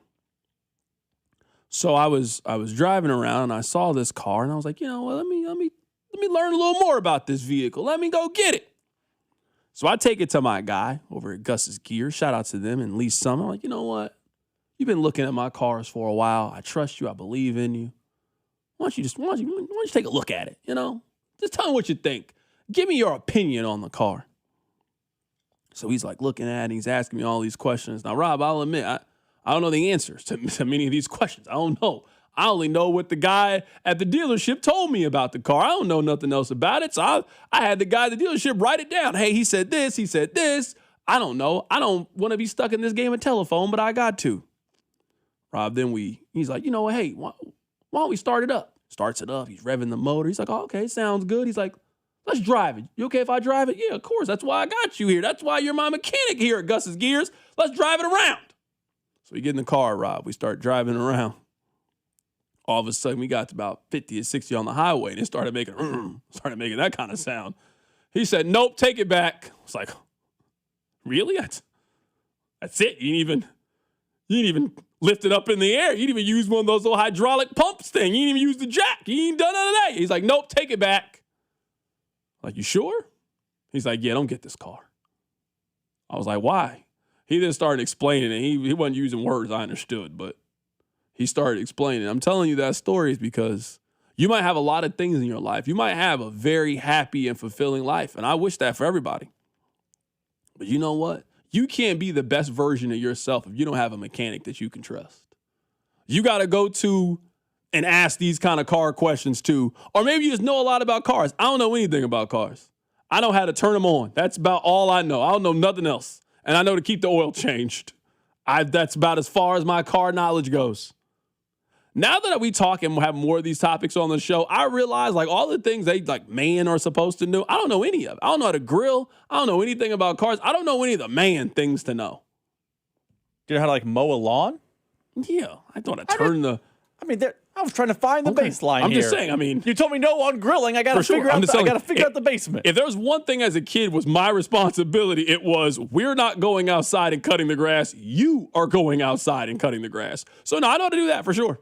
So I was driving around and I saw this car and I was like, let me learn a little more about this vehicle. Let me go get it. So I take it to my guy over at Gus's Gear. Shout out to them and Lee Summit. I'm like, you know what? You've been looking at my cars for a while. I trust you. I believe in you. Why don't you take a look at it? Just tell me what you think. Give me your opinion on the car. So he's like looking at it. He's asking me all these questions. Now, Rob, I'll admit, I don't know the answers to many of these questions. I don't know. I only know what the guy at the dealership told me about the car. I don't know nothing else about it. So I had the guy at the dealership write it down. Hey, he said this. He said this. I don't know. I don't want to be stuck in this game of telephone, but I got to. Rob, then he's like, hey, why don't we start it up? Starts it up. He's revving the motor. He's like, oh, okay, sounds good. He's like, let's drive it. You okay if I drive it? Yeah, of course. That's why I got you here. That's why you're my mechanic here at Gus's Gears. Let's drive it around. So we get in the car, Rob. We start driving around. All of a sudden, we got to about 50 or 60 on the highway, and it started making that kind of sound. He said, nope, take it back. I was like, really? That's it? You didn't even lift it up in the air. You didn't even use one of those little hydraulic pumps thing. You didn't even use the jack. You ain't done none of that. He's like, nope, take it back. Like, you sure? He's like, yeah, don't get this car. I was like, why? He then started explaining it. He wasn't using words I understood, but he started explaining. I'm telling you that story is because you might have a lot of things in your life. You might have a very happy and fulfilling life, and I wish that for everybody. But you know what? You can't be the best version of yourself if you don't have a mechanic that you can trust. You got to go to and ask these kind of car questions too. Or maybe you just know a lot about cars. I don't know anything about cars. I know how to turn them on. That's about all I know. I don't know nothing else. And I know to keep the oil changed. That's about as far as my car knowledge goes. Now that we talk and have more of these topics on the show, I realize like all the things men are supposed to know, I don't know any of it. I don't know how to grill. I don't know anything about cars. I don't know any of the man things to know. Do you know how to mow a lawn? Yeah. I thought I'd turn the... I was trying to find the baseline here. I'm just saying, you told me no on grilling. I got to figure out the basement. If there was one thing as a kid was my responsibility, it was we're not going outside and cutting the grass. You are going outside and cutting the grass. So no, I know how to do that for sure.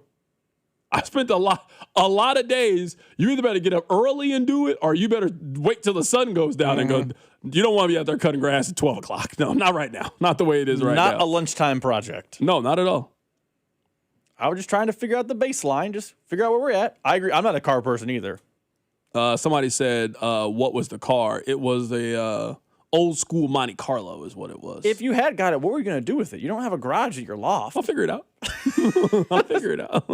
I spent a lot of days. You either better get up early and do it, or you better wait till the sun goes down and go. You don't want to be out there cutting grass at 12 o'clock. No, not right now. Not the way it is right now. Not a lunchtime project. No, not at all. I was just trying to figure out the baseline, just figure out where we're at. I agree. I'm not a car person either. Somebody said, what was the car? It was a old school Monte Carlo is what it was. If you had got it, what were you going to do with it? You don't have a garage at your loft. I'll figure it out. I'll figure it out.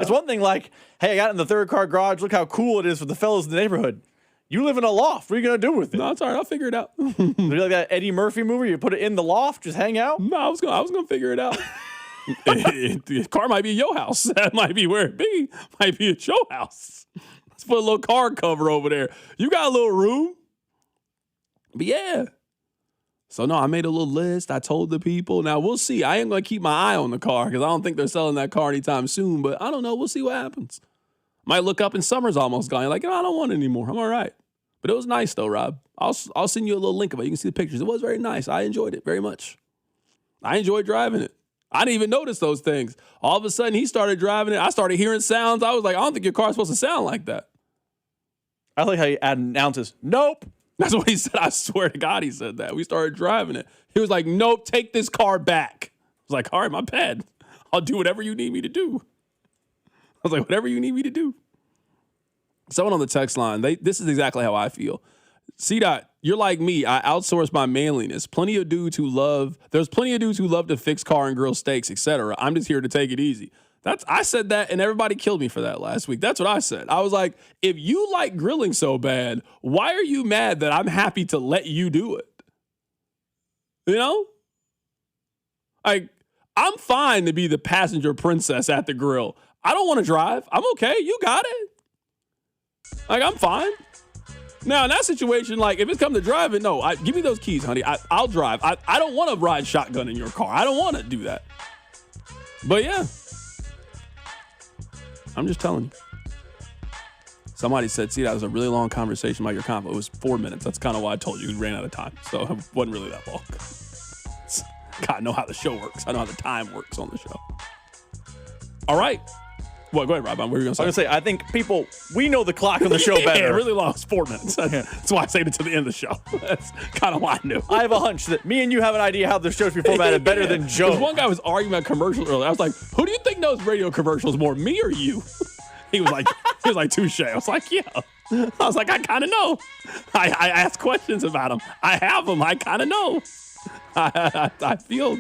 It's one thing like, hey, I got it in the third car garage. Look how cool it is for the fellas in the neighborhood. You live in a loft. What are you going to do with it? No, it's all right. I'll figure it out. Is it like that Eddie Murphy movie? You put it in the loft, just hang out? No, I was going to figure it out. The car might be your house. That might be where it be. Might be at your house. Let's put a little car cover over there. You got a little room. But yeah. So no, I made a little list. I told the people. Now we'll see. I am going to keep my eye on the car because I don't think they're selling that car anytime soon. But I don't know. We'll see what happens. Might look up and summer's almost gone. You're like, I don't want it anymore. I'm all right. But it was nice though, Rob. I'll send you a little link of it. You can see the pictures. It was very nice. I enjoyed it very much. I enjoyed driving it. I didn't even notice those things. All of a sudden, he started driving it. I started hearing sounds. I was like, I don't think your car's supposed to sound like that. I like how he announces, nope. That's what he said. I swear to God, he said that. We started driving it. He was like, nope, take this car back. I was like, all right, my bad. I'll do whatever you need me to do. I was like, whatever you need me to do. Someone on the text line, this is exactly how I feel. C-Dot, you're like me. I outsource my manliness. There's plenty of dudes who love to fix car and grill steaks, etc. I'm just here to take it easy. I said that, and everybody killed me for that last week. That's what I said. I was like, if you like grilling so bad, why are you mad that I'm happy to let you do it? You know? Like, I'm fine to be the passenger princess at the grill. I don't want to drive. I'm okay. You got it. Like, I'm fine. Now, in that situation, like, if it's come to driving, no, give me those keys, honey. I'll drive. I don't want to ride shotgun in your car. I don't want to do that. But, yeah. I'm just telling you. Somebody said, see, that was a really long conversation about your conflict. It was 4 minutes. That's kind of why I told you we ran out of time. So it wasn't really that long. God, I know how the show works. I know how the time works on the show. All right. Well, go ahead, Rob. What were you going to say? I was going to say, I think we know the clock on the show better. Yeah, really long. It's 4 minutes. That's why I saved it to the end of the show. That's kind of why I knew. I have a hunch that me and you have an idea how the show should be formatted better than Joe. One guy was arguing about commercials earlier. I was like, who do you think knows radio commercials more, me or you? He was like, touche. I was like, yeah. I was like, I kind of know. I ask questions about them. I have them. I kind of know. I feel